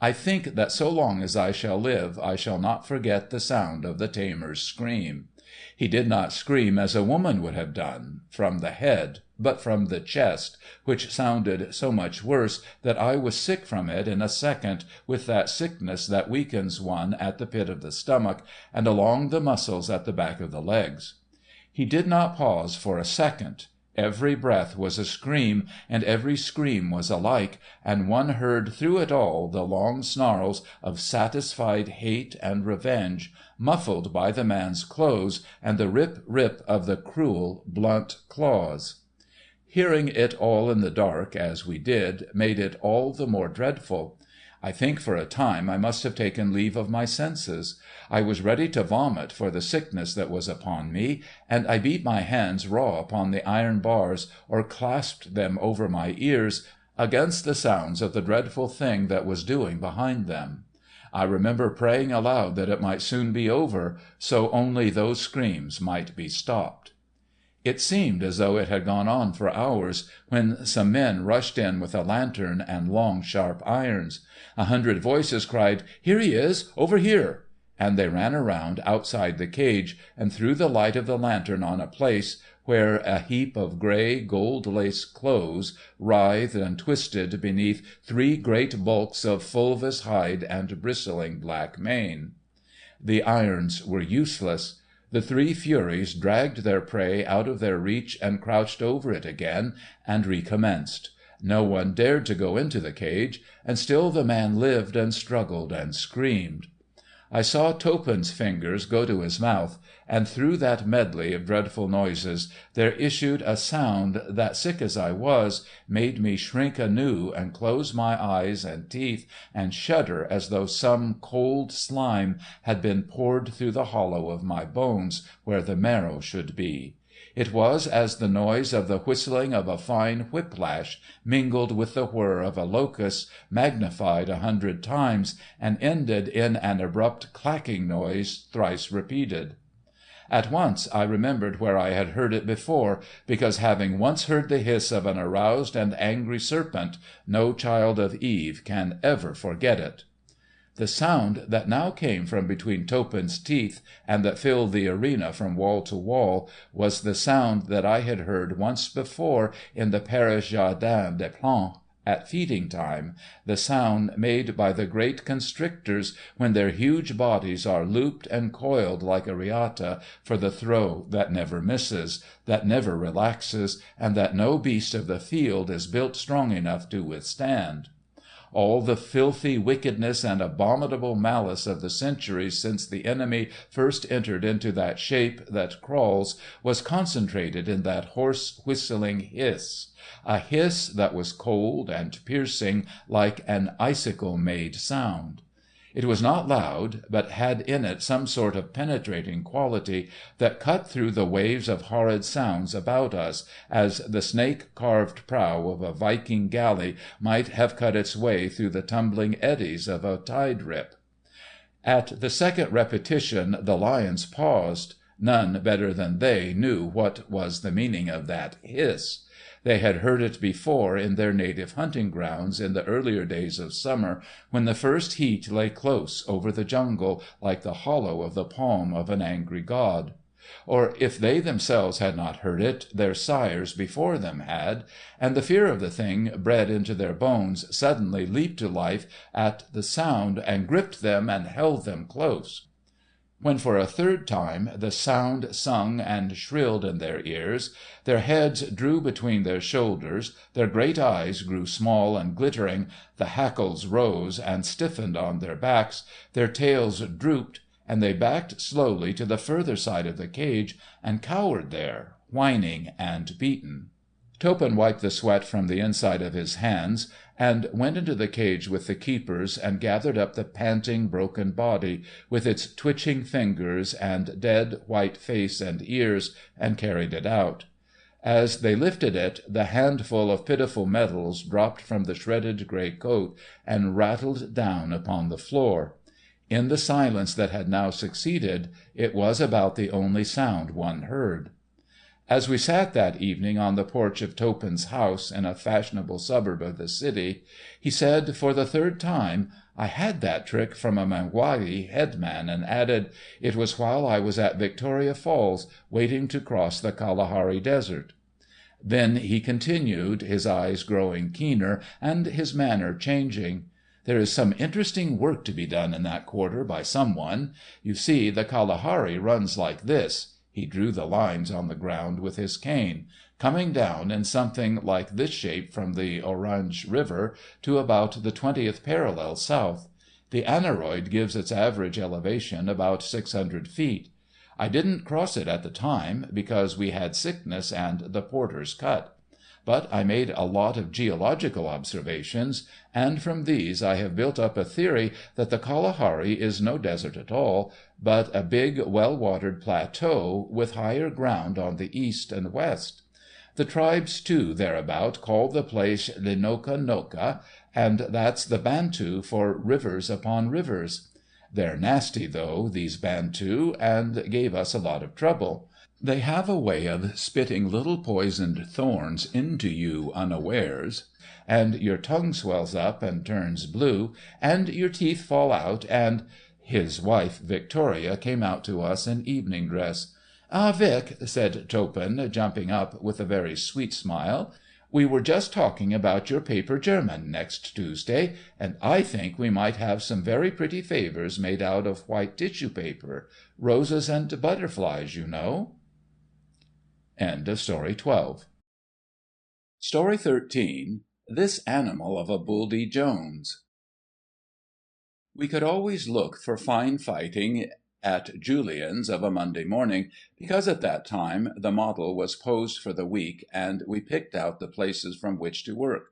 I think that so long as I shall live I shall not forget the sound of the tamer's scream. He did not scream as a woman would have done, from the head, but from the chest, which sounded so much worse that I was sick from it in a second, with that sickness that weakens one at the pit of the stomach and along the muscles at the back of the legs. He did not pause for a second. Every breath was a scream, and every scream was alike, and one heard through it all the long snarls of satisfied hate and revenge, muffled by the man's clothes and the rip-rip of the cruel, blunt claws. Hearing it all in the dark, as we did, made it all the more dreadful. I think for a time I must have taken leave of my senses. I was ready to vomit for the sickness that was upon me, and I beat my hands raw upon the iron bars, or clasped them over my ears, against the sounds of the dreadful thing that was doing behind them. I remember praying aloud that it might soon be over, so only those screams might be stopped. It seemed as though it had gone on for hours, when some men rushed in with a lantern and long, sharp irons. 100 voices cried, "Here he is! Over here!" And they ran around outside the cage, and threw the light of the lantern on a place where a heap of grey, gold-lace clothes writhed and twisted beneath 3 great bulks of fulvous hide and bristling black mane. The irons were useless. The 3 furies dragged their prey out of their reach and crouched over it again, and recommenced. No one dared to go into the cage, and still the man lived and struggled and screamed. I saw Toppan's fingers go to his mouth, and through that medley of dreadful noises there issued a sound that, sick as I was, made me shrink anew and close my eyes and teeth and shudder as though some cold slime had been poured through the hollow of my bones where the marrow should be. It was as the noise of the whistling of a fine whip-lash mingled with the whir of a locust, magnified 100 times, and ended in an abrupt clacking noise thrice repeated. At once I remembered where I had heard it before, because having once heard the hiss of an aroused and angry serpent, no child of Eve can ever forget it. The sound that now came from between Toppan's teeth, and that filled the arena from wall to wall, was the sound that I had heard once before in the Paris Jardin des Plantes at feeding time, the sound made by the great constrictors when their huge bodies are looped and coiled like a riata for the throw that never misses, that never relaxes, and that no beast of the field is built strong enough to withstand. All the filthy wickedness and abominable malice of the centuries since the enemy first entered into that shape that crawls was concentrated in that hoarse whistling hiss, a hiss that was cold and piercing like an icicle-made sound. It was not loud, but had in it some sort of penetrating quality that cut through the waves of horrid sounds about us, as the snake-carved prow of a Viking galley might have cut its way through the tumbling eddies of a tide-rip. At the second repetition the lions paused. None better than they knew what was the meaning of that hiss. They had heard it before in their native hunting grounds in the earlier days of summer, when the first heat lay close over the jungle like the hollow of the palm of an angry god. Or if they themselves had not heard it, their sires before them had, and the fear of the thing bred into their bones suddenly leaped to life at the sound and gripped them and held them close. When for a third time the sound sung and shrilled in their ears, their heads drew between their shoulders, their great eyes grew small and glittering, the hackles rose and stiffened on their backs, their tails drooped, and they backed slowly to the further side of the cage and cowered there, whining and beaten. Toppan wiped the sweat from the inside of his hands, and went into the cage with the keepers and gathered up the panting, broken body, with its twitching fingers and dead white face and ears, and carried it out. As they lifted it, the handful of pitiful metals dropped from the shredded grey coat and rattled down upon the floor. In the silence that had now succeeded, it was about the only sound one heard. As we sat that evening on the porch of Toppan's house in a fashionable suburb of the city, he said for the third time, "I had that trick from a Mangwai headman," and added, "It was while I was at Victoria Falls, waiting to cross the Kalahari Desert." Then he continued, his eyes growing keener and his manner changing, "There is some interesting work to be done in that quarter by some one. You see, the Kalahari runs like this," he drew the lines on the ground with his cane, "coming down in something like this shape from the Orange River to about the 20th parallel south. The aneroid gives its average elevation about 600 feet. I didn't cross it at the time, because we had sickness and the porters cut. But I made a lot of geological observations, and from these I have built up a theory that the Kalahari is no desert at all, but a big, well-watered plateau, with higher ground on the east and west. The tribes, too, thereabout call the place Linoka Noka, and that's the Bantu for rivers upon rivers. They're nasty, though, these Bantu, and gave us a lot of trouble. They have a way of spitting little poisoned thorns into you unawares, and your tongue swells up and turns blue, and your teeth fall out, and—" His wife, Victoria, came out to us in evening dress. "Ah, Vic," said Toppan, jumping up with a very sweet smile, "we were just talking about your paper German next Tuesday, and I think we might have some very pretty favours made out of white tissue paper. Roses and butterflies, you know." End of Story 12. Story 13. This Animal of a Buldy Jones. We could always look for fine fighting at Julian's of a Monday morning, because at that time the model was posed for the week, and we picked out the places from which to work.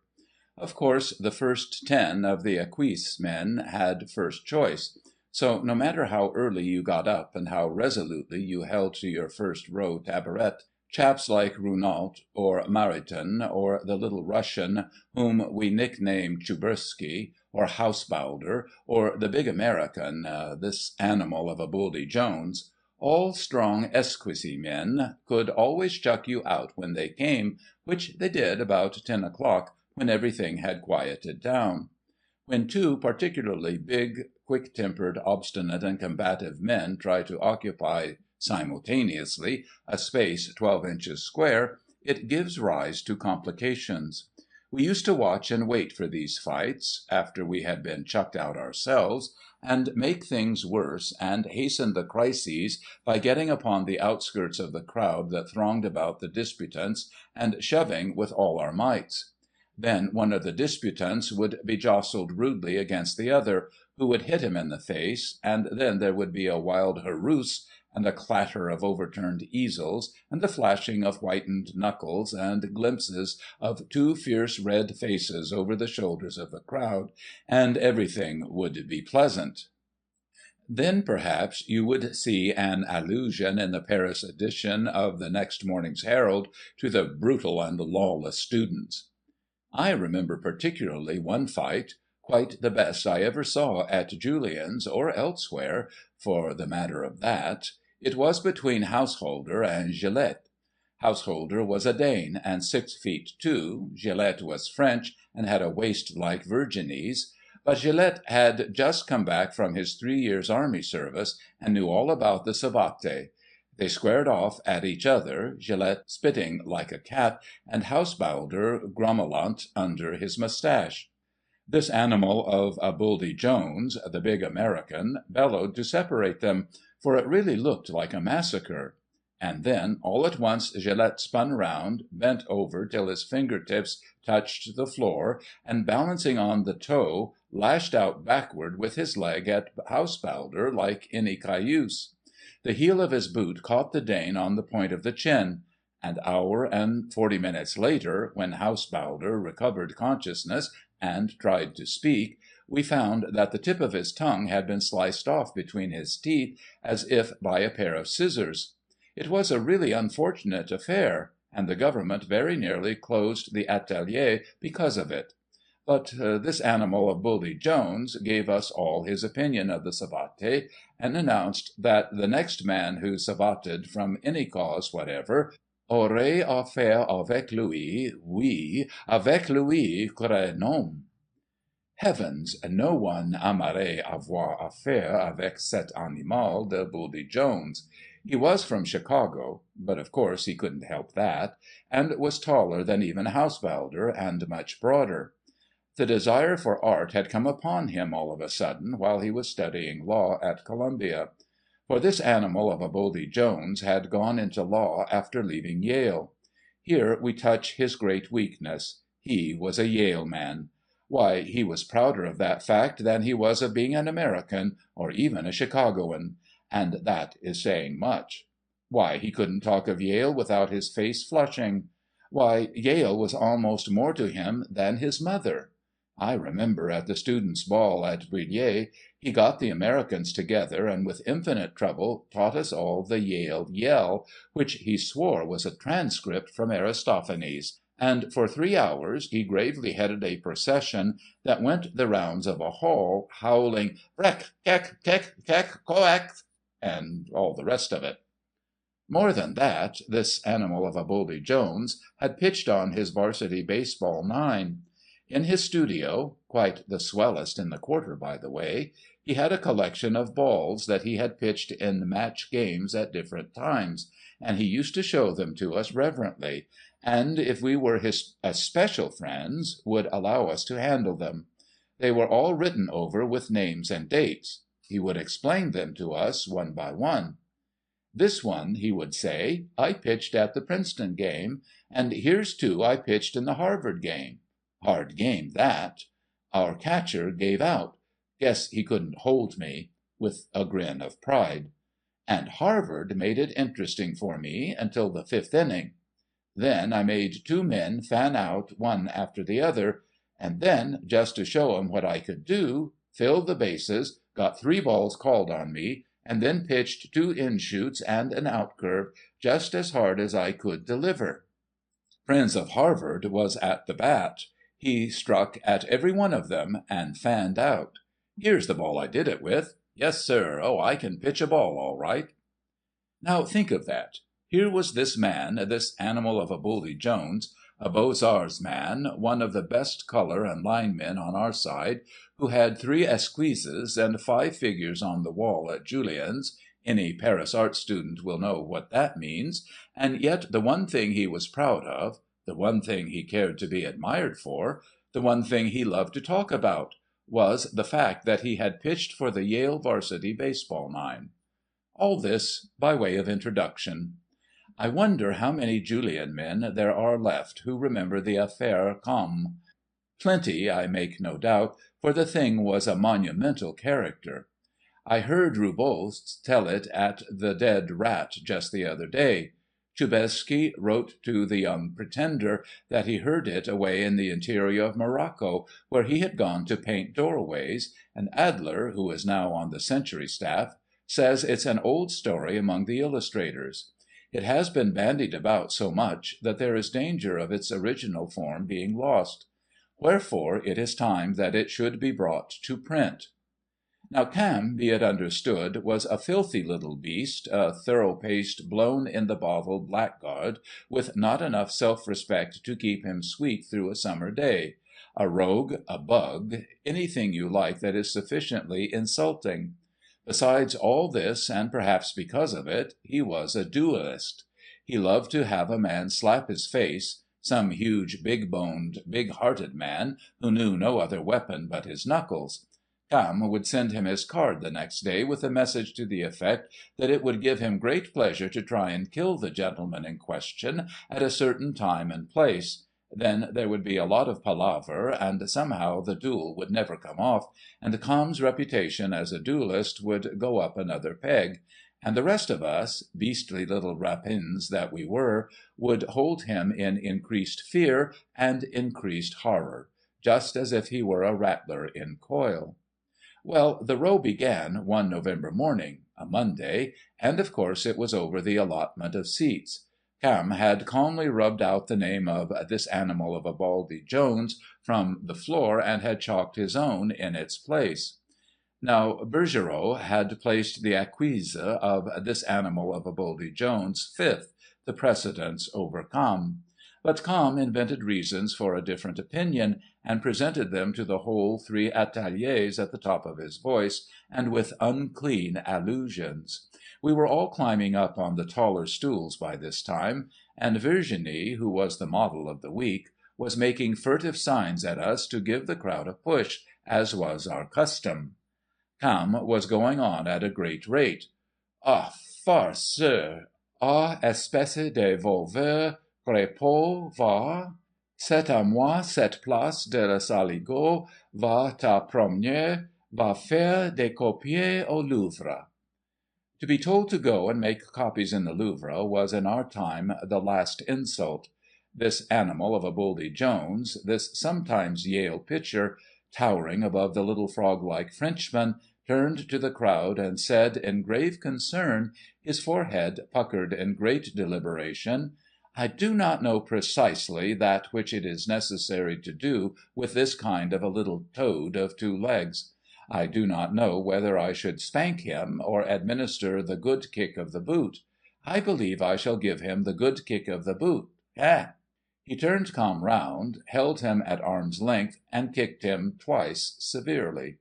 Of course, the first 10 of the Equus men had first choice. So no matter how early you got up and how resolutely you held to your first row tabaret, chaps like Runault, or Mariton, or the Little Russian, whom we nicknamed Chubersky, or Hausbalder, or the big American, this Animal of a Buldy Jones, all strong Esquissy men, could always chuck you out when they came, which they did about 10 o'clock, when everything had quieted down. When 2 particularly big, quick-tempered, obstinate, and combative men try to occupy simultaneously a space 12 inches square, it gives rise to complications. We used to watch and wait for these fights, after we had been chucked out ourselves, and make things worse, and hasten the crises by getting upon the outskirts of the crowd that thronged about the disputants, and shoving with all our mights. Then one of the disputants would be jostled rudely against the other, who would hit him in the face, and then there would be a wild hooroosh, and a clatter of overturned easels, and the flashing of whitened knuckles, and glimpses of two fierce red faces over the shoulders of the crowd, and everything would be pleasant. Then, perhaps, you would see an allusion in the Paris edition of the next morning's Herald to the brutal and lawless students. I remember particularly one fight, quite the best I ever saw at Julien's or elsewhere, for the matter of that. It was between Householder and Gillette. Householder was a Dane, and 6 feet 2, Gillette was French, and had a waist like Virginie's, but Gillette had just come back from his 3 years' army service, and knew all about the savate. They squared off at each other, Gillette spitting like a cat, and Householder grommelant under his moustache. This animal of a Buldy Jones, the big American, bellowed to separate them, for it really looked like a massacre. And then, all at once, Gillette spun round, bent over till his finger-tips touched the floor, and balancing on the toe, lashed out backward with his leg at Householder like any cayuse. The heel of his boot caught the Dane on the point of the chin. An hour and 40 minutes later, when Householder recovered consciousness and tried to speak, we found that the tip of his tongue had been sliced off between his teeth as if by a pair of scissors. It was a really unfortunate affair, and the government very nearly closed the atelier because of it. But this animal of Buldy Jones gave us all his opinion of the savate, and announced that the next man who savated from any cause whatever aurait affaire avec lui, oui, avec lui, que non. Heavens, no one aimerait avoir affaire avec cet animal de Buldy Jones. He was from Chicago, but of course he couldn't help that, and was taller than even Householder, and much broader. The desire for art had come upon him all of a sudden while he was studying law at Columbia. For this animal of a Buldy Jones had gone into law after leaving Yale. Here we touch his great weakness. He was a Yale man. Why, he was prouder of that fact than he was of being an American, or even a Chicagoan, and that is saying much. Why, he couldn't talk of Yale without his face flushing. Why, Yale was almost more to him than his mother. I remember at the students' ball at Bully, he got the Americans together, and with infinite trouble taught us all the Yale yell, which he swore was a transcript from Aristophanes, and for 3 hours he gravely headed a procession that went the rounds of a hall, howling "Brek, kek, kek, kek, koek," and all the rest of it. More than that, this animal of a Buldy Jones had pitched on his varsity baseball 9. In his studio, quite the swellest in the quarter, by the way, he had a collection of balls that he had pitched in match games at different times, and he used to show them to us reverently, and if we were his especial friends, would allow us to handle them. They were all written over with names and dates. He would explain them to us one by one. This one, he would say, I pitched at the Princeton game, and here's 2 I pitched in the Harvard game. Hard game, that. Our catcher gave out. Guess he couldn't hold me, with a grin of pride. And Harvard made it interesting for me until the 5th inning. Then I made 2 men fan out one after the other, and then, just to show 'em what I could do, filled the bases, got 3 balls called on me, and then pitched 2 in-shoots and an out-curve just as hard as I could deliver. Friends of Harvard was at the bat. He struck at every one of them, and fanned out. Here's the ball I did it with. Yes, sir. Oh, I can pitch a ball all right. Now think of that. Here was this man, this animal of a Buldy Jones, a Beaux-Arts man, one of the best colour and line men on our side, who had 3 esquisses and 5 figures on the wall at Julien's. Any Paris art student will know what that means, and yet the one thing he was proud of The one thing he cared to be admired for, the one thing he loved to talk about, was the fact that he had pitched for the Yale varsity baseball nine. All this by way of introduction. I wonder how many Julian men there are left who remember the affaire Camme. Plenty, I make no doubt, for the thing was a monumental character. I heard Roubaud tell it at the Dead Rat just the other day. Chubesky wrote to the young Pretender that he heard it away in the interior of Morocco, where he had gone to paint doorways, and Adler, who is now on the Century staff, says it's an old story among the illustrators. It has been bandied about so much that there is danger of its original form being lost. Wherefore it is time that it should be brought to print. Now Camme, be it understood, was a filthy little beast, a thorough-paced, blown-in-the-bottle blackguard, with not enough self-respect to keep him sweet through a summer day, a rogue, a bug, anything you like that is sufficiently insulting. Besides all this, and perhaps because of it, he was a duellist. He loved to have a man slap his face, some huge, big-boned, big-hearted man who knew no other weapon but his knuckles. Camme would send him his card the next day with a message to the effect that it would give him great pleasure to try and kill the gentleman in question at a certain time and place. Then there would be a lot of palaver, and somehow the duel would never come off, and Camme's reputation as a duellist would go up another peg, and the rest of us, beastly little rapins that we were, would hold him in increased fear and increased horror, just as if he were a rattler in coil. Well, the row began one November morning, a Monday, and of course it was over the allotment of seats. Camme had calmly rubbed out the name of "this animal of a Buldy Jones" from the floor, and had chalked his own in its place. Now Bergerot had placed the acquise of "this animal of a Buldy Jones" fifth, the precedence over Camme. But Camme invented reasons for a different opinion, and presented them to the whole three ateliers at the top of his voice, and with unclean allusions. We were all climbing up on the taller stools by this time, and Virginie, who was the model of the week, was making furtive signs at us to give the crowd a push, as was our custom. Camme was going on at a great rate. "Ah, farceur! Ah, espèce de volveur! Crépeau, va! C'est à moi cette place de la Saligaud, va ta promener, va faire des copies au Louvre." To be told to go and make copies in the Louvre was in our time the last insult. This animal of a Buldy Jones, this sometimes Yale pitcher, towering above the little frog-like Frenchman, turned to the crowd and said in grave concern, his forehead puckered in great deliberation, "I do not know precisely that which it is necessary to do with this kind of a little toad of two legs. I do not know whether I should spank him, or administer the good kick of the boot. I believe I shall give him the good kick of the boot. Eh?" He turned Camme round, held him at arm's length, and kicked him twice severely.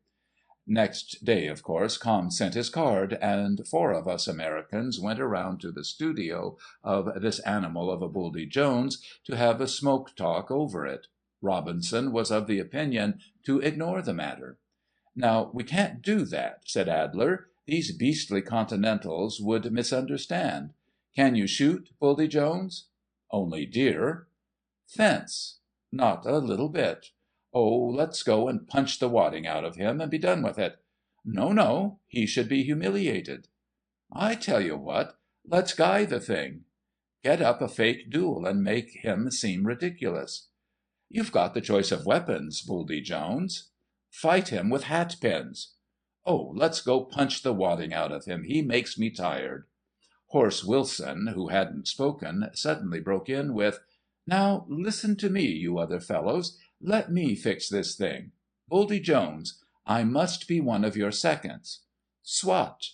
Next day, of course, Camme sent his card, and 4 of us Americans went around to the studio of "this animal of a Buldy Jones" to have a smoke talk over it. Robinson was of the opinion to ignore the matter. "Now, we can't do that," said Adler. "These beastly Continentals would misunderstand. Can you shoot, Buldy Jones?" "Only deer." "Fence?" "Not a little bit." "Oh, let's go and punch the wadding out of him, and be done with it." "No, no, he should be humiliated." "I tell you what, let's guy the thing." "Get up a fake duel and make him seem ridiculous." "You've got the choice of weapons, Buldy Jones." "Fight him with hat-pins." "Oh, let's go punch the wadding out of him, he makes me tired." Horace Wilson, who hadn't spoken, suddenly broke in with, "Now listen to me, you other fellows. Let me fix this thing. Buldy Jones, I must be one of your seconds." "Swat."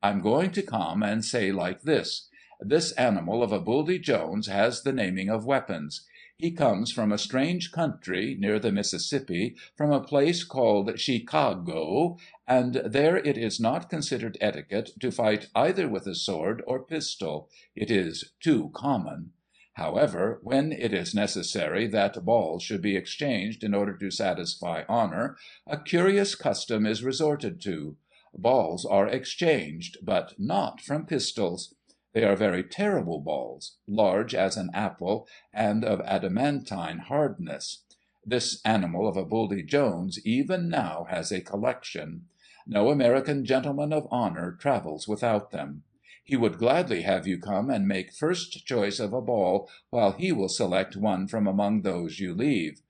"I'm going to come and say like this. This animal of a Buldy Jones has the naming of weapons. He comes from a strange country, near the Mississippi, from a place called Chicago, and there it is not considered etiquette to fight either with a sword or pistol. It is too common. However, when it is necessary that balls should be exchanged in order to satisfy honour, a curious custom is resorted to. Balls are exchanged, but not from pistols. They are very terrible balls, large as an apple, and of adamantine hardness. This animal of a Buldy Jones even now has a collection. No American gentleman of honour travels without them. He would gladly have you come and make first choice of a ball, while he will select one from among those you leave.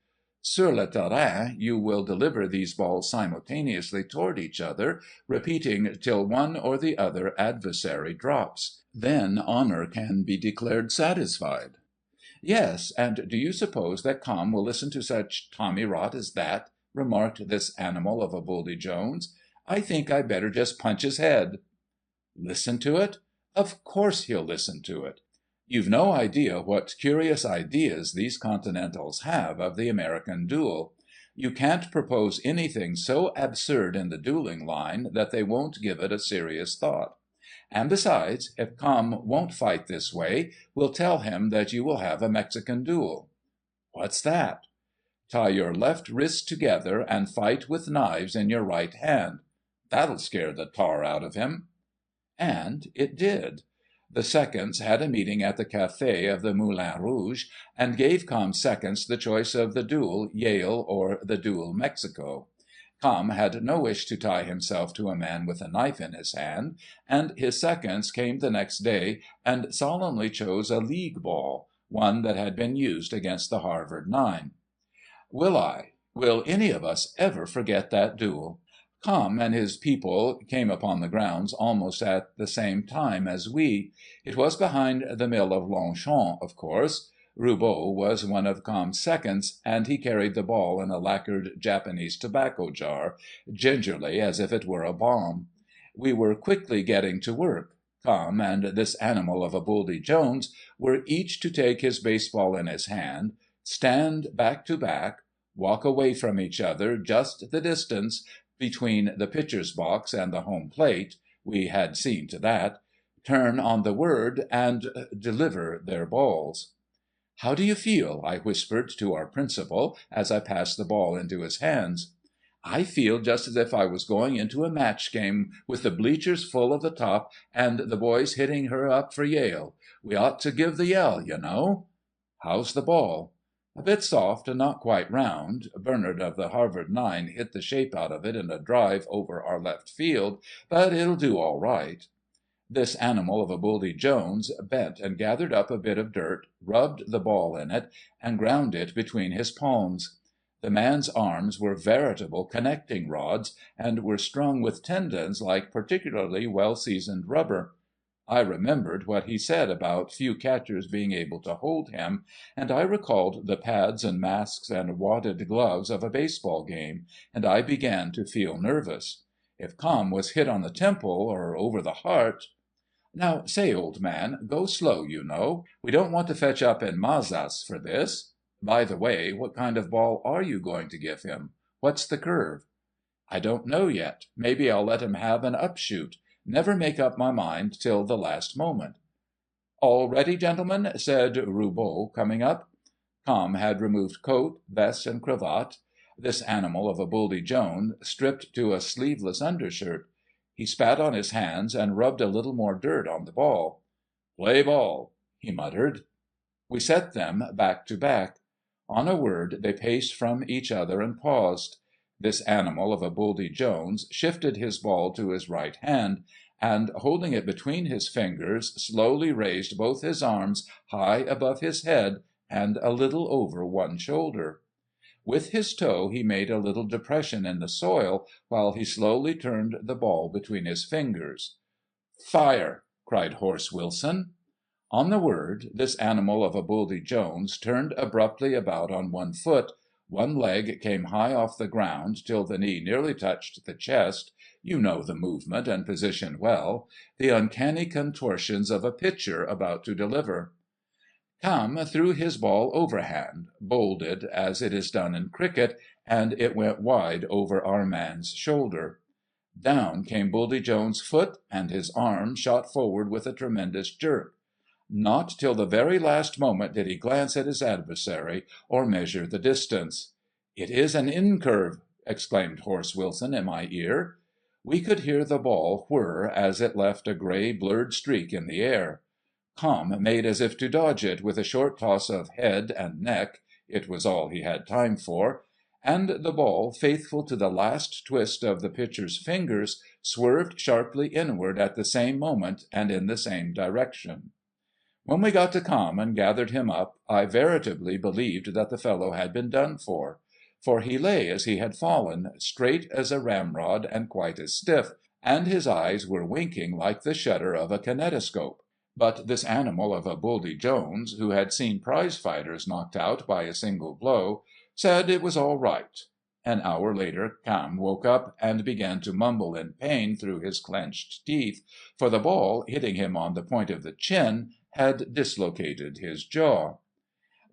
Sur le terrain you will deliver these balls simultaneously toward each other, repeating till one or the other adversary drops. Then honour can be declared satisfied." "Yes, and do you suppose that Com will listen to such tommy rot as that?" remarked this animal of a Buldy Jones. "I think I'd better just punch his head." "Listen to it? Of course he'll listen to it. You've no idea what curious ideas these Continentals have of the American duel. You can't propose anything so absurd in the duelling line that they won't give it a serious thought. And besides, if Com won't fight this way, we'll tell him that you will have a Mexican duel." "What's that?" "Tie your left wrists together and fight with knives in your right hand. That'll scare the tar out of him." And it did. The seconds had a meeting at the café of the Moulin Rouge, and gave Com's seconds the choice of the duel Yale or the duel Mexico. Com had no wish to tie himself to a man with a knife in his hand, and his seconds came the next day and solemnly chose a league ball, one that had been used against the Harvard Nine. Will any of us ever forget that duel? Com and his people came upon the grounds almost at the same time as we. It was behind the mill of Longchamp, of course. Roubaud was one of Com's seconds, and he carried the ball in a lacquered Japanese tobacco jar, gingerly as if it were a bomb. We were quickly getting to work. Com and this animal of a Buldy Jones were each to take his baseball in his hand, stand back to back, walk away from each other just the distance between the pitcher's box and the home plate (we had seen to that), turn on the word, and deliver their balls. "How do you feel?" I whispered to our principal, as I passed the ball into his hands. "I feel just as if I was going into a match game, with the bleachers full of the top, and the boys hitting her up for Yale. We ought to give the yell, you know." "How's the ball?" "A bit soft and not quite round. Bernard of the Harvard Nine hit the shape out of it in a drive over our left field, but it'll do all right." This animal of a Buldy Jones bent and gathered up a bit of dirt, rubbed the ball in it, and ground it between his palms. The man's arms were veritable connecting rods, and were strung with tendons like particularly well-seasoned rubber. I remembered what he said about few catchers being able to hold him, and I recalled the pads and masks and wadded gloves of a baseball game, and I began to feel nervous. If Com was hit on the temple or over the heart— "Now, say, old man, go slow, you know. We don't want to fetch up in Mazas for this. By the way, what kind of ball are you going to give him? What's the curve?" "I don't know yet. Maybe I'll let him have an upshoot. Never make up my mind till the last moment." "All ready, gentlemen?" said Roubaud, coming up. Com had removed coat, vest, and cravat. This animal of a Buldy Jones stripped to a sleeveless undershirt. He spat on his hands and rubbed a little more dirt on the ball. "Play ball," he muttered. We set them back to back. On a word they paced from each other and paused. This animal of a Buldy Jones shifted his ball to his right hand, and, holding it between his fingers, slowly raised both his arms high above his head and a little over one shoulder. With his toe he made a little depression in the soil, while he slowly turned the ball between his fingers. "Fire!" cried Horse Wilson. On the word, this animal of a Buldy Jones turned abruptly about on one foot, one leg came high off the ground till the knee nearly touched the chest. You know the movement and position well, the uncanny contortions of a pitcher about to deliver. Com threw his ball overhand, bowled as it is done in cricket, and it went wide over our man's shoulder. Down came Buldy Jones' foot, and his arm shot forward with a tremendous jerk. Not till the very last moment did he glance at his adversary, or measure the distance. "It is an incurve!" exclaimed Horse Wilson in my ear. We could hear the ball whir as it left a grey blurred streak in the air. Camme made as if to dodge it with a short toss of head and neck (it was all he had time for), and the ball, faithful to the last twist of the pitcher's fingers, swerved sharply inward at the same moment and in the same direction. When we got to Camme and gathered him up, I veritably believed that the fellow had been done for he lay as he had fallen, straight as a ramrod and quite as stiff, and his eyes were winking like the shutter of a kinetoscope. But this animal of a Buldy Jones, who had seen prize fighters knocked out by a single blow, said it was all right. An hour later Camme woke up and began to mumble in pain through his clenched teeth, for the ball, hitting him on the point of the chin, had dislocated his jaw.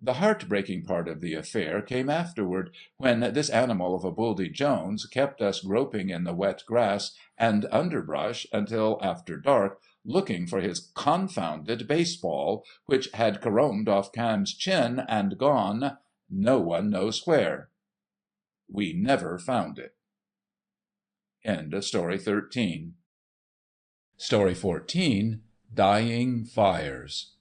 The heart-breaking part of the affair came afterward, when this animal of a Buldy Jones kept us groping in the wet grass and underbrush until after dark, looking for his confounded baseball, which had carromed off Camme's chin and gone, no one knows where. We never found it. End of Story 13. Story 14. Dying Fires.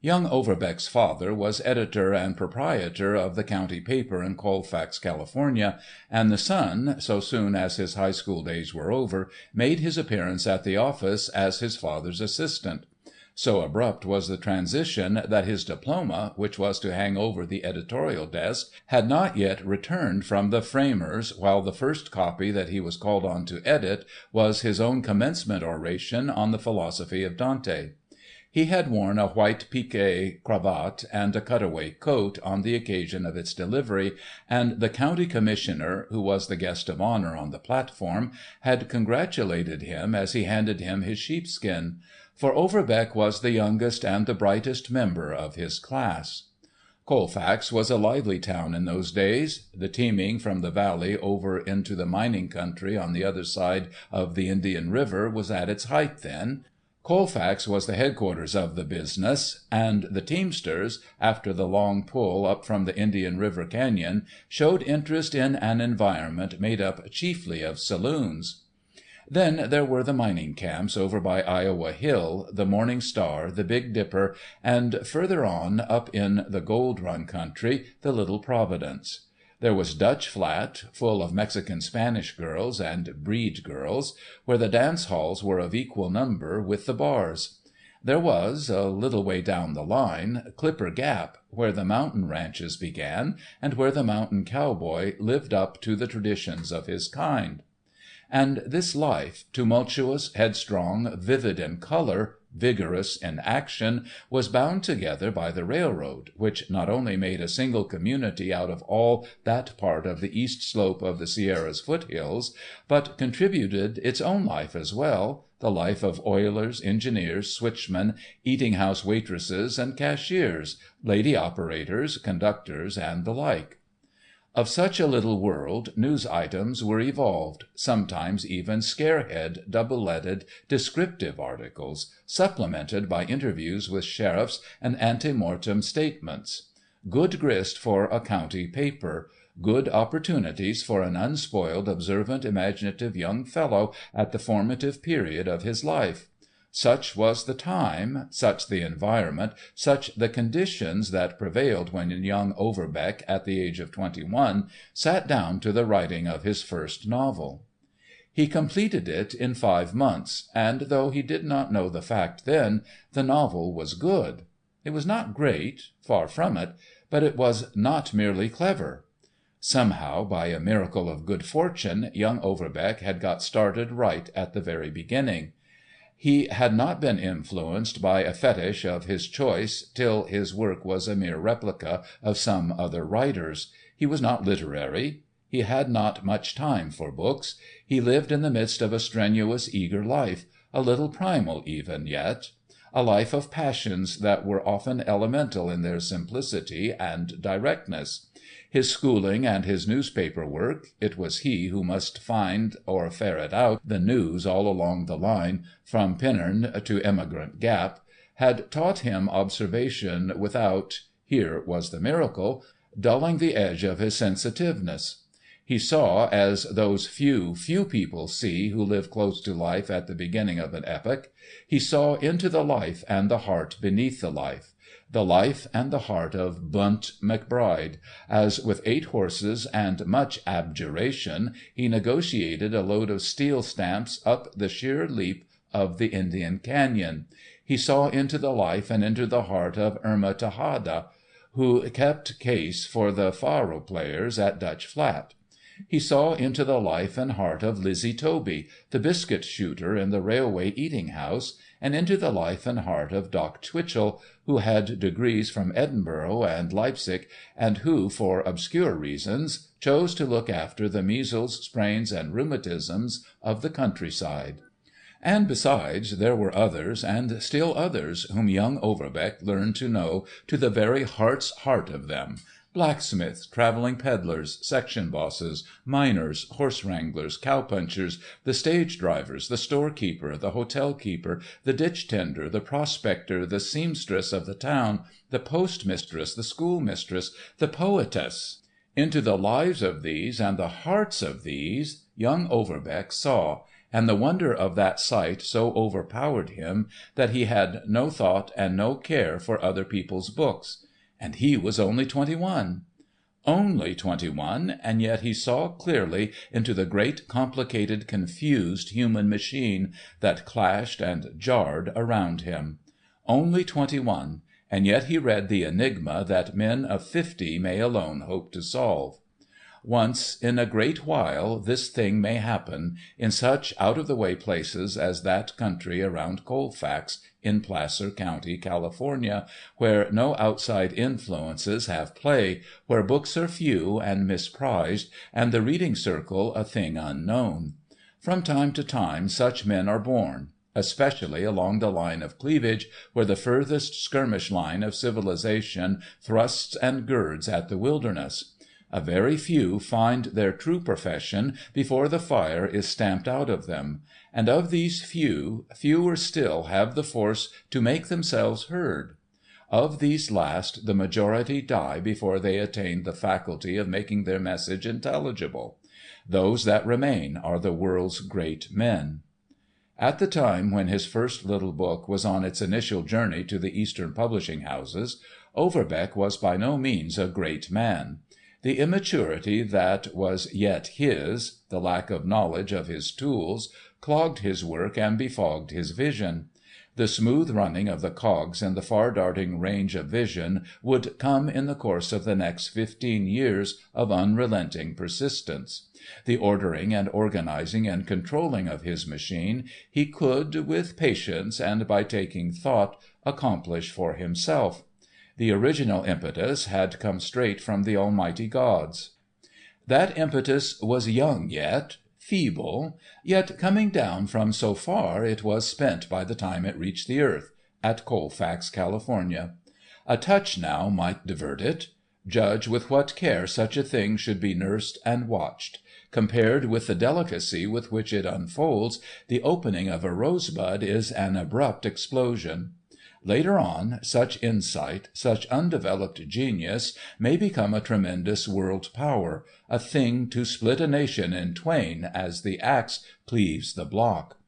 Young Overbeck's father was editor and proprietor of the county paper in Colfax, California, and the son, so soon as his high school days were over, made his appearance at the office as his father's assistant. So abrupt was the transition that his diploma, which was to hang over the editorial desk, had not yet returned from the framers, while the first copy that he was called on to edit was his own commencement oration on the philosophy of Dante. He had worn a white piqué cravat and a cutaway coat on the occasion of its delivery, and the county commissioner, who was the guest of honour on the platform, had congratulated him as he handed him his sheepskin; for Overbeck was the youngest and the brightest member of his class. Colfax was a lively town in those days. The teaming from the valley over into the mining country on the other side of the Indian River was at its height then. Colfax was the headquarters of the business, and the teamsters, after the long pull up from the Indian River Canyon, showed interest in an environment made up chiefly of saloons. Then there were the mining camps over by Iowa Hill, the Morning Star, the Big Dipper, and further on, up in the Gold Run country, the Little Providence. There was Dutch Flat, full of Mexican-Spanish girls and breed girls, where the dance halls were of equal number with the bars. There was, a little way down the line, Clipper Gap, where the mountain ranches began, and where the mountain cowboy lived up to the traditions of his kind. And this life, tumultuous, headstrong, vivid in colour, vigorous in action, was bound together by the railroad, which not only made a single community out of all that part of the east slope of the Sierra's foothills, but contributed its own life as well, the life of oilers, engineers, switchmen, eating-house waitresses and cashiers, lady operators, conductors, and the like. Of such a little world, news items were evolved, sometimes even scare-head, double-leaded, descriptive articles, supplemented by interviews with sheriffs and ante-mortem statements. Good grist for a county paper, good opportunities for an unspoiled, observant, imaginative young fellow at the formative period of his life. Such was the time, such the environment, such the conditions that prevailed when young Overbeck, at the age of 21, sat down to the writing of his first novel. He completed it in 5 months, and though he did not know the fact then, the novel was good. It was not great, far from it, but it was not merely clever. Somehow, by a miracle of good fortune, young Overbeck had got started right at the very beginning. He had not been influenced by a fetish of his choice till his work was a mere replica of some other writer's. He was not literary. He had not much time for books. He lived in the midst of a strenuous, eager life, a little primal even yet, a life of passions that were often elemental in their simplicity and directness. His schooling and his newspaper work, it was he who must find or ferret out the news all along the line from Penryn to Emigrant Gap, had taught him observation without—here was the miracle—dulling the edge of his sensitiveness. He saw as those few people see who live close to life at the beginning of an epoch. He saw into the life and the heart beneath the life and the heart of Bunt McBride, as with 8 horses and much abjuration he negotiated a load of steel stamps up the sheer leap of the Indian Canyon. He saw into the life and into the heart of Irma Tejada, who kept case for the faro players at Dutch Flat. He saw into the life and heart of Lizzie Toby, the biscuit shooter in the railway eating-house, and into the life and heart of Doc Twitchell, who had degrees from Edinburgh and Leipzig, and who, for obscure reasons, chose to look after the measles, sprains, and rheumatisms of the countryside. And besides, there were others, and still others, whom young Overbeck learned to know to the very heart's heart of them: blacksmiths, travelling pedlars, section bosses, miners, horse wranglers, cow-punchers, the stage-drivers, the storekeeper, the hotel-keeper, the ditch-tender, the prospector, the seamstress of the town, the post-mistress, the schoolmistress, the poetess. Into the lives of these and the hearts of these young Overbeck saw, and the wonder of that sight so overpowered him that he had no thought and no care for other people's books. And he was only 21. Only 21, and yet he saw clearly into the great complicated confused human machine that clashed and jarred around him. Only 21, and yet he read the enigma that men of 50 may alone hope to solve. Once in a great while this thing may happen, in such out-of-the-way places as that country around Colfax, in Placer County, California, where no outside influences have play, where books are few and misprized, and the reading circle a thing unknown. From time to time such men are born, especially along the line of cleavage where the furthest skirmish line of civilization thrusts and girds at the wilderness. A very few find their true profession before the fire is stamped out of them, and of these few, fewer still have the force to make themselves heard. Of these last the majority die before they attain the faculty of making their message intelligible. Those that remain are the world's great men. At the time when his first little book was on its initial journey to the Eastern publishing houses, Overbeck was by no means a great man. The immaturity that was yet his, the lack of knowledge of his tools, clogged his work and befogged his vision. The smooth running of the cogs and the far-darting range of vision would come in the course of the next 15 years of unrelenting persistence. The ordering and organizing and controlling of his machine he could, with patience and by taking thought, accomplish for himself. The original impetus had come straight from the almighty gods. That impetus was young yet, feeble, yet coming down from so far it was spent by the time it reached the earth, at Colfax, California. A touch now might divert it. Judge with what care such a thing should be nursed and watched. Compared with the delicacy with which it unfolds, the opening of a rosebud is an abrupt explosion. Later on, such insight, such undeveloped genius may become a tremendous world power, a thing to split a nation in twain as the axe cleaves the block.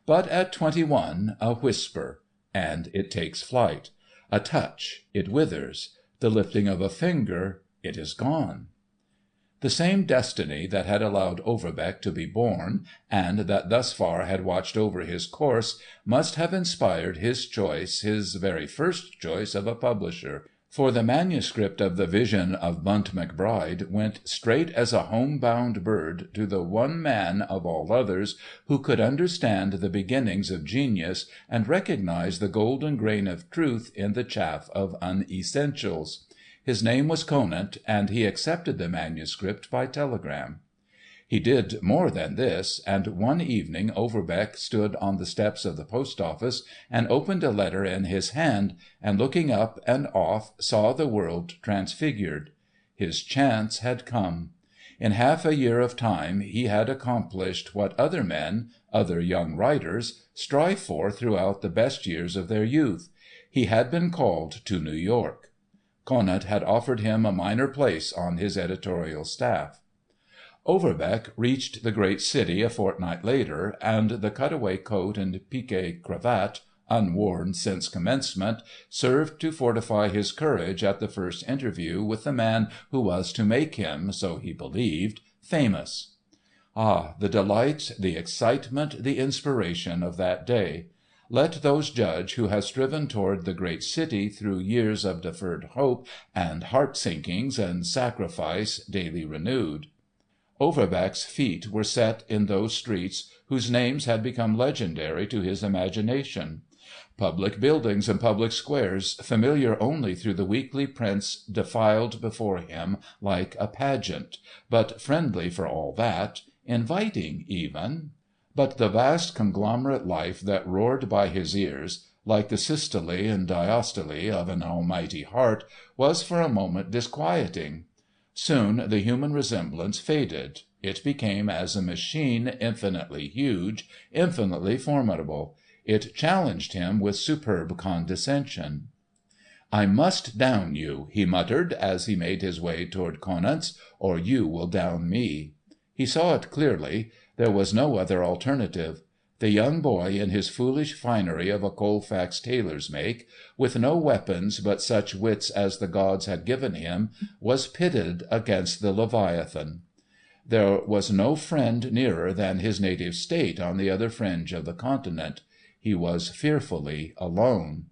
But at 21, a whisper, and it takes flight. A touch, it withers. The lifting of a finger, it is gone. The same destiny that had allowed Overbeck to be born, and that thus far had watched over his course, must have inspired his choice, his very first choice of a publisher, for the manuscript of the Vision of Bunt McBride went straight as a home-bound bird to the one man of all others who could understand the beginnings of genius and recognize the golden grain of truth in the chaff of unessentials. His name was Conant, and he accepted the manuscript by telegram. He did more than this, and one evening Overbeck stood on the steps of the post office and opened a letter in his hand, and looking up and off saw the world transfigured. His chance had come. In half a year of time he had accomplished what other men, other young writers, strive for throughout the best years of their youth. He had been called to New York. Conant had offered him a minor place on his editorial staff. Overbeck reached the great city a fortnight later, and the cutaway coat and piqué cravat, unworn since commencement, served to fortify his courage at the first interview with the man who was to make him, so he believed, famous. Ah, the delight, the excitement, the inspiration of that day! Let those judge who have striven toward the great city through years of deferred hope and heart-sinkings and sacrifice daily renewed. Overbeck's feet were set in those streets whose names had become legendary to his imagination. Public buildings and public squares, familiar only through the weekly prints, defiled before him like a pageant, but friendly for all that, inviting even. But the vast conglomerate life that roared by his ears, like the systole and diastole of an almighty heart, was for a moment disquieting. Soon the human resemblance faded. It became as a machine infinitely huge, infinitely formidable. It challenged him with superb condescension. "I must down you," he muttered, as he made his way toward Conant's, "or you will down me." He saw it clearly. There was no other alternative. The young boy in his foolish finery of a Colfax tailor's make, with no weapons but such wits as the gods had given him, was pitted against the Leviathan. There was no friend nearer than his native state on the other fringe of the continent. He was fearfully alone.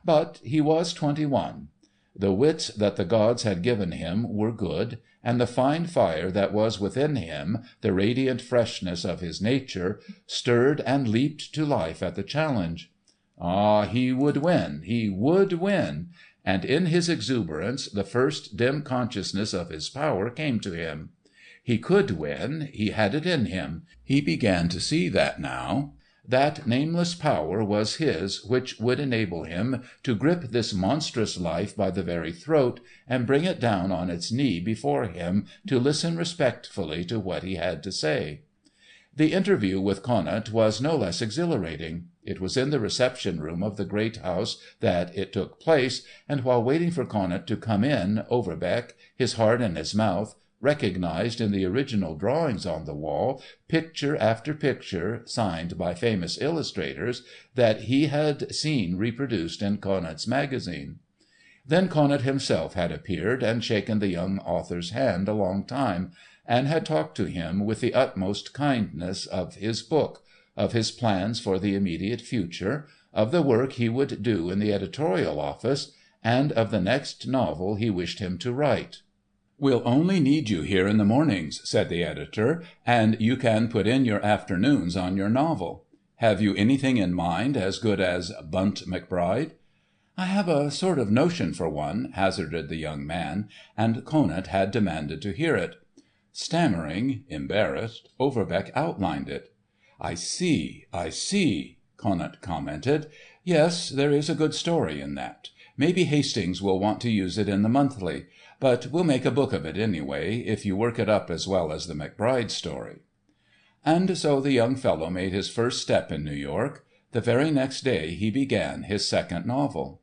But he was 21. The wits that the gods had given him were good, and the fine fire that was within him, the radiant freshness of his nature, stirred and leaped to life at the challenge. Ah, he would win, he would win! And in his exuberance the first dim consciousness of his power came to him. He could win, he had it in him. He began to see that now. That nameless power was his which would enable him to grip this monstrous life by the very throat and bring it down on its knee before him to listen respectfully to what he had to say. The interview with Conant was no less exhilarating. It was in the reception room of the great house that it took place, and while waiting for Conant to come in, Overbeck, his heart in his mouth, recognized in the original drawings on the wall picture after picture, signed by famous illustrators, that he had seen reproduced in Conant's magazine. Then Conant himself had appeared and shaken the young author's hand a long time, and had talked to him with the utmost kindness of his book, of his plans for the immediate future, of the work he would do in the editorial office, and of the next novel he wished him to write. "We'll only need you here in the mornings," said the editor, "and you can put in your afternoons on your novel. Have you anything in mind as good as Bunt McBride?" "I have a sort of notion for one," hazarded the young man, and Conant had demanded to hear it. Stammering, embarrassed, Overbeck outlined it. "I see, Conant commented. "Yes, there is a good story in that. Maybe Hastings will want to use it in the monthly. But we'll make a book of it anyway, if you work it up as well as the McBride story." And so the young fellow made his first step in New York. The very next day he began his second novel.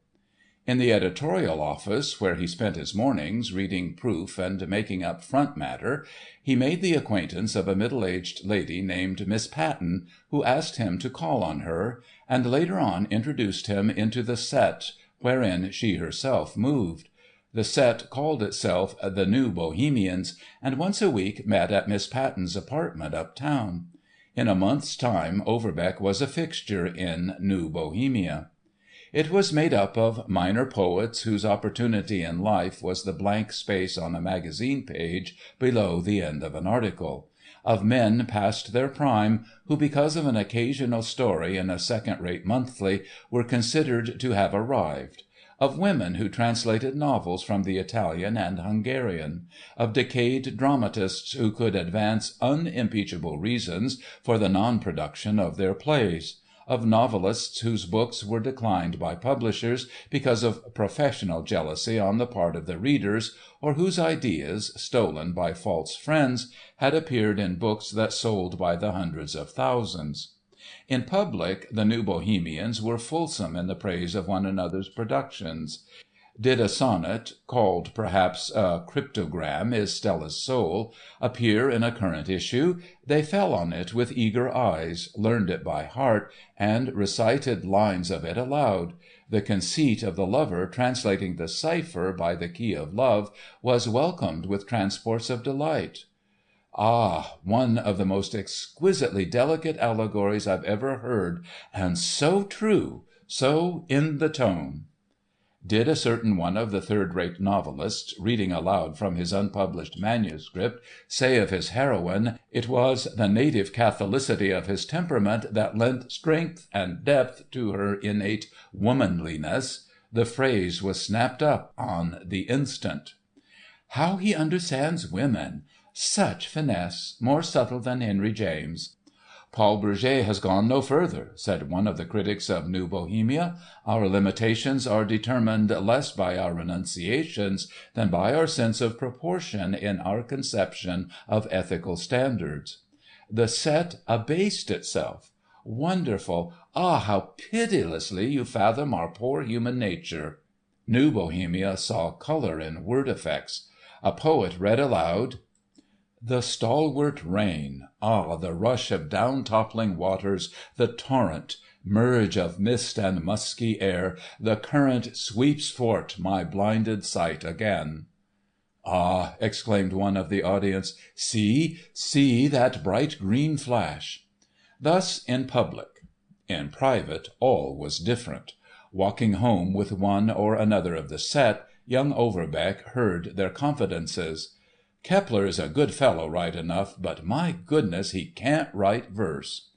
In the editorial office, where he spent his mornings reading proof and making up front matter, he made the acquaintance of a middle-aged lady named Miss Patten, who asked him to call on her, and later on introduced him into the set wherein she herself moved. The set called itself the New Bohemians, and once a week met at Miss Patten's apartment uptown. In a month's time Overbeck was a fixture in New Bohemia. It was made up of minor poets whose opportunity in life was the blank space on a magazine page below the end of an article; of men past their prime, who because of an occasional story in a second-rate monthly were considered to have arrived; of women who translated novels from the Italian and Hungarian; of decayed dramatists who could advance unimpeachable reasons for the non-production of their plays; of novelists whose books were declined by publishers because of professional jealousy on the part of the readers, or whose ideas, stolen by false friends, had appeared in books that sold by the hundreds of thousands. In public, the New Bohemians were fulsome in the praise of one another's productions. Did a sonnet, called perhaps A Cryptogram is Stella's Soul, appear in a current issue, they fell on it with eager eyes, learned it by heart, and recited lines of it aloud. The conceit of the lover translating the cipher by the key of love was welcomed with transports of delight. Ah, one of the most exquisitely delicate allegories I've ever heard, and so true, so in the tone. Did a certain one of the third-rate novelists, reading aloud from his unpublished manuscript, say of his heroine, it was the native catholicity of his temperament that lent strength and depth to her innate womanliness, the phrase was snapped up on the instant. How he understands women! Such finesse, more subtle than Henry James. Paul Bourget has gone no further, said one of the critics of New Bohemia. Our limitations are determined less by our renunciations than by our sense of proportion in our conception of ethical standards. The set abased itself. Wonderful! Ah, how pitilessly you fathom our poor human nature. New Bohemia saw colour in word effects. A poet read aloud, "The stalwart rain, ah, the rush of down-toppling waters, the torrent, merge of mist and musky air, the current sweeps fort my blinded sight again." "Ah!" exclaimed one of the audience, see that bright green flash." Thus in public. In private all was different. Walking home with one or another of the set, young Overbeck heard their confidences. "Kepler is a good fellow right enough, but my goodness, he can't write verse."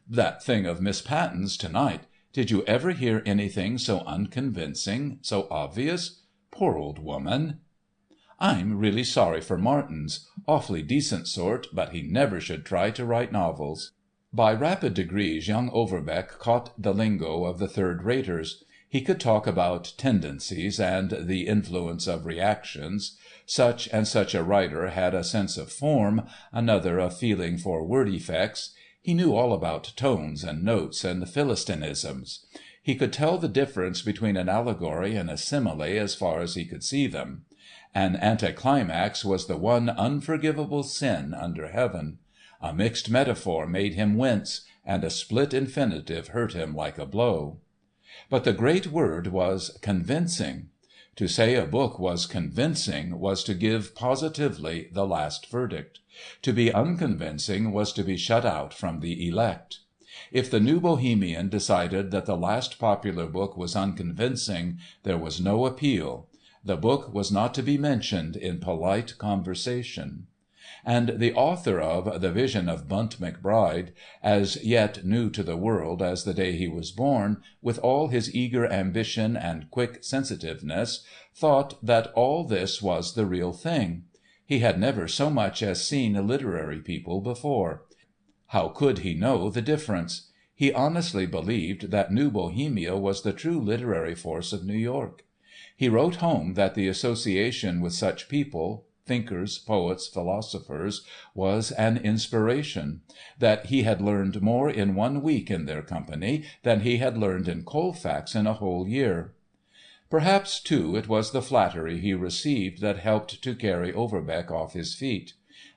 "That thing of Miss Patten's to night, did you ever hear anything so unconvincing, so obvious? Poor old woman." "I'm really sorry for Martins. Awfully decent sort, but he never should try to write novels." By rapid degrees young Overbeck caught the lingo of the third-raters. He could talk about tendencies and the influence of reactions. Such and such a writer had a sense of form, another a feeling for word effects. He knew all about tones and notes and philistinisms. He could tell the difference between an allegory and a simile as far as he could see them. An anticlimax was the one unforgivable sin under heaven. A mixed metaphor made him wince, and a split infinitive hurt him like a blow. But the great word was convincing. To say a book was convincing was to give positively the last verdict. To be unconvincing was to be shut out from the elect. If the New Bohemian decided that the last popular book was unconvincing, there was no appeal. The book was not to be mentioned in polite conversation. And the author of The Vision of Bunt McBride, as yet new to the world as the day he was born, with all his eager ambition and quick sensitiveness, thought that all this was the real thing. He had never so much as seen literary people before. How could he know the difference? He honestly believed that New Bohemia was the true literary force of New York. He wrote home that the association with such people, thinkers, poets, philosophers, was an inspiration; that he had learned more in 1 week in their company than he had learned in Colfax in a whole year. Perhaps, too, it was the flattery he received that helped to carry Overbeck off his feet.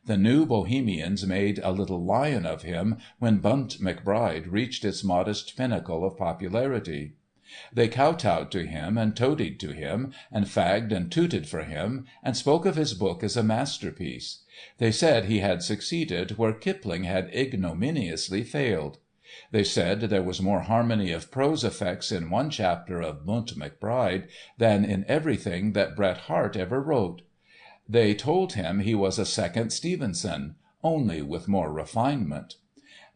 The New Bohemians made a little lion of him when Bunt McBride reached its modest pinnacle of popularity. They kowtowed to him and toadied to him, and fagged and tooted for him, and spoke of his book as a masterpiece. They said he had succeeded where Kipling had ignominiously failed. They said there was more harmony of prose effects in one chapter of Bunt McBride than in everything that Bret Harte ever wrote. They told him he was a second Stevenson, only with more refinement.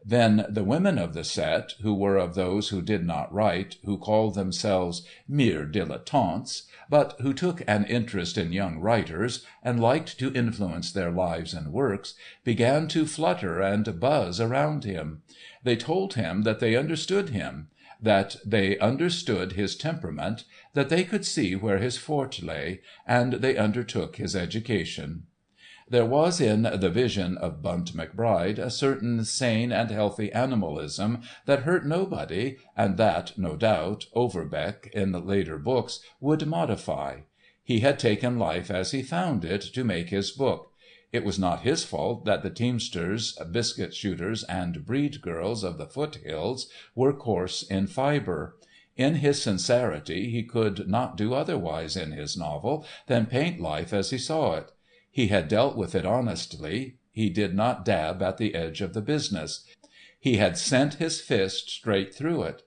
Then the women of the set, who were of those who did not write, who called themselves mere dilettantes, but who took an interest in young writers, and liked to influence their lives and works, began to flutter and buzz around him. They told him that they understood him, that they understood his temperament, that they could see where his forte lay, and they undertook his education. There was in the vision of Bunt McBride a certain sane and healthy animalism that hurt nobody, and that, no doubt, Overbeck, in later books, would modify. He had taken life as he found it to make his book. It was not his fault that the teamsters, biscuit shooters, and breed girls of the foothills were coarse in fibre. In his sincerity he could not do otherwise in his novel than paint life as he saw it. He had dealt with it honestly. He did not dab at the edge of the business. He had sent his fist straight through it.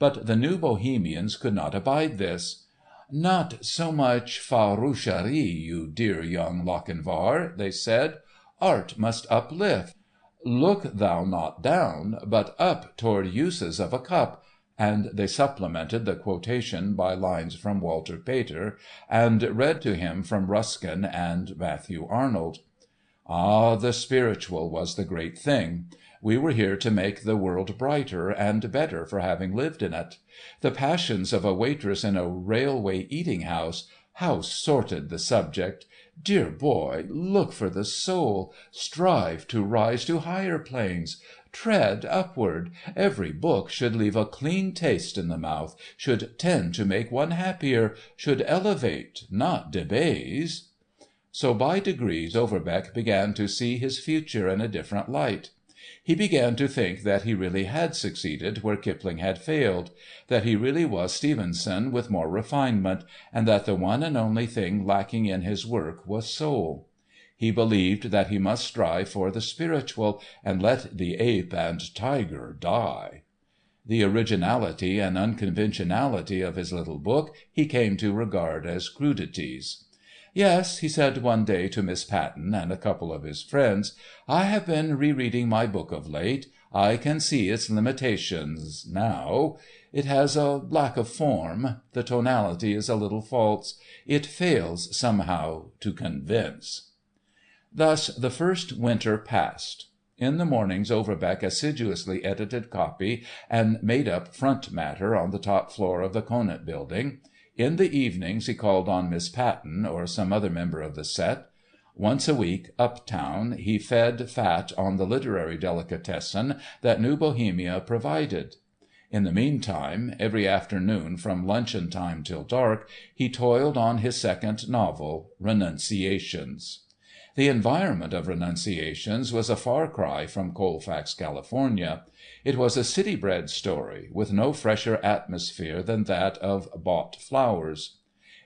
But the New Bohemians could not abide this. "Not so much faroucherie, you dear young Lochinvar," they said. "Art must uplift. Look thou not down, but up toward uses of a cup," and they supplemented the quotation by lines from Walter Pater, and read to him from Ruskin and Matthew Arnold. Ah, the spiritual was the great thing. We were here to make the world brighter and better for having lived in it. The passions of a waitress in a railway eating-house, how sordid the subject! Dear boy, look for the soul. Strive to rise to higher planes. Tread upward. Every book should leave a clean taste in the mouth, should tend to make one happier, should elevate, not debase. So by degrees Overbeck began to see his future in a different light. He began to think that he really had succeeded where Kipling had failed, that he really was Stevenson with more refinement, and that the one and only thing lacking in his work was soul. He believed that he must strive for the spiritual, and let the ape and tiger die. The originality and unconventionality of his little book he came to regard as crudities. "Yes," he said one day to Miss Patten and a couple of his friends, "I have been rereading my book of late. I can see its limitations now. It has a lack of form. The tonality is a little false. It fails, somehow, to convince." Thus the first winter passed. In the mornings Overbeck assiduously edited copy and made up front matter on the top floor of the Conant building. In the evenings he called on Miss Patten or some other member of the set. Once a week, uptown, he fed fat on the literary delicatessen that New Bohemia provided. In the meantime, every afternoon from luncheon time till dark, he toiled on his second novel, Renunciations. The environment of Renunciations was a far cry from Colfax, California. It was a city-bred story, with no fresher atmosphere than that of bought flowers.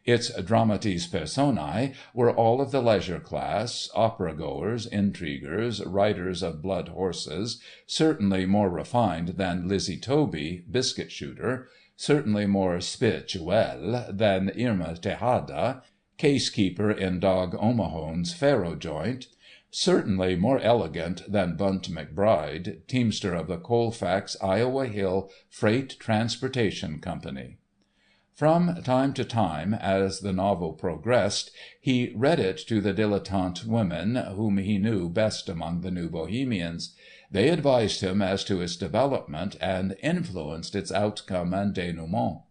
Its dramatis personae were all of the leisure class, opera-goers, intriguers, riders of blood horses, certainly more refined than Lizzie Toby, biscuit-shooter, certainly more spirituelle than Irma Tejada, case-keeper in Dog Omahone's faro joint, certainly more elegant than Bunt McBride, teamster of the Colfax, Iowa Hill Freight Transportation Company. From time to time, as the novel progressed, he read it to the dilettante women whom he knew best among the New Bohemians. They advised him as to its development and influenced its outcome and dénouement.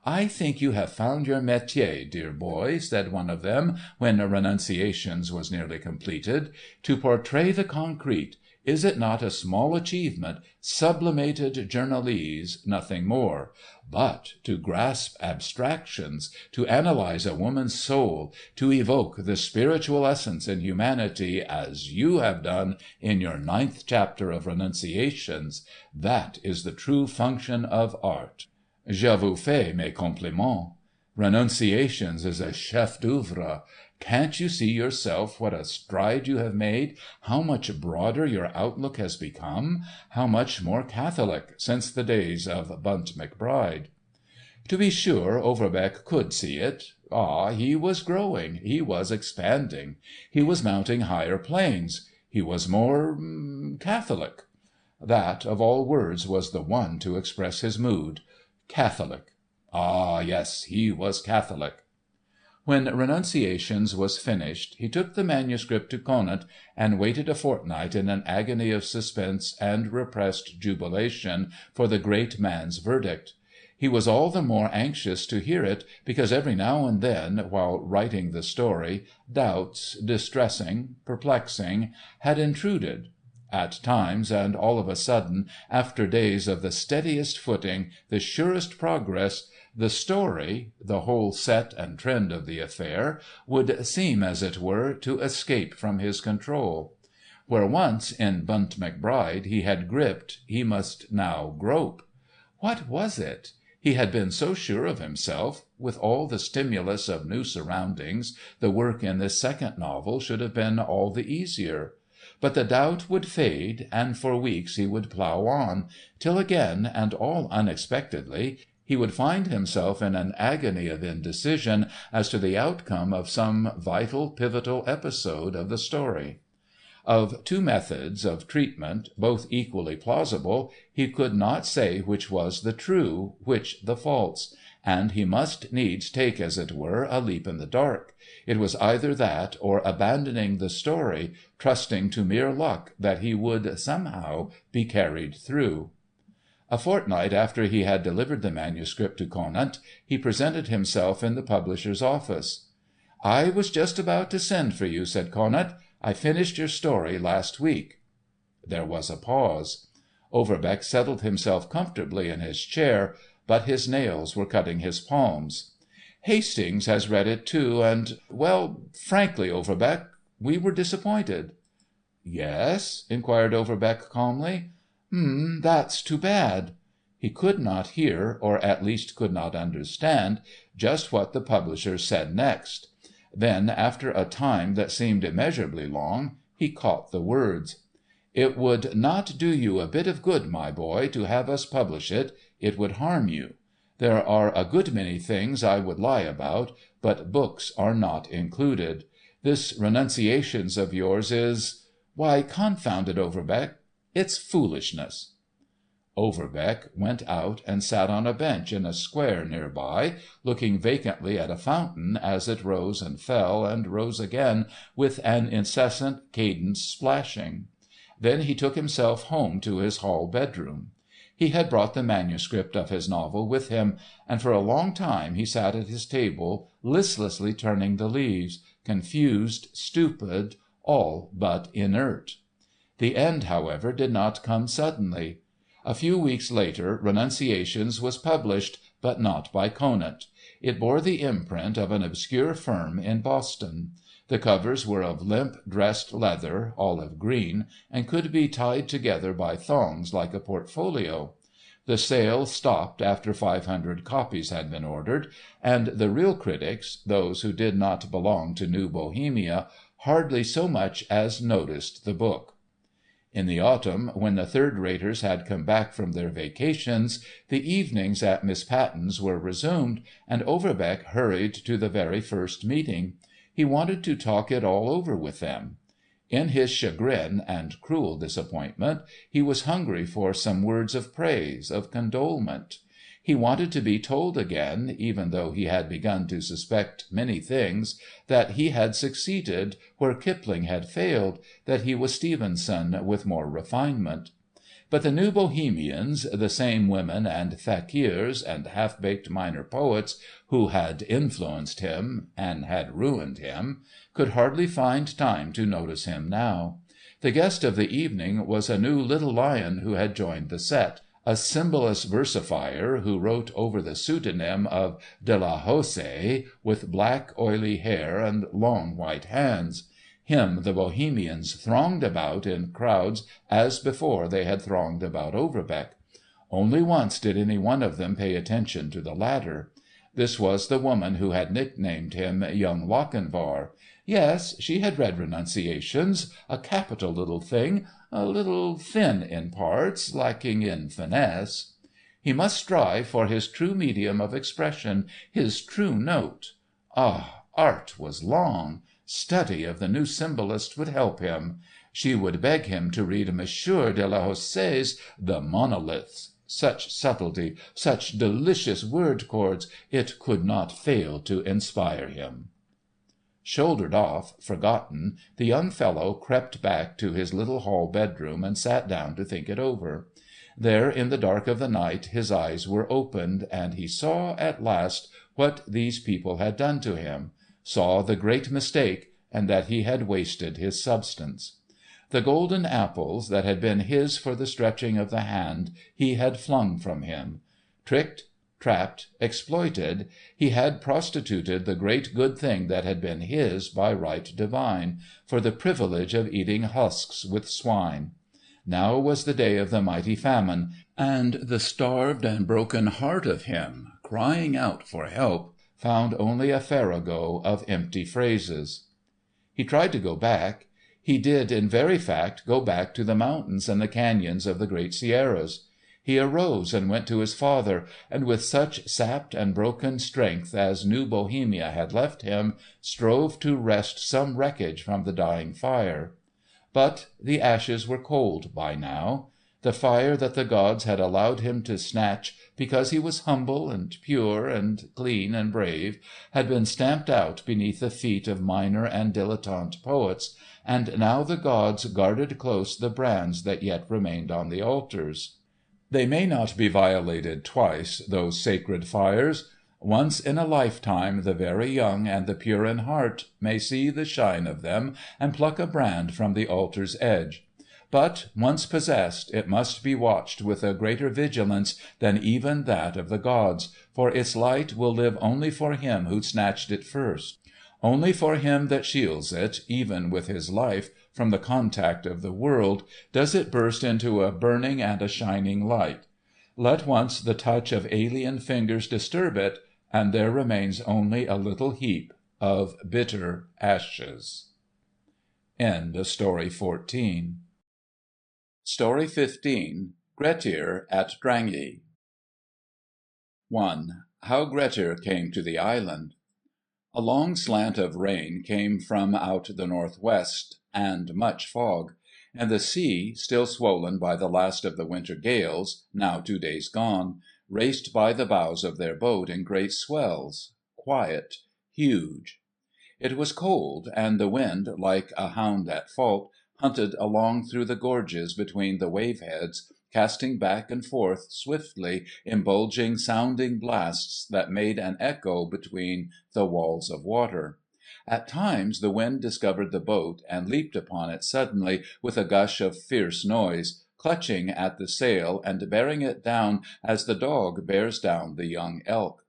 "I think you have found your métier, dear boy," said one of them, when Renunciations was nearly completed. "To portray the concrete, is it not a small achievement, sublimated journalese, nothing more? But to grasp abstractions, to analyze a woman's soul, to evoke the spiritual essence in humanity, as you have done in your 9th chapter of Renunciations, that is the true function of art. Je vous fais mes compliments. Renunciations is a chef d'oeuvre. Can't you see yourself what a stride you have made, how much broader your outlook has become, how much more catholic since the days of Bunt McBride?" To be sure, Overbeck could see it. Ah, he was growing, he was expanding, he was mounting higher planes, he was more catholic. That, of all words, was the one to express his mood. Catholic. Ah, yes, he was Catholic. When Renunciations was finished, he took the manuscript to Conant and waited a fortnight in an agony of suspense and repressed jubilation for the great man's verdict. He was all the more anxious to hear it because every now and then, while writing the story, doubts, distressing, perplexing, had intruded. At times, and all of a sudden, after days of the steadiest footing, the surest progress, the story, the whole set and trend of the affair, would seem, as it were, to escape from his control. Where once, in Bunt McBride, he had gripped, he must now grope. What was it? He had been so sure of himself. With all the stimulus of new surroundings, the work in this second novel should have been all the easier. But the doubt would fade, and for weeks he would plough on, till again, and all unexpectedly, he would find himself in an agony of indecision as to the outcome of some vital, pivotal episode of the story. Of two methods of treatment, both equally plausible, he could not say which was the true, which the false, and he must needs take, as it were, a leap in the dark. It was either that, or abandoning the story, trusting to mere luck that he would somehow be carried through. A fortnight after he had delivered the manuscript to Conant, he presented himself in the publisher's office. "I was just about to send for you," said Conant. "I finished your story last week." There was a pause. Overbeck settled himself comfortably in his chair, but his nails were cutting his palms. "Hastings has read it too, and, well, frankly, Overbeck, we were disappointed." "Yes?" inquired Overbeck calmly. That's too bad." He could not hear, or at least could not understand, just what the publisher said next. Then, after a time that seemed immeasurably long, he caught the words. "It would not do you a bit of good, my boy, to have us publish it. It would harm you. There are a good many things I would lie about, but books are not included. This renunciations of yours is—why, confound it, Overbeck, it's foolishness." Overbeck went out and sat on a bench in a square near by, looking vacantly at a fountain as it rose and fell and rose again with an incessant, cadenced splashing. Then he took himself home to his hall bedroom. He had brought the manuscript of his novel with him, and for a long time he sat at his table, listlessly turning the leaves, confused, stupid, all but inert. The end, however, did not come suddenly. A few weeks later Renunciations was published, but not by Conant. It bore the imprint of an obscure firm in Boston. The covers were of limp dressed leather, olive green, and could be tied together by thongs like a portfolio. The sale stopped after 500 copies had been ordered, and the real critics, those who did not belong to New Bohemia, hardly so much as noticed the book. In the autumn, when the third-raters had come back from their vacations, the evenings at Miss Patten's were resumed, and Overbeck hurried to the very first meeting. He wanted to talk it all over with them. In his chagrin and cruel disappointment, he was hungry for some words of praise, of condolement. He wanted to be told again, even though he had begun to suspect many things, that he had succeeded where Kipling had failed, that he was Stevenson with more refinement. But the New Bohemians, the same women and fakirs and half-baked minor poets who had influenced him and had ruined him, could hardly find time to notice him now. The guest of the evening was a new little lion who had joined the set, a symbolist versifier who wrote over the pseudonym of De La Hosse, with black oily hair and long white hands. Him the Bohemians thronged about in crowds as before they had thronged about Overbeck. Only once did any one of them pay attention to the latter. This was the woman who had nicknamed him Young Lochinvar. Yes, she had read Renunciations, a capital little thing, a little thin in parts, lacking in finesse. He must strive for his true medium of expression, his true note. Ah, art was long. Study of the new symbolist would help him. She would beg him to read Monsieur de la Hosse's The Monoliths. Such subtlety, such delicious word chords, it could not fail to inspire him. Shouldered off, forgotten, the young fellow crept back to his little hall bedroom and sat down to think it over. There in the dark of the night his eyes were opened, and he saw at last what these people had done to him, saw the great mistake, and that he had wasted his substance. The golden apples that had been his for the stretching of the hand he had flung from him. Tricked, trapped, exploited, he had prostituted the great good thing that had been his by right divine, for the privilege of eating husks with swine. Now was the day of the mighty famine, and the starved and broken heart of him, crying out for help, found only a farrago of empty phrases. He tried to go back. He did in very fact go back to the mountains and the canyons of the great Sierras. He arose and went to his father, and with such sapped and broken strength as New Bohemia had left him, strove to wrest some wreckage from the dying fire. But the ashes were cold by now. The fire that the gods had allowed him to snatch because he was humble and pure and clean and brave, had been stamped out beneath the feet of minor and dilettante poets, and now the gods guarded close the brands that yet remained on the altars. They may not be violated twice, those sacred fires. Once in a lifetime the very young and the pure in heart may see the shine of them and pluck a brand from the altar's edge. But, once possessed, it must be watched with a greater vigilance than even that of the gods, for its light will live only for him who snatched it first. Only for him that shields it, even with his life, from the contact of the world, does it burst into a burning and a shining light. Let once the touch of alien fingers disturb it, and there remains only a little heap of bitter ashes. End of Story 14. Story 15. Grettir at Drangey. 1. How Grettir Came to the Island. A long slant of rain came from out the northwest, and much fog, and the sea, still swollen by the last of the winter gales, now 2 days gone, raced by the bows of their boat in great swells, quiet, huge. It was cold, and the wind, like a hound at fault, hunted along through the gorges between the wave-heads, casting back and forth swiftly in bulging sounding blasts that made an echo between the walls of water. At times the wind discovered the boat and leaped upon it suddenly with a gush of fierce noise, clutching at the sail and bearing it down as the dog bears down the young elk.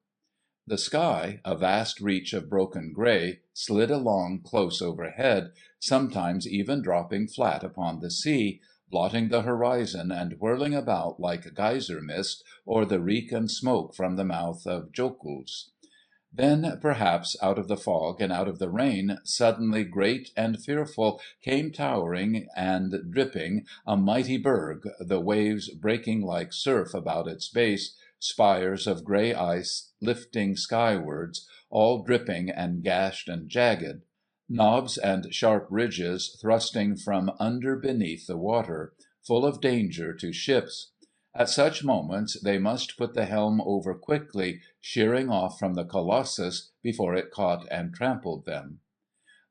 The sky, a vast reach of broken grey, slid along close overhead, sometimes even dropping flat upon the sea, blotting the horizon and whirling about like geyser mist or the reek and smoke from the mouth of jokuls. Then, perhaps, out of the fog and out of the rain, suddenly great and fearful, came towering and dripping a mighty berg, the waves breaking like surf about its base, spires of grey ice lifting skywards, all dripping and gashed and jagged, knobs and sharp ridges thrusting from under beneath the water, full of danger to ships. At such moments they must put the helm over quickly, sheering off from the colossus before it caught and trampled them.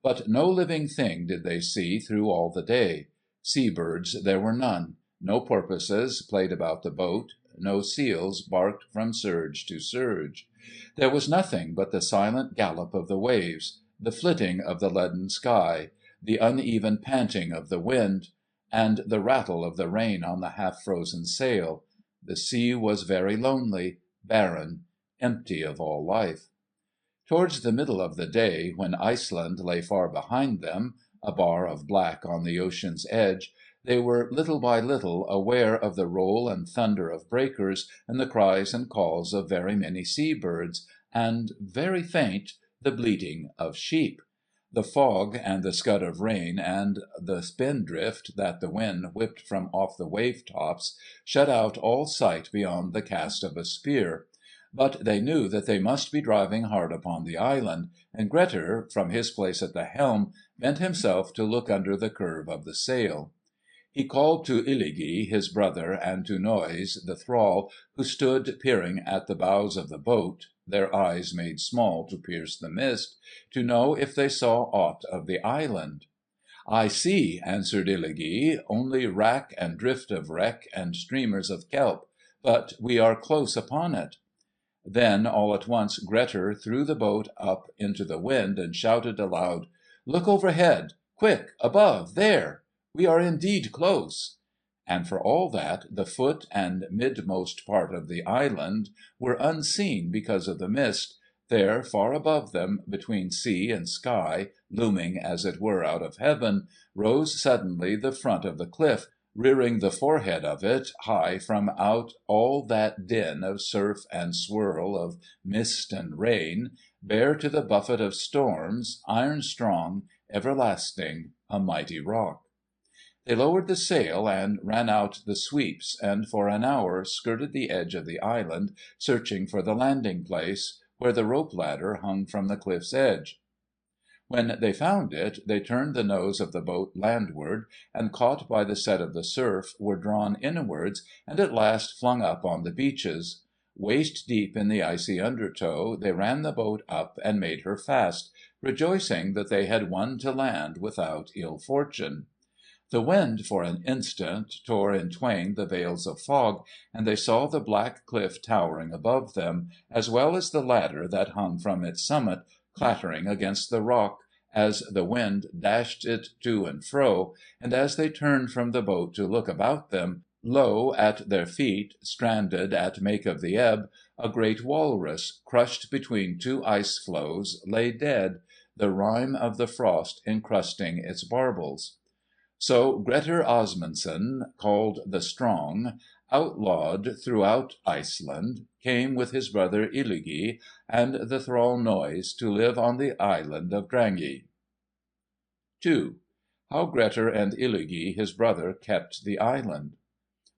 But no living thing did they see through all the day. Sea-birds there were none, no porpoises played about the boat, no seals barked from surge to surge. There was nothing but the silent gallop of the waves, the flitting of the leaden sky, the uneven panting of the wind, and the rattle of the rain on the half-frozen sail. The sea was very lonely, barren, empty of all life. Towards the middle of the day, when Iceland lay far behind them, a bar of black on the ocean's edge, they were little by little aware of the roll and thunder of breakers, and the cries and calls of very many sea-birds, and, very faint, the bleating of sheep. The fog and the scud of rain and the spindrift that the wind whipped from off the wave-tops shut out all sight beyond the cast of a spear. But they knew that they must be driving hard upon the island, and Grettir, from his place at the helm, bent himself to look under the curve of the sail. He called to Illugi, his brother, and to Noise, the thrall, who stood peering at the bows of the boat, their eyes made small to pierce the mist, to know if they saw aught of the island. "I see," answered Illugi, "only wrack and drift of wreck and streamers of kelp, but we are close upon it." Then all at once Grettir threw the boat up into the wind and shouted aloud, "Look overhead! Quick! Above! There! We are indeed close!" And for all that, the foot and midmost part of the island were unseen because of the mist, there far above them, between sea and sky, looming as it were out of heaven, rose suddenly the front of the cliff, rearing the forehead of it high from out all that din of surf and swirl, of mist and rain, bare to the buffet of storms, iron strong, everlasting, a mighty rock. They lowered the sail and ran out the sweeps, and for an hour skirted the edge of the island, searching for the landing place, where the rope ladder hung from the cliff's edge. When they found it, they turned the nose of the boat landward, and caught by the set of the surf, were drawn inwards, and at last flung up on the beaches. Waist deep in the icy undertow, they ran the boat up and made her fast, rejoicing that they had won to land without ill fortune. The wind for an instant tore in twain the veils of fog, and they saw the black cliff towering above them, as well as the ladder that hung from its summit, clattering against the rock as the wind dashed it to and fro, and as they turned from the boat to look about them, lo, at their feet, stranded at make of the ebb, a great walrus, crushed between two ice floes, lay dead, the rime of the frost encrusting its barbels. So Grettir Asmundsson, called the Strong, outlawed throughout Iceland, came with his brother Illugi and the thrall Noise to live on the island of Drangey. 2. How Grettir and Illugi his brother kept the island.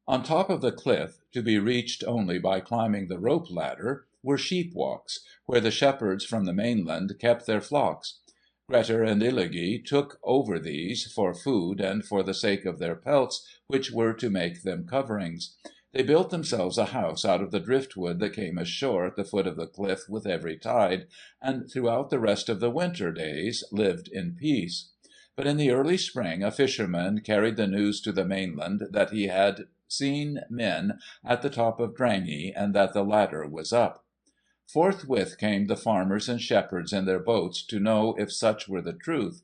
On top of the cliff, to be reached only by climbing the rope ladder, were sheep walks, where the shepherds from the mainland kept their flocks. Grettir and Illugi took over these, for food and for the sake of their pelts, which were to make them coverings. They built themselves a house out of the driftwood that came ashore at the foot of the cliff with every tide, and throughout the rest of the winter days lived in peace. But in the early spring a fisherman carried the news to the mainland that he had seen men at the top of Drangey, and that the ladder was up. Forthwith came the farmers and shepherds in their boats to know if such were the truth.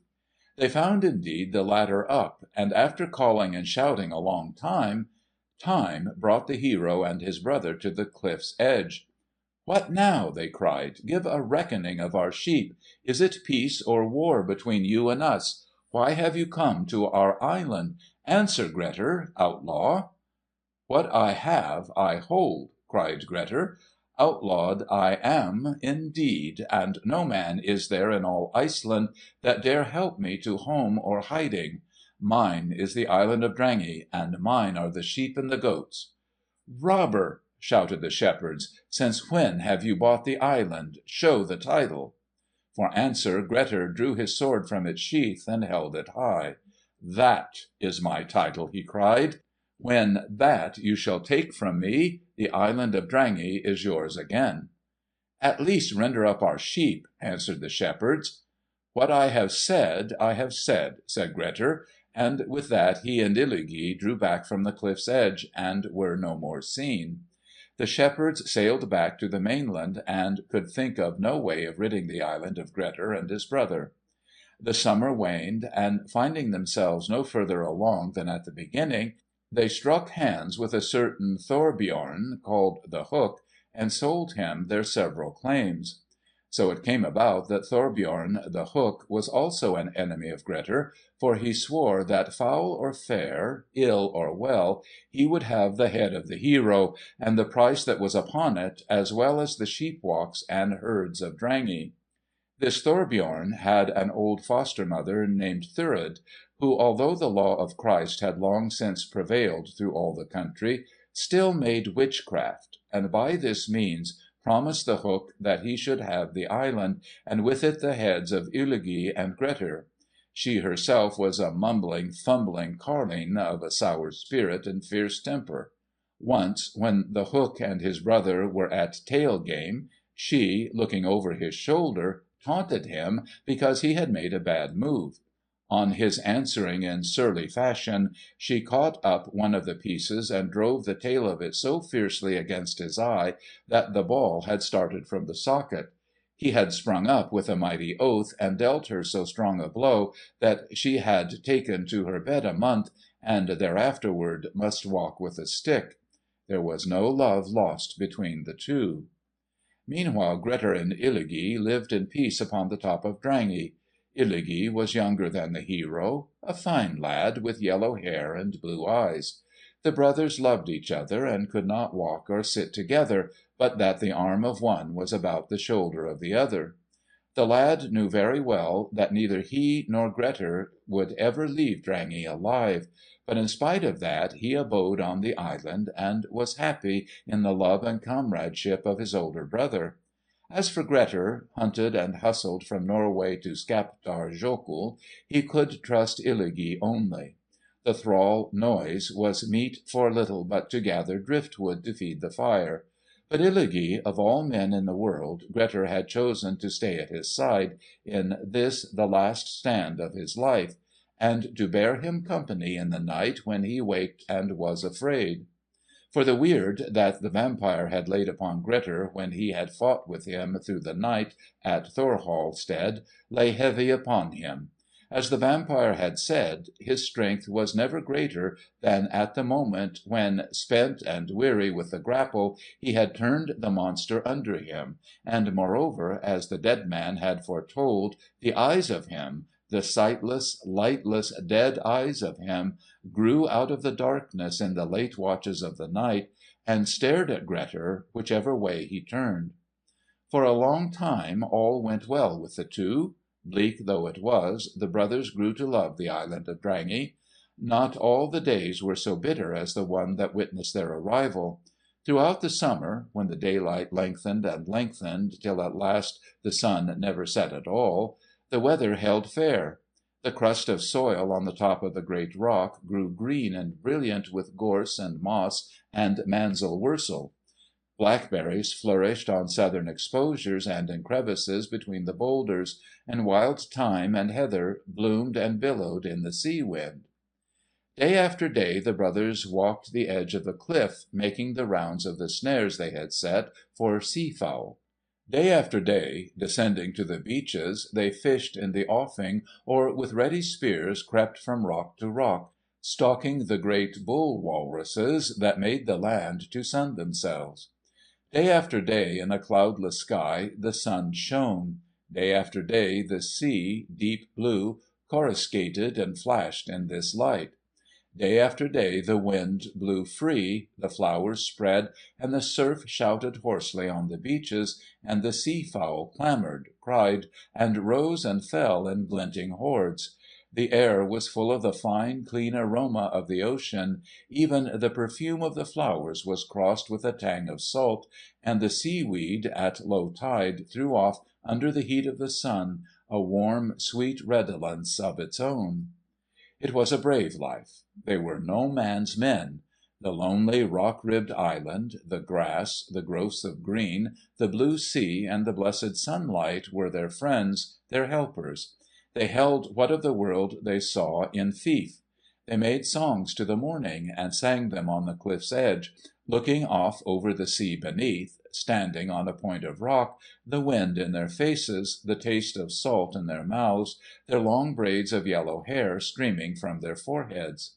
They found indeed the ladder up, and after calling and shouting a long time, time brought the hero and his brother to the cliff's edge. "What now?" they cried. "Give a reckoning of our sheep. Is it peace or war between you and us? Why have you come to our island? Answer, Grettir, outlaw." "What I have I hold," cried Grettir. "Outlawed I am, indeed, and no man is there in all Iceland that dare help me to home or hiding. Mine is the island of Drangey, and mine are the sheep and the goats." "Robber!" shouted the shepherds. "Since when have you bought the island? Show the title." For answer Grettir drew his sword from its sheath and held it high. "That is my title," he cried. "When that you shall take from me, the island of Drangey is yours again." "At least render up our sheep," answered the shepherds. "What I have said, said Grettir, and with that he and Illugi drew back from the cliff's edge, and were no more seen. The shepherds sailed back to the mainland, and could think of no way of ridding the island of Grettir and his brother. The summer waned, and finding themselves no further along than at the beginning, they struck hands with a certain Thorbjorn, called the Hook, and sold him their several claims. So it came about that Thorbjorn the Hook was also an enemy of Grettir, for he swore that foul or fair, ill or well, he would have the head of the hero, and the price that was upon it, as well as the sheep-walks and herds of Drangey. This Thorbjorn had an old foster-mother named Thurid, who, although the law of Christ had long since prevailed through all the country, still made witchcraft, and by this means promised the Hook that he should have the island, and with it the heads of Illugi and Grettir. She herself was a mumbling, fumbling carline of a sour spirit and fierce temper. Once, when the Hook and his brother were at tail-game, she, looking over his shoulder, taunted him because he had made a bad move. On his answering in surly fashion, she caught up one of the pieces and drove the tail of it so fiercely against his eye that the ball had started from the socket. He had sprung up with a mighty oath, and dealt her so strong a blow that she had taken to her bed a month, and thereafterward must walk with a stick. There was no love lost between the two. Meanwhile Grettir and Illugi lived in peace upon the top of Drangey. Illugi was younger than the hero, a fine lad with yellow hair and blue eyes. The brothers loved each other, and could not walk or sit together, but that the arm of one was about the shoulder of the other. The lad knew very well that neither he nor Grettir would ever leave Drangey alive, but in spite of that he abode on the island, and was happy in the love and comradeship of his older brother. As for Grettir, hunted and hustled from Norway to Skaptar Jokul, he could trust Illugi only. The thrall Noise was meet for little but to gather driftwood to feed the fire. But Illugi, of all men in the world, Grettir had chosen to stay at his side in this the last stand of his life, and to bear him company in the night when he waked and was afraid. For the weird that the vampire had laid upon Grettir when he had fought with him through the night at Thorhallstead lay heavy upon him. As the vampire had said, his strength was never greater than at the moment when, spent and weary with the grapple, he had turned the monster under him, and moreover, as the dead man had foretold, the eyes of him, the sightless, lightless, dead eyes of him, grew out of the darkness in the late watches of the night, and stared at Grettir whichever way he turned. For a long time all went well with the two. Bleak though it was, the brothers grew to love the island of Drangey. Not all the days were so bitter as the one that witnessed their arrival. Throughout the summer, when the daylight lengthened and lengthened till at last the sun never set at all, the weather held fair. The crust of soil on the top of the great rock grew green and brilliant with gorse and moss and manzelwurzel. Blackberries flourished on southern exposures and in crevices between the boulders, and wild thyme and heather bloomed and billowed in the sea wind. Day after day the brothers walked the edge of the cliff, making the rounds of the snares they had set for sea-fowl. Day after day, descending to the beaches, they fished in the offing, or with ready spears crept from rock to rock, stalking the great bull-walruses that made the land to sun themselves. Day after day, in a cloudless sky, the sun shone. Day after day the sea, deep blue, coruscated and flashed in this light. Day after day the wind blew free, the flowers spread, and the surf shouted hoarsely on the beaches, and the sea-fowl clamoured, cried, and rose and fell in glinting hordes. The air was full of the fine, clean aroma of the ocean, even the perfume of the flowers was crossed with a tang of salt, and the seaweed at low tide threw off, under the heat of the sun, a warm, sweet redolence of its own. It was a brave life. They were no man's men. The lonely rock-ribbed island, the grass, the growths of green, the blue sea, and the blessed sunlight were their friends, their helpers. They held what of the world they saw in fief. They made songs to the morning, and sang them on the cliff's edge, looking off over the sea beneath, standing on a point of rock, the wind in their faces, the taste of salt in their mouths, their long braids of yellow hair streaming from their foreheads.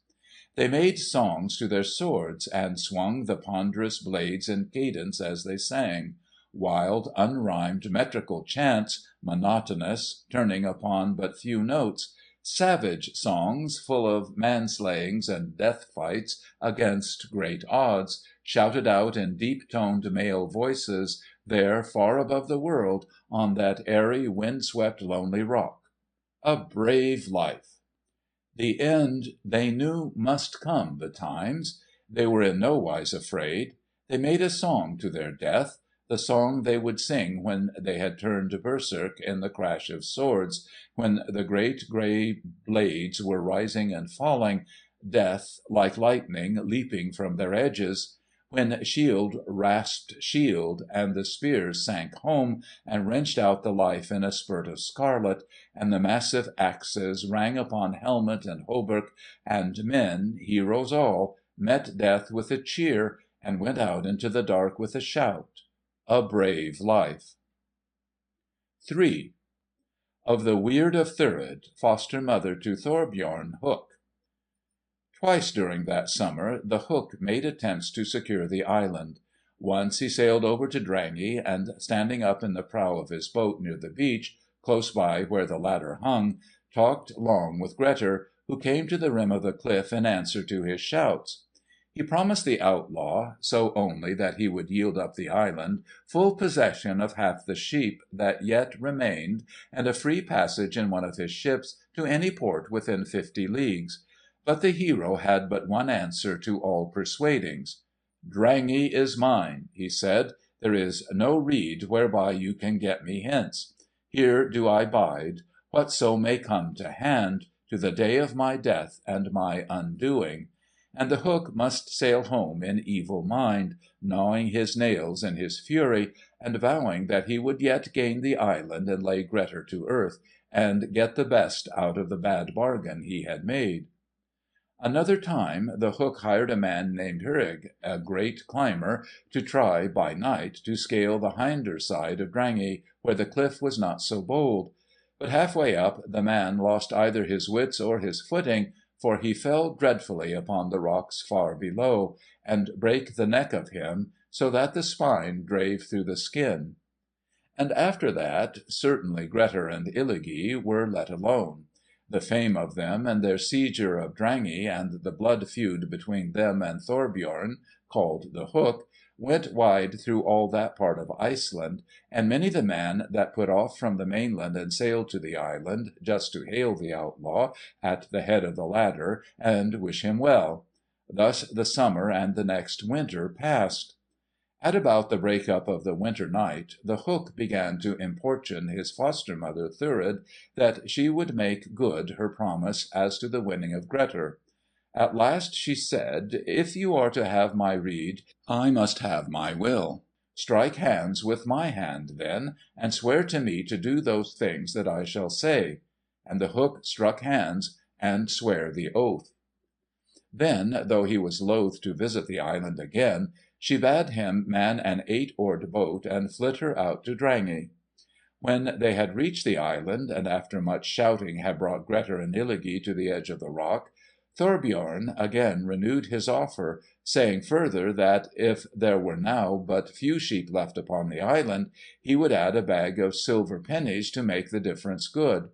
They made songs to their swords, and swung the ponderous blades in cadence as they sang, wild, unrhymed, metrical chants, monotonous, turning upon but few notes, savage songs full of manslayings and death-fights against great odds, shouted out in deep-toned male voices, there far above the world, on that airy, wind-swept, lonely rock. A brave life! The end, they knew, must come betimes. They were in no wise afraid. They made a song to their death, the song they would sing when they had turned berserk in the crash of swords, when the great grey blades were rising and falling, death, like lightning, leaping from their edges, when shield rasped shield, and the spears sank home and wrenched out the life in a spurt of scarlet, and the massive axes rang upon helmet and hauberk, and men, heroes all, met death with a cheer, and went out into the dark with a shout. A brave life. 3. Of the Weird of Thurid, foster mother to Thorbjorn Hook. Twice during that summer the Hook made attempts to secure the island. Once he sailed over to Drangey, and standing up in the prow of his boat near the beach, close by where the ladder hung, talked long with Grettir, who came to the rim of the cliff in answer to his shouts. He promised the outlaw, so only that he would yield up the island, full possession of half the sheep that yet remained, and a free passage in one of his ships to any port within 50 leagues. But the hero had but one answer to all persuadings. "Drangey is mine," he said. "There is no rede whereby you can get me hence. Here do I bide, whatso may come to hand, to the day of my death and my undoing." And the Hook must sail home in evil mind, gnawing his nails in his fury, and vowing that he would yet gain the island and lay Grettir to earth, and get the best out of the bad bargain he had made. Another time the Hook hired a man named Hurrig, a great climber, to try, by night, to scale the hinder side of Drangey, where the cliff was not so bold. But half way up the man lost either his wits or his footing, for he fell dreadfully upon the rocks far below, and brake the neck of him, so that the spine drave through the skin. And after that, certainly Grettir and Illugi were let alone. The fame of them and their seizure of Drangey, and the blood feud between them and Thorbjorn, called the Hook, went wide through all that part of Iceland, and many the man that put off from the mainland and sailed to the island, just to hail the outlaw at the head of the ladder, and wish him well. Thus the summer and the next winter passed. At about the break-up of the winter night, the Hook began to importune his foster-mother Thurid that she would make good her promise as to the winning of Grettir. At last she said, "If you are to have my rede, I must have my will. Strike hands with my hand, then, and swear to me to do those things that I shall say." And the Hook struck hands, and sware the oath. Then, though he was loath to visit the island again, she bade him man an 8-oared boat, and flit her out to Drangey. When they had reached the island, and after much shouting had brought Grettir and Illugi to the edge of the rock, Thorbjorn again renewed his offer, saying further that, if there were now but few sheep left upon the island, he would add a bag of silver pennies to make the difference good.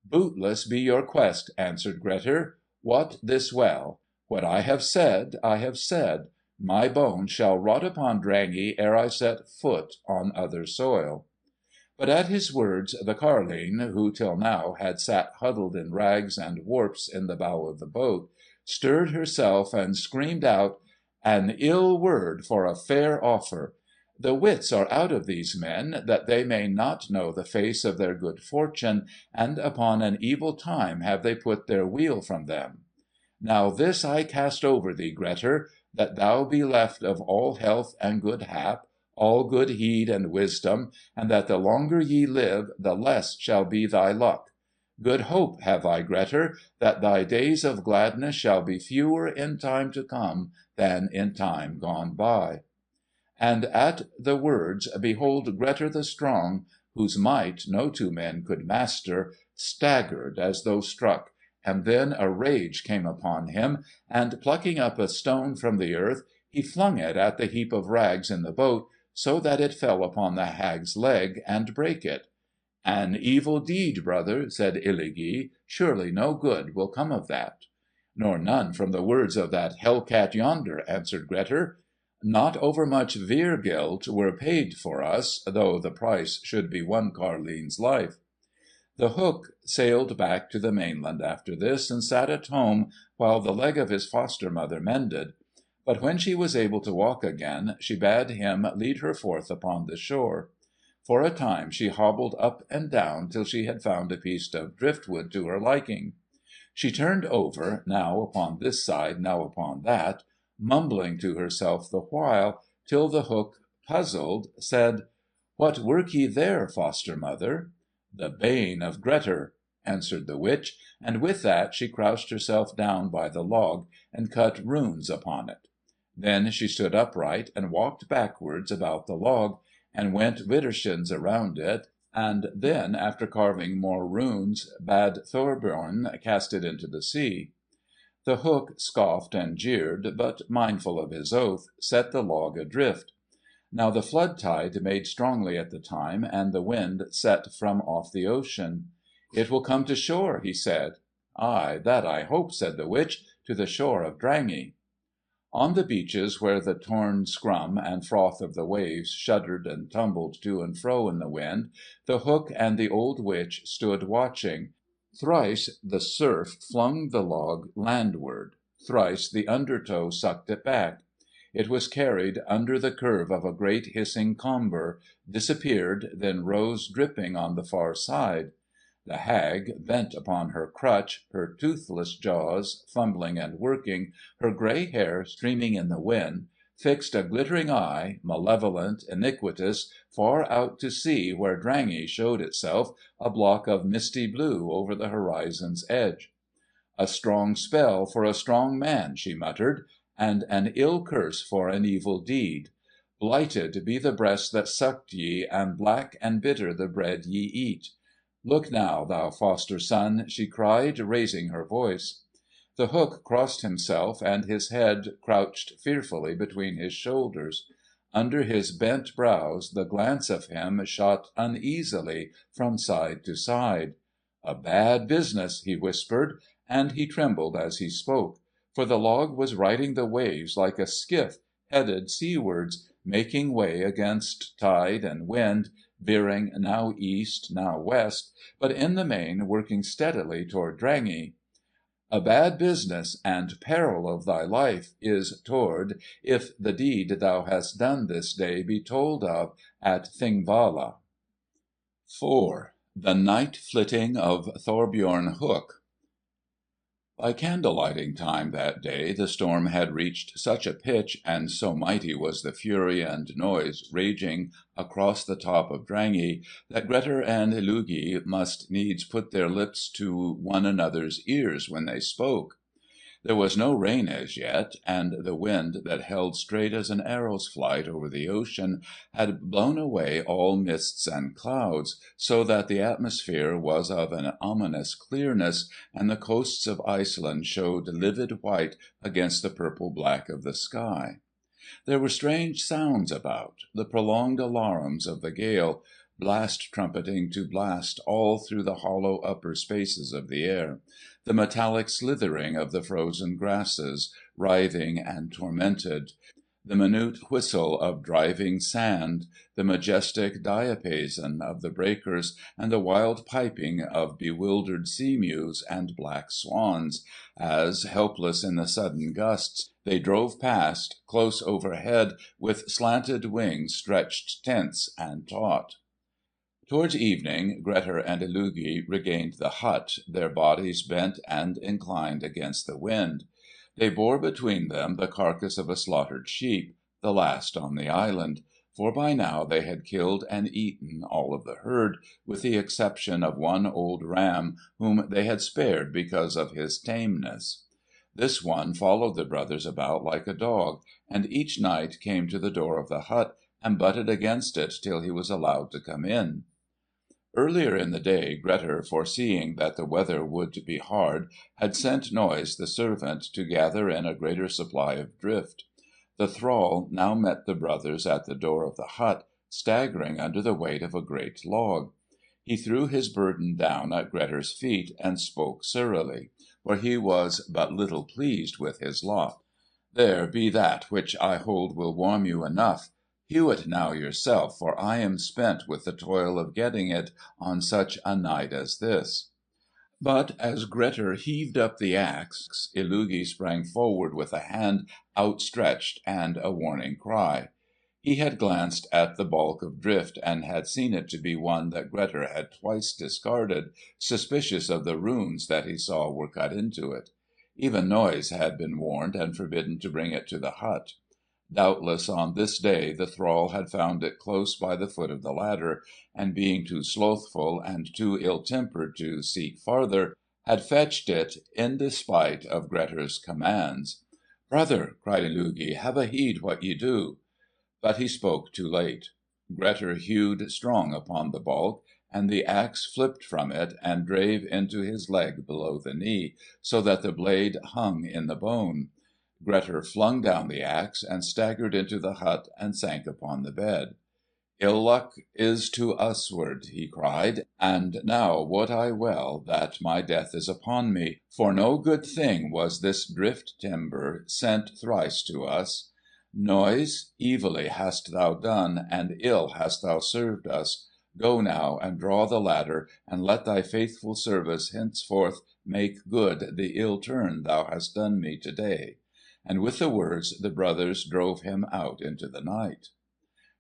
"Bootless be your quest," answered Grettir. "Wot this well. What I have said, I have said. My bones shall rot upon Drangey ere I set foot on other soil." But at his words the carline, who till now had sat huddled in rags and warps in the bow of the boat, stirred herself and screamed out, "An ill word for a fair offer! The wits are out of these men, that they may not know the face of their good fortune, and upon an evil time have they put their weal from them. Now this I cast over thee, Grettir, that thou be left of all health and good hap, all good heed and wisdom, and that the longer ye live, the less shall be thy luck. Good hope have I, Grettir, that thy days of gladness shall be fewer in time to come than in time gone by." And at the words, behold Grettir the Strong, whose might no two men could master, staggered as though struck, and then a rage came upon him, and plucking up a stone from the earth, he flung it at the heap of rags in the boat, so that it fell upon the hag's leg and brake it. "An evil deed, brother," said Illugi. "Surely no good will come of that." "Nor none from the words of that hell-cat yonder," answered Grettir. "Not overmuch veer-gilt were paid for us, though the price should be one carline's life." The Hook sailed back to the mainland after this, and sat at home while the leg of his foster-mother mended. But when she was able to walk again, she bade him lead her forth upon the shore. For a time she hobbled up and down till she had found a piece of driftwood to her liking. She turned over, now upon this side, now upon that, mumbling to herself the while, till the Hook, puzzled, said, "What work ye there, foster mother?" "The bane of Grettir," answered the witch, and with that she crouched herself down by the log, and cut runes upon it. Then she stood upright, and walked backwards about the log, and went widdershins around it, and then, after carving more runes, bade Thorbjorn cast it into the sea. The Hook scoffed and jeered, but, mindful of his oath, set the log adrift. Now the flood tide made strongly at the time, and the wind set from off the ocean. "It will come to shore," he said. "Ay, that I hope," said the witch, "to the shore of Drangey." On the beaches where the torn scrum and froth of the waves shuddered and tumbled to and fro in the wind, the Hook and the old witch stood watching. Thrice the surf flung the log landward; thrice the undertow sucked it back. It was carried under the curve of a great hissing comber, disappeared, then rose dripping on the far side. The hag, bent upon her crutch, her toothless jaws fumbling and working, her grey hair streaming in the wind, fixed a glittering eye, malevolent, iniquitous, far out to sea where Drangey showed itself a block of misty blue over the horizon's edge. "A strong spell for a strong man," she muttered, "and an ill curse for an evil deed. Blighted be the breast that sucked ye, and black and bitter the bread ye eat. Look now, thou foster son," she cried, raising her voice. The Hook crossed himself, and his head crouched fearfully between his shoulders. Under his bent brows the glance of him shot uneasily from side to side. "A bad business," he whispered, and he trembled as he spoke, for the log was riding the waves like a skiff headed seawards, making way against tide and wind, veering now east, now west, but in the main working steadily toward Drangey. "A bad business, and peril of thy life is toward, if the deed thou hast done this day be told of at Thingvalla." 4. The Night Flitting of Thorbjorn Hook. By candle-lighting time that day the storm had reached such a pitch, and so mighty was the fury and noise raging across the top of Drangey, that Grettir and Illugi must needs put their lips to one another's ears when they spoke. There was no rain as yet, and the wind that held straight as an arrow's flight over the ocean had blown away all mists and clouds, so that the atmosphere was of an ominous clearness, and the coasts of Iceland showed livid white against the purple black of the sky. There were strange sounds about, the prolonged alarums of the gale, blast trumpeting to blast all through the hollow upper spaces of the air, the metallic slithering of the frozen grasses, writhing and tormented, the minute whistle of driving sand, the majestic diapason of the breakers, and the wild piping of bewildered sea-mews and black swans, as, helpless in the sudden gusts, they drove past, close overhead, with slanted wings stretched tense and taut. Towards evening Grettir and Illugi regained the hut, their bodies bent and inclined against the wind. They bore between them the carcass of a slaughtered sheep, the last on the island, for by now they had killed and eaten all of the herd, with the exception of one old ram, whom they had spared because of his tameness. This one followed the brothers about like a dog, and each night came to the door of the hut and butted against it till he was allowed to come in. Earlier in the day Grettir, foreseeing that the weather would be hard, had sent Noise the servant to gather in a greater supply of drift. The thrall now met the brothers at the door of the hut, staggering under the weight of a great log. He threw his burden down at Grettir's feet, and spoke surlily, for he was but little pleased with his lot. "There be that which I hold will warm you enough. Hew it now yourself, for I am spent with the toil of getting it on such a night as this." But as Grettir heaved up the axe, Illugi sprang forward with a hand outstretched and a warning cry. He had glanced at the balk of drift, and had seen it to be one that Grettir had twice discarded, suspicious of the runes that he saw were cut into it. Even Noise had been warned and forbidden to bring it to the hut. Doubtless on this day the thrall had found it close by the foot of the ladder, and being too slothful and too ill-tempered to seek farther, had fetched it in despite of Grettir's commands. "Brother," cried Illugi, "have a heed what ye do." But he spoke too late. Grettir hewed strong upon the balk, and the axe flipped from it and drave into his leg below the knee, so that the blade hung in the bone. Grettir flung down the axe, and staggered into the hut and sank upon the bed. "Ill luck is to usward," he cried, "and now wot I well that my death is upon me. For no good thing was this drift timber sent thrice to us. Noise, evilly hast thou done, and ill hast thou served us. Go now and draw the ladder, and let thy faithful service henceforth make good the ill turn thou hast done me to-day." And with the words the brothers drove him out into the night.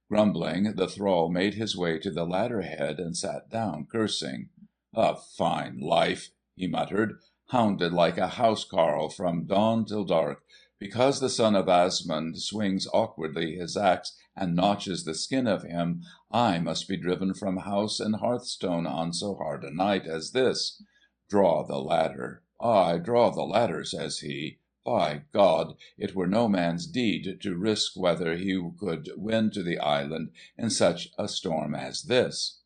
Grumbling, the thrall made his way to the ladder head and sat down, cursing. "A fine life!" he muttered. "Hounded like a house carle from dawn till dark. Because the son of Asmund swings awkwardly his axe and notches the skin of him, I must be driven from house and hearthstone on so hard a night as this. Draw the ladder. Ay, draw the ladder," says he. "By God, it were no man's deed to risk whether he could win to the island in such a storm as this."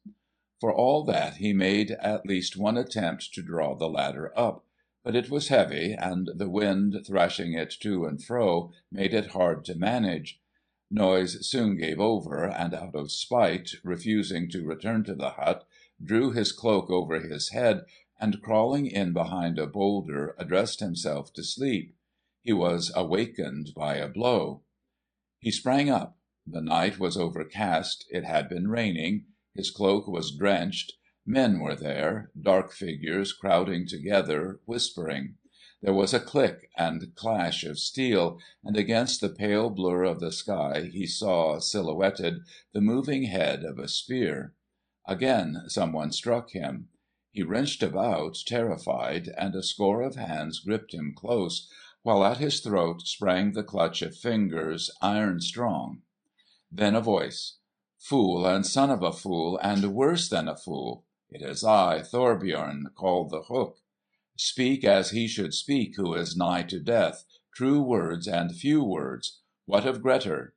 For all that he made at least one attempt to draw the ladder up, but it was heavy, and the wind, thrashing it to and fro, made it hard to manage. Noise soon gave over, and out of spite, refusing to return to the hut, drew his cloak over his head, and crawling in behind a boulder, addressed himself to sleep. He was awakened by a blow. He sprang up. The night was overcast. It had been raining. His cloak was drenched. Men were there, dark figures crowding together, whispering. There was a click and clash of steel, and against the pale blur of the sky he saw, silhouetted, the moving head of a spear. Again someone struck him. He wrenched about, terrified, and a score of hands gripped him close, while at his throat sprang the clutch of fingers, iron strong. Then a voice. "Fool and son of a fool, and worse than a fool! It is I, Thorbjorn, called the Hook. Speak as he should speak who is nigh to death, true words and few words. What of Grettir?"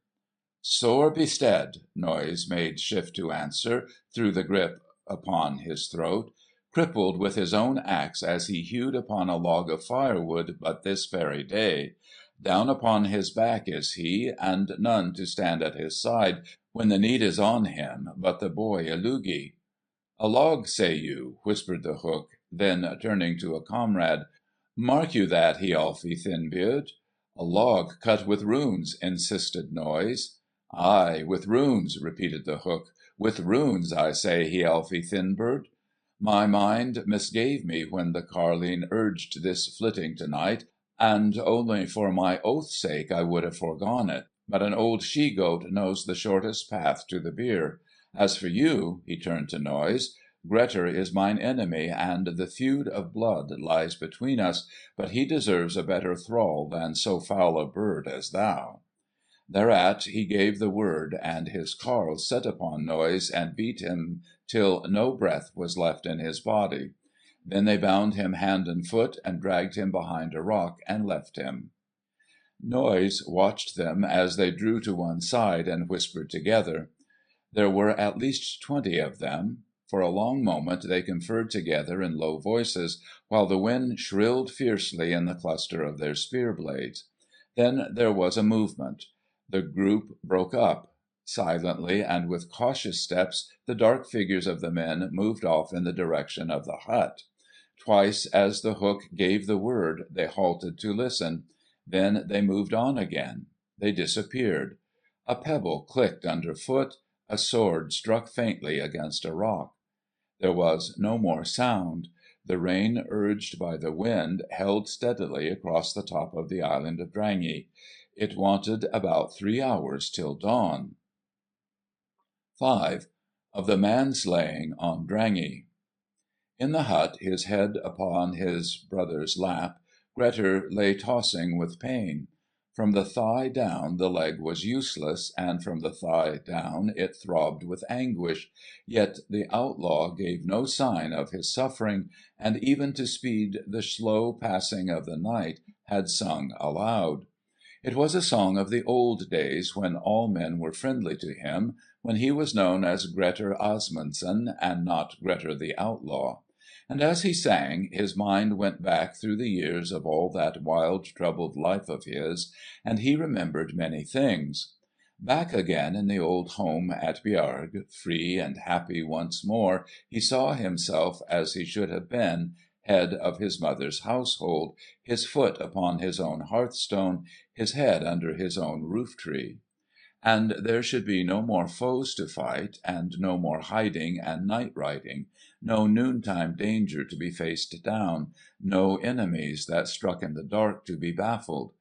"Sore bestead," Noise made shift to answer, through the grip upon his throat. "Crippled with his own axe as he hewed upon a log of firewood but this very day. Down upon his back is he, and none to stand at his side when the need is on him but the boy Illugi." "A log, say you?" whispered the Hook, then turning to a comrade, "Mark you that, Hialfi Thinbeard?" "A log cut with runes," insisted Noise. "Aye, with runes," repeated the Hook. "With runes, I say, Hialfi Thinbeard. My mind misgave me when the carline urged this flitting to-night, and only for my oath's sake I would have foregone it. But an old she-goat knows the shortest path to the byre. As for you," he turned to Noise, "Grettir is mine enemy, and the feud of blood lies between us, but he deserves a better thrall than so foul a bird as thou." Thereat he gave the word, and his carles set upon Noise and beat him till no breath was left in his body. Then they bound him hand and foot, and dragged him behind a rock, and left him. Noise watched them as they drew to one side and whispered together. There were at least 20 of them. For a long moment they conferred together in low voices, while the wind shrilled fiercely in the cluster of their spear blades. Then there was a movement. The group broke up. Silently and with cautious steps the dark figures of the men moved off in the direction of the hut. Twice as the Hook gave the word they halted to listen. Then they moved on again. They disappeared. A pebble clicked underfoot. A sword struck faintly against a rock. There was no more sound. The rain, urged by the wind, held steadily across the top of the island of Drangey. It wanted about 3 hours till dawn. 5. Of the Manslaying on Drangey. In the hut, his head upon his brother's lap, Grettir lay tossing with pain. From the thigh down the leg was useless, and from the thigh down it throbbed with anguish, yet the outlaw gave no sign of his suffering, and even to speed the slow passing of the night had sung aloud. It was a song of the old days, when all men were friendly to him, when he was known as Grettir Asmundson, and not Grettir the Outlaw. And as he sang, his mind went back through the years of all that wild, troubled life of his, and he remembered many things. Back again in the old home at Bjarg, free and happy once more, he saw himself as he should have been, head of his mother's household, his foot upon his own hearthstone, his head under his own roof-tree. And there should be no more foes to fight, and no more hiding and night-riding, no noontime danger to be faced down, no enemies that struck in the dark to be baffled.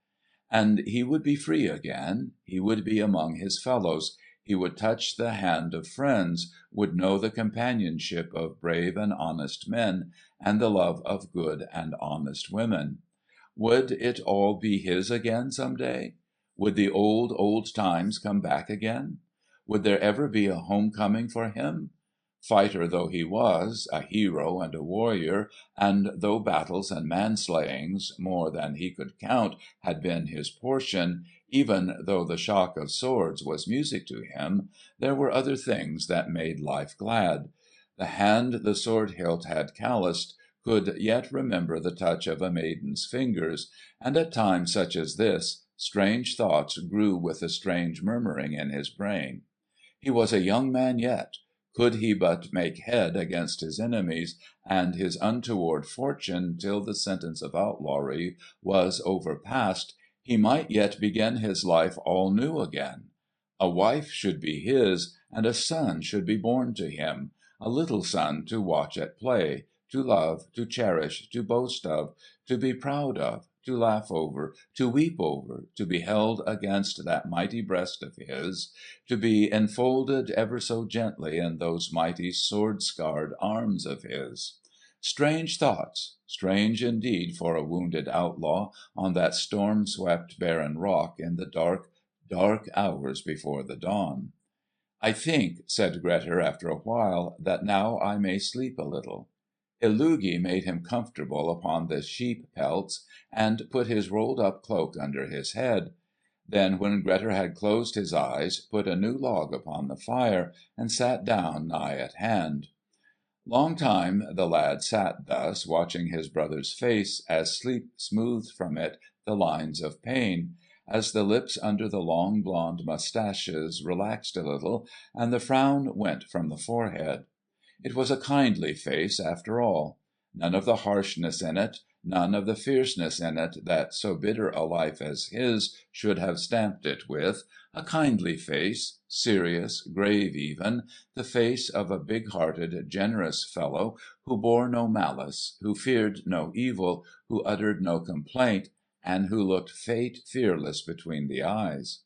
And he would be free again, he would be among his fellows, he would touch the hand of friends, would know the companionship of brave and honest men, and the love of good and honest women. Would it all be his again some day? Would the old times come back again? Would there ever be a homecoming for him? Fighter though he was, a hero and a warrior, and though battles and manslayings, more than he could count, had been his portion, even though the shock of swords was music to him, there were other things that made life glad. The hand the sword hilt had calloused could yet remember the touch of a maiden's fingers, and at times such as this, strange thoughts grew with a strange murmuring in his brain. He was a young man yet. Could he but make head against his enemies and his untoward fortune till the sentence of outlawry was overpast, he might yet begin his life all new again. A wife should be his, and a son should be born to him, a little son to watch at play, to love, to cherish, to boast of, to be proud of, to laugh over, to weep over, to be held against that mighty breast of his, to be enfolded ever so gently in those mighty sword-scarred arms of his. Strange thoughts, strange indeed for a wounded outlaw on that storm-swept barren rock in the dark, dark hours before the dawn. "I think," said Grettir after a while, "that now I may sleep a little." Illugi made him comfortable upon the sheep pelts, and put his rolled-up cloak under his head. Then, when Grettir had closed his eyes, put a new log upon the fire, and sat down nigh at hand. Long time the lad sat thus, watching his brother's face, as sleep smoothed from it the lines of pain, as the lips under the long blonde moustaches relaxed a little, and the frown went from the forehead. It was a kindly face after all. None of the harshness in it, none of the fierceness in it that so bitter a life as his should have stamped it with. A kindly face, serious, grave even, the face of a big-hearted, generous fellow who bore no malice, who feared no evil, who uttered no complaint, and who looked fate fearless between the eyes.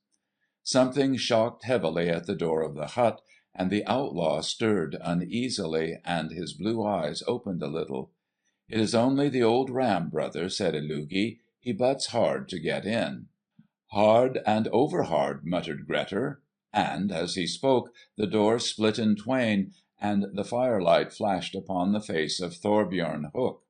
Something shocked heavily at the door of the hut, and the outlaw stirred uneasily, and his blue eyes opened a little. "It is only the old ram, brother," said Illugi. "He butts hard to get in." "Hard and over hard," muttered Grettir. And as he spoke, the door split in twain, and the firelight flashed upon the face of Thorbjorn Hook.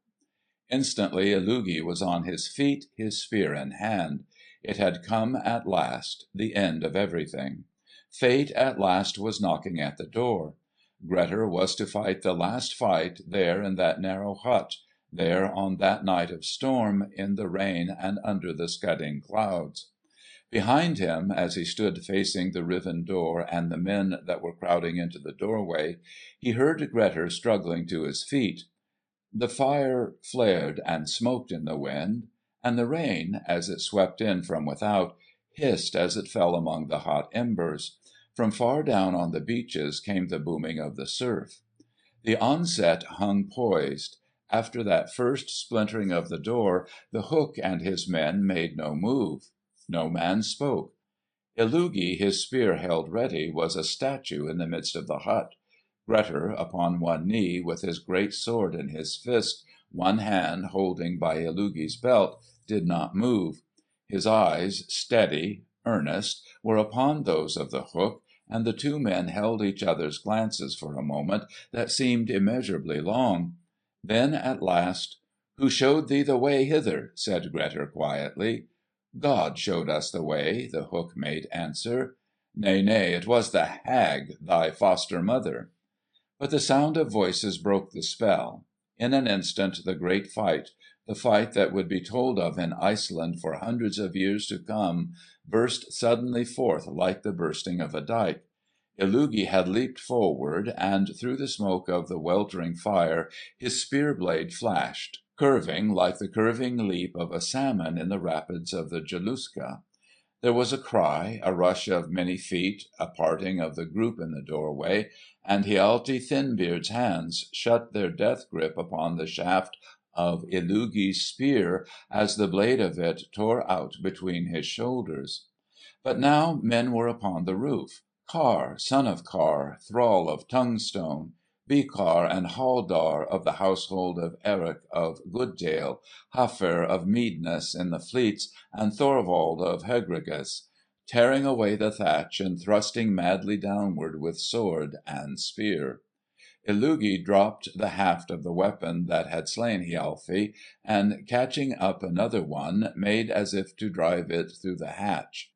Instantly Illugi was on his feet, his spear in hand. It had come at last, the end of everything. Fate at last was knocking at the door. Grettir was to fight the last fight there in that narrow hut, there on that night of storm, in the rain and under the scudding clouds. Behind him, as he stood facing the riven door and the men that were crowding into the doorway, he heard Grettir struggling to his feet. The fire flared and smoked in the wind, and the rain, as it swept in from without, hissed as it fell among the hot embers. From far down on the beaches came the booming of the surf. The onset hung poised. After that first splintering of the door, the Hook and his men made no move. No man spoke. Illugi, his spear held ready, was a statue in the midst of the hut. Grettir, upon one knee, with his great sword in his fist, one hand holding by Illugi's belt, did not move. His eyes, steady, earnest, were upon those of the Hook, and the two men held each other's glances for a moment that seemed immeasurably long. Then at last, "Who showed thee the way hither?" said Grettir quietly. "God showed us the way," the Hook made answer. "Nay, nay, it was the hag, thy foster mother." But the sound of voices broke the spell. In an instant the great fight, the fight that would be told of in Iceland for hundreds of years to come, burst suddenly forth like the bursting of a dyke. Illugi had leaped forward, and through the smoke of the weltering fire his spear blade flashed, curving like the curving leap of a salmon in the rapids of the Jaluska. There was a cry, a rush of many feet, a parting of the group in the doorway, and Hialti Thinbeard's hands shut their death grip upon the shaft of Illugi's spear as the blade of it tore out between his shoulders. But now men were upon the roof. Kar, son of Kar, thrall of Tungstone, Bikar and Haldar of the household of Eric of Goodtale, Hafr of Meadness in the Fleets, and Thorvald of Hegregus, tearing away the thatch and thrusting madly downward with sword and spear. Illugi dropped the haft of the weapon that had slain Hialfi, and catching up another one, made as if to drive it through the hatch.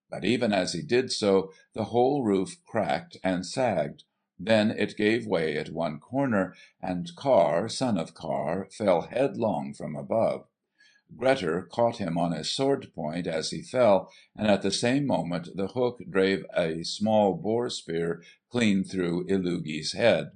But even as he did so, the whole roof cracked and sagged. Then it gave way at one corner, and Kar, son of Kar, fell headlong from above. Grettir caught him on his sword point as he fell, and at the same moment the Hook drave a small boar spear clean through Illugi's head.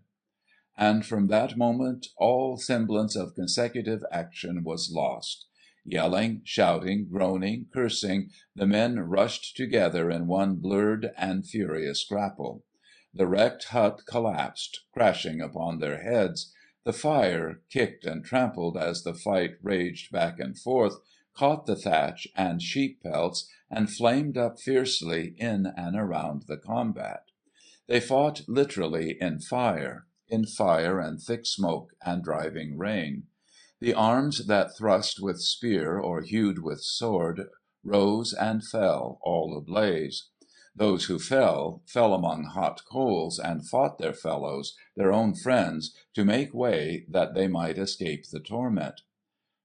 And from that moment all semblance of consecutive action was lost. Yelling, shouting, groaning, cursing, the men rushed together in one blurred and furious grapple. The wrecked hut collapsed, crashing upon their heads. The fire, kicked and trampled as the fight raged back and forth, caught the thatch and sheep pelts, and flamed up fiercely in and around the combat. They fought literally in fire and thick smoke and driving rain. The arms that thrust with spear or hewed with sword rose and fell, all ablaze. Those who fell among hot coals, and fought their fellows, their own friends, to make way that they might escape the torment.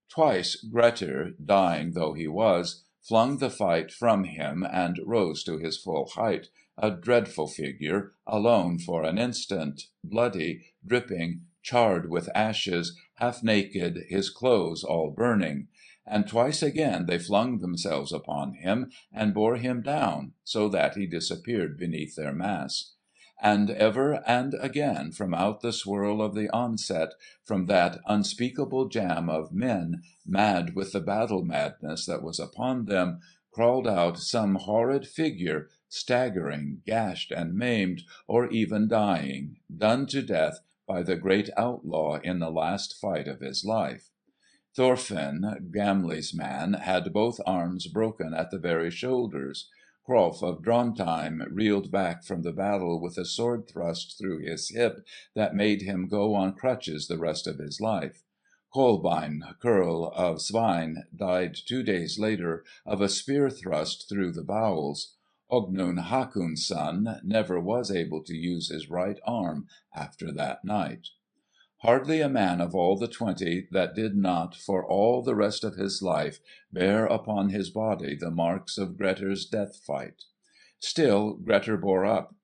Twice Grettir, dying though he was, flung the fight from him and rose to his full height, a dreadful figure, alone for an instant, bloody, dripping, charred with ashes, half naked, his clothes all burning. And twice again they flung themselves upon him, and bore him down, so that he disappeared beneath their mass. And ever and again from out the swirl of the onset, from that unspeakable jam of men, mad with the battle madness that was upon them, crawled out some horrid figure, staggering, gashed and maimed, or even dying, done to death by the great outlaw in the last fight of his life. Thorfinn, Gamli's man, had both arms broken at the very shoulders. Hrolf of Drontheim reeled back from the battle with a sword thrust through his hip that made him go on crutches the rest of his life. Kolbein Kerl of Svein died 2 days later of a spear thrust through the bowels. Ognund Hakon's son never was able to use his right arm after that night. Hardly a man of all the 20 that did not for all the rest of his life bear upon his body the marks of Grettir's death fight. Still Grettir bore up.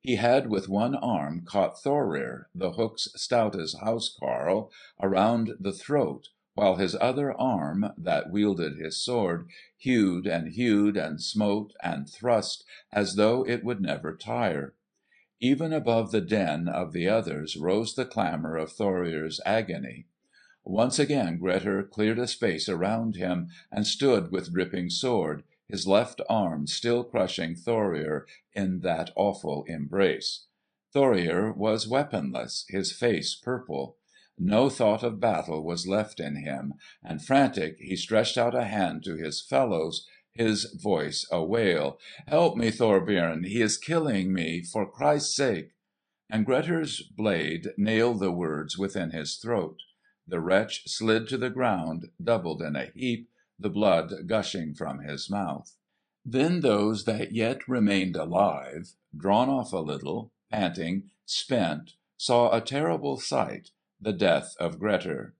He had with one arm caught Thorir, the Hook's stoutest housecarl, around the throat, while his other arm, that wielded his sword, hewed and smote and thrust as though it would never tire. Even above the din of the others rose the clamour of Thorir's agony. Once again Grettir cleared a space around him, and stood with dripping sword, his left arm still crushing Thorir in that awful embrace. Thorir was weaponless, his face purple. No thought of battle was left in him, and frantic he stretched out a hand to his fellows, his voice a wail. "Help me, Thorbjorn! He is killing me! For Christ's sake!" And Grettir's blade nailed the words within his throat. The wretch slid to the ground, doubled in a heap, the blood gushing from his mouth. Then those that yet remained alive, drawn off a little, panting, spent, saw a terrible sight, the death of Grettir.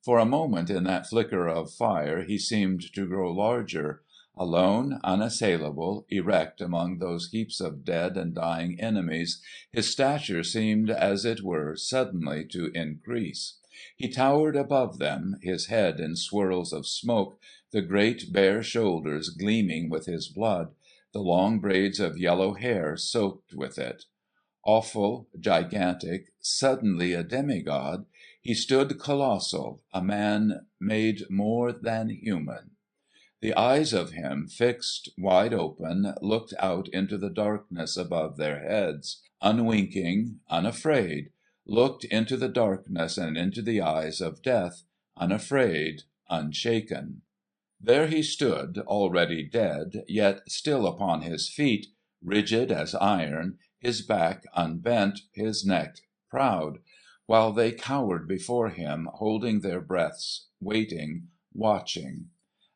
For a moment in that flicker of fire he seemed to grow larger. Alone, unassailable, erect among those heaps of dead and dying enemies, his stature seemed as it were suddenly to increase. He towered above them, his head in swirls of smoke, the great bare shoulders gleaming with his blood, the long braids of yellow hair soaked with it. Awful, gigantic, suddenly a demigod, he stood colossal, a man made more than human. The eyes of him, fixed wide open, looked out into the darkness above their heads, unwinking, unafraid, looked into the darkness and into the eyes of death, unafraid, unshaken. There he stood, already dead, yet still upon his feet, rigid as iron, his back unbent, his neck proud, while they cowered before him, holding their breaths, waiting, watching.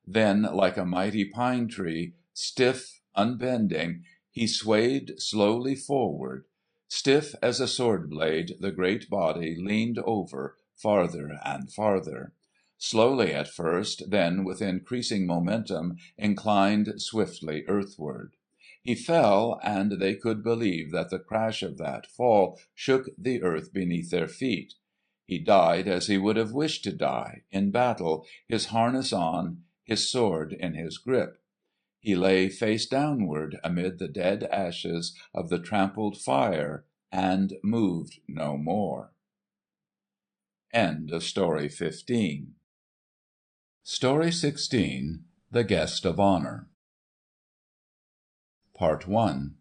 Then, like a mighty pine tree, stiff, unbending, he swayed slowly forward. Stiff as a sword blade, the great body leaned over, farther and farther. Slowly at first, then with increasing momentum inclined swiftly earthward. He fell, and they could believe that the crash of that fall shook the earth beneath their feet. He died as he would have wished to die, in battle, his harness on, his sword in his grip. He lay face downward amid the dead ashes of the trampled fire, and moved no more. End of Story 15. Story 16. The Guest of Honor. Part 1.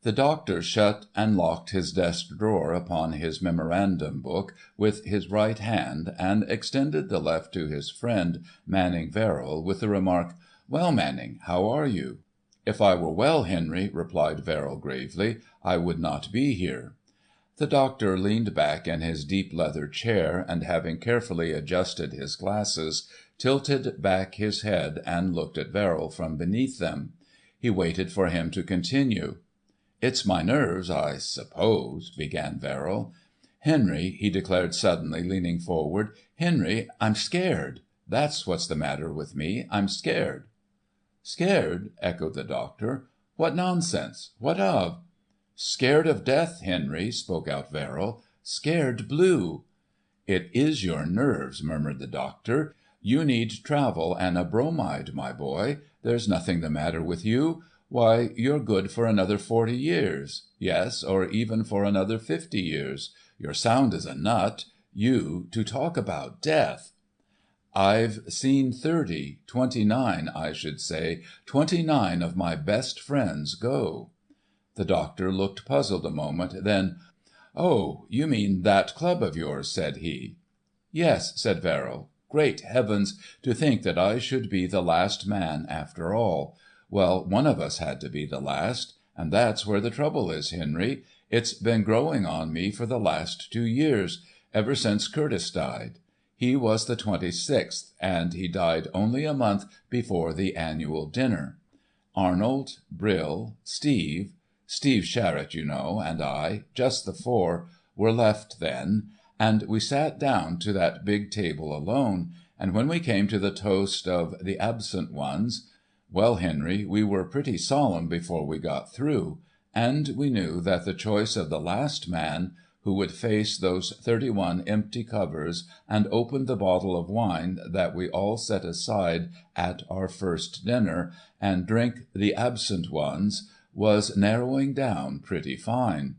The Doctor shut and locked his desk drawer upon his memorandum book with his right hand, and extended the left to his friend, Manning Verrill, with the remark, "Well, Manning, how are you?" "If I were well, Henry," replied Verrill gravely, "I would not be here." The Doctor leaned back in his deep leather chair, and having carefully adjusted his glasses, tilted back his head and looked at Verrill from beneath them. He waited for him to continue. "It's my nerves, I suppose," began Verrill. "Henry," he declared suddenly, leaning forward, "Henry, I'm scared. That's what's the matter with me. I'm scared." "Scared?" echoed the Doctor. "What nonsense! What of?" "Scared of death, Henry," spoke out Verrill. "Scared blue." "It is your nerves," murmured the Doctor. "You need travel and a bromide, my boy. There's nothing the matter with you. Why, you're good for another 40 years. Yes, or even for another 50 years. You're sound as a nut. You, to talk about death!" "I've seen 30, 29, I should say, 29 of my best friends go." The Doctor looked puzzled a moment, then, "Oh, you mean that club of yours," said he. "Yes," said Verrill. "Great heavens, to think that I should be the last man after all. Well, one of us had to be the last. And that's where the trouble is, Henry. It's been growing on me for the last 2 years, ever since Curtis died. He was the 26th, and he died only a month before the annual dinner. Arnold, Brill, Steve Sharratt, you know, and I, just the four, were left then, and we sat down to that big table alone, and when we came to the toast of the absent ones, well, Henry, we were pretty solemn before we got through, and we knew that the choice of the last man, who would face those 31 empty covers and open the bottle of wine that we all set aside at our first dinner, and drink the absent ones, was narrowing down pretty fine.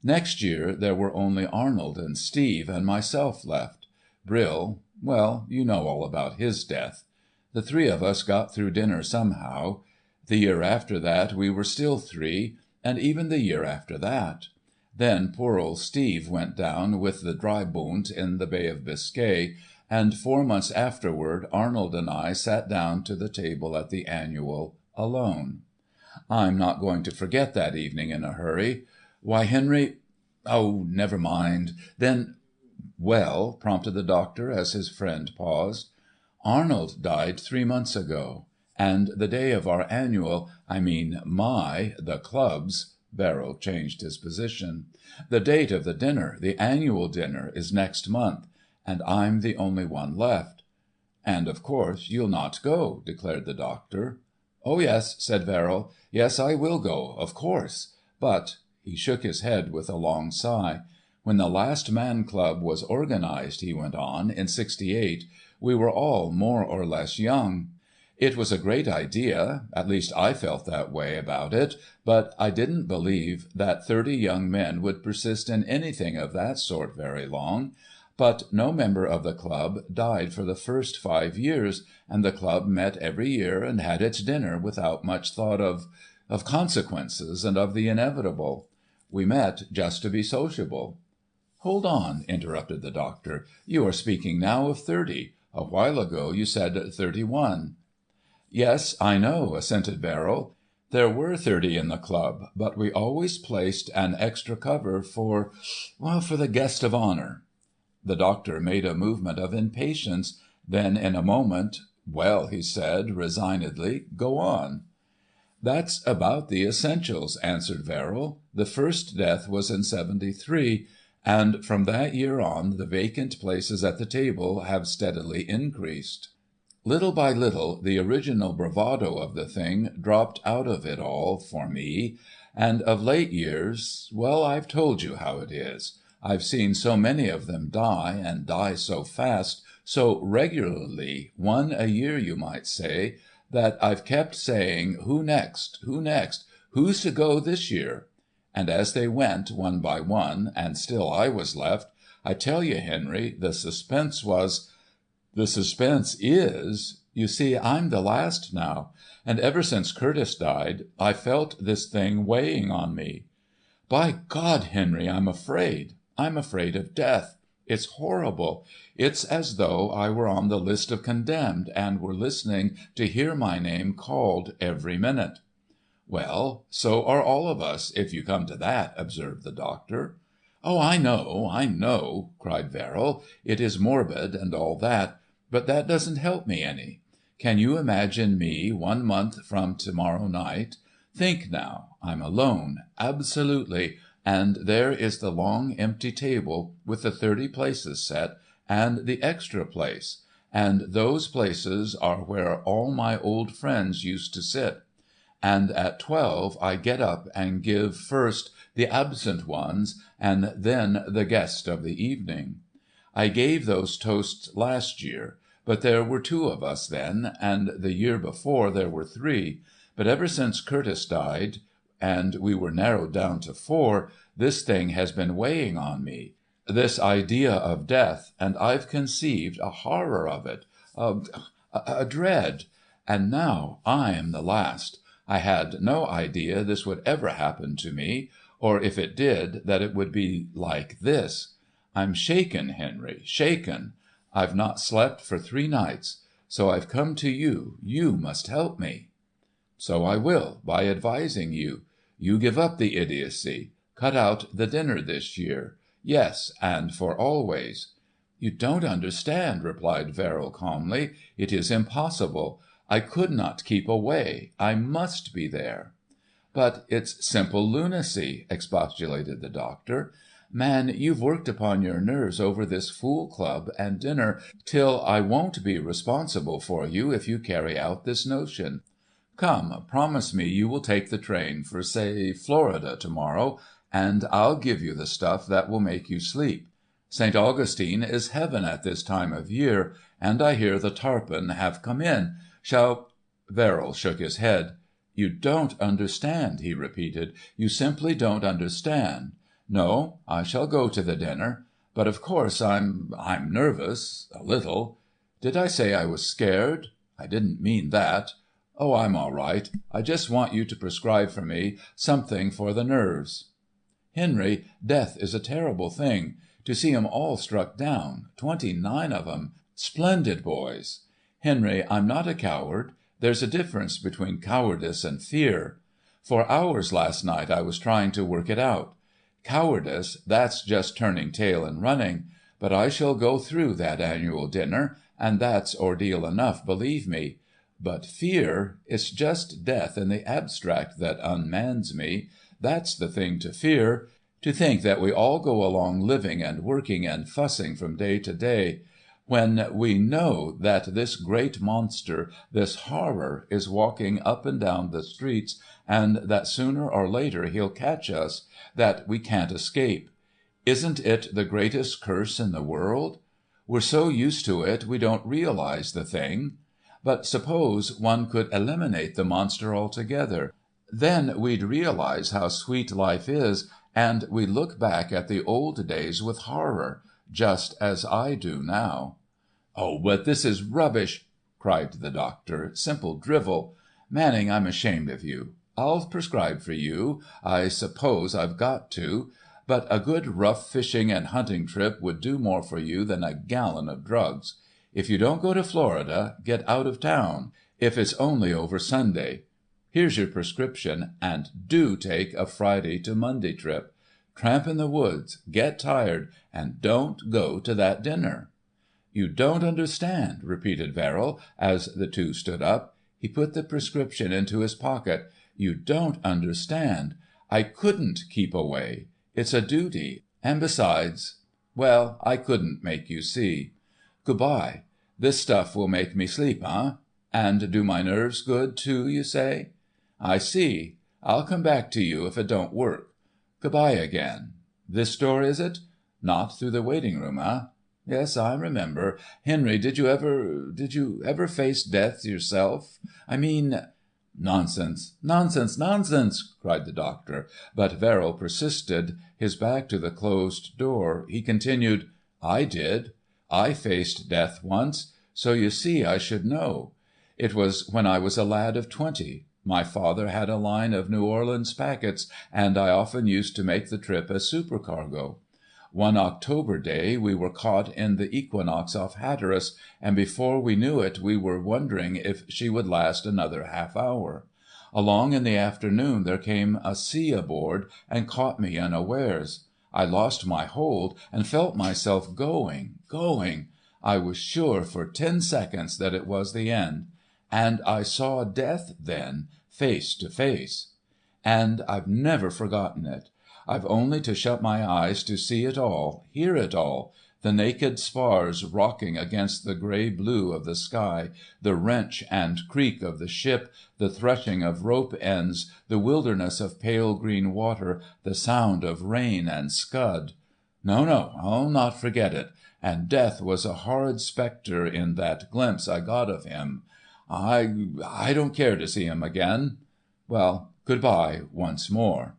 Next year there were only Arnold and Steve and myself left. Brill, well, you know all about his death. The 3 of us got through dinner somehow. The year after that we were still 3, and even the year after that. Then poor old Steve went down with the Dreibund in the Bay of Biscay, and 4 months afterward Arnold and I sat down to the table at the annual alone. I'm not going to forget that evening in a hurry. Why, Henry—oh, never mind. Then Well?" prompted the doctor as his friend paused. "Arnold died 3 months ago. And the day of our annual—I mean the club's—" Verrill changed his position. "The date of the dinner, the annual dinner, is next month. And I'm the only one left." "And of course you'll not go," declared the doctor. "Oh yes," said Verrill. "Yes, I will go, of course. But—" he shook his head with a long sigh. "When the last Man Club was organised," he went on, "in '68, we were all more or less young. It was a great idea, at least I felt that way about it, but I didn't believe that 30 young men would persist in anything of that sort very long. But no member of the club died for the first 5 years, and the club met every year and had its dinner without much thought of consequences and of the inevitable. We met just to be sociable." "Hold on," interrupted the doctor. "You are speaking now of 30. A while ago you said 31." "Yes, I know," assented Verrill. "There were 30 in the club, but we always placed an extra cover for the guest of honour." The doctor made a movement of impatience. Then in a moment, "Well," he said, resignedly, "go on." "That's about the essentials," answered Verrill. "The first death was in '73, and from that year on the vacant places at the table have steadily increased. Little by little the original bravado of the thing dropped out of it all for me, and of late years—well, I've told you how it is. I've seen so many of them die, and die so fast, so regularly, one a year you might say, that I've kept saying, 'Who next? Who next? Who's to go this year?' And as they went, one by one, and still I was left, I tell you, Henry, the suspense was—the suspense is—you see, I'm the last now, and ever since Curtis died, I've felt this thing weighing on me. By God, Henry, I'm afraid. I'm afraid of death. It's horrible. It's as though I were on the list of condemned and were listening to hear my name called every minute." "Well, so are all of us, if you come to that," observed the doctor. "Oh, I know," cried Verrill. "It is morbid and all that, but that doesn't help me any. Can you imagine me 1 month from to morrow night? Think now, I'm alone, absolutely, and there is the long empty table with the 30 places set, and the extra place, and those places are where all my old friends used to sit. And at 12 I get up and give first the absent ones and then the guest of the evening. I gave those toasts last year, but there were 2 of us then, and the year before there were 3, but ever since Curtis died, and we were narrowed down to 4, this thing has been weighing on me, this idea of death, and I've conceived a horror of it, a dread. And now I am the last. I had no idea this would ever happen to me, or if it did, that it would be like this. I'm shaken, Henry, shaken. I've not slept for 3 nights. So I've come to you. You must help me." "So I will, by advising you. You give up the idiocy. Cut out the dinner this year. Yes, and for always." "You don't understand," replied Verrill calmly. "It is impossible. I could not keep away. I must be there." "But it's simple lunacy," expostulated the doctor. "Man, you've worked upon your nerves over this fool club and dinner till I won't be responsible for you if you carry out this notion. Come, promise me you will take the train for, say, Florida to morrow, and I'll give you the stuff that will make you sleep. St. Augustine is heaven at this time of year, and I hear the tarpon have come in. Shall—" Verrill shook his head. "You don't understand," he repeated. "You simply don't understand. No, I shall go to the dinner. But of course I'm nervous, a little. Did I say I was scared? I didn't mean that. Oh, I'm all right. I just want you to prescribe for me something for the nerves. Henry, death is a terrible thing. To see 'em all struck down, 29 of 'em, splendid boys. Henry, I'm not a coward. There's a difference between cowardice and fear. For hours last night I was trying to work it out. Cowardice, that's just turning tail and running. But I shall go through that annual dinner, and that's ordeal enough, believe me. But fear, it's just death in the abstract that unmans me. That's the thing to fear. To think that we all go along living and working and fussing from day to day, when we know that this great monster, this horror, is walking up and down the streets, and that sooner or later he'll catch us, that we can't escape. Isn't it the greatest curse in the world? We're so used to it we don't realize the thing. But suppose one could eliminate the monster altogether. Then we'd realize how sweet life is, and we'd look back at the old days with horror, just as I do now." "Oh, but this is rubbish!" cried the doctor. "Simple drivel. Manning, I'm ashamed of you. I'll prescribe for you. I suppose I've got to. But a good rough fishing and hunting trip would do more for you than a gallon of drugs. If you don't go to Florida, get out of town, if it's only over Sunday. Here's your prescription, and do take a Friday to Monday trip. Tramp in the woods, get tired, and don't go to that dinner." "You don't understand," repeated Verrill, as the two stood up. He put the prescription into his pocket. "You don't understand. I couldn't keep away. It's a duty. And besides—well, I couldn't make you see. Good-bye. This stuff will make me sleep, eh? And do my nerves good, too, you say? I see. I'll come back to you if it don't work. Good-bye again. This door, is it? Not through the waiting room, eh? Yes, I remember. Henry, did you ever face death yourself? I mean—" "Nonsense, nonsense, nonsense!" cried the doctor. But Verrill persisted, his back to the closed door. He continued, "I did. I faced death once. So you see I should know. It was when I was a lad of 20. My father had a line of New Orleans packets, and I often used to make the trip as supercargo. One October day we were caught in the equinox off Hatteras, and before we knew it we were wondering if she would last another half hour. Along in the afternoon there came a sea aboard and caught me unawares. I lost my hold and felt myself going. I was sure for 10 seconds that it was the end. And I saw death then, face to face. And I've never forgotten it. I've only to shut my eyes to see it all, hear it all, the naked spars rocking against the grey blue of the sky, the wrench and creak of the ship, the threshing of rope ends, the wilderness of pale green water, the sound of rain and scud. No, I'll not forget it. And death was a horrid spectre in that glimpse I got of him. I don't care to see him again. Well, good-bye once more."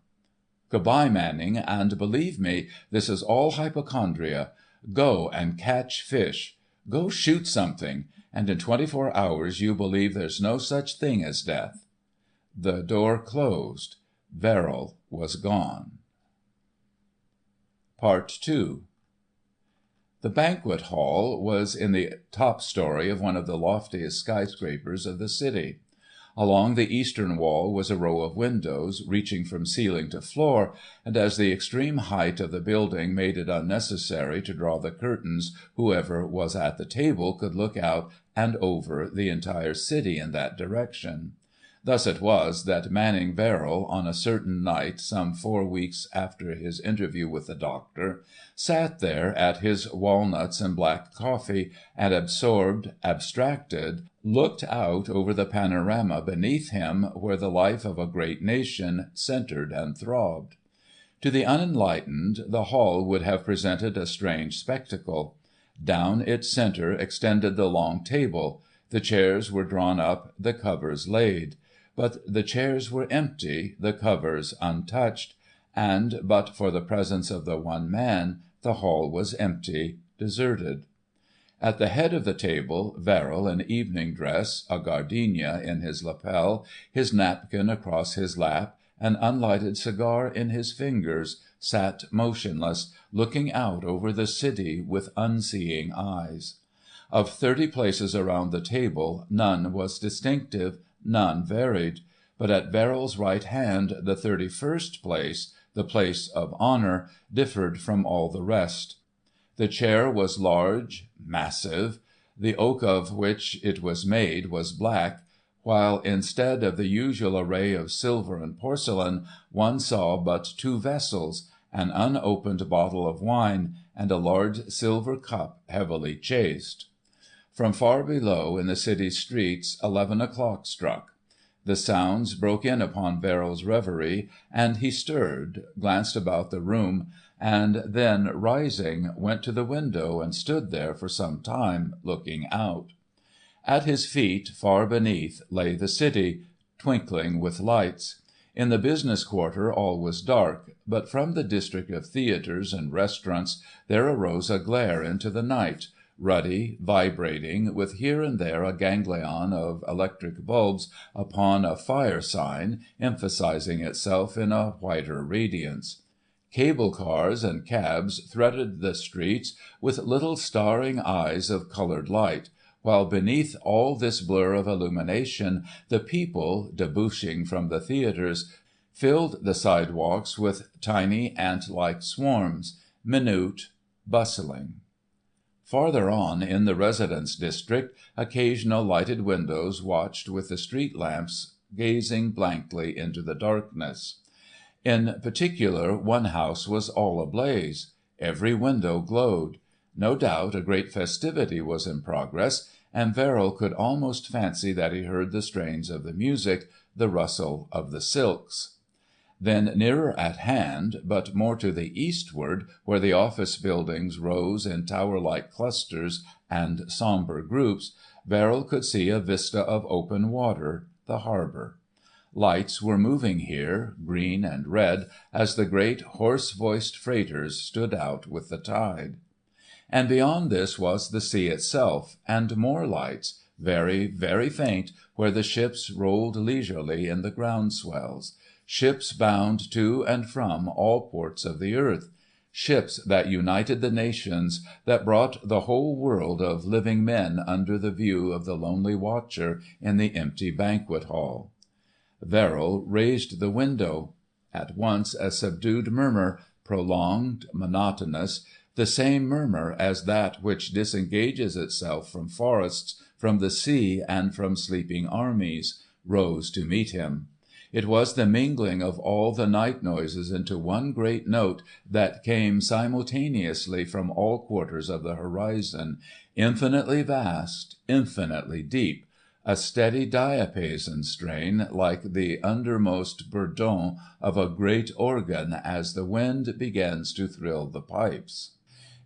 "Good-bye, Manning, and believe me, this is all hypochondria. Go and catch fish. Go shoot something, and in 24 hours you believe there's no such thing as death." The door closed. Verrill was gone. Part II. The banquet hall was in the top story of one of the loftiest skyscrapers of the city. Along the eastern wall was a row of windows, reaching from ceiling to floor, and as the extreme height of the building made it unnecessary to draw the curtains, whoever was at the table could look out and over the entire city in that direction. Thus it was that Manning Verrill, on a certain night some 4 weeks after his interview with the doctor, sat there at his walnuts and black coffee, and absorbed, abstracted, looked out over the panorama beneath him where the life of a great nation centred and throbbed. To the unenlightened the hall would have presented a strange spectacle. Down its centre extended the long table. The chairs were drawn up, the covers laid. But the chairs were empty, the covers untouched, and, but for the presence of the one man, the hall was empty, deserted. At the head of the table, Verrill in evening dress, a gardenia in his lapel, his napkin across his lap, an unlighted cigar in his fingers, sat motionless, looking out over the city with unseeing eyes. Of 30 places around the table, none was distinctive, none varied. But at Verrill's right hand the 31st place, the place of honour, differed from all the rest. The chair was large, massive. The oak of which it was made was black, while instead of the usual array of silver and porcelain, one saw but two vessels, an unopened bottle of wine, and a large silver cup heavily chased. From far below in the city streets 11 o'clock struck. The sounds broke in upon Verrill's reverie, and he stirred, glanced about the room, and then, rising, went to the window and stood there for some time, looking out. At his feet, far beneath, lay the city, twinkling with lights. In the business quarter all was dark, but from the district of theatres and restaurants there arose a glare into the night, ruddy, vibrating, with here and there a ganglion of electric bulbs upon a fire sign, emphasising itself in a whiter radiance. Cable cars and cabs threaded the streets with little starring eyes of coloured light, while beneath all this blur of illumination the people, debouching from the theatres, filled the sidewalks with tiny ant-like swarms, minute, bustling. Farther on, in the residence district, occasional lighted windows watched with the street lamps gazing blankly into the darkness. In particular, one house was all ablaze. Every window glowed. No doubt a great festivity was in progress, and Verrill could almost fancy that he heard the strains of the music, the rustle of the silks. Then nearer at hand, but more to the eastward, where the office buildings rose in tower-like clusters and sombre groups, Verrill could see a vista of open water, the harbour. Lights were moving here, green and red, as the great hoarse-voiced freighters stood out with the tide. And beyond this was the sea itself, and more lights, very, very faint, where the ships rolled leisurely in the ground swells. Ships bound to and from all ports of the earth. Ships that united the nations, that brought the whole world of living men under the view of the lonely watcher in the empty banquet hall. Verrill raised the window. At once a subdued murmur, prolonged, monotonous, the same murmur as that which disengages itself from forests, from the sea, and from sleeping armies, rose to meet him. It was the mingling of all the night noises into one great note that came simultaneously from all quarters of the horizon, infinitely vast, infinitely deep, a steady diapason strain like the undermost bourdon of a great organ as the wind begins to thrill the pipes.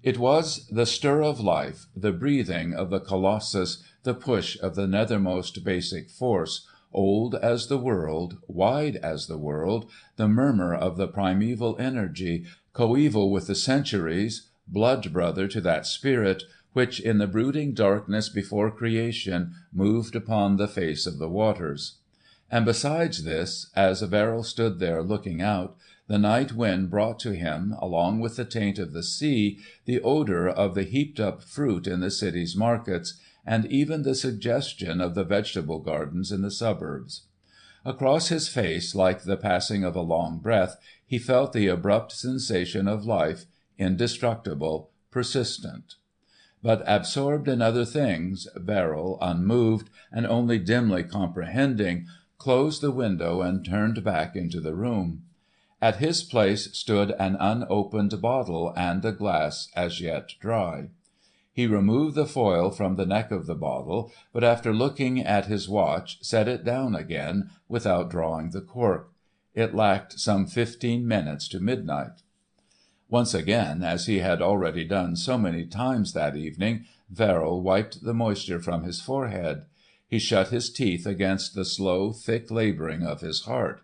It was the stir of life, the breathing of the colossus, the push of the nethermost basic force, old as the world, wide as the world, the murmur of the primeval energy, coeval with the centuries, blood-brother to that spirit which in the brooding darkness before creation moved upon the face of the waters. And besides this, as Verrill stood there looking out, the night wind brought to him, along with the taint of the sea, the odour of the heaped-up fruit in the city's markets, and even the suggestion of the vegetable gardens in the suburbs. Across his face, like the passing of a long breath, he felt the abrupt sensation of life, indestructible, persistent. But absorbed in other things, Verrill, unmoved, and only dimly comprehending, closed the window and turned back into the room. At his place stood an unopened bottle and a glass as yet dry. He removed the foil from the neck of the bottle, but after looking at his watch set it down again, without drawing the cork. It lacked some 15 minutes to midnight. Once again, as he had already done so many times that evening, Verrill wiped the moisture from his forehead. He shut his teeth against the slow, thick labouring of his heart.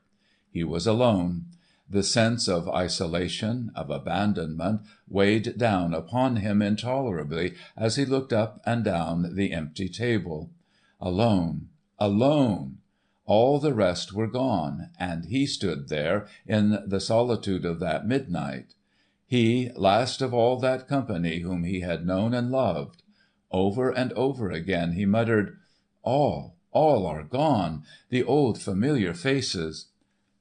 He was alone. The sense of isolation, of abandonment, weighed down upon him intolerably as he looked up and down the empty table. Alone, alone! All the rest were gone, and he stood there in the solitude of that midnight. He, last of all that company whom he had known and loved. Over and over again he muttered, "All are gone, the old familiar faces."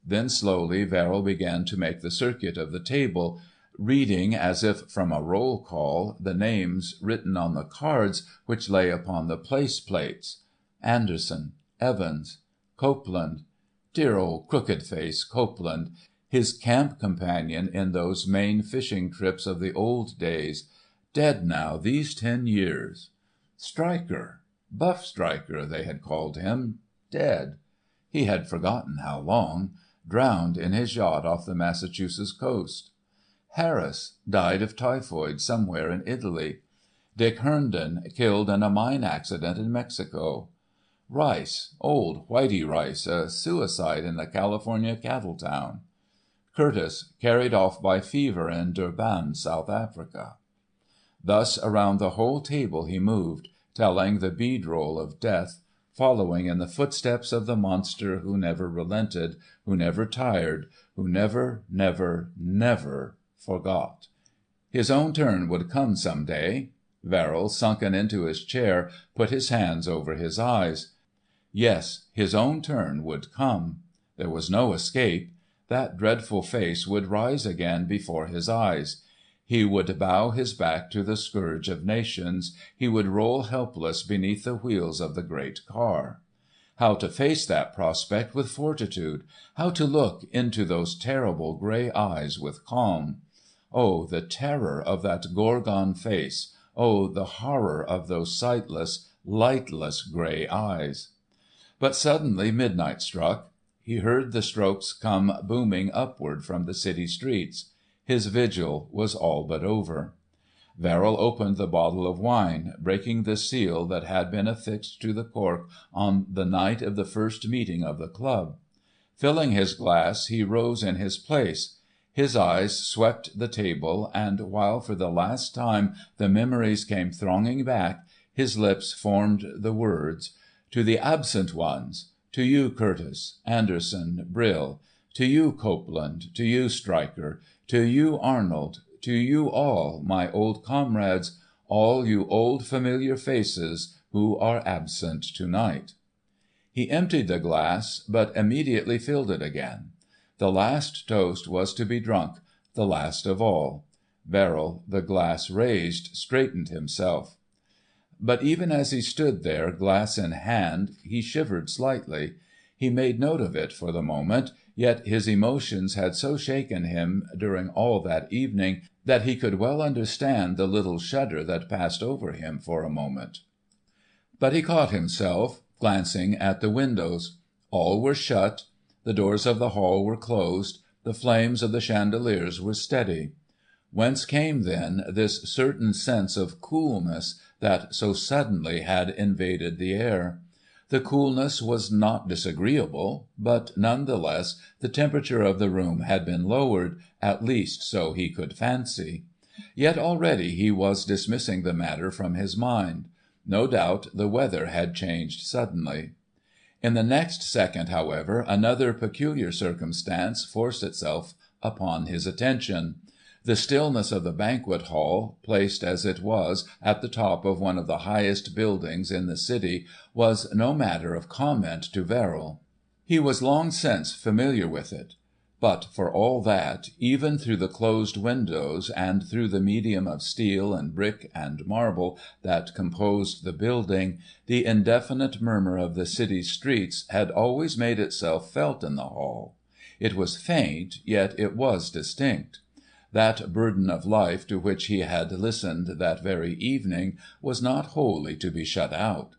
Then slowly Verrill began to make the circuit of the table, reading as if from a roll call the names written on the cards which lay upon the place plates. Anderson, Evans, Copeland, dear old crooked-face Copeland, his camp companion in those Maine fishing trips of the old days, dead now these 10 years. Stryker, Buff Stryker they had called him, dead. He had forgotten how long, drowned in his yacht off the Massachusetts coast. Harris died of typhoid somewhere in Italy. Dick Herndon killed in a mine accident in Mexico. Rice, old Whitey Rice, a suicide in a California cattle town. Curtis carried off by fever in Durban, South Africa. Thus around the whole table he moved, telling the bead roll of death, following in the footsteps of the monster who never relented, who never tired, who never, never, never forgot. His own turn would come some day. Verrill, sunken into his chair, put his hands over his eyes. Yes, his own turn would come. There was no escape. That dreadful face would rise again before his eyes. He would bow his back to the scourge of nations. He would roll helpless beneath the wheels of the great car. How to face that prospect with fortitude? How to look into those terrible grey eyes with calm? Oh, the terror of that Gorgon face! Oh, the horror of those sightless, lightless grey eyes! But suddenly midnight struck. He heard the strokes come booming upward from the city streets. His vigil was all but over. Verrill opened the bottle of wine, breaking the seal that had been affixed to the cork on the night of the first meeting of the club. Filling his glass, he rose in his place. His eyes swept the table, and while for the last time the memories came thronging back, his lips formed the words, "To the absent ones, to you, Curtis, Anderson, Brill, to you, Copeland, to you, Stryker, to you, Arnold, to you all, my old comrades, all you old familiar faces who are absent tonight." He emptied the glass, but immediately filled it again. The last toast was to be drunk, the last of all. Verrill, the glass raised, straightened himself. But even as he stood there, glass in hand, he shivered slightly. He made note of it for the moment, yet his emotions had so shaken him during all that evening that he could well understand the little shudder that passed over him for a moment. But he caught himself, glancing at the windows. All were shut. The doors of the hall were closed. The flames of the chandeliers were steady. Whence came then this certain sense of coolness that so suddenly had invaded the air? The coolness was not disagreeable, but none the less the temperature of the room had been lowered, at least so he could fancy. Yet already he was dismissing the matter from his mind. No doubt the weather had changed suddenly. In the next second, however, another peculiar circumstance forced itself upon his attention. The stillness of the banquet hall, placed as it was at the top of one of the highest buildings in the city, was no matter of comment to Verrill. He was long since familiar with it. But for all that, even through the closed windows and through the medium of steel and brick and marble that composed the building, the indefinite murmur of the city's streets had always made itself felt in the hall. It was faint, yet it was distinct. That burden of life to which he had listened that very evening was not wholly to be shut out.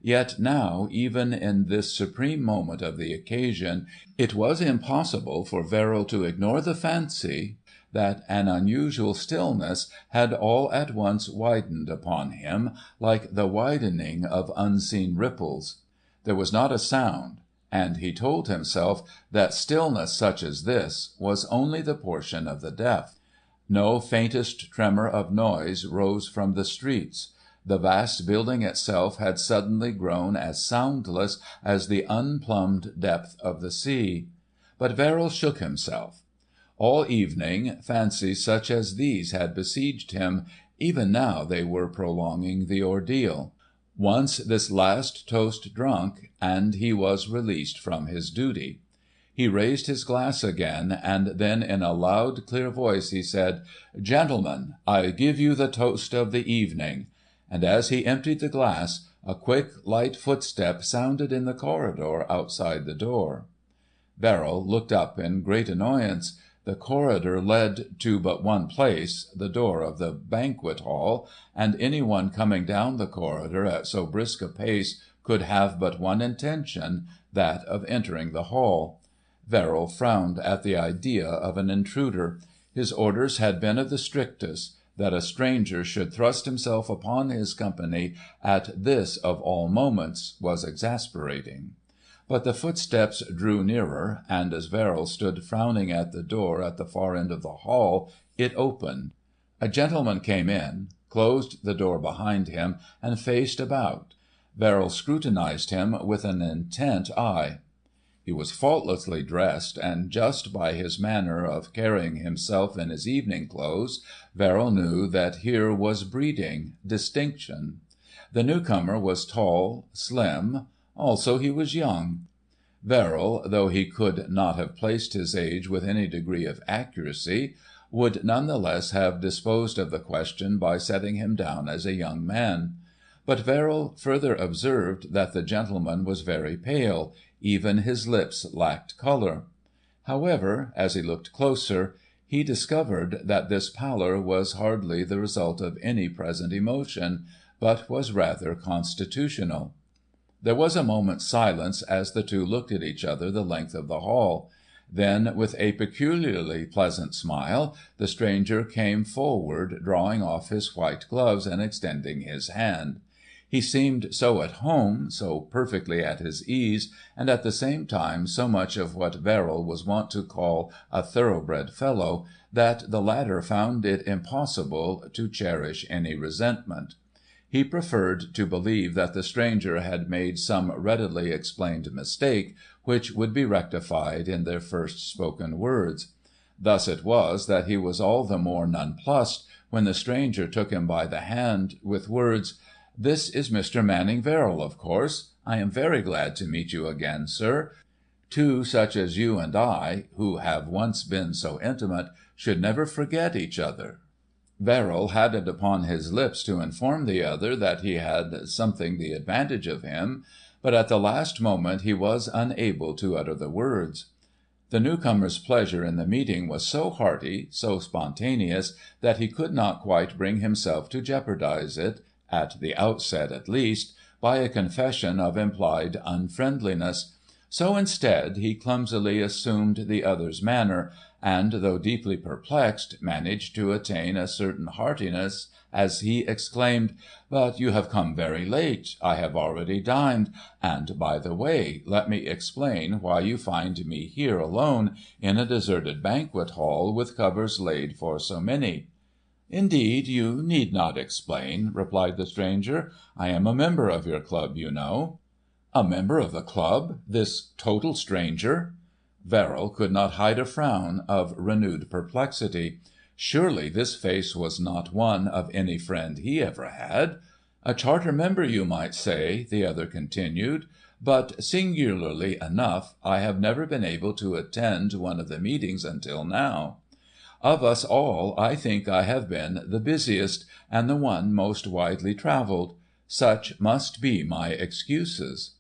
Yet now, even in this supreme moment of the occasion, it was impossible for Verrill to ignore the fancy that an unusual stillness had all at once widened upon him, like the widening of unseen ripples. There was not a sound, and he told himself that stillness such as this was only the portion of the deaf. No faintest tremor of noise rose from the streets. The vast building itself had suddenly grown as soundless as the unplumbed depth of the sea. But Verrill shook himself. All evening fancies such as these had besieged him. Even now they were prolonging the ordeal. Once this last toast drunk, and he was released from his duty. He raised his glass again, and then in a loud, clear voice he said, "Gentlemen, I give you the toast of the evening." And as he emptied the glass, a quick, light footstep sounded in the corridor outside the door. Verrill looked up in great annoyance. The corridor led to but one place, the door of the banquet hall, and anyone coming down the corridor at so brisk a pace could have but one intention, that of entering the hall. Verrill frowned at the idea of an intruder. His orders had been of the strictest. That a stranger should thrust himself upon his company at this of all moments was exasperating. But the footsteps drew nearer, and as Verrill stood frowning at the door at the far end of the hall, it opened. A gentleman came in, closed the door behind him, and faced about. Verrill scrutinized him with an intent eye. He was faultlessly dressed, and just by his manner of carrying himself in his evening clothes, Verrill knew that here was breeding, distinction. The newcomer was tall, slim, also he was young. Verrill, though he could not have placed his age with any degree of accuracy, would none the less have disposed of the question by setting him down as a young man. But Verrill further observed that the gentleman was very pale, even his lips lacked colour. However, as he looked closer, he discovered that this pallor was hardly the result of any present emotion, but was rather constitutional. There was a moment's silence as the two looked at each other the length of the hall. Then, with a peculiarly pleasant smile, the stranger came forward, drawing off his white gloves and extending his hand. He seemed so at home, so perfectly at his ease, and at the same time so much of what Verrill was wont to call a thoroughbred fellow, that the latter found it impossible to cherish any resentment. He preferred to believe that the stranger had made some readily explained mistake, which would be rectified in their first spoken words. Thus it was that he was all the more nonplussed when the stranger took him by the hand with words, "This is Mr. Manning Verrill, of course. I am very glad to meet you again, sir. Two such as you and I, who have once been so intimate, should never forget each other." Verrill had it upon his lips to inform the other that he had something the advantage of him, but at the last moment he was unable to utter the words. The newcomer's pleasure in the meeting was so hearty, so spontaneous, that he could not quite bring himself to jeopardize it, at the outset at least, by a confession of implied unfriendliness. So instead he clumsily assumed the other's manner, and, though deeply perplexed, managed to attain a certain heartiness as he exclaimed, "But you have come very late. I have already dined, and, by the way, let me explain why you find me here alone in a deserted banquet hall with covers laid for so many." "Indeed, you need not explain," replied the stranger. "I am a member of your club, you know." "A member of the club? This total stranger?" Verrill could not hide a frown of renewed perplexity. Surely this face was not one of any friend he ever had. "A charter member, you might say," the other continued, "but, singularly enough, I have never been able to attend one of the meetings until now. Of us all, I think I have been the busiest, and the one most widely travelled. Such must be my excuses."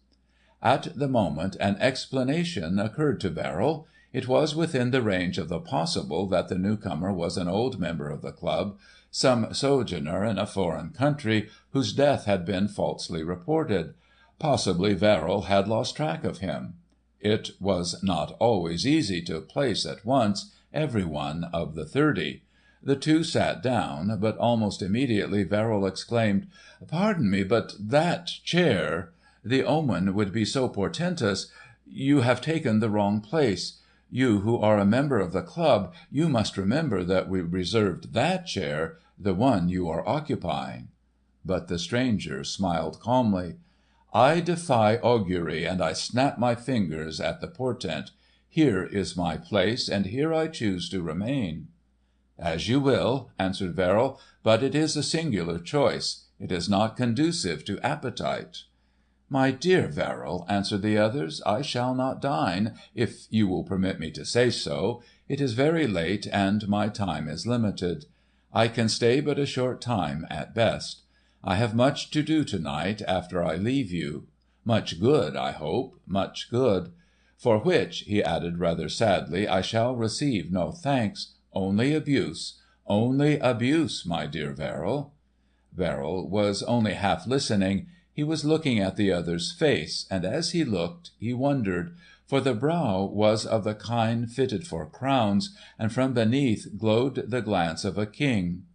At the moment an explanation occurred to Verrill. It was within the range of the possible that the newcomer was an old member of the club, some sojourner in a foreign country, whose death had been falsely reported. Possibly Verrill had lost track of him. It was not always easy to place at once every one of the 30. The two sat down, but almost immediately Verrill exclaimed, "Pardon me, but that chair! The omen would be so portentous. You have taken the wrong place. You who are a member of the club, you must remember that we reserved that chair, the one you are occupying." But the stranger smiled calmly. "I defy augury, and I snap my fingers at the portent. Here is my place, and here I choose to remain." "As you will," answered Verrill, "but it is a singular choice. It is not conducive to appetite." "My dear Verrill," answered the others, "I shall not dine, if you will permit me to say so. It is very late, and my time is limited. I can stay but a short time at best. I have much to do to-night after I leave you. Much good, I hope, much good. For which," he added rather sadly, "I shall receive no thanks, only abuse. Only abuse, my dear Verrill." Verrill was only half listening. He was looking at the other's face, and as he looked he wondered, for the brow was of the kind fitted for crowns, and from beneath glowed the glance of a king.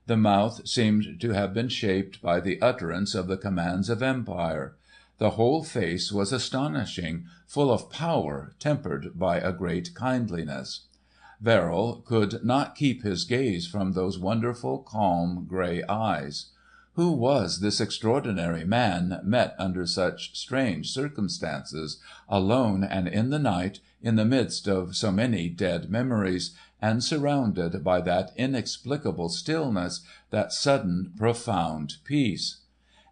The mouth seemed to have been shaped by the utterance of the commands of empire. The whole face was astonishing, full of power tempered by a great kindliness. Verrill could not keep his gaze from those wonderful, calm, grey eyes. Who was this extraordinary man met under such strange circumstances, alone and in the night, in the midst of so many dead memories, and surrounded by that inexplicable stillness, that sudden, profound peace?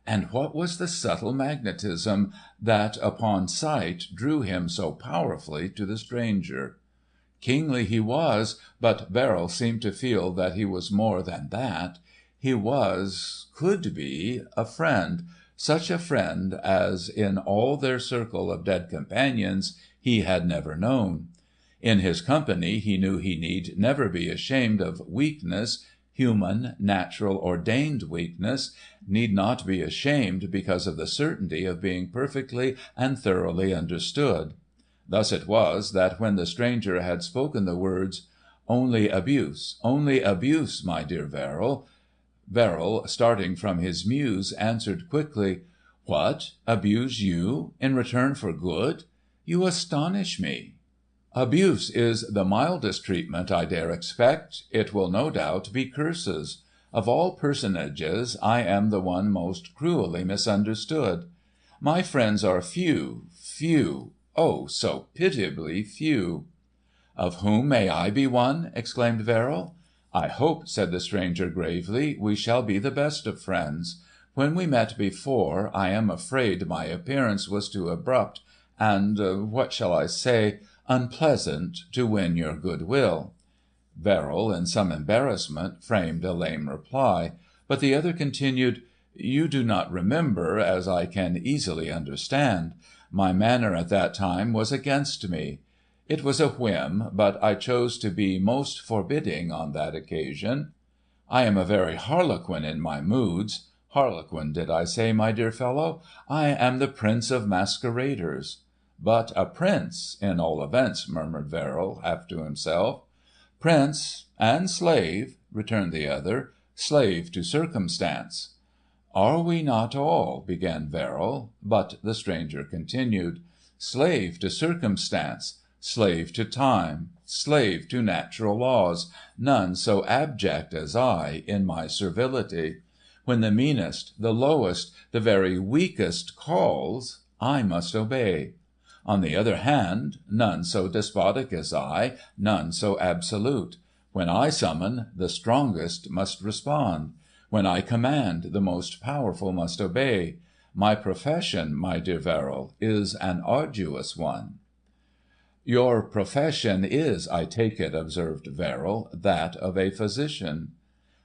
And what was the subtle magnetism that, upon sight, drew him so powerfully to the stranger? Kingly he was, but Verrill seemed to feel that he was more than that. He was, could be, a friend, such a friend as in all their circle of dead companions he had never known. In his company he knew he need never be ashamed of weakness, human, natural, ordained weakness, need not be ashamed because of the certainty of being perfectly and thoroughly understood. Thus it was that when the stranger had spoken the words, only abuse, my dear Verrill," Verrill, starting from his muse, answered quickly, "What, abuse you, in return for good? You astonish me." "Abuse is the mildest treatment I dare expect. It will no doubt be curses. Of all personages I am the one most cruelly misunderstood. My friends are few, oh, so pitiably few." "Of whom may I be one?" exclaimed Verrill. "I hope," said the stranger gravely, "we shall be the best of friends. When we met before, I am afraid my appearance was too abrupt and, what shall I say, unpleasant to win your goodwill." Verrill, in some embarrassment, framed a lame reply, but the other continued, "You do not remember, as I can easily understand. My manner at that time was against me. It was a whim, but I chose to be most forbidding on that occasion. I am a very harlequin in my moods. Harlequin, did I say, my dear fellow? I am the prince of masqueraders." "But a prince, in all events," murmured Verrill, half to himself. "Prince and slave," returned the other, "slave to circumstance." "Are we not all—" began Verrill, but the stranger continued, "Slave to circumstance, slave to time, slave to natural laws, none so abject as I, in my servility. When the meanest, the lowest, the very weakest calls, I must obey. On the other hand, none so despotic as I, none so absolute. When I summon, the strongest must respond. When I command, the most powerful must obey. My profession, my dear Verrill, is an arduous one." "Your profession is, I take it," observed Verrill, "that of a physician."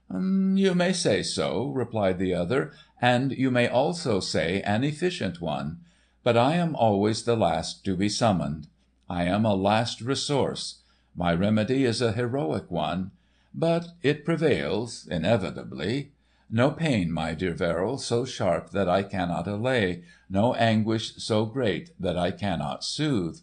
"You may say so," replied the other, "and you may also say an efficient one. But I am always the last to be summoned. I am a last resource. My remedy is a heroic one. But it prevails, inevitably. No pain, my dear Verrill, so sharp that I cannot allay, no anguish so great that I cannot soothe."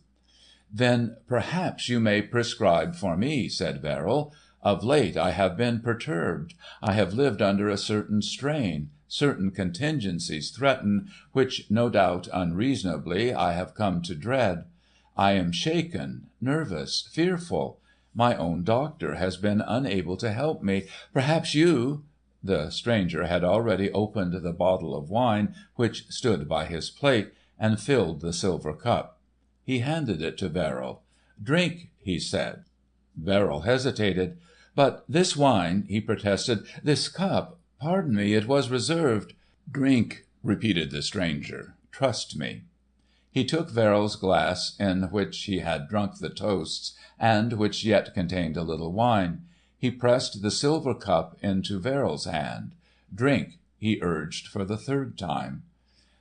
"Then perhaps you may prescribe for me," said Verrill. "Of late I have been perturbed. I have lived under a certain strain. Certain contingencies threaten, which, no doubt unreasonably, I have come to dread. I am shaken, nervous, fearful. My own doctor has been unable to help me. Perhaps you—" The stranger had already opened the bottle of wine which stood by his plate, and filled the silver cup. He handed it to Verrill. "Drink," he said. Verrill hesitated. "But this wine," he protested, "this cup, pardon me, it was reserved—" "Drink," repeated the stranger. Trust me." He took Verrill's glass, in which he had drunk the toasts, and which yet contained a little wine. He pressed the silver cup into Verrill's hand. "Drink," he urged for the third time.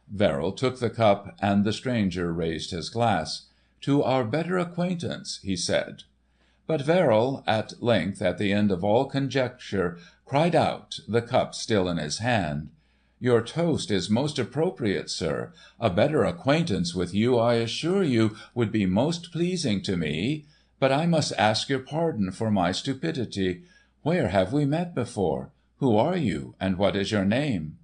Verrill took the cup, and the stranger raised his glass. "To our better acquaintance," he said. But Verrill, at length, at the end of all conjecture, cried out, the cup still in his hand, "Your toast is most appropriate, sir. A better acquaintance with you, I assure you, would be most pleasing to me. But I must ask your pardon for my stupidity. Where have we met before? Who are you, and what is your name?"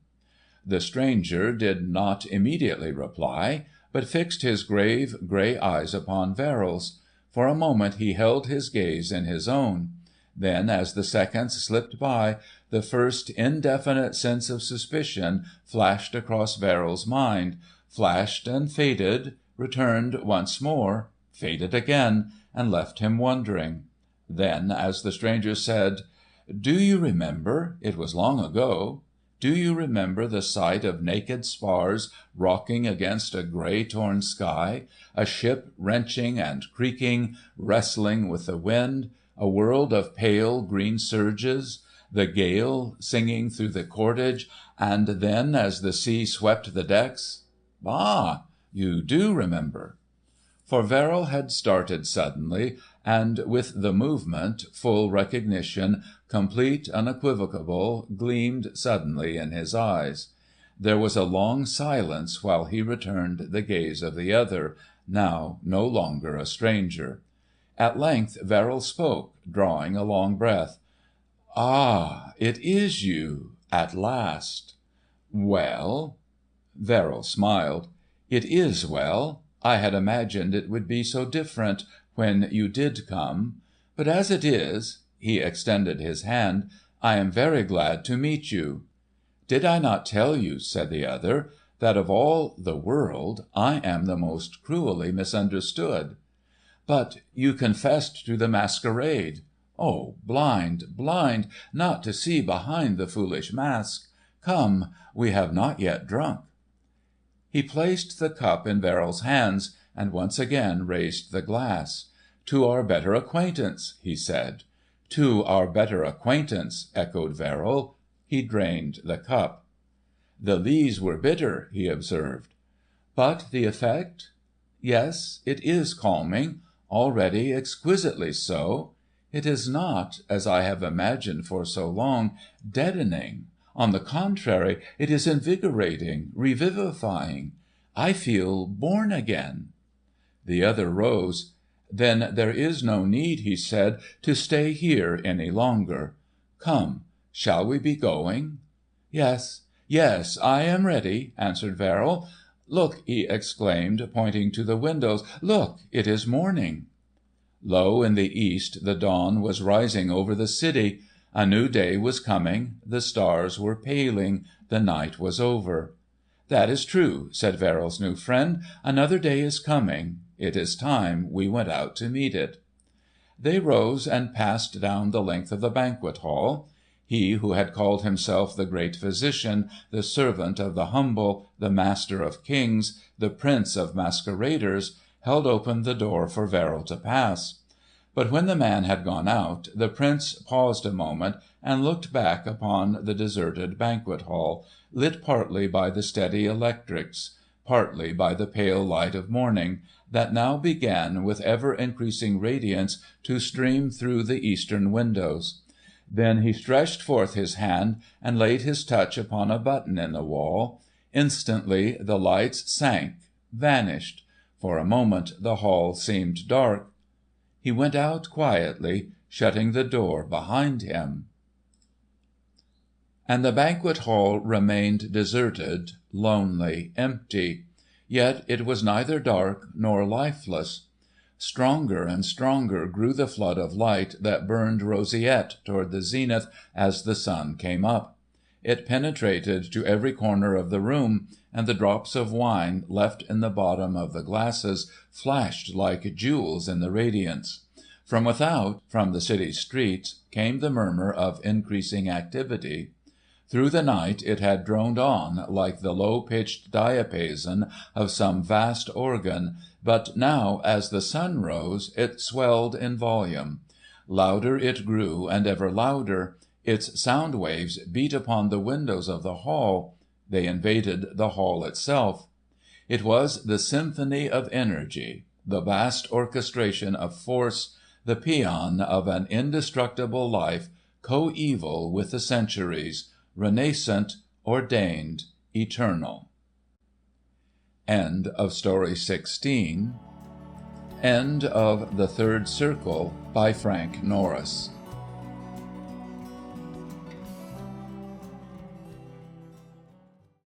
The stranger did not immediately reply, but fixed his grave, grey eyes upon Verrill's. For a moment he held his gaze in his own. Then, as the seconds slipped by, the first indefinite sense of suspicion flashed across Verrill's mind, flashed and faded, returned once more, faded again, and left him wondering. Then, as the stranger said, "Do you remember? It was long ago. Do you remember the sight of naked spars rocking against a grey torn sky, a ship wrenching and creaking, wrestling with the wind, a world of pale green surges, the gale singing through the cordage, and then as the sea swept the decks? Ah, you do remember." For Verrill had started suddenly, and with the movement, full recognition, complete, unequivocal, gleamed suddenly in his eyes. There was a long silence while he returned the gaze of the other, now no longer a stranger. At length Verrill spoke, drawing a long breath. "Ah, it is you, at last." "Well?" Verrill smiled. "It is well. I had imagined it would be so different, when you did come. But as it is," he extended his hand, "I am very glad to meet you." "Did I not tell you," said the other, "that of all the world I am the most cruelly misunderstood?" "But you confessed to the masquerade. Oh, blind, blind, not to see behind the foolish mask! Come, we have not yet drunk." He placed the cup in Verrill's hands, and once again raised the glass. "To our better acquaintance," he said. "To our better acquaintance," echoed Verrill. He drained the cup. "The lees were bitter," he observed. "But the effect? Yes, it is calming, already exquisitely so. It is not, as I have imagined for so long, deadening. On the contrary, it is invigorating, revivifying. I feel born again." The other rose. "Then there is no need," he said, "to stay here any longer. Come, shall we be going?" "Yes, yes, I am ready," answered Verrill. "Look!" he exclaimed, pointing to the windows. "Look! It is morning." Low in the east the dawn was rising over the city. A new day was coming, the stars were paling, the night was over. "That is true," said Verrill's new friend. "Another day is coming. It is time we went out to meet it." They rose and passed down the length of the banquet hall. He who had called himself the great physician, the servant of the humble, the master of kings, the prince of masqueraders, held open the door for Verrill to pass. But when the man had gone out, the prince paused a moment and looked back upon the deserted banquet hall, lit partly by the steady electrics, partly by the pale light of morning, that now began with ever-increasing radiance to stream through the eastern windows. Then he stretched forth his hand and laid his touch upon a button in the wall. Instantly the lights sank, vanished. For a moment the hall seemed dark. He went out quietly, shutting the door behind him. And the banquet hall remained deserted, lonely, empty. Yet it was neither dark nor lifeless. Stronger and stronger grew the flood of light that burned roseate toward the zenith as the sun came up. It penetrated to every corner of the room, and the drops of wine left in the bottom of the glasses flashed like jewels in the radiance. From without, from the city streets, came the murmur of increasing activity. Through the night it had droned on, like the low-pitched diapason of some vast organ, but now, as the sun rose, it swelled in volume. Louder it grew and ever louder. Its sound waves beat upon the windows of the hall. They invaded the hall itself. It was the symphony of energy, the vast orchestration of force, the paean of an indestructible life, coeval with the centuries, renascent, ordained, eternal. End of Story 16. End of The Third Circle by Frank Norris.